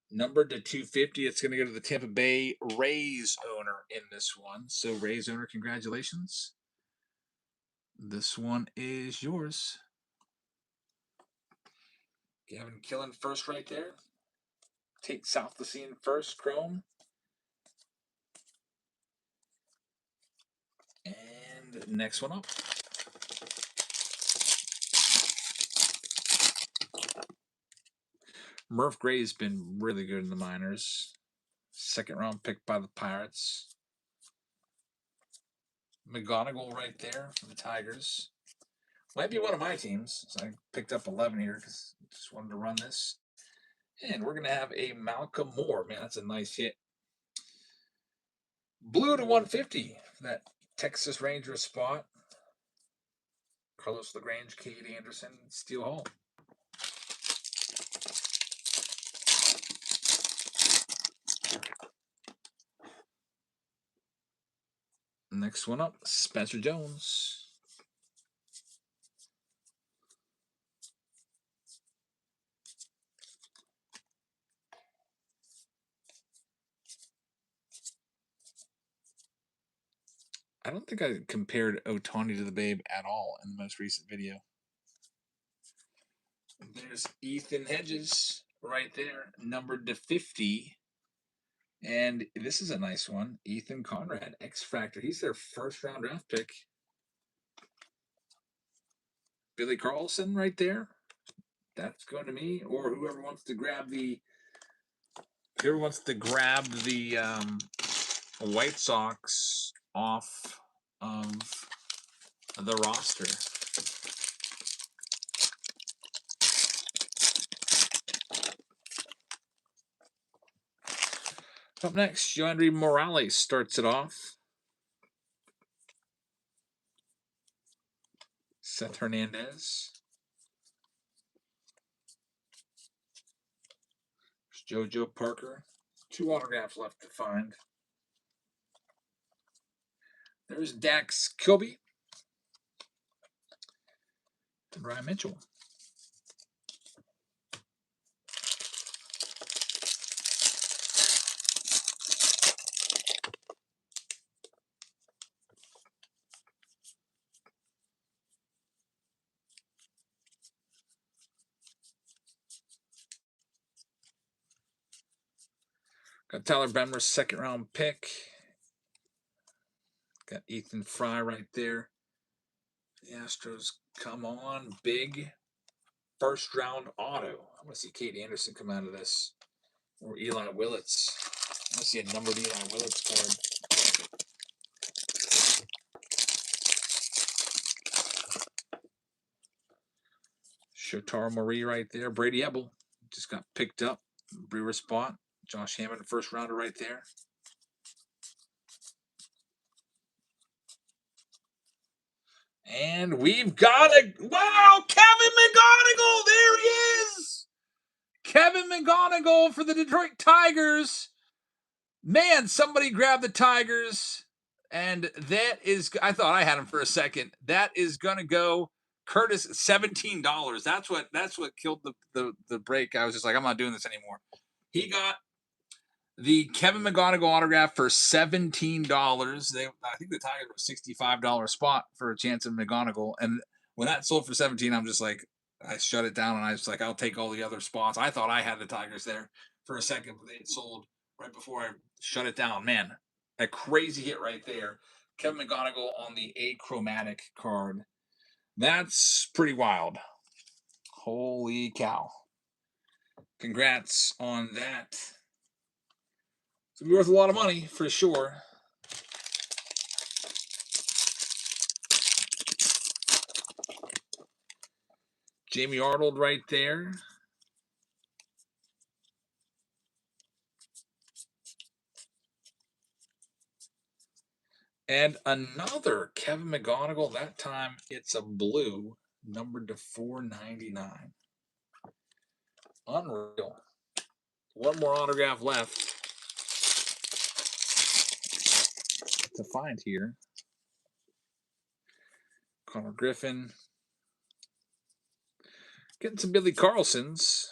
Numbered to 250. It's going to go to the Tampa Bay Rays owner in this one. So, Rays owner, congratulations. This one is yours. Gavin Killen first right there. Take South the Scene first, Chrome. And next one up. Murph Gray's been really good in the minors. Second round pick by the Pirates. McGonigal right there for the Tigers. Might be one of my teams. So I picked up 11 here because I just wanted to run this. And we're going to have a Malcolm Moore. Man, that's a nice hit. Blue to 150 for that Texas Rangers spot. Carlos LaGrange, Cade Anderson, Steele Hall. Next one up, Spencer Jones. I don't think I compared Ohtani to the Babe at all in the most recent video. There's Ethan Hedges right there, numbered to 50. And this is a nice one. Ethan Conrad, X Factor. He's their first round draft pick. Billy Carlson right there. That's going to me, or whoever wants to grab the White Sox off of the roster. Up next, Yandri Morales starts it off. Seth Hernandez. There's JoJo Parker. 2 autographs left to find. There's Dax Kilby. And Ryan Mitchell. Got Tyler Bemmer's second round pick. Got Ethan Fry right there. The Astros, come on, big first round auto. I want to see Cade Anderson come out of this. Or Eli Willits. I want to see a numbered Eli Willits card. Shotaro Marie right there. Brady Ebel just got picked up. Brewer spot. Josh Hammond, first rounder right there. And we've got a wow, Kevin McGonigal. There he is. Kevin McGonigal for the Detroit Tigers. Man, somebody grabbed the Tigers. And that is, I thought I had him for a second. That is gonna go Curtis $17. That's what killed the break. I was just like, I'm not doing this anymore. He got the Kevin McGonigal autograph for $17. I think the Tigers were $65 spot for a chance of McGonigal. And when that sold for 17, I'm just like, I shut it down and I was like, I'll take all the other spots. I thought I had the Tigers there for a second, but they had sold right before I shut it down. Man, a crazy hit right there. Kevin McGonigal on the achromatic card. That's pretty wild. Holy cow. Congrats on that. It's going to be worth a lot of money for sure. Jamie Arnold right there. And another Kevin McGonigal. That time it's a blue, numbered to 499. Unreal. One more autograph left to find here. Connor Griffin. Getting some Billy Carlsons.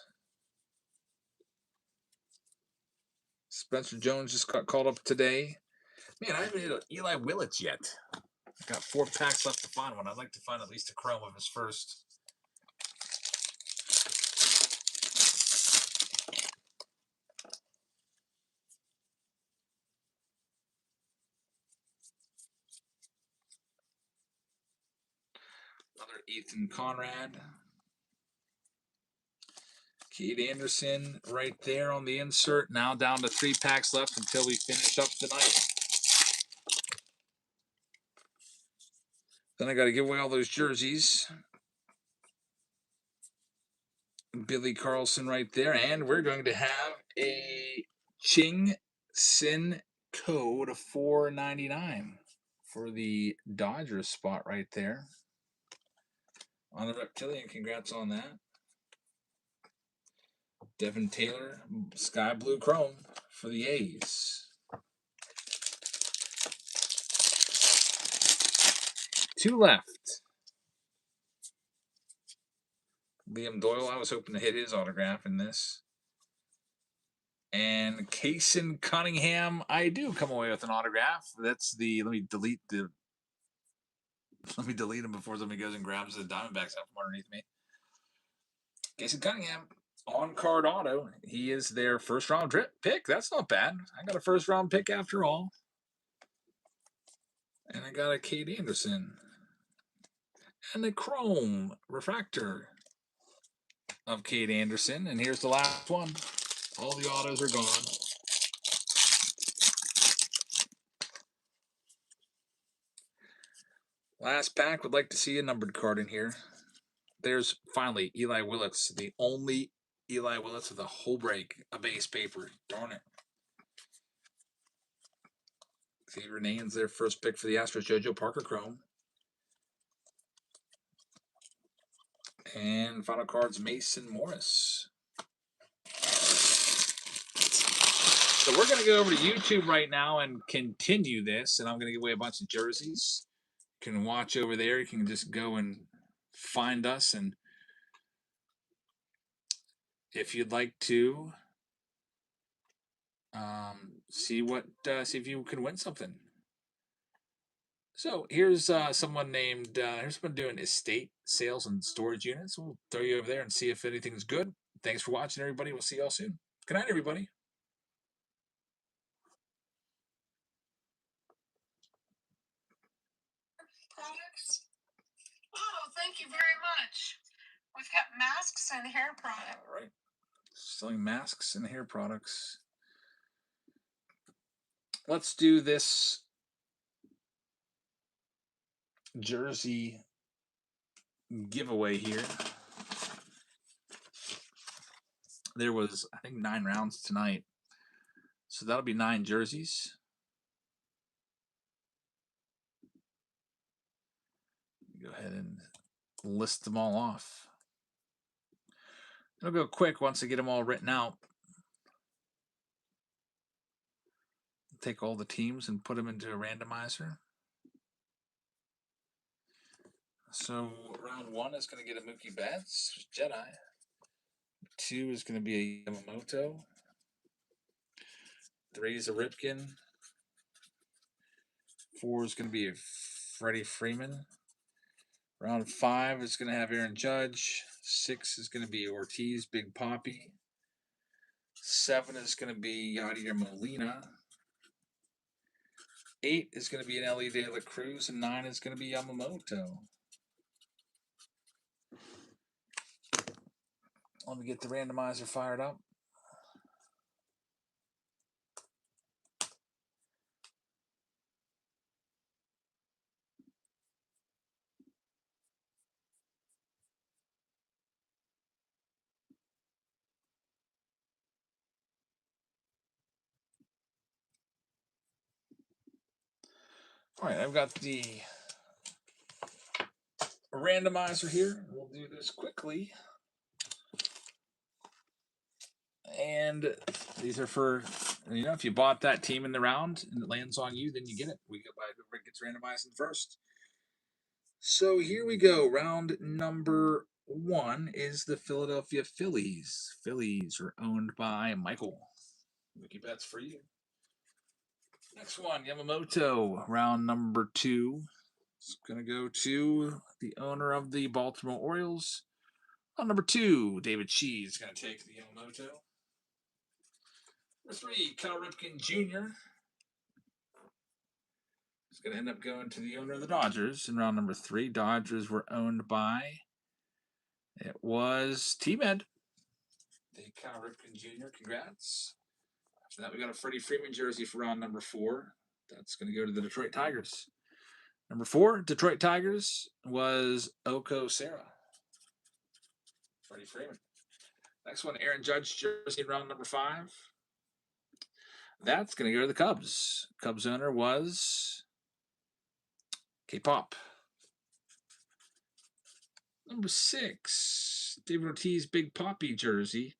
Spencer Jones just got called up today. Man, I haven't hit an Eli Willits yet. I got 4 packs left to find one. I'd like to find at least a chrome of his first. Ethan Conrad. Kate Anderson right there on the insert. Now down to 3 packs left until we finish up tonight. Then I got to give away all those jerseys. Billy Carlson right there. And we're going to have a Ching Sin Code of $4.99 for the Dodgers spot right there. On the Reptilian, congrats on that. Devin Taylor, Sky Blue Chrome for the A's. 2 left. Liam Doyle, I was hoping to hit his autograph in this. And Kaysen Cunningham, I do come away with an autograph. That's the, let me delete him before somebody goes and grabs the Diamondbacks out from underneath me. Kaysen Cunningham, on-card auto. He is their first-round pick. That's not bad. I got a first-round pick after all. And I got a Kate Anderson. And a Chrome Refractor of Kate Anderson. And here's the last one. All the autos are gone. Last pack, would like to see a numbered card in here. There's finally Eli Willits, the only Eli Willits of the whole break, a base paper. Darn it. Xavier Nane's their first pick for the Astros. JoJo Parker Chrome. And final cards, Mason Morris. So we're going to go over to YouTube right now and continue this. And I'm going to give away a bunch of jerseys. You can watch over there. You can just go and find us. And if you'd like to see if you can win something. So here's someone named, here's someone doing estate sales and storage units. We'll throw you over there and see if anything's good. Thanks for watching, everybody. We'll see y'all soon. Good night, everybody. Products? Oh, thank you very much. We've got masks and hair products. All right. Selling masks and hair products. Let's do this jersey giveaway here. There was, I think, 9 rounds tonight. So that'll be 9 jerseys. Go ahead and list them all off. It'll go quick once I get them all written out. Take all the teams and put them into a randomizer. So round 1 is going to get a Mookie Betts, Jedi. 2 is going to be a Yamamoto. 3 is a Ripken. 4 is going to be a Freddie Freeman. Round 5 is going to have Aaron Judge. 6 is going to be Ortiz, Big Poppy. 7 is going to be Yadier Molina. 8 is going to be an Ellie De La Cruz, and 9 is going to be Yamamoto. Let me get the randomizer fired up. All right, I've got the randomizer here. We'll do this quickly. And these are for, if you bought that team in the round and it lands on you, then you get it. We go by whoever gets randomized in first. So here we go. Round number 1 is the Philadelphia Phillies. Phillies are owned by Michael. Mickey Betts for you. Next one, Yamamoto. Round number 2. It's going to go to the owner of the Baltimore Orioles. Round number 2, David Cheese is going to take the Yamamoto. Number 3, Cal Ripken Jr. going to end up going to the owner of the Dodgers in round number 3. Dodgers were owned by, it was T-Med. Cal Ripken Jr., congrats. After that, we got a Freddie Freeman jersey for round number 4. That's going to go to the Detroit Tigers. Number 4, Detroit Tigers, was Oko Sarah. Freddie Freeman. Next one, Aaron Judge jersey in round number 5. That's going to go to the Cubs. Cubs owner was K-Pop. Number 6, David Ortiz Big Poppy jersey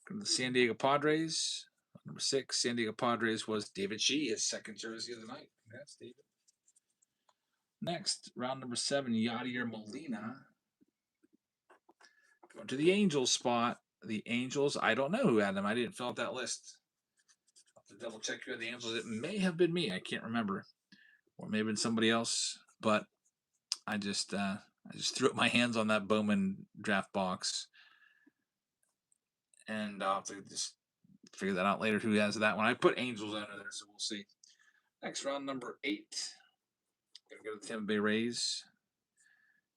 from the San Diego Padres. Number 6, San Diego Padres, was David Shee, his second jersey of the night. Congrats, David. Next, round number 7, Yadier Molina. Going to the Angels spot. The Angels, I don't know who had them. I didn't fill out that list. I'll have to double check who had the Angels. It may have been me. I can't remember. Or maybe been somebody else. But I just threw up my hands on that Bowman draft box. And I'll have to just figure that out later who has that one. I put Angels under there, so we'll see. Next, round number 8. Gonna go to the Tampa Bay Rays.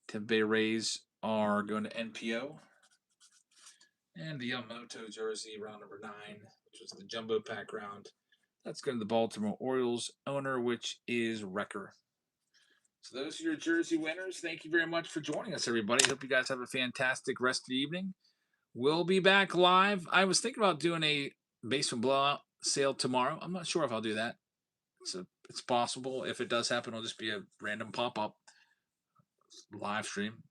Tampa Bay Rays are going to NPO. And the Yamamoto jersey, round number 9, which was the jumbo pack round. That's going to the Baltimore Orioles owner, which is Wrecker. So those are your jersey winners. Thank you very much for joining us, everybody. Hope you guys have a fantastic rest of the evening. We'll be back live. I was thinking about doing a basement blowout sale tomorrow. I'm not sure if I'll do that. It's possible. If it does happen, it'll just be a random pop-up live stream.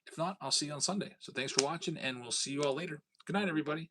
If not, I'll see you on Sunday. So thanks for watching, and we'll see you all later. Good night, everybody.